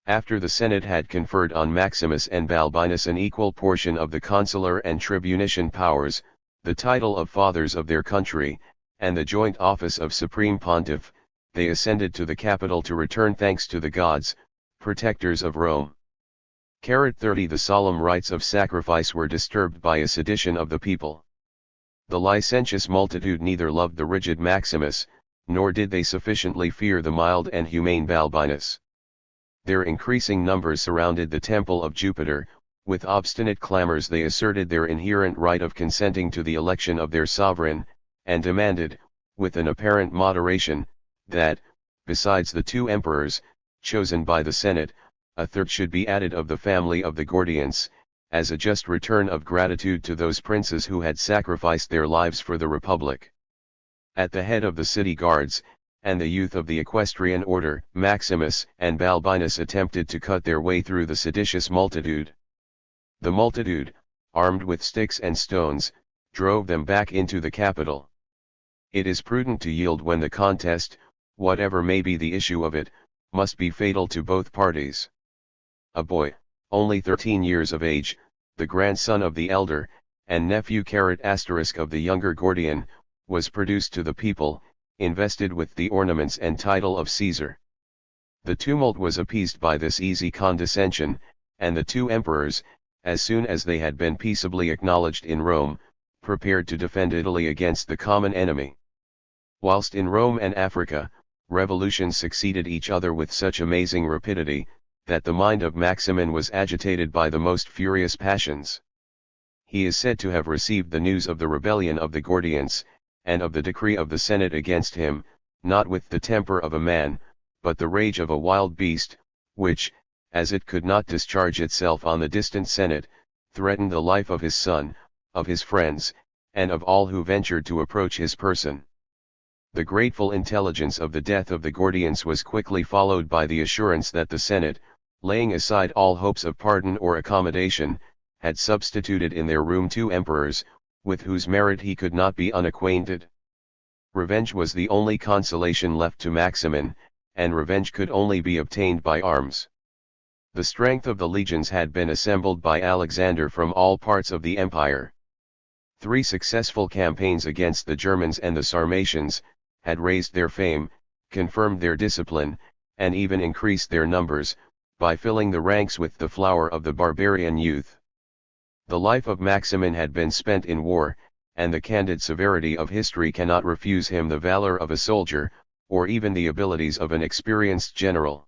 After the Senate had conferred on Maximus and Balbinus an equal portion of the consular and tribunician powers, the title of fathers of their country, and the joint office of supreme pontiff, they ascended to the Capitol to return thanks to the gods, protectors of Rome. 30 The solemn rites of sacrifice were disturbed by a sedition of the people. The licentious multitude neither loved the rigid Maximus, nor did they sufficiently fear the mild and humane Balbinus. Their increasing numbers surrounded the temple of Jupiter, with obstinate clamors they asserted their inherent right of consenting to the election of their sovereign, and demanded, with an apparent moderation, that, besides the two emperors, chosen by the Senate, a third should be added of the family of the Gordians, as a just return of gratitude to those princes who had sacrificed their lives for the Republic. At the head of the city guards, and the youth of the equestrian order, Maximus and Balbinus attempted to cut their way through the seditious multitude. The multitude, armed with sticks and stones, drove them back into the Capitol. It is prudent to yield when the contest, whatever may be the issue of it, must be fatal to both parties. A boy, only 13 years of age, the grandson of the elder, and nephew of the younger Gordian, was produced to the people, invested with the ornaments and title of Caesar. The tumult was appeased by this easy condescension, and the two emperors, as soon as they had been peaceably acknowledged in Rome, prepared to defend Italy against the common enemy. Whilst in Rome and Africa, revolutions succeeded each other with such amazing rapidity, that the mind of Maximin was agitated by the most furious passions. He is said to have received the news of the rebellion of the Gordians, and of the decree of the Senate against him, not with the temper of a man, but the rage of a wild beast, which, as it could not discharge itself on the distant Senate, threatened the life of his son, of his friends, and of all who ventured to approach his person. The grateful intelligence of the death of the Gordians was quickly followed by the assurance that the Senate, laying aside all hopes of pardon or accommodation, had substituted in their room 2 emperors, with whose merit he could not be unacquainted. Revenge was the only consolation left to Maximin, and revenge could only be obtained by arms. The strength of the legions had been assembled by Alexander from all parts of the empire. 3 successful campaigns against the Germans and the Sarmatians had raised their fame, confirmed their discipline, and even increased their numbers, by filling the ranks with the flower of the barbarian youth. The life of Maximin had been spent in war, and the candid severity of history cannot refuse him the valor of a soldier, or even the abilities of an experienced general.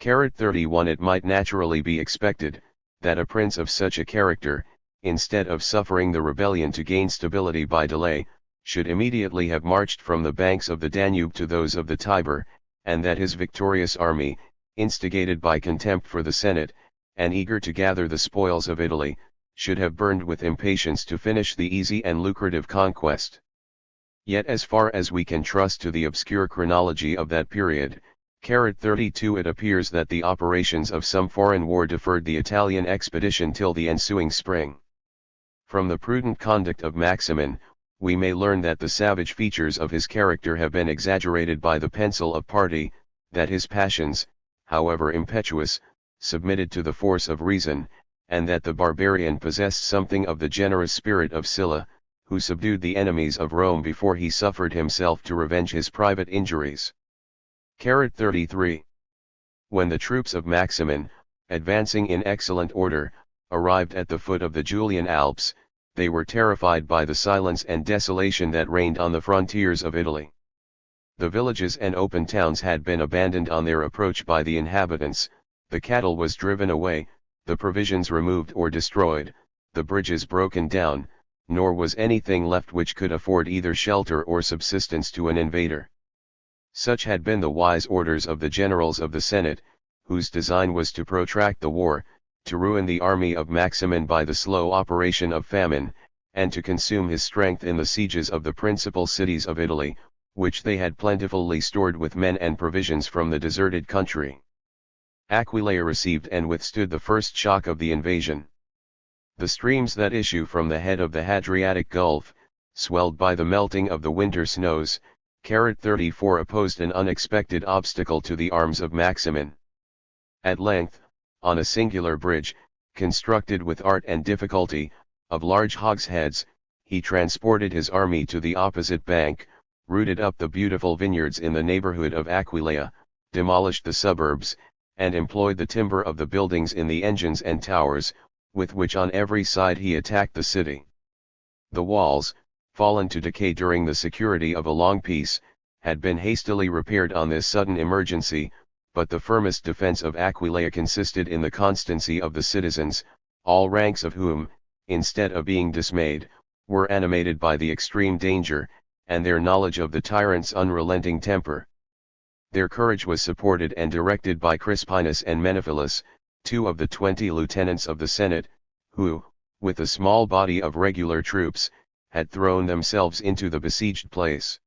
31 It might naturally be expected, that a prince of such a character, instead of suffering the rebellion to gain stability by delay, should immediately have marched from the banks of the Danube to those of the Tiber, and that his victorious army, instigated by contempt for the Senate, and eager to gather the spoils of Italy, should have burned with impatience to finish the easy and lucrative conquest. Yet as far as we can trust to the obscure chronology of that period, 32 it appears that the operations of some foreign war deferred the Italian expedition till the ensuing spring. From the prudent conduct of Maximin, we may learn that the savage features of his character have been exaggerated by the pencil of party, that his passions, however impetuous, submitted to the force of reason, and that the barbarian possessed something of the generous spirit of Sylla, who subdued the enemies of Rome before he suffered himself to revenge his private injuries. 33. When the troops of Maximin, advancing in excellent order, arrived at the foot of the Julian Alps, they were terrified by the silence and desolation that reigned on the frontiers of Italy. The villages and open towns had been abandoned on their approach by the inhabitants, the cattle was driven away, the provisions removed or destroyed, the bridges broken down, nor was anything left which could afford either shelter or subsistence to an invader. Such had been the wise orders of the generals of the Senate, whose design was to protract the war, to ruin the army of Maximin by the slow operation of famine, and to consume his strength in the sieges of the principal cities of Italy, which they had plentifully stored with men and provisions from the deserted country. Aquileia received and withstood the first shock of the invasion. The streams that issue from the head of the Hadriatic Gulf, swelled by the melting of the winter snows, 34 opposed an unexpected obstacle to the arms of Maximin. At length, on a singular bridge, constructed with art and difficulty, of large hogsheads, he transported his army to the opposite bank, rooted up the beautiful vineyards in the neighborhood of Aquileia, demolished the suburbs, and employed the timber of the buildings in the engines and towers, with which on every side he attacked the city. The walls, fallen to decay during the security of a long peace, had been hastily repaired on this sudden emergency, but the firmest defense of Aquileia consisted in the constancy of the citizens, all ranks of whom, instead of being dismayed, were animated by the extreme danger, and their knowledge of the tyrant's unrelenting temper. Their courage was supported and directed by Crispinus and Menophilus, 2 of the 20 lieutenants of the Senate, who, with a small body of regular troops, had thrown themselves into the besieged place.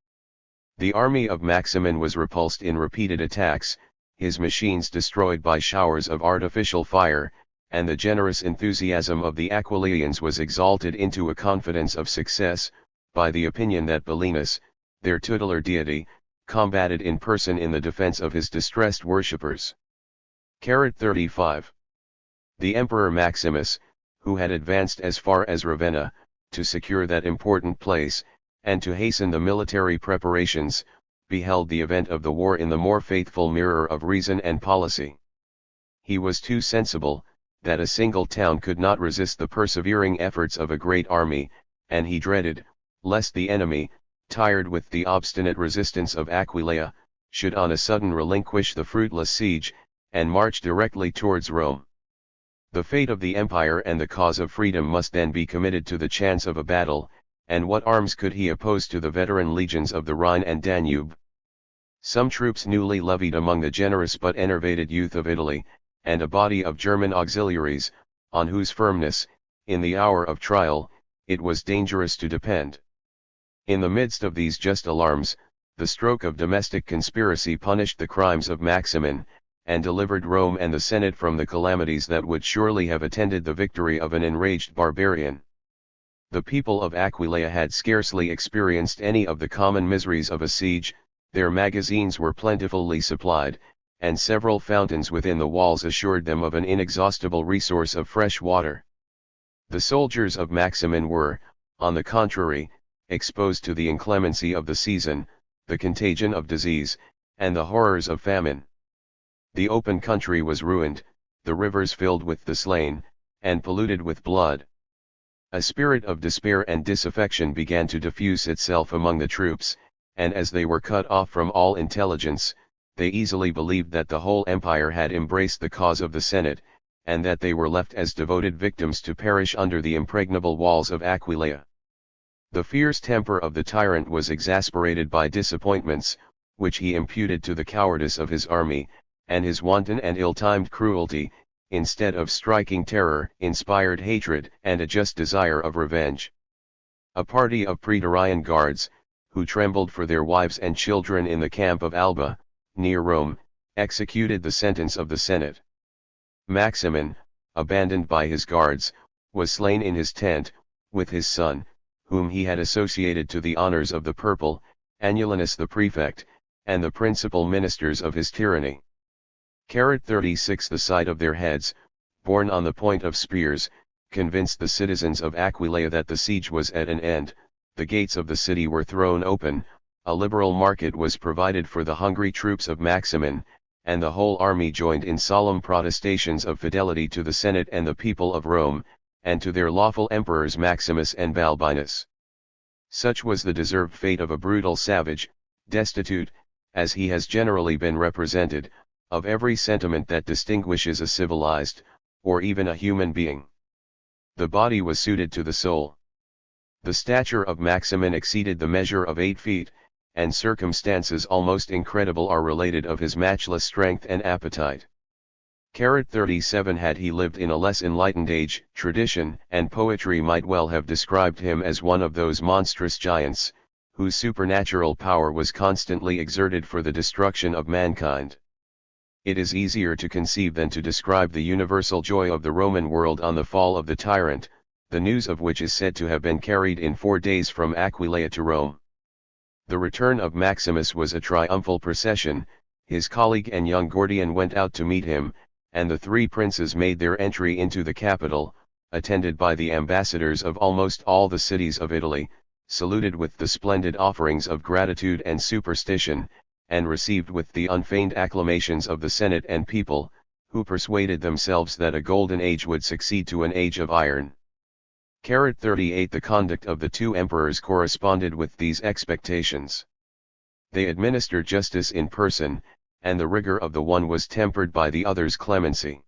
The army of Maximin was repulsed in repeated attacks, his machines destroyed by showers of artificial fire, and the generous enthusiasm of the Aquileians was exalted into a confidence of success, by the opinion that Belinus, their tutelar deity, combated in person in the defense of his distressed worshippers. 35. The Emperor Maximus, who had advanced as far as Ravenna, to secure that important place, and to hasten the military preparations, beheld the event of the war in the more faithful mirror of reason and policy. He was too sensible, that a single town could not resist the persevering efforts of a great army, and he dreaded, lest the enemy, tired with the obstinate resistance of Aquileia, should on a sudden relinquish the fruitless siege, and march directly towards Rome. The fate of the empire and the cause of freedom must then be committed to the chance of a battle, and what arms could he oppose to the veteran legions of the Rhine and Danube? Some troops newly levied among the generous but enervated youth of Italy, and a body of German auxiliaries, on whose firmness, in the hour of trial, it was dangerous to depend. In the midst of these just alarms, the stroke of domestic conspiracy punished the crimes of Maximin, and delivered Rome and the Senate from the calamities that would surely have attended the victory of an enraged barbarian. The people of Aquileia had scarcely experienced any of the common miseries of a siege, their magazines were plentifully supplied, and several fountains within the walls assured them of an inexhaustible resource of fresh water. The soldiers of Maximin were, on the contrary, exposed to the inclemency of the season, the contagion of disease, and the horrors of famine. The open country was ruined, the rivers filled with the slain, and polluted with blood. A spirit of despair and disaffection began to diffuse itself among the troops, and as they were cut off from all intelligence, they easily believed that the whole empire had embraced the cause of the Senate, and that they were left as devoted victims to perish under the impregnable walls of Aquileia. The fierce temper of the tyrant was exasperated by disappointments, which he imputed to the cowardice of his army, and his wanton and ill-timed cruelty, instead of striking terror, inspired hatred and a just desire of revenge. A party of praetorian guards, who trembled for their wives and children in the camp of Alba, near Rome, executed the sentence of the Senate. Maximin, abandoned by his guards, was slain in his tent, with his son, whom he had associated to the honors of the purple, Annulinus the prefect, and the principal ministers of his tyranny. 36 The sight of their heads, borne on the point of spears, convinced the citizens of Aquileia that the siege was at an end, the gates of the city were thrown open, a liberal market was provided for the hungry troops of Maximin, and the whole army joined in solemn protestations of fidelity to the Senate and the people of Rome, and to their lawful emperors Maximus and Balbinus. Such was the deserved fate of a brutal savage, destitute, as he has generally been represented, of every sentiment that distinguishes a civilized, or even a human being. The body was suited to the soul. The stature of Maximin exceeded the measure of 8 feet, and circumstances almost incredible are related of his matchless strength and appetite. 37 Had he lived in a less enlightened age, tradition and poetry might well have described him as one of those monstrous giants, whose supernatural power was constantly exerted for the destruction of mankind. It is easier to conceive than to describe the universal joy of the Roman world on the fall of the tyrant, the news of which is said to have been carried in 4 days from Aquileia to Rome. The return of Maximus was a triumphal procession, his colleague and young Gordian went out to meet him, and the 3 princes made their entry into the capital, attended by the ambassadors of almost all the cities of Italy, saluted with the splendid offerings of gratitude and superstition, and received with the unfeigned acclamations of the Senate and people, who persuaded themselves that a golden age would succeed to an age of iron. 38 The conduct of the 2 emperors corresponded with these expectations. They administered justice in person, and the rigor of the one was tempered by the other's clemency.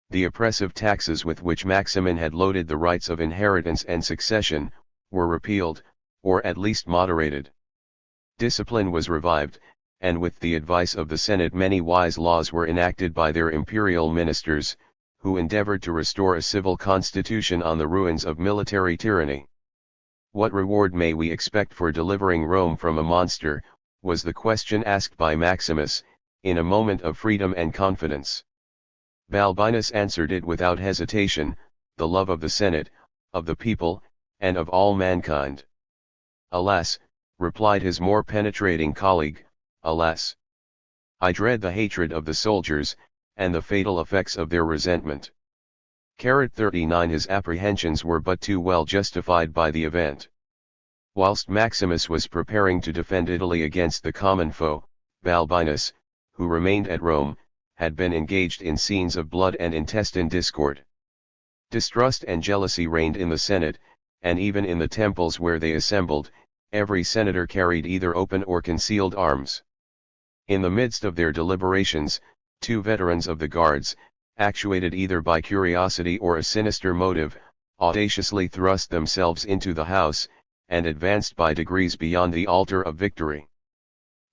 The oppressive taxes with which Maximin had loaded the rights of inheritance and succession, were repealed, or at least moderated. Discipline was revived, and with the advice of the Senate many wise laws were enacted by their imperial ministers, who endeavored to restore a civil constitution on the ruins of military tyranny. What reward may we expect for delivering Rome from a monster, was the question asked by Maximus, in a moment of freedom and confidence. Balbinus answered it without hesitation, the love of the Senate, of the people, and of all mankind. Alas, replied his more penetrating colleague, alas! I dread the hatred of the soldiers, and the fatal effects of their resentment. 39 His apprehensions were but too well justified by the event. Whilst Maximus was preparing to defend Italy against the common foe, Balbinus, who remained at Rome, had been engaged in scenes of blood and intestine discord. Distrust and jealousy reigned in the Senate, and even in the temples where they assembled, every senator carried either open or concealed arms. In the midst of their deliberations, two veterans of the guards, actuated either by curiosity or a sinister motive, audaciously thrust themselves into the house, and advanced by degrees beyond the altar of victory.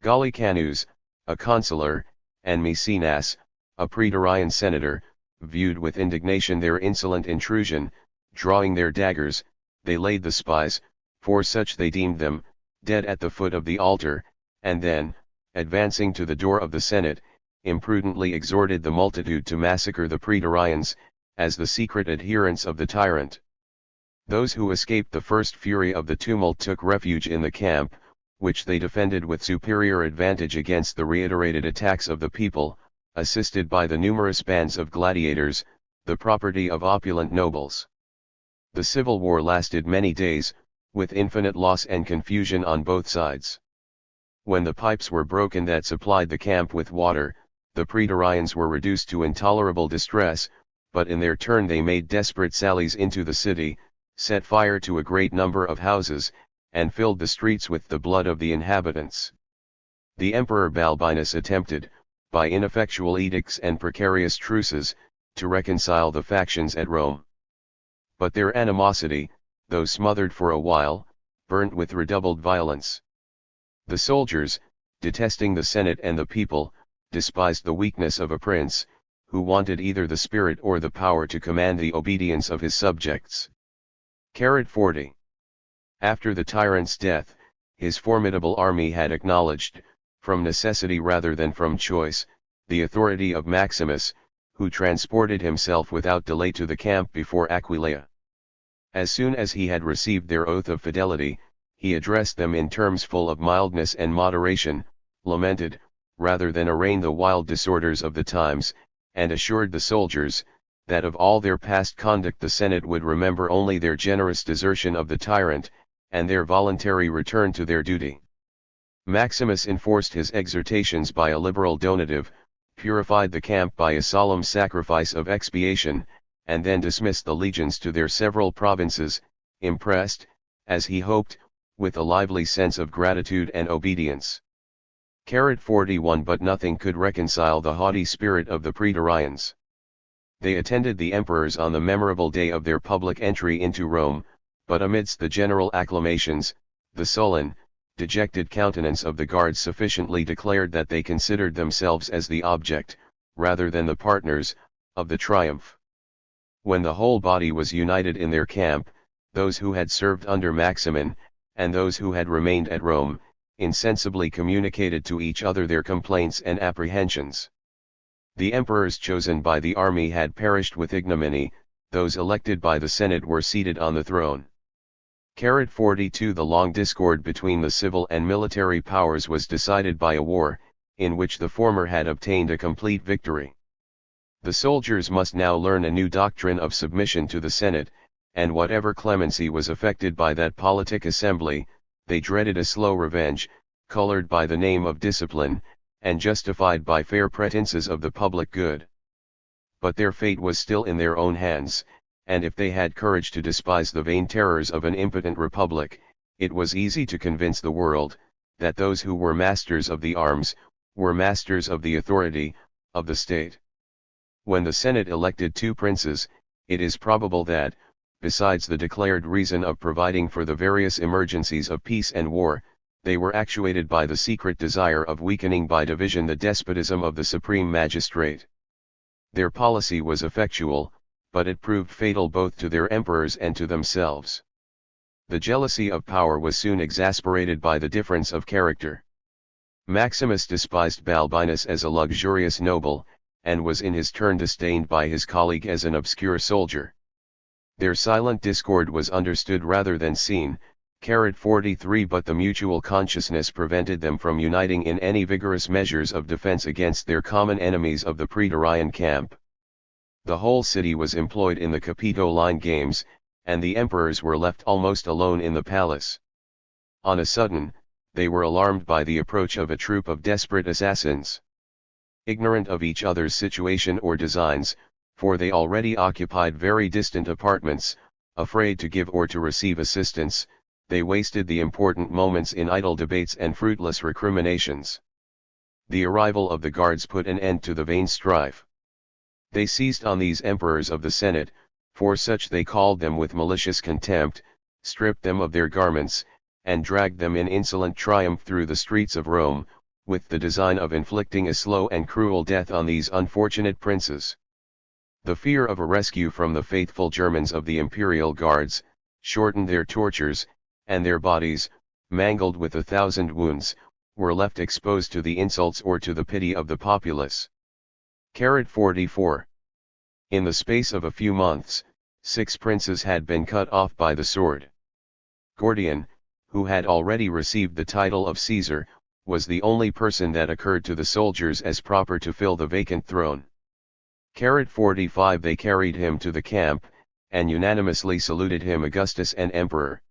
Gallicanus, a consular, and Maecenas, a praetorian senator, viewed with indignation their insolent intrusion. Drawing their daggers, they laid the spies, for such they deemed them, dead at the foot of the altar, and then, advancing to the door of the Senate, imprudently exhorted the multitude to massacre the praetorians, as the secret adherents of the tyrant. Those who escaped the first fury of the tumult took refuge in the camp, which they defended with superior advantage against the reiterated attacks of the people, assisted by the numerous bands of gladiators, the property of opulent nobles. The civil war lasted many days, with infinite loss and confusion on both sides. When the pipes were broken that supplied the camp with water, the praetorians were reduced to intolerable distress, but in their turn they made desperate sallies into the city, set fire to a great number of houses, and filled the streets with the blood of the inhabitants. The Emperor Balbinus attempted, by ineffectual edicts and precarious truces, to reconcile the factions at Rome. But their animosity, though smothered for a while, burnt with redoubled violence. The soldiers, detesting the Senate and the people, despised the weakness of a prince, who wanted either the spirit or the power to command the obedience of his subjects. 40. After the tyrant's death, his formidable army had acknowledged, from necessity rather than from choice, the authority of Maximus, who transported himself without delay to the camp before Aquileia. As soon as he had received their oath of fidelity, he addressed them in terms full of mildness and moderation, lamented, rather than arraign the wild disorders of the times, and assured the soldiers, that of all their past conduct the Senate would remember only their generous desertion of the tyrant, and their voluntary return to their duty. Maximus enforced his exhortations by a liberal donative, purified the camp by a solemn sacrifice of expiation, and then dismissed the legions to their several provinces, impressed, as he hoped, with a lively sense of gratitude and obedience. 41. But nothing could reconcile the haughty spirit of the praetorians. They attended the emperors on the memorable day of their public entry into Rome, but amidst the general acclamations, the sullen, dejected countenance of the guards sufficiently declared that they considered themselves as the object, rather than the partners, of the triumph. When the whole body was united in their camp, those who had served under Maximin, and those who had remained at Rome, insensibly communicated to each other their complaints and apprehensions. The emperors chosen by the army had perished with ignominy, those elected by the Senate were seated on the throne. 42. The long discord between the civil and military powers was decided by a war, in which the former had obtained a complete victory. The soldiers must now learn a new doctrine of submission to the Senate, and whatever clemency was affected by that politic assembly, they dreaded a slow revenge, colored by the name of discipline, and justified by fair pretenses of the public good. But their fate was still in their own hands, and if they had courage to despise the vain terrors of an impotent republic, it was easy to convince the world, that those who were masters of the arms, were masters of the authority, of the state. When the Senate elected two princes, it is probable that, besides the declared reason of providing for the various emergencies of peace and war, they were actuated by the secret desire of weakening by division the despotism of the supreme magistrate. Their policy was effectual, but it proved fatal both to their emperors and to themselves. The jealousy of power was soon exasperated by the difference of character. Maximus despised Balbinus as a luxurious noble, and was in his turn disdained by his colleague as an obscure soldier. Their silent discord was understood rather than seen, 43. But the mutual consciousness prevented them from uniting in any vigorous measures of defense against their common enemies of the praetorian camp. The whole city was employed in the Capitoline games, and the emperors were left almost alone in the palace. On a sudden, they were alarmed by the approach of a troop of desperate assassins. Ignorant of each other's situation or designs, for they already occupied very distant apartments, afraid to give or to receive assistance, they wasted the important moments in idle debates and fruitless recriminations. the arrival of the guards put an end to the vain strife. They seized on these emperors of the Senate, for such they called them with malicious contempt, stripped them of their garments, and dragged them in insolent triumph through the streets of Rome, with the design of inflicting a slow and cruel death on these unfortunate princes. The fear of a rescue from the faithful Germans of the imperial guards, shortened their tortures, and their bodies, mangled with 1,000 wounds, were left exposed to the insults or to the pity of the populace. 44. In the space of a few months, 6 princes had been cut off by the sword. Gordian, who had already received the title of Caesar, was the only person that occurred to the soldiers as proper to fill the vacant throne. 45. They carried him to the camp, and unanimously saluted him Augustus and Emperor.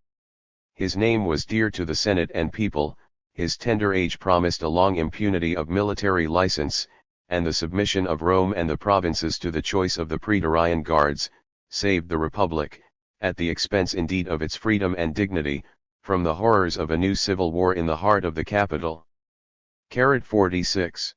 His name was dear to the Senate and people, his tender age promised a long impunity of military license, and the submission of Rome and the provinces to the choice of the Praetorian guards, saved the Republic, at the expense indeed of its freedom and dignity, from the horrors of a new civil war in the heart of the capital. 46.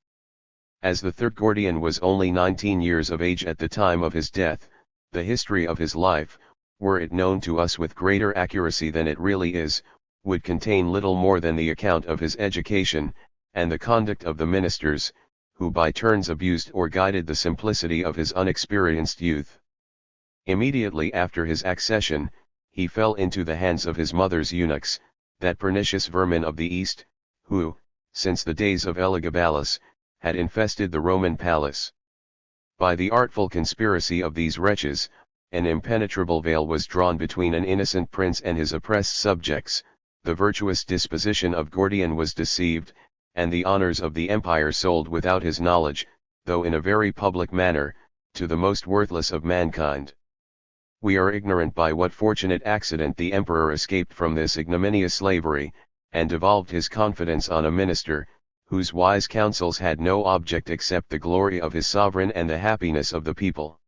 As the third Gordian was only 19 years of age at the time of his death, the history of his life, were it known to us with greater accuracy than it really is, would contain little more than the account of his education, and the conduct of the ministers, who by turns abused or guided the simplicity of his unexperienced youth. Immediately after his accession, he fell into the hands of his mother's eunuchs, that pernicious vermin of the East, who, since the days of Elagabalus, had infested the Roman palace. By the artful conspiracy of these wretches, an impenetrable veil was drawn between an innocent prince and his oppressed subjects, the virtuous disposition of Gordian was deceived, and the honors of the empire sold without his knowledge, though in a very public manner, to the most worthless of mankind. We are ignorant by what fortunate accident the emperor escaped from this ignominious slavery, and devolved his confidence on a minister, whose wise counsels had no object except the glory of his sovereign and the happiness of the people.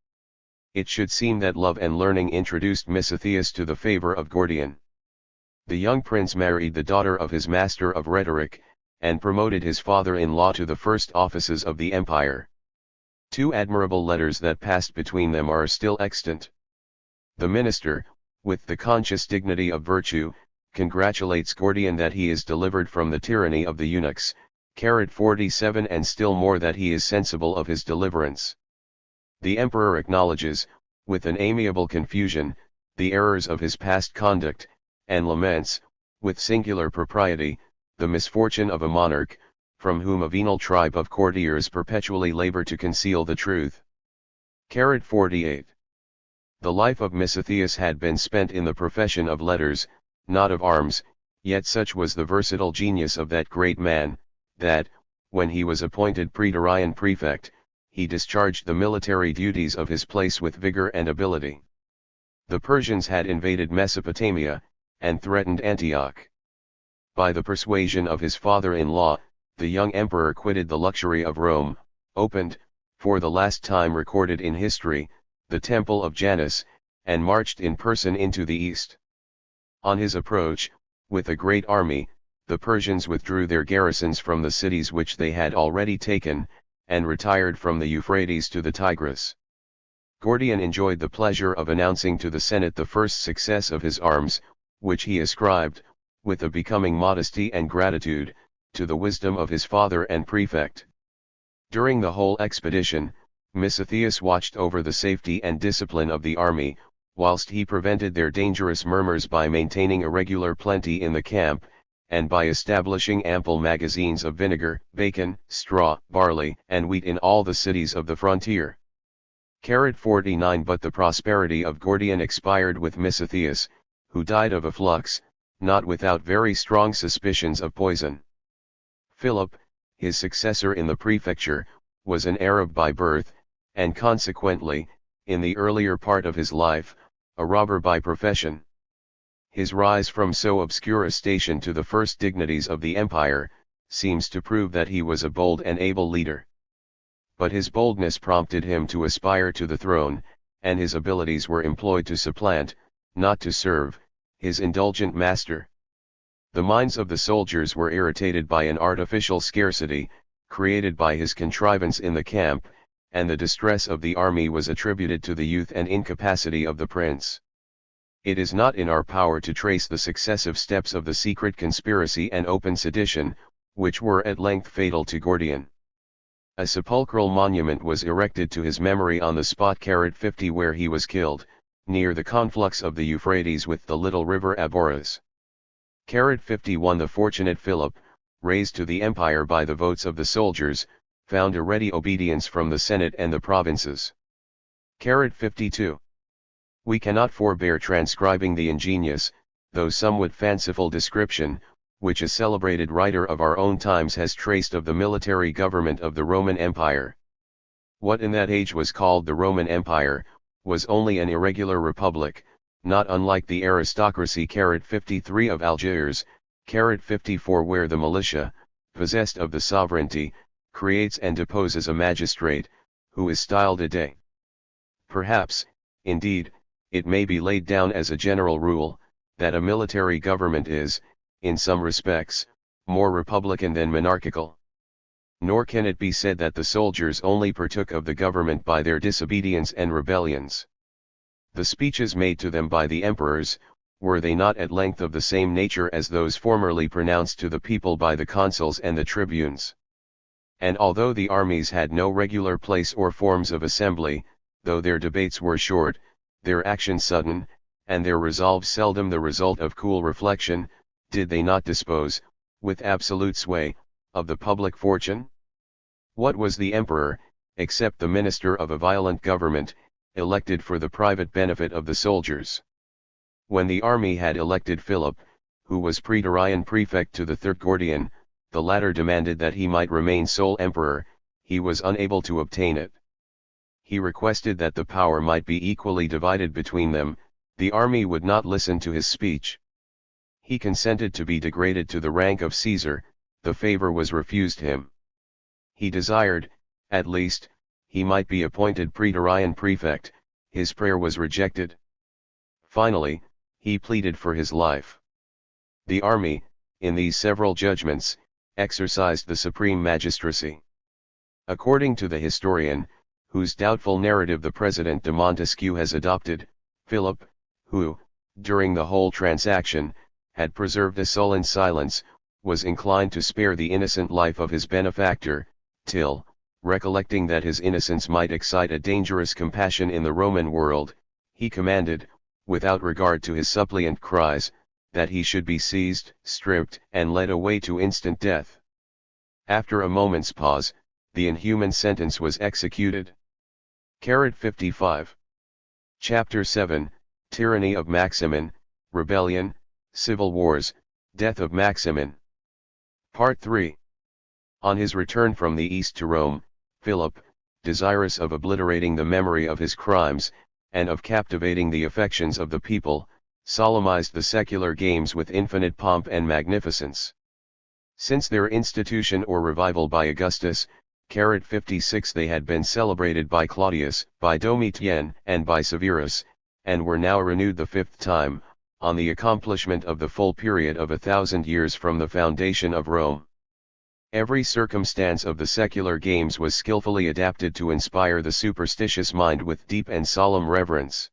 It should seem that love and learning introduced Misitheus to the favor of Gordian. The young prince married the daughter of his master of rhetoric, and promoted his father-in-law to the first offices of the empire. 2 admirable letters that passed between them are still extant. The minister, with the conscious dignity of virtue, congratulates Gordian that he is delivered from the tyranny of the eunuchs, 47, and still more that he is sensible of his deliverance. The emperor acknowledges, with an amiable confusion, the errors of his past conduct, and laments, with singular propriety, the misfortune of a monarch, from whom a venal tribe of courtiers perpetually labor to conceal the truth. 48. The life of Misitheus had been spent in the profession of letters, not of arms, yet such was the versatile genius of that great man, that, when he was appointed Praetorian prefect, he discharged the military duties of his place with vigor and ability. The Persians had invaded Mesopotamia, and threatened Antioch. By the persuasion of his father-in-law, the young emperor quitted the luxury of Rome, opened, for the last time recorded in history, the temple of Janus, and marched in person into the east. On his approach, with a great army, the Persians withdrew their garrisons from the cities which they had already taken, and retired from the Euphrates to the Tigris. Gordian enjoyed the pleasure of announcing to the Senate the first success of his arms, which he ascribed, with a becoming modesty and gratitude, to the wisdom of his father and prefect. During the whole expedition, Misitheus watched over the safety and discipline of the army, whilst he prevented their dangerous murmurs by maintaining a regular plenty in the camp, and by establishing ample magazines of vinegar, bacon, straw, barley, and wheat in all the cities of the frontier. 49. But the prosperity of Gordian expired with Misitheus, who died of a flux, not without very strong suspicions of poison. Philip, his successor in the prefecture, was an Arab by birth, and consequently, in the earlier part of his life, a robber by profession. His rise from so obscure a station to the first dignities of the empire, seems to prove that he was a bold and able leader. But his boldness prompted him to aspire to the throne, and his abilities were employed to supplant, not to serve, his indulgent master. The minds of the soldiers were irritated by an artificial scarcity, created by his contrivance in the camp, and the distress of the army was attributed to the youth and incapacity of the prince. It is not in our power to trace the successive steps of the secret conspiracy and open sedition, which were at length fatal to Gordian. A sepulchral monument was erected to his memory on the spot 50 where he was killed, near the conflux of the Euphrates with the little river Aboras. 51 The fortunate Philip, raised to the empire by the votes of the soldiers, found a ready obedience from the Senate and the provinces. 52 We cannot forbear transcribing the ingenious, though somewhat fanciful description, which a celebrated writer of our own times has traced of the military government of the Roman Empire. What in that age was called the Roman Empire, was only an irregular republic, not unlike the aristocracy 53 of Algiers, 54 where the militia, possessed of the sovereignty, creates and deposes a magistrate, who is styled a dey. Perhaps, indeed, it may be laid down as a general rule, that a military government is, in some respects, more republican than monarchical. Nor can it be said that the soldiers only partook of the government by their disobedience and rebellions. The speeches made to them by the emperors, were they not at length of the same nature as those formerly pronounced to the people by the consuls and the tribunes? And although the armies had no regular place or forms of assembly, though their debates were short, their action sudden, and their resolves seldom the result of cool reflection, did they not dispose, with absolute sway, of the public fortune? What was the emperor, except the minister of a violent government, elected for the private benefit of the soldiers? When the army had elected Philip, who was praetorian prefect to the third Gordian, the latter demanded that he might remain sole emperor. He was unable to obtain it. He requested that the power might be equally divided between them. The army would not listen to his speech. He consented to be degraded to the rank of Caesar. The favor was refused him. He desired, at least, he might be appointed praetorian prefect. His prayer was rejected. Finally, he pleaded for his life. The army, in these several judgments, exercised the supreme magistracy. According to the historian, whose doubtful narrative the President de Montesquieu has adopted, Philip, who, during the whole transaction, had preserved a sullen silence, was inclined to spare the innocent life of his benefactor, till, recollecting that his innocence might excite a dangerous compassion in the Roman world, he commanded, without regard to his suppliant cries, that he should be seized, stripped, and led away to instant death. After a moment's pause, the inhuman sentence was executed. 55. Chapter 7, Tyranny of Maximin, Rebellion, Civil Wars, Death of Maximin. Part 3. On his return from the east to Rome, Philip, desirous of obliterating the memory of his crimes, and of captivating the affections of the people, solemnized the secular games with infinite pomp and magnificence. Since their institution or revival by Augustus, 56 they had been celebrated by Claudius, by Domitian, and by Severus, and were now renewed the fifth time, on the accomplishment of the full period of 1,000 years from the foundation of Rome. Every circumstance of the secular games was skillfully adapted to inspire the superstitious mind with deep and solemn reverence.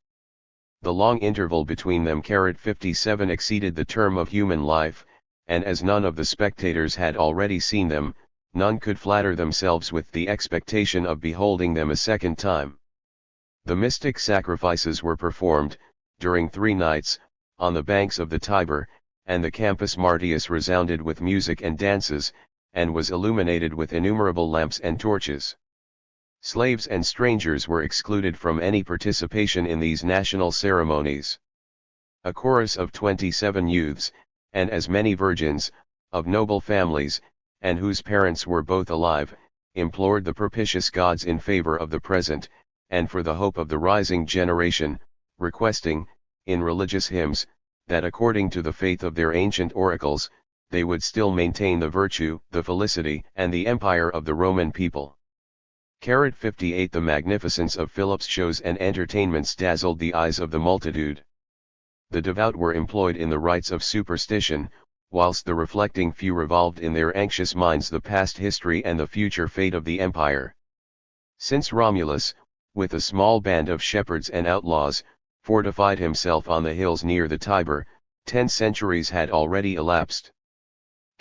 The long interval between them 57 exceeded the term of human life, and as none of the spectators had already seen them, none could flatter themselves with the expectation of beholding them a second time. The mystic sacrifices were performed, during 3 nights, on the banks of the Tiber, and the Campus Martius resounded with music and dances, and was illuminated with innumerable lamps and torches. Slaves and strangers were excluded from any participation in these national ceremonies. A chorus of 27 youths, and as many virgins, of noble families, and whose parents were both alive, implored the propitious gods in favor of the present, and for the hope of the rising generation, requesting, in religious hymns, that according to the faith of their ancient oracles, they would still maintain the virtue, the felicity, and the empire of the Roman people. 58 The magnificence of Philip's shows and entertainments dazzled the eyes of the multitude. The devout were employed in the rites of superstition, whilst the reflecting few revolved in their anxious minds the past history and the future fate of the empire. Since Romulus, with a small band of shepherds and outlaws, fortified himself on the hills near the Tiber, 10 centuries had already elapsed.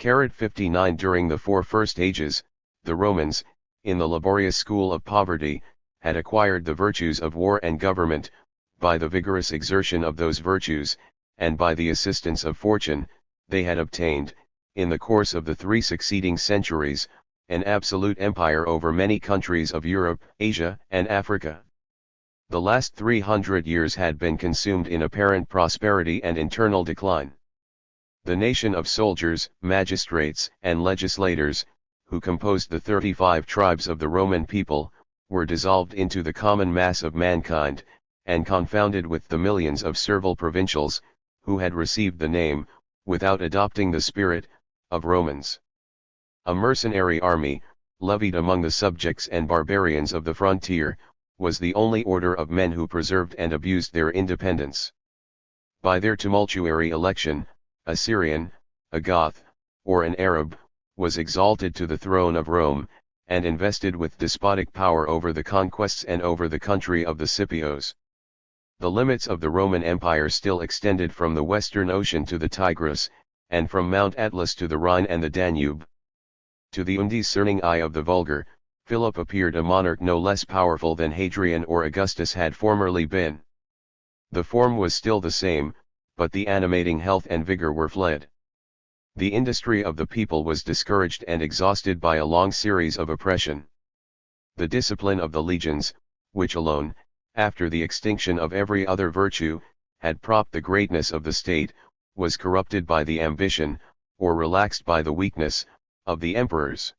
59 During the 4 first ages, the Romans, in the laborious school of poverty, had acquired the virtues of war and government, by the vigorous exertion of those virtues, and by the assistance of fortune, they had obtained, in the course of the 3 succeeding centuries, an absolute empire over many countries of Europe, Asia, and Africa. The last 300 years had been consumed in apparent prosperity and internal decline. The nation of soldiers, magistrates, and legislators, who composed the 35 tribes of the Roman people, were dissolved into the common mass of mankind, and confounded with the millions of servile provincials, who had received the name, without adopting the spirit, of Romans. A mercenary army, levied among the subjects and barbarians of the frontier, was the only order of men who preserved and abused their independence. By their tumultuary election, a Syrian, a Goth, or an Arab, was exalted to the throne of Rome, and invested with despotic power over the conquests and over the country of the Scipios. The limits of the Roman Empire still extended from the Western Ocean to the Tigris, and from Mount Atlas to the Rhine and the Danube. To the undiscerning eye of the vulgar, Philip appeared a monarch no less powerful than Hadrian or Augustus had formerly been. The form was still the same, but the animating health and vigor were fled. The industry of the people was discouraged and exhausted by a long series of oppression. The discipline of the legions, which alone, after the extinction of every other virtue, had propped the greatness of the state, was corrupted by the ambition, or relaxed by the weakness, of the emperors.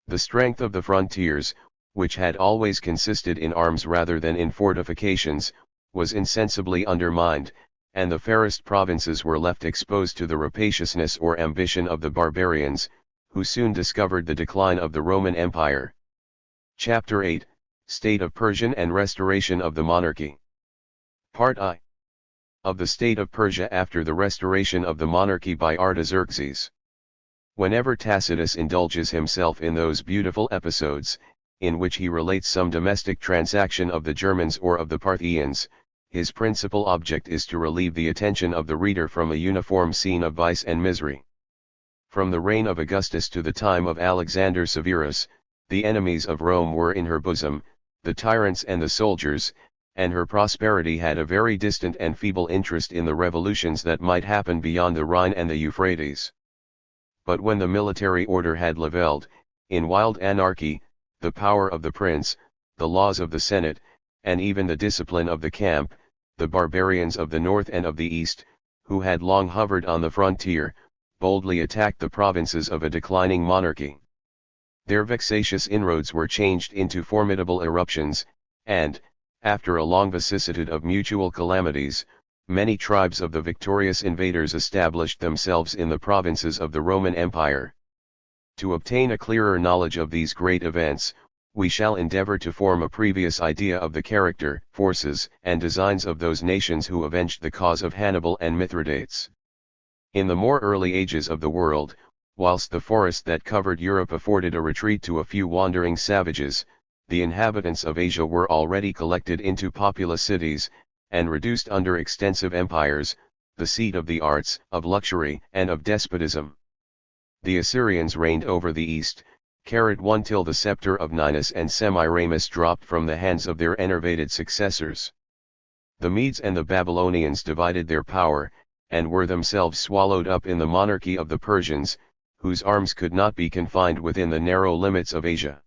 The strength of the frontiers, which had always consisted in arms rather than in fortifications, was insensibly undermined, and the fairest provinces were left exposed to the rapaciousness or ambition of the barbarians, who soon discovered the decline of the Roman Empire. Chapter 8, State of Persia and Restoration of the Monarchy. Part I. Of the state of Persia after the restoration of the monarchy by Artaxerxes. Whenever Tacitus indulges himself in those beautiful episodes, in which he relates some domestic transaction of the Germans or of the Parthians, his principal object is to relieve the attention of the reader from a uniform scene of vice and misery. From the reign of Augustus to the time of Alexander Severus, the enemies of Rome were in her bosom, the tyrants and the soldiers, and her prosperity had a very distant and feeble interest in the revolutions that might happen beyond the Rhine and the Euphrates. But when the military order had levelled, in wild anarchy, the power of the prince, the laws of the Senate, and even the discipline of the camp, the barbarians of the north and of the east, who had long hovered on the frontier, boldly attacked the provinces of a declining monarchy. Their vexatious inroads were changed into formidable eruptions, and, after a long vicissitude of mutual calamities, many tribes of the victorious invaders established themselves in the provinces of the Roman Empire. To obtain a clearer knowledge of these great events, we shall endeavor to form a previous idea of the character, forces, and designs of those nations who avenged the cause of Hannibal and Mithridates. In the more early ages of the world, whilst the forest that covered Europe afforded a retreat to a few wandering savages, the inhabitants of Asia were already collected into populous cities, and reduced under extensive empires, the seat of the arts, of luxury, and of despotism. The Assyrians reigned over the east, carried one till the scepter of Ninus and Semiramis dropped from the hands of their enervated successors. The Medes and the Babylonians divided their power, and were themselves swallowed up in the monarchy of the Persians, whose arms could not be confined within the narrow limits of Asia.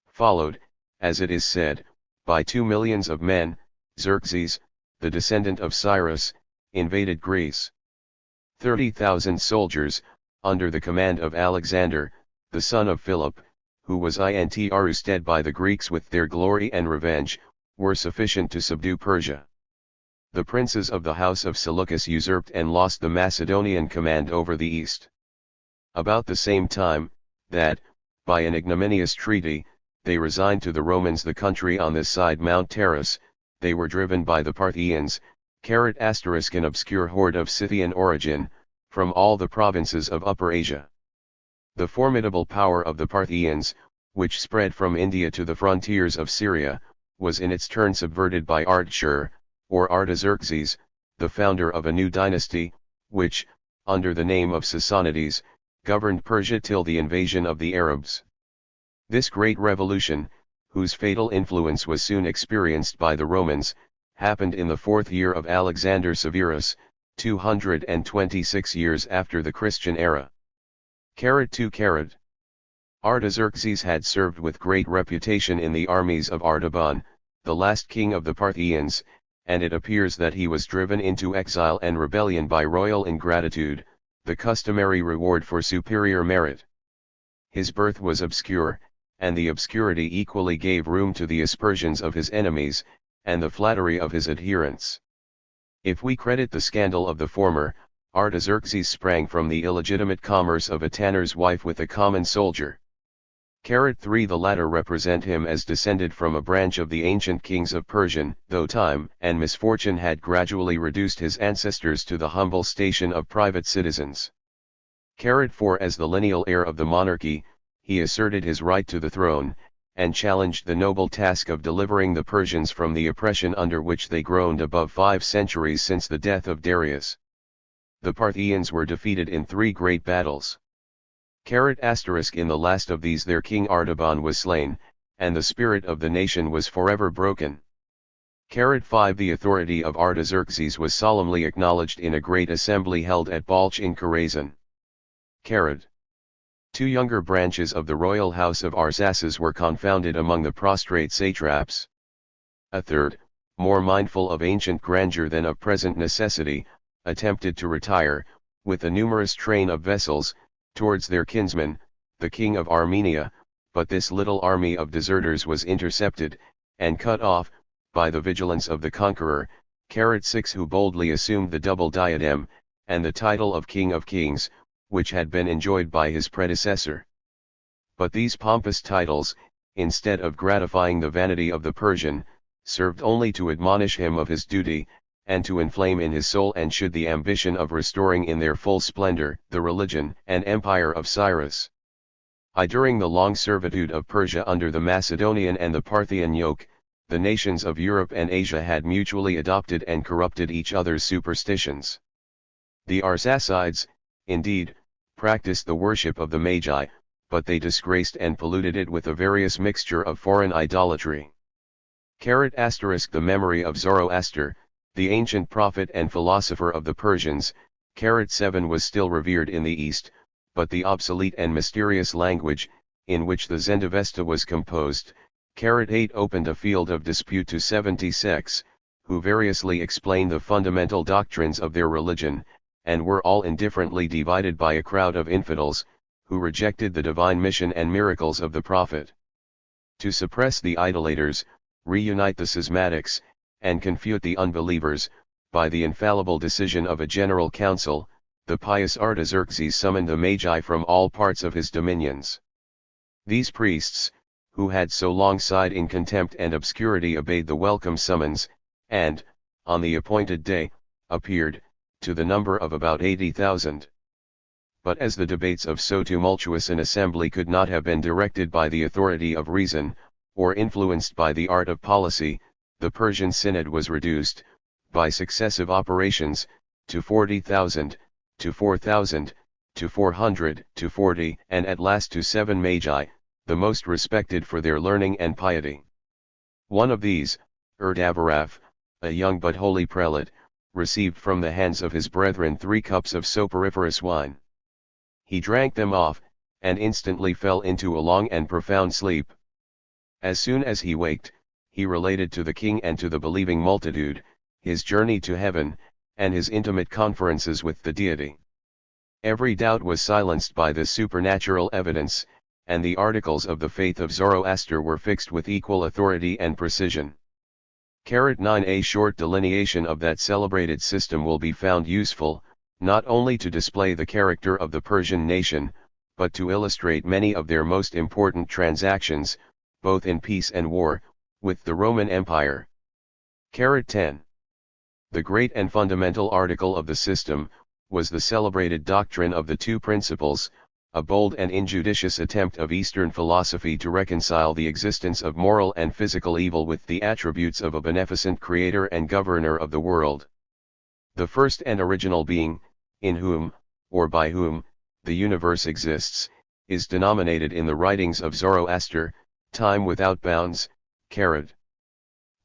Followed, as it is said, by 2 millions of men, Xerxes, the descendant of Cyrus, invaded Greece. 30,000 soldiers, under the command of Alexander, the son of Philip, who was intrusted by the Greeks with their glory and revenge, were sufficient to subdue Persia. The princes of the house of Seleucus usurped and lost the Macedonian command over the east. About the same time, that, by an ignominious treaty, they resigned to the Romans the country on this side Mount Taurus, they were driven by the Parthians, *** an obscure horde of Scythian origin, from all the provinces of Upper Asia. The formidable power of the Parthians, which spread from India to the frontiers of Syria, was in its turn subverted by Artaxerxes, or Artaxerxes, the founder of a new dynasty, which, under the name of Sassanides, governed Persia till the invasion of the Arabs. This great revolution, whose fatal influence was soon experienced by the Romans, happened in the 4th year of Alexander Severus, 226 years after the Christian era. 2. Artaxerxes had served with great reputation in the armies of Artaban, the last king of the Parthians, and it appears that he was driven into exile and rebellion by royal ingratitude, the customary reward for superior merit. His birth was obscure, and the obscurity equally gave room to the aspersions of his enemies, and the flattery of his adherents. If we credit the scandal of the former, Artaxerxes sprang from the illegitimate commerce of a tanner's wife with a common soldier. 3. The latter represent him as descended from a branch of the ancient kings of Persia, though time and misfortune had gradually reduced his ancestors to the humble station of private citizens. 4. As the lineal heir of the monarchy, he asserted his right to the throne, and challenged the noble task of delivering the Persians from the oppression under which they groaned above 5 centuries since the death of Darius. The Parthians were defeated in 3 great battles. In the last of these their king Artaban was slain, and the spirit of the nation was forever broken. 5. The authority of Artaxerxes was solemnly acknowledged in a great assembly held at Balch in Chorazin. 2 younger branches of the royal house of Arsaces were confounded among the prostrate satraps. A third, more mindful of ancient grandeur than of present necessity, attempted to retire, with a numerous train of vessels, towards their kinsman, the king of Armenia, but this little army of deserters was intercepted, and cut off, by the vigilance of the conqueror, 6. Who boldly assumed the double diadem, and the title of King of Kings, which had been enjoyed by his predecessor. But these pompous titles, instead of gratifying the vanity of the Persian, served only to admonish him of his duty, and to inflame in his soul and should the ambition of restoring in their full splendor the religion and empire of Cyrus. During the long servitude of Persia under the Macedonian and the Parthian yoke, the nations of Europe and Asia had mutually adopted and corrupted each other's superstitions. The Arsacides, indeed, practiced the worship of the Magi, but they disgraced and polluted it with a various mixture of foreign idolatry. The memory of Zoroaster, the ancient prophet and philosopher of the Persians, 7 was still revered in the East, but the obsolete and mysterious language, in which the Zendavesta was composed, 8 opened a field of dispute to 70 sects, who variously explained the fundamental doctrines of their religion, and were all indifferently divided by a crowd of infidels, who rejected the divine mission and miracles of the prophet. To suppress the idolaters, reunite the schismatics, and confute the unbelievers, by the infallible decision of a general council, the pious Artaxerxes summoned the Magi from all parts of his dominions. These priests, who had so long sighed in contempt and obscurity, obeyed the welcome summons, and, on the appointed day, appeared, to the number of about 80,000. But as the debates of so tumultuous an assembly could not have been directed by the authority of reason, or influenced by the art of policy, the Persian synod was reduced, by successive operations, to 40,000, to 4,000, to 400, to 40, and at last to 7 Magi, the most respected for their learning and piety. One of these, Erdavaraf, a young but holy prelate, received from the hands of his brethren 3 cups of soporiferous wine. He drank them off, and instantly fell into a long and profound sleep. As soon as he waked, he related to the king and to the believing multitude, his journey to heaven, and his intimate conferences with the deity. Every doubt was silenced by this supernatural evidence, and the articles of the faith of Zoroaster were fixed with equal authority and precision. 9. A short delineation of that celebrated system will be found useful, not only to display the character of the Persian nation, but to illustrate many of their most important transactions, both in peace and war, with the Roman Empire. 10. The great and fundamental article of the system, was the celebrated doctrine of the two principles, a bold and injudicious attempt of Eastern philosophy to reconcile the existence of moral and physical evil with the attributes of a beneficent creator and governor of the world. The first and original being, in whom, or by whom, the universe exists, is denominated in the writings of Zoroaster, time without bounds, Kharid.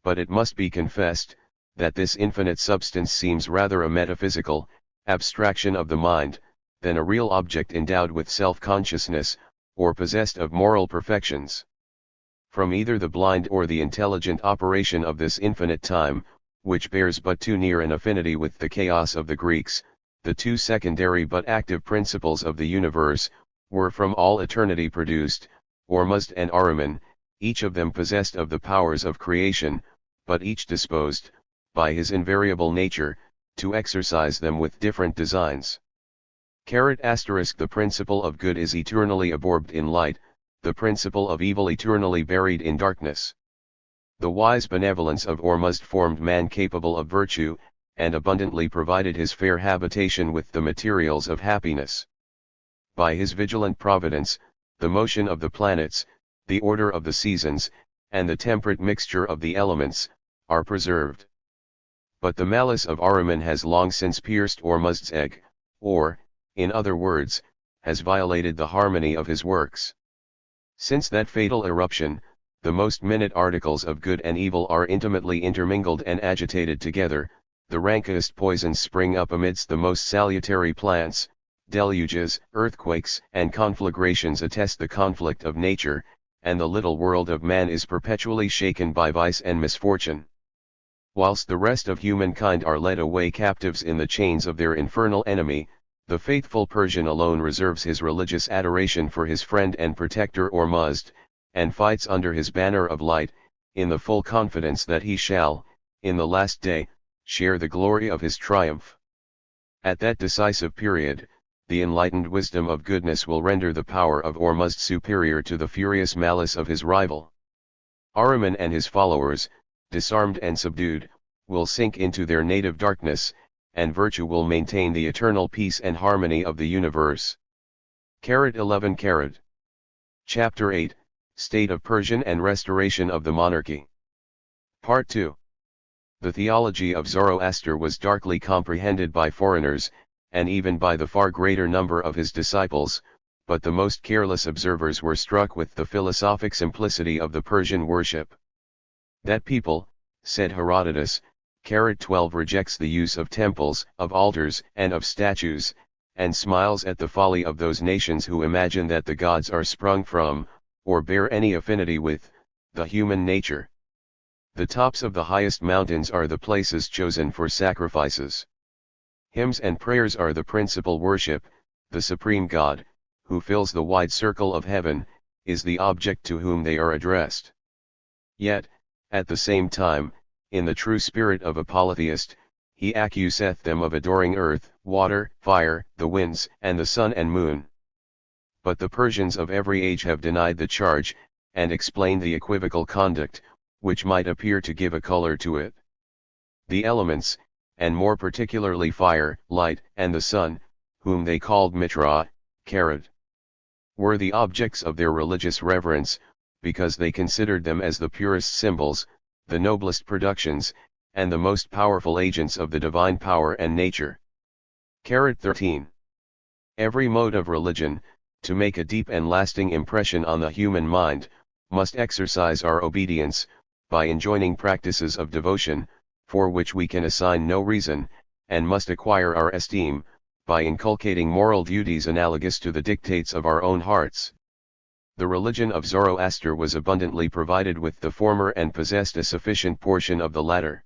But it must be confessed, that this infinite substance seems rather a metaphysical abstraction of the mind, than a real object endowed with self-consciousness, or possessed of moral perfections. From either the blind or the intelligent operation of this infinite time, which bears but too near an affinity with the chaos of the Greeks, the two secondary but active principles of the universe, were from all eternity produced, Ormuzd and Ahriman, each of them possessed of the powers of creation, but each disposed, by his invariable nature, to exercise them with different designs. **** The principle of good is eternally absorbed in light, the principle of evil eternally buried in darkness. The wise benevolence of Ormuzd formed man capable of virtue, and abundantly provided his fair habitation with the materials of happiness. By his vigilant providence, the motion of the planets, the order of the seasons, and the temperate mixture of the elements, are preserved. But the malice of Ahriman has long since pierced Ormuzd's egg, or, in other words, has violated the harmony of his works. Since that fatal eruption, the most minute articles of good and evil are intimately intermingled and agitated together, the rankest poisons spring up amidst the most salutary plants, deluges, earthquakes and conflagrations attest the conflict of nature, and the little world of man is perpetually shaken by vice and misfortune. Whilst the rest of humankind are led away captives in the chains of their infernal enemy, the faithful Persian alone reserves his religious adoration for his friend and protector Ormuzd, and fights under his banner of light, in the full confidence that he shall, in the last day, share the glory of his triumph. At that decisive period, the enlightened wisdom of goodness will render the power of Ormuzd superior to the furious malice of his rival. Ahriman and his followers, disarmed and subdued, will sink into their native darkness, and virtue will maintain the eternal peace and harmony of the universe. *11 Kharid. Chapter 8, State of Persian and Restoration of the Monarchy. Part 2. The theology of Zoroaster was darkly comprehended by foreigners, and even by the far greater number of his disciples, but the most careless observers were struck with the philosophic simplicity of the Persian worship. That people, said Herodotus, Kharid 12 rejects the use of temples, of altars, and of statues, and smiles at the folly of those nations who imagine that the gods are sprung from, or bear any affinity with, the human nature. The tops of the highest mountains are the places chosen for sacrifices. Hymns and prayers are the principal worship, the supreme God, who fills the wide circle of heaven, is the object to whom they are addressed. Yet, at the same time, in the true spirit of a polytheist, he accuseth them of adoring earth, water, fire, the winds, and the sun and moon. But the Persians of every age have denied the charge, and explained the equivocal conduct, which might appear to give a color to it. The elements, and more particularly fire, light, and the sun, whom they called Mitra, Kharid, were the objects of their religious reverence, because they considered them as the purest symbols, the noblest productions, and the most powerful agents of the divine power and nature. Kharid 13. Every mode of religion, to make a deep and lasting impression on the human mind, must exercise our obedience, by enjoining practices of devotion, for which we can assign no reason, and must acquire our esteem, by inculcating moral duties analogous to the dictates of our own hearts. The religion of Zoroaster was abundantly provided with the former and possessed a sufficient portion of the latter.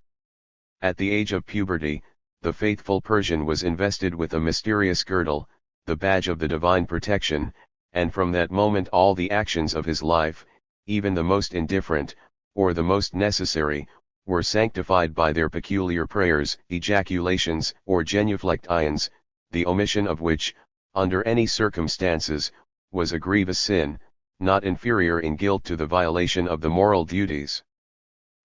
At the age of puberty, the faithful Persian was invested with a mysterious girdle, the badge of the divine protection, and from that moment all the actions of his life, even the most indifferent, or the most necessary, were sanctified by their peculiar prayers, ejaculations, or genuflections, the omission of which, under any circumstances, was a grievous sin, not inferior in guilt to the violation of the moral duties.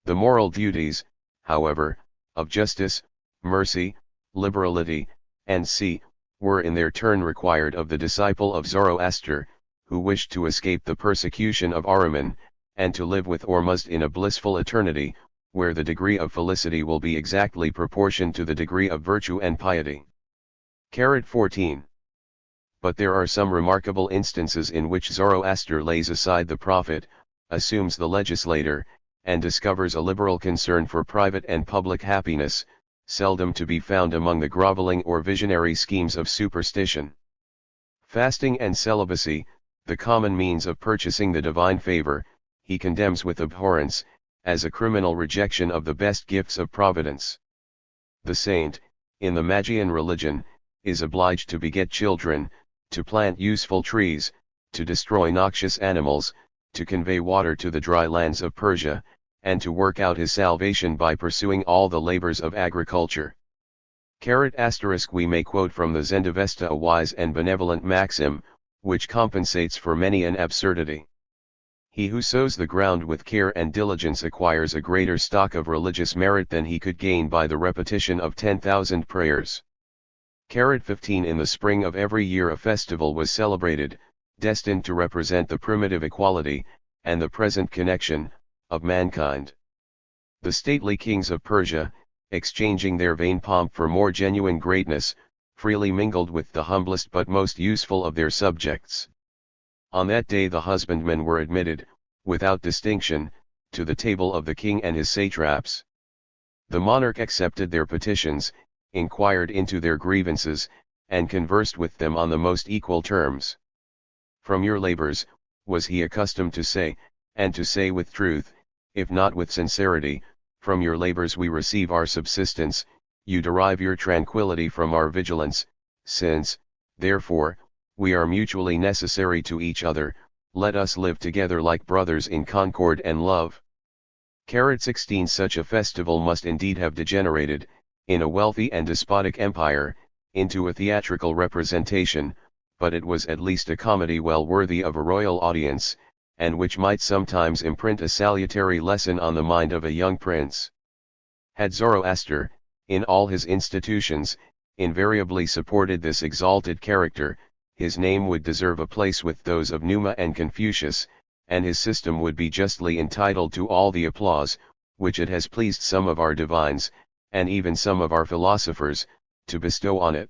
The moral duties, however, of justice, mercy, liberality, and c. were in their turn required of the disciple of Zoroaster, who wished to escape the persecution of Ahriman, and to live with Ormuzd in a blissful eternity, where the degree of felicity will be exactly proportioned to the degree of virtue and piety. 14. But there are some remarkable instances in which Zoroaster lays aside the prophet, assumes the legislator, and discovers a liberal concern for private and public happiness, seldom to be found among the groveling or visionary schemes of superstition. Fasting and celibacy, the common means of purchasing the divine favor, he condemns with abhorrence, as a criminal rejection of the best gifts of providence. The saint, in the Magian religion, is obliged to beget children, to plant useful trees, to destroy noxious animals, to convey water to the dry lands of Persia, and to work out his salvation by pursuing all the labors of agriculture. We may quote from the Zendavesta a wise and benevolent maxim, which compensates for many an absurdity. He who sows the ground with care and diligence acquires a greater stock of religious merit than he could gain by the repetition of 10,000 prayers. 15. In the spring of every year a festival was celebrated, destined to represent the primitive equality, and the present connection, of mankind. The stately kings of Persia, exchanging their vain pomp for more genuine greatness, freely mingled with the humblest but most useful of their subjects. On that day the husbandmen were admitted, without distinction, to the table of the king and his satraps. The monarch accepted their petitions, inquired into their grievances, and conversed with them on the most equal terms. From your labors, was he accustomed to say, and to say with truth, if not with sincerity, from your labors we receive our subsistence, you derive your tranquility from our vigilance, since, therefore, we are mutually necessary to each other, let us live together like brothers in concord and love. 16. Such a festival must indeed have degenerated, in a wealthy and despotic empire, into a theatrical representation, but it was at least a comedy well worthy of a royal audience, and which might sometimes imprint a salutary lesson on the mind of a young prince. Had Zoroaster, in all his institutions, invariably supported this exalted character, his name would deserve a place with those of Numa and Confucius, and his system would be justly entitled to all the applause, which it has pleased some of our divines, and even some of our philosophers, to bestow on it.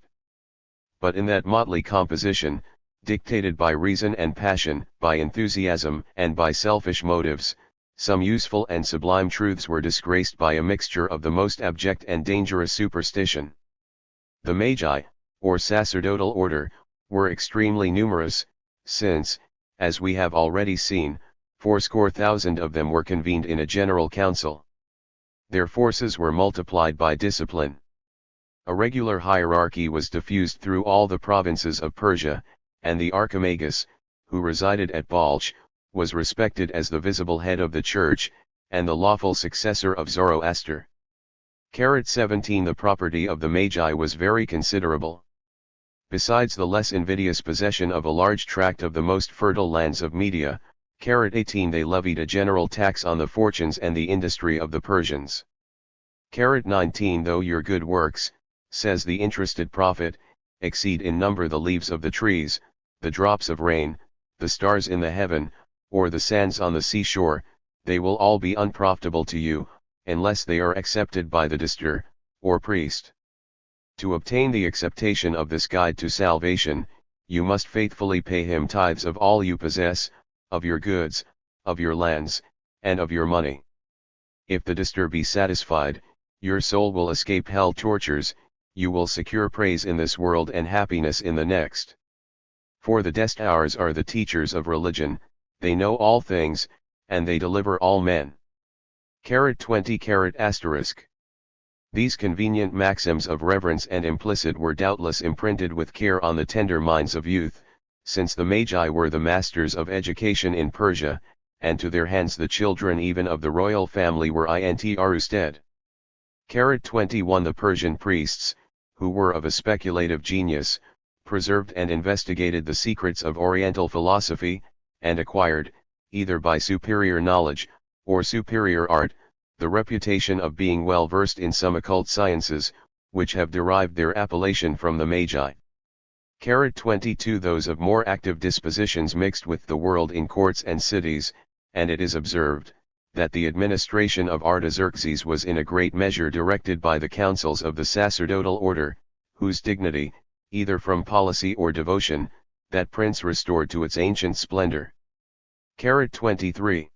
But in that motley composition, dictated by reason and passion, by enthusiasm and by selfish motives, some useful and sublime truths were disgraced by a mixture of the most abject and dangerous superstition. The Magi, or sacerdotal order, were extremely numerous, since, as we have already seen, 80,000 of them were convened in a general council. Their forces were multiplied by discipline. A regular hierarchy was diffused through all the provinces of Persia, and the Archimagus, who resided at Balch, was respected as the visible head of the church, and the lawful successor of Zoroaster. 17. The property of the Magi was very considerable. Besides the less invidious possession of a large tract of the most fertile lands of Media, 18. They levied a general tax on the fortunes and the industry of the Persians. 19. Though your good works, says the interested prophet, exceed in number the leaves of the trees, the drops of rain, the stars in the heaven, or the sands on the seashore, they will all be unprofitable to you, unless they are accepted by the distur, or priest. To obtain the acceptation of this guide to salvation, you must faithfully pay him tithes of all you possess, of your goods, of your lands, and of your money. If the distur be satisfied, your soul will escape hell tortures, you will secure praise in this world and happiness in the next. For the destars are the teachers of religion, they know all things, and they deliver all men. 20. These convenient maxims of reverence and implicit were doubtless imprinted with care on the tender minds of youth, since the Magi were the masters of education in Persia, and to their hands the children even of the royal family were intrusted. 21. The Persian priests, who were of a speculative genius, preserved and investigated the secrets of Oriental philosophy, and acquired, either by superior knowledge, or superior art, the reputation of being well versed in some occult sciences, which have derived their appellation from the Magi. 22 Those of more active dispositions mixed with the world in courts and cities, and it is observed, that the administration of Artaxerxes was in a great measure directed by the counsels of the sacerdotal order, whose dignity, either from policy or devotion, that prince restored to its ancient splendor. 23.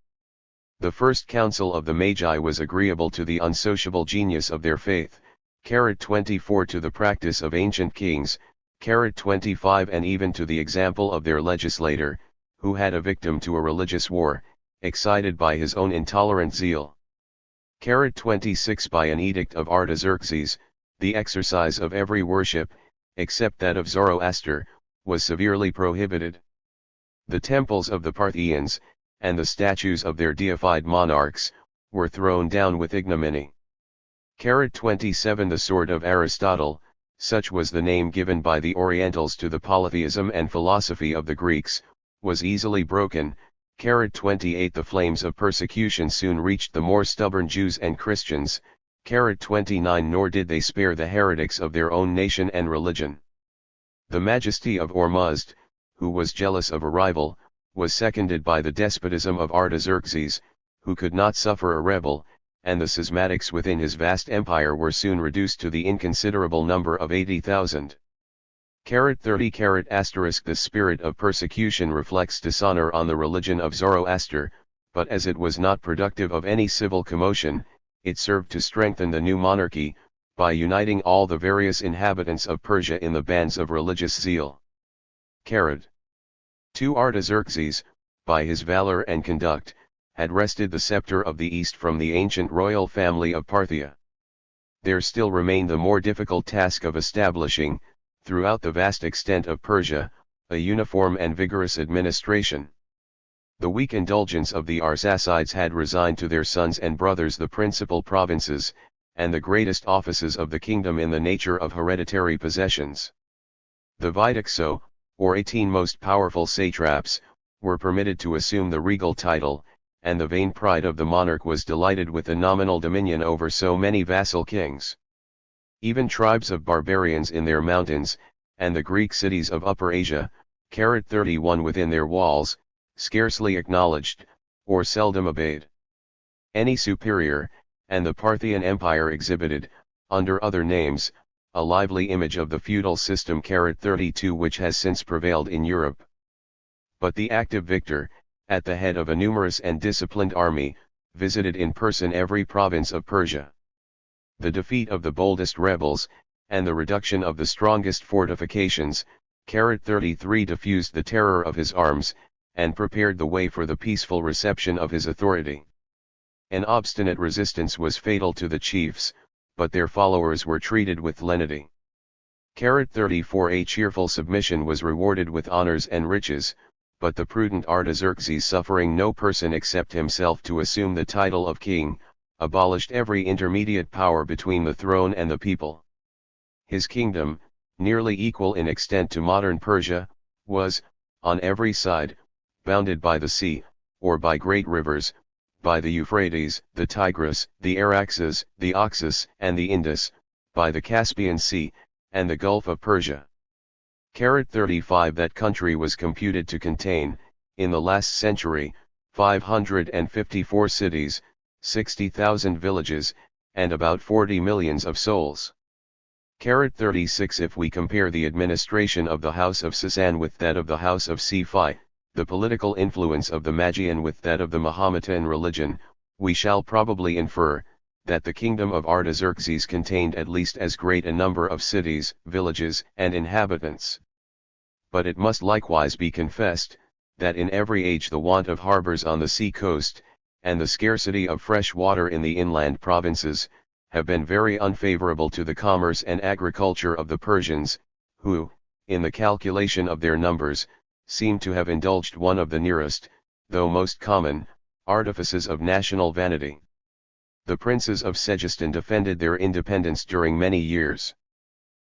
The first counsel of the Magi was agreeable to the unsociable genius of their faith. 24 To the practice of ancient kings. 25 And even to the example of their legislator, who had a victim to a religious war, excited by his own intolerant zeal. 26 By an edict of Artaxerxes, the exercise of every worship, except that of Zoroaster, was severely prohibited. The temples of the Parthians, and the statues of their deified monarchs, were thrown down with ignominy. 27 The sword of Aristotle, such was the name given by the Orientals to the polytheism and philosophy of the Greeks, was easily broken. 28 The flames of persecution soon reached the more stubborn Jews and Christians. 29 Nor did they spare the heretics of their own nation and religion. The majesty of Ormuzd, who was jealous of a rival, was seconded by the despotism of Artaxerxes, who could not suffer a rebel, and the schismatics within his vast empire were soon reduced to the inconsiderable number of 80,000. 30 The spirit of persecution reflects dishonor on the religion of Zoroaster, but as it was not productive of any civil commotion, it served to strengthen the new monarchy, by uniting all the various inhabitants of Persia in the bands of religious zeal. 2 Artaxerxes, by his valor and conduct, had wrested the scepter of the East from the ancient royal family of Parthia. There still remained the more difficult task of establishing, throughout the vast extent of Persia, a uniform and vigorous administration. The weak indulgence of the Arsacides had resigned to their sons and brothers the principal provinces, and the greatest offices of the kingdom in the nature of hereditary possessions. The Vitixa, or 18 most powerful satraps, were permitted to assume the regal title, and the vain pride of the monarch was delighted with the nominal dominion over so many vassal kings. Even tribes of barbarians in their mountains, and the Greek cities of Upper Asia, 31 within their walls, scarcely acknowledged, or seldom obeyed any superior, and the Parthian Empire exhibited, under other names, a lively image of the feudal system 32 which has since prevailed in Europe. But the active victor, at the head of a numerous and disciplined army, visited in person every province of Persia. The defeat of the boldest rebels, and the reduction of the strongest fortifications, 33 diffused the terror of his arms, and prepared the way for the peaceful reception of his authority. An obstinate resistance was fatal to the chiefs, but their followers were treated with lenity. 34 A cheerful submission was rewarded with honors and riches, but the prudent Artaxerxes, suffering no person except himself to assume the title of king, abolished every intermediate power between the throne and the people. His kingdom, nearly equal in extent to modern Persia, was, on every side, bounded by the sea, or by great rivers, by the Euphrates, the Tigris, the Araxes, the Oxus, and the Indus, by the Caspian Sea, and the Gulf of Persia. 35 That country was computed to contain, in the last century, 554 cities, 60,000 villages, and about 40 millions of souls. 36 If we compare the administration of the House of Sasan with that of the House of Sephi, the political influence of the Magian with that of the Mahometan religion, we shall probably infer, that the kingdom of Artaxerxes contained at least as great a number of cities, villages, and inhabitants. But it must likewise be confessed, that in every age the want of harbors on the sea coast, and the scarcity of fresh water in the inland provinces, have been very unfavorable to the commerce and agriculture of the Persians, who, in the calculation of their numbers, seem to have indulged one of the nearest, though most common, artifices of national vanity. The princes of Segistan defended their independence during many years.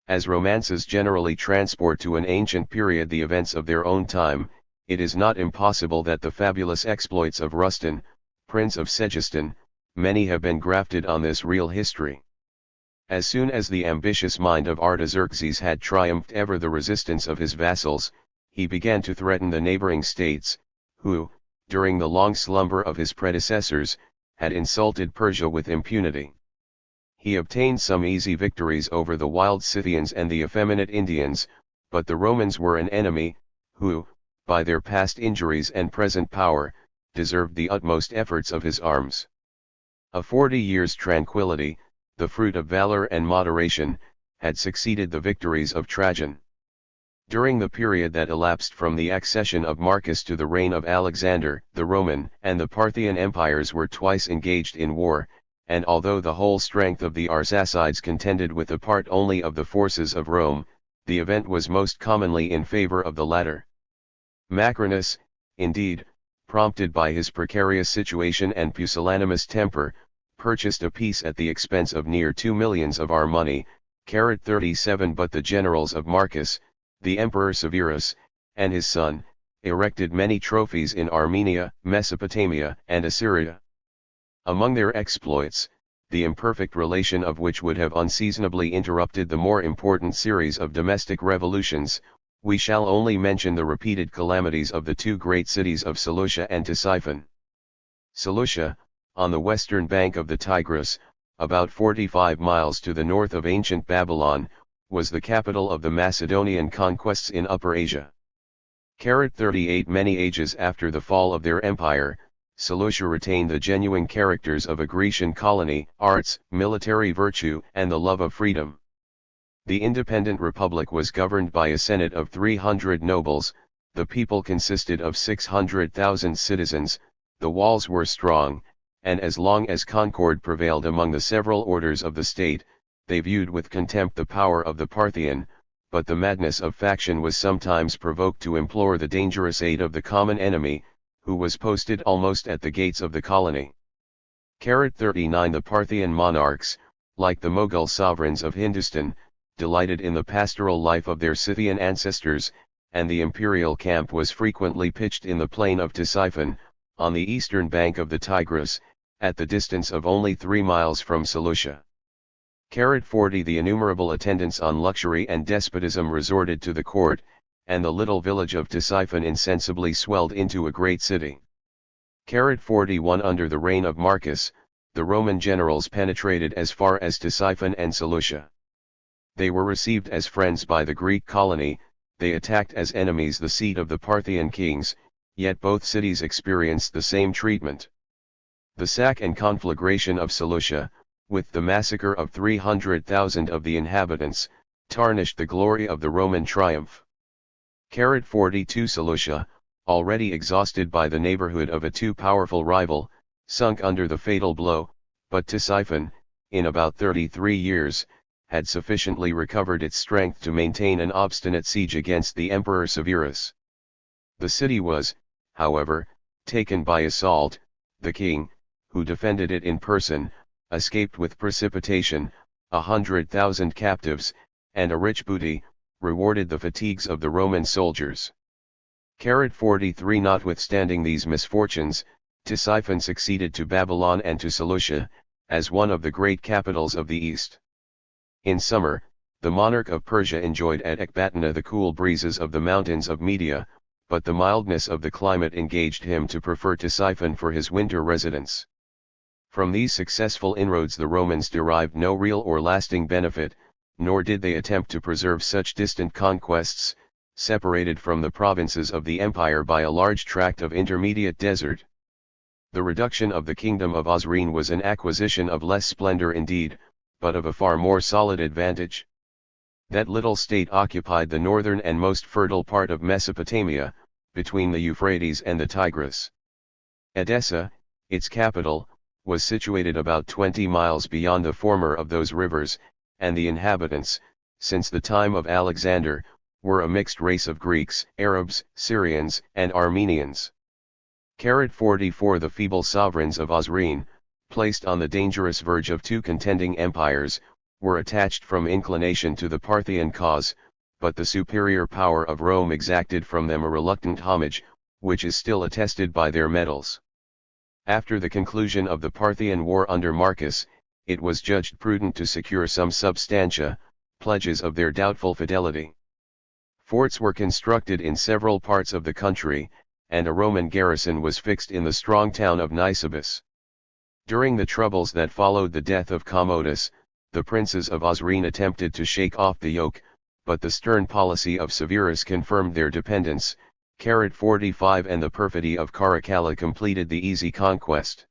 As romances generally transport to an ancient period the events of their own time, it is not impossible that the fabulous exploits of Rustan, Prince of Segistan, many have been grafted on this real history. As soon as the ambitious mind of Artaxerxes had triumphed over the resistance of his vassals, he began to threaten the neighboring states, who, during the long slumber of his predecessors, had insulted Persia with impunity. He obtained some easy victories over the wild Scythians and the effeminate Indians, but the Romans were an enemy, who, by their past injuries and present power, deserved the utmost efforts of his arms. A 40 years' tranquility, the fruit of valor and moderation, had succeeded the victories of Trajan. During the period that elapsed from the accession of Marcus to the reign of Alexander, the Roman and the Parthian empires were twice engaged in war, and although the whole strength of the Arsacides contended with a part only of the forces of Rome, the event was most commonly in favor of the latter. Macrinus, indeed, prompted by his precarious situation and pusillanimous temper, purchased a peace at the expense of near 2 millions of our money, 37. But the generals of Marcus, the Emperor Severus, and his son, erected many trophies in Armenia, Mesopotamia, and Assyria. Among their exploits, the imperfect relation of which would have unseasonably interrupted the more important series of domestic revolutions, we shall only mention the repeated calamities of the two great cities of Seleucia and Ctesiphon. Seleucia, on the western bank of the Tigris, about 45 miles to the north of ancient Babylon, was the capital of the Macedonian conquests in Upper Asia. 38 Many ages after the fall of their empire, Seleucia retained the genuine characters of a Grecian colony, arts, military virtue, and the love of freedom. The independent republic was governed by a senate of 300 nobles, the people consisted of 600,000 citizens, the walls were strong, and as long as concord prevailed among the several orders of the state, they viewed with contempt the power of the Parthian, but the madness of faction was sometimes provoked to implore the dangerous aid of the common enemy, who was posted almost at the gates of the colony. 39 The Parthian monarchs, like the Mughal sovereigns of Hindustan, delighted in the pastoral life of their Scythian ancestors, and the imperial camp was frequently pitched in the plain of Ctesiphon, on the eastern bank of the Tigris, at the distance of only 3 miles from Seleucia. 40 The innumerable attendants on luxury and despotism resorted to the court, and the little village of Ctesiphon insensibly swelled into a great city. 41 Under the reign of Marcus, the Roman generals penetrated as far as Ctesiphon and Seleucia. They were received as friends by the Greek colony, they attacked as enemies the seat of the Parthian kings, yet both cities experienced the same treatment. The sack and conflagration of Seleucia, with the massacre of 300,000 of the inhabitants, tarnished the glory of the Roman triumph. 42 Seleucia, already exhausted by the neighborhood of a too powerful rival, sunk under the fatal blow, but Ctesiphon, in about 33 years, had sufficiently recovered its strength to maintain an obstinate siege against the Emperor Severus. The city was, however, taken by assault. The king, who defended it in person, escaped with precipitation, 100,000 captives, and a rich booty, rewarded the fatigues of the Roman soldiers. 43 Notwithstanding these misfortunes, Ctesiphon succeeded to Babylon and to Seleucia, as one of the great capitals of the East. In summer, the monarch of Persia enjoyed at Ecbatana the cool breezes of the mountains of Media, but the mildness of the climate engaged him to prefer Ctesiphon for his winter residence. From these successful inroads the Romans derived no real or lasting benefit, nor did they attempt to preserve such distant conquests, separated from the provinces of the empire by a large tract of intermediate desert. The reduction of the kingdom of Osrhoene was an acquisition of less splendor indeed, but of a far more solid advantage. That little state occupied the northern and most fertile part of Mesopotamia, between the Euphrates and the Tigris. Edessa, its capital, was situated about 20 miles beyond the former of those rivers, and the inhabitants, since the time of Alexander, were a mixed race of Greeks, Arabs, Syrians, and Armenians. 44 The feeble sovereigns of Osrhoene, placed on the dangerous verge of two contending empires, were attached from inclination to the Parthian cause, but the superior power of Rome exacted from them a reluctant homage, which is still attested by their medals. After the conclusion of the Parthian War under Marcus, it was judged prudent to secure some substantia, pledges of their doubtful fidelity. Forts were constructed in several parts of the country, and a Roman garrison was fixed in the strong town of Nisibis. During the troubles that followed the death of Commodus, the princes of Osrhoene attempted to shake off the yoke, but the stern policy of Severus confirmed their dependence. 45 and the perfidy of Caracalla completed the easy conquest.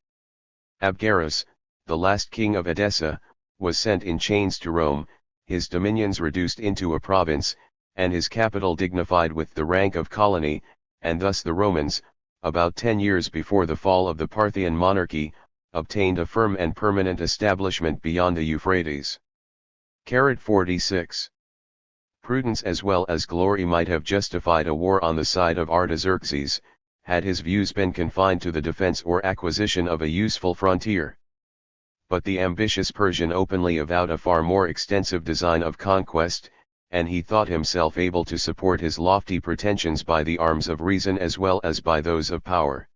Abgarus, the last king of Edessa, was sent in chains to Rome, his dominions reduced into a province, and his capital dignified with the rank of colony, and thus the Romans, about 10 years before the fall of the Parthian monarchy, obtained a firm and permanent establishment beyond the Euphrates. 46. Prudence as well as glory might have justified a war on the side of Artaxerxes, had his views been confined to the defense or acquisition of a useful frontier. But the ambitious Persian openly avowed a far more extensive design of conquest, and he thought himself able to support his lofty pretensions by the arms of reason as well as by those of power.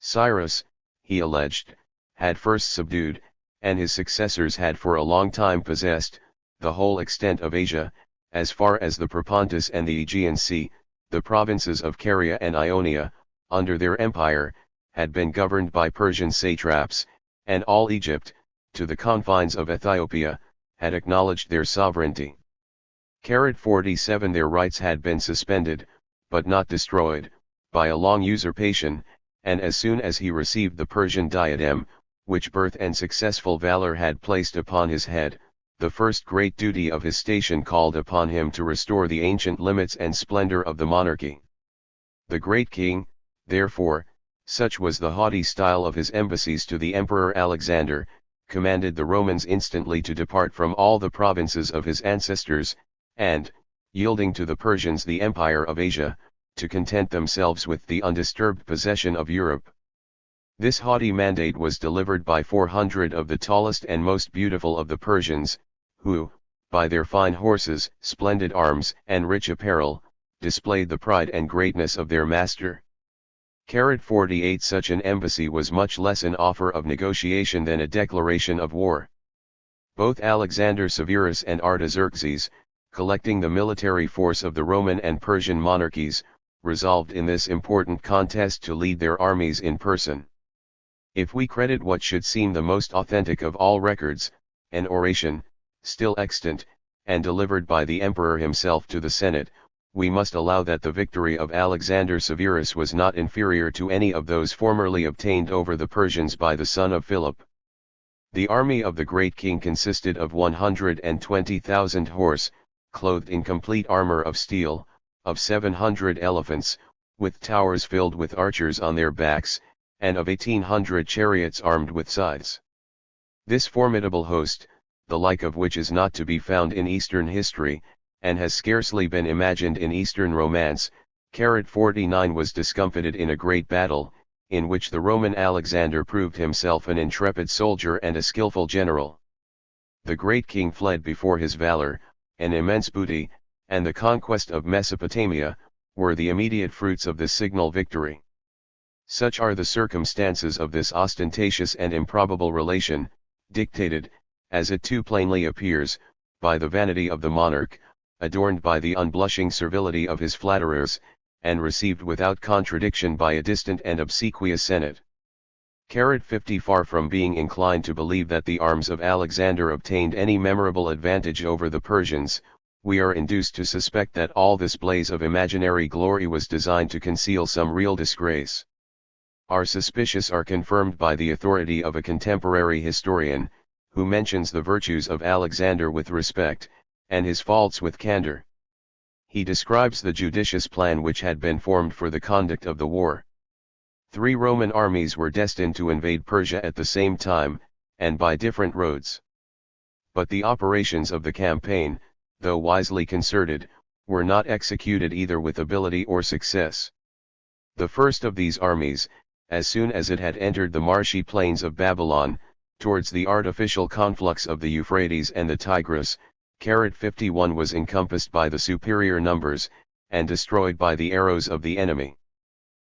Cyrus, he alleged, had first subdued, and his successors had for a long time possessed, the whole extent of Asia, as far as the Propontis and the Aegean Sea. The provinces of Caria and Ionia, under their empire, had been governed by Persian satraps, and all Egypt, to the confines of Ethiopia, had acknowledged their sovereignty. 47 Their rights had been suspended, but not destroyed, by a long usurpation, and as soon as he received the Persian diadem, which birth and successful valor had placed upon his head, the first great duty of his station called upon him to restore the ancient limits and splendor of the monarchy. The great king, therefore, such was the haughty style of his embassies to the Emperor Alexander, commanded the Romans instantly to depart from all the provinces of his ancestors, and, yielding to the Persians the empire of Asia, to content themselves with the undisturbed possession of Europe. This haughty mandate was delivered by 400 of the tallest and most beautiful of the Persians, who, by their fine horses, splendid arms, and rich apparel, displayed the pride and greatness of their master. 48 Such an embassy was much less an offer of negotiation than a declaration of war. Both Alexander Severus and Artaxerxes, collecting the military force of the Roman and Persian monarchies, resolved in this important contest to lead their armies in person. If we credit what should seem the most authentic of all records, an oration, still extant, and delivered by the emperor himself to the Senate, we must allow that the victory of Alexander Severus was not inferior to any of those formerly obtained over the Persians by the son of Philip. The army of the great king consisted of 120,000 horse, clothed in complete armor of steel, of 700 elephants, with towers filled with archers on their backs, and of 1,800 chariots armed with scythes. This formidable host, the like of which is not to be found in Eastern history, and has scarcely been imagined in Eastern romance, 49 was discomfited in a great battle, in which the Roman Alexander proved himself an intrepid soldier and a skillful general. The great king fled before his valor, an immense booty, and the conquest of Mesopotamia, were the immediate fruits of this signal victory. Such are the circumstances of this ostentatious and improbable relation, dictated, as it too plainly appears, by the vanity of the monarch, adorned by the unblushing servility of his flatterers, and received without contradiction by a distant and obsequious senate. 50 Far from being inclined to believe that the arms of Alexander obtained any memorable advantage over the Persians, we are induced to suspect that all this blaze of imaginary glory was designed to conceal some real disgrace. Our suspicions are confirmed by the authority of a contemporary historian, who mentions the virtues of Alexander with respect, and his faults with candor. He describes the judicious plan which had been formed for the conduct of the war. 3 Roman armies were destined to invade Persia at the same time, and by different roads. But the operations of the campaign, though wisely concerted, were not executed either with ability or success. The first of these armies, as soon as it had entered the marshy plains of Babylon, towards the artificial conflux of the Euphrates and the Tigris, 51 was encompassed by the superior numbers, and destroyed by the arrows of the enemy.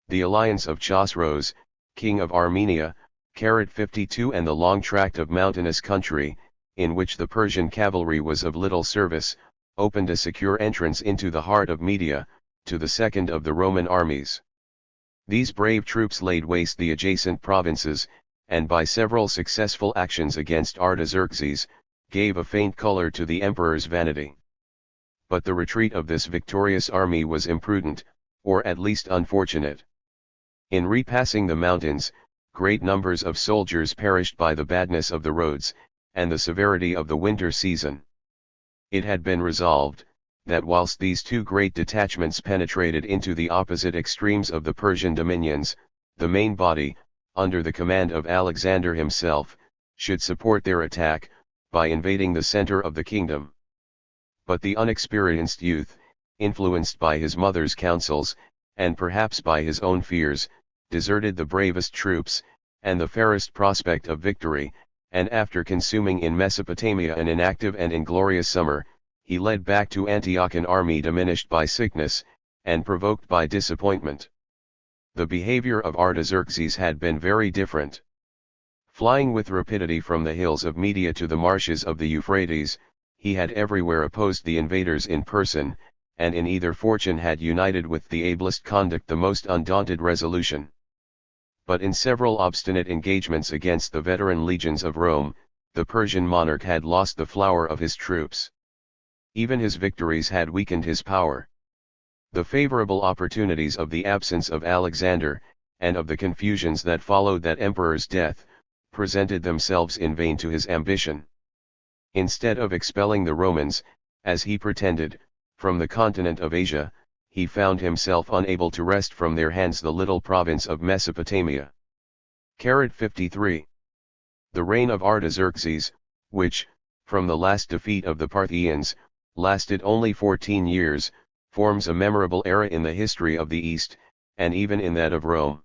The alliance of Chosroes, king of Armenia, 52 and the long tract of mountainous country, in which the Persian cavalry was of little service, opened a secure entrance into the heart of Media, to the second of the Roman armies. These brave troops laid waste the adjacent provinces, and by several successful actions against Artaxerxes, gave a faint color to the emperor's vanity. But the retreat of this victorious army was imprudent, or at least unfortunate. In repassing the mountains, great numbers of soldiers perished by the badness of the roads, and the severity of the winter season. It had been resolved, that whilst these two great detachments penetrated into the opposite extremes of the Persian dominions, the main body, under the command of Alexander himself, should support their attack, by invading the center of the kingdom. But the unexperienced youth, influenced by his mother's counsels, and perhaps by his own fears, deserted the bravest troops, and the fairest prospect of victory, and after consuming in Mesopotamia an inactive and inglorious summer, he led back to Antioch an army diminished by sickness, and provoked by disappointment. The behavior of Artaxerxes had been very different. Flying with rapidity from the hills of Media to the marshes of the Euphrates, he had everywhere opposed the invaders in person, and in either fortune had united with the ablest conduct the most undaunted resolution. But in several obstinate engagements against the veteran legions of Rome, the Persian monarch had lost the flower of his troops. Even his victories had weakened his power. The favorable opportunities of the absence of Alexander, and of the confusions that followed that emperor's death, presented themselves in vain to his ambition. Instead of expelling the Romans, as he pretended, from the continent of Asia, he found himself unable to wrest from their hands the little province of Mesopotamia. 53. The reign of Artaxerxes, which, from the last defeat of the Parthians, lasted only 14 years, forms a memorable era in the history of the East, and even in that of Rome.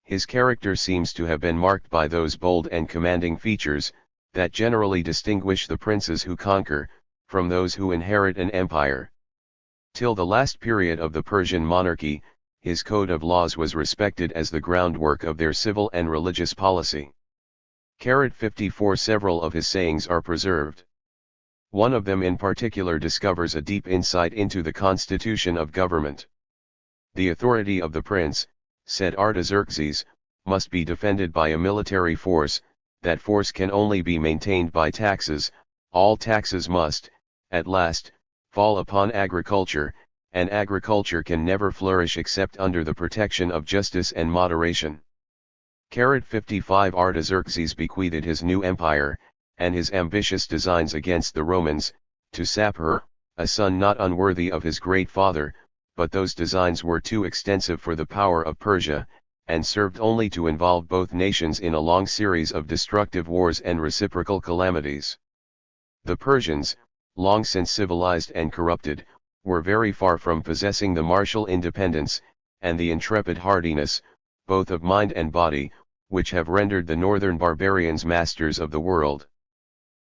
His character seems to have been marked by those bold and commanding features, that generally distinguish the princes who conquer, from those who inherit an empire. Till the last period of the Persian monarchy, his code of laws was respected as the groundwork of their civil and religious policy. 54 Several of his sayings are preserved. One of them in particular discovers a deep insight into the constitution of government. The authority of the prince, said Artaxerxes, must be defended by a military force. That force can only be maintained by taxes. All taxes must, at last, fall upon agriculture, and agriculture can never flourish except under the protection of justice and moderation. 55 Artaxerxes bequeathed his new empire, and his ambitious designs against the Romans, to Sapor, a son not unworthy of his great father, but those designs were too extensive for the power of Persia, and served only to involve both nations in a long series of destructive wars and reciprocal calamities. The Persians, long since civilized and corrupted, were very far from possessing the martial independence, and the intrepid hardiness, both of mind and body, which have rendered the northern barbarians masters of the world.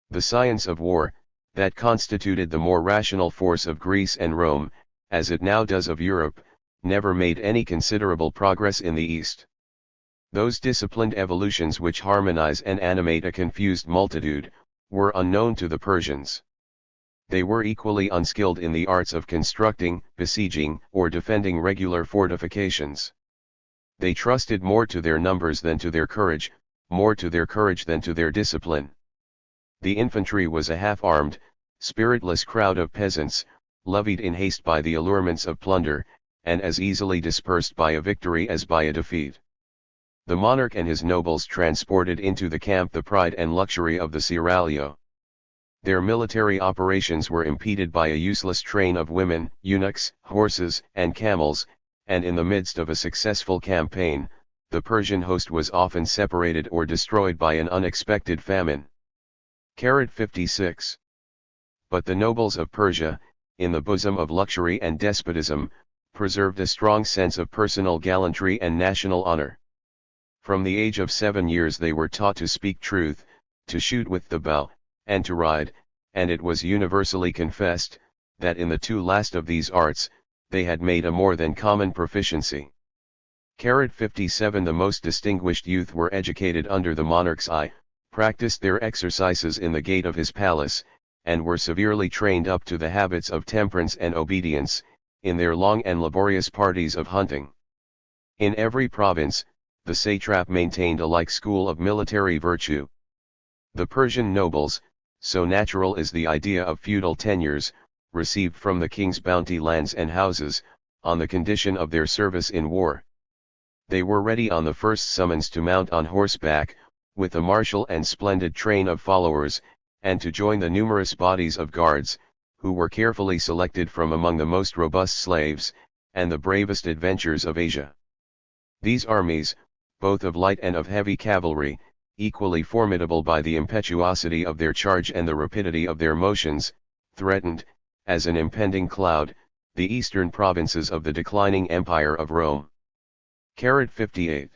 The science of war, that constituted the more rational force of Greece and Rome, as it now does of Europe, never made any considerable progress in the East. Those disciplined evolutions which harmonize and animate a confused multitude, were unknown to the Persians. They were equally unskilled in the arts of constructing, besieging, or defending regular fortifications. They trusted more to their numbers than to their courage, more to their courage than to their discipline. The infantry was a half-armed, spiritless crowd of peasants, levied in haste by the allurements of plunder, and as easily dispersed by a victory as by a defeat. The monarch and his nobles transported into the camp the pride and luxury of the seraglio. Their military operations were impeded by a useless train of women, eunuchs, horses, and camels, and in the midst of a successful campaign, the Persian host was often separated or destroyed by an unexpected famine. 56. But the nobles of Persia, in the bosom of luxury and despotism, preserved a strong sense of personal gallantry and national honor. From the age of 7 years they were taught to speak truth, to shoot with the bow, and to ride, and it was universally confessed, that in the two last of these arts, they had made a more than common proficiency. 57 The most distinguished youth were educated under the monarch's eye, practiced their exercises in the gate of his palace, and were severely trained up to the habits of temperance and obedience, in their long and laborious parties of hunting. In every province, the satrap maintained a like school of military virtue. The Persian nobles, so natural is the idea of feudal tenures, received from the king's bounty lands and houses, on the condition of their service in war. They were ready on the first summons to mount on horseback, with a martial and splendid train of followers, and to join the numerous bodies of guards, who were carefully selected from among the most robust slaves, and the bravest adventurers of Asia. These armies, both of light and of heavy cavalry, equally formidable by the impetuosity of their charge and the rapidity of their motions, threatened, as an impending cloud, the eastern provinces of the declining empire of Rome. 58.